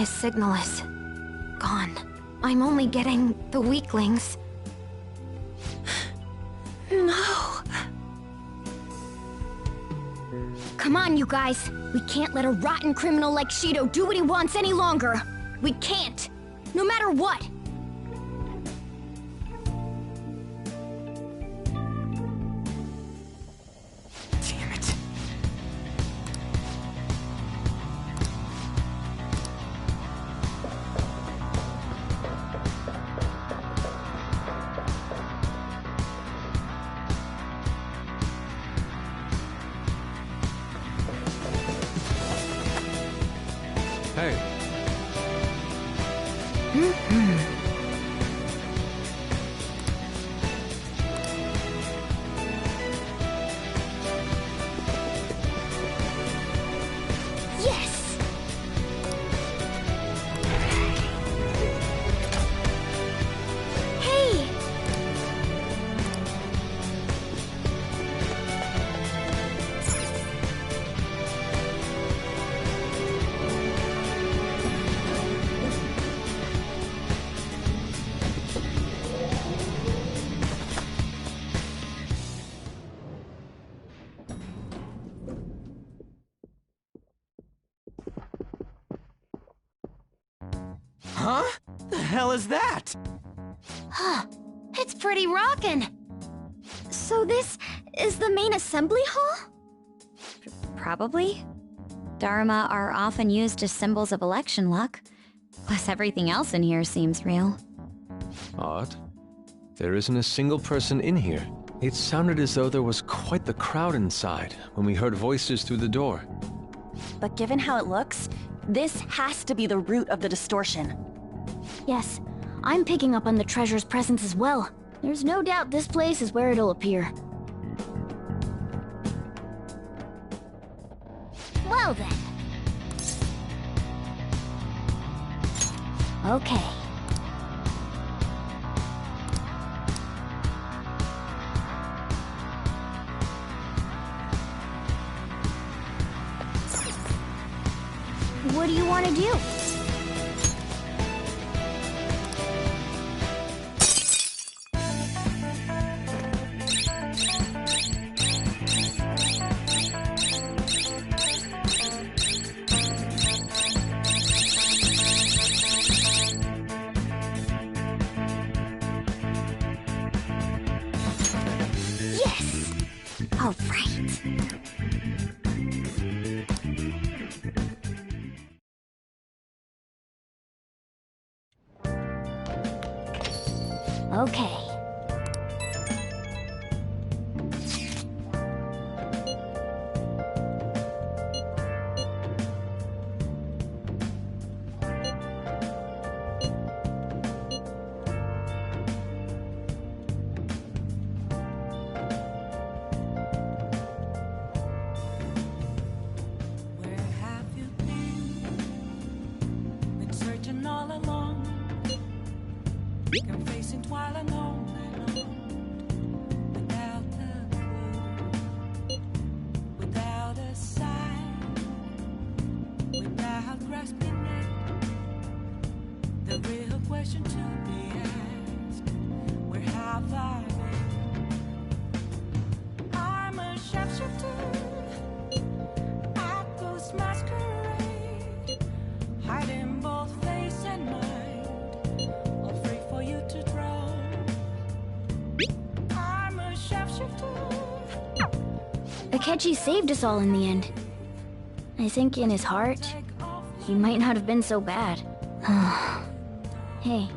His signal is gone. I'm only getting the weaklings. No. Come on, you guys. We can't let a rotten criminal like Shido do what he wants any longer. We can't. No matter what. Damn it. Hey. Yes! Hey! Huh? The hell is that? Huh. It's pretty rockin'. So this is the main assembly hall? Probably. Dharma are often used as symbols of election luck. Plus everything else in here seems real. Odd. There isn't a single person in here. It sounded as though there was quite the crowd inside when we heard voices through the door. But given how it looks, this has to be the root of the distortion. Yes, I'm picking up on the treasure's presence as well. There's no doubt this place is where it'll appear. Well then. Okay. What do you want to do? Yes! All right. Okay. Where have you been? Been searching all along. Been facing twilight alone without a clue, without a sign, without grasping it. The real question to be asked: where have I been? I'm a sharpshooter. Ghost masquerade, hiding both face and mind, all free for you to draw. I'm a sharpshooter. Akechi saved us all in the end. I think in his heart, he might not have been so bad. Hey,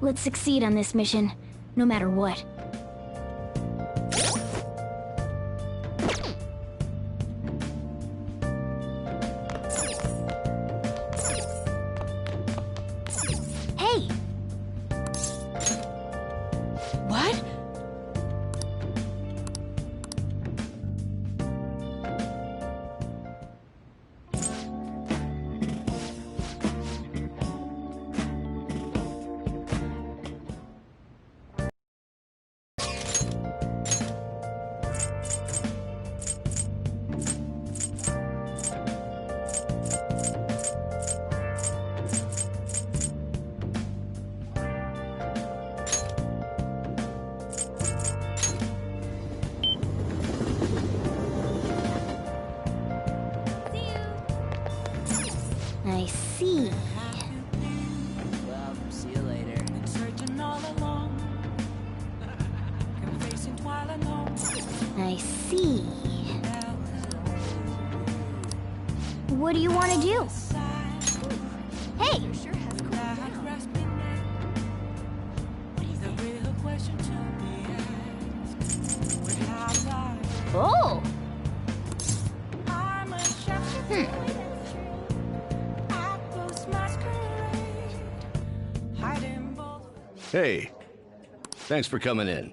let's succeed on this mission, no matter what. Hey! What? I see. What do you want to do? Hey! Oh! Hey, thanks for coming in.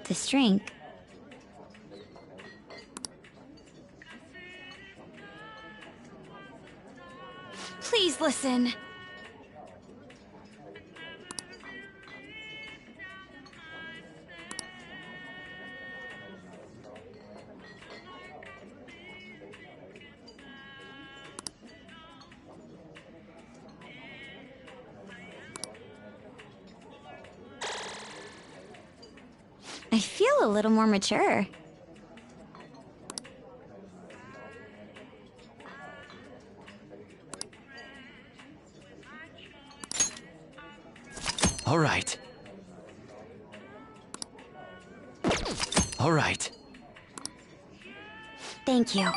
This drink. Please listen. I feel a little more mature. All right. All right. Thank you.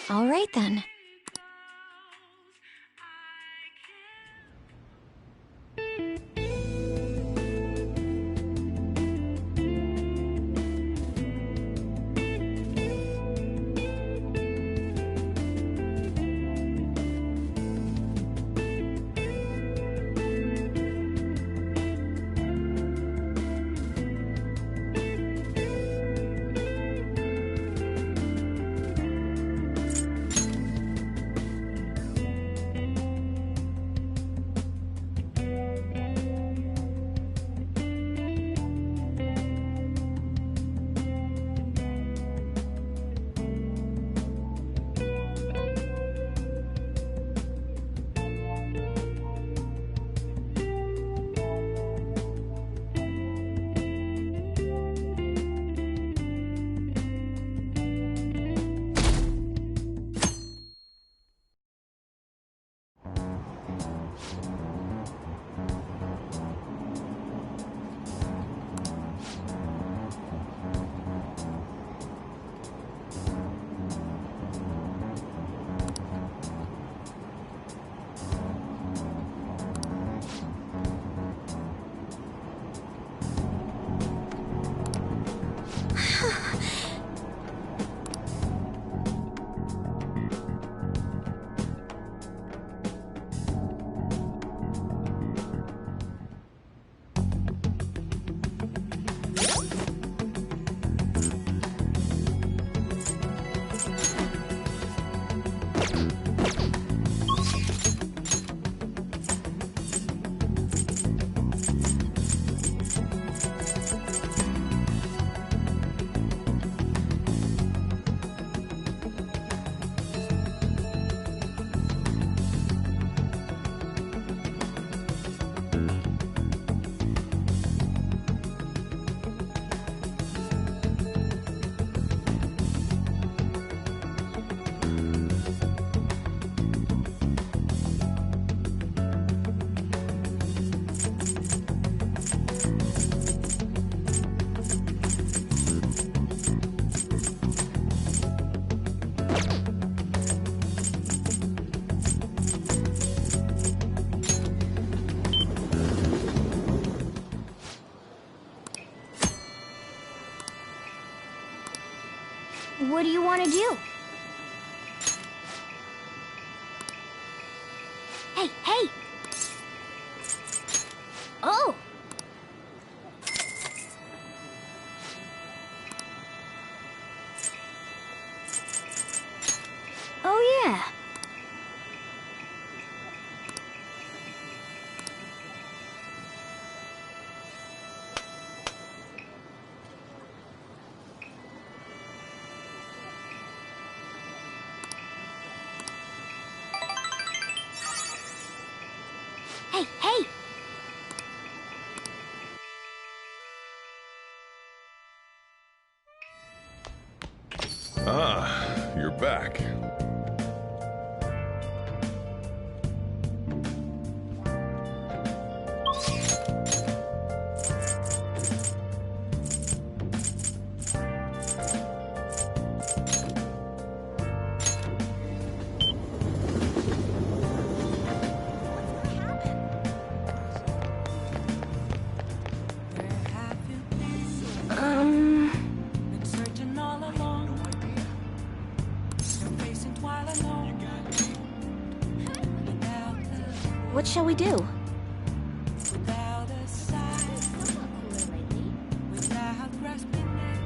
All right then. What do you want to do? Hey, hey! Oh! Oh, yeah. Hey, hey! Ah, you're back. Been searching all along. Still facing twilight long. What shall we do? Without a sign. Without grasping it.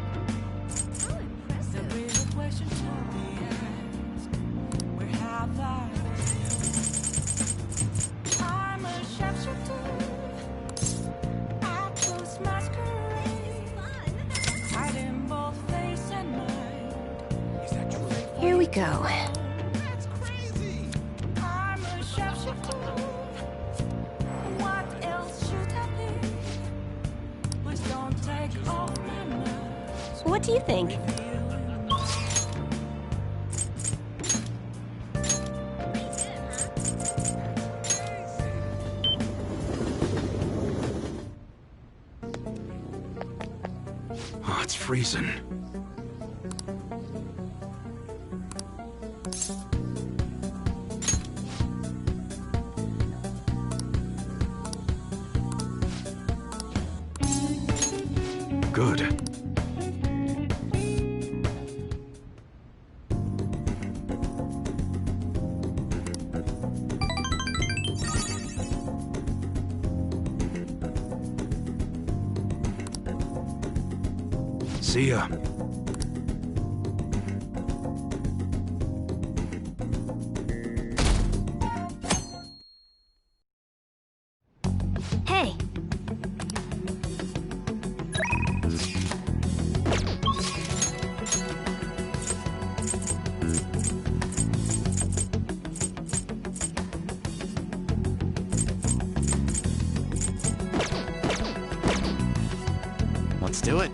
The real question to be asked. Where have I been? I'm a sharpshooter. Apples masquerade. Hiding both face and mind. Here we go. I'm a sharpshooter. What else should I be? Please don't take off my mask. What do you think? Oh, it's freezing. Good. See ya. Hey! Let's do it.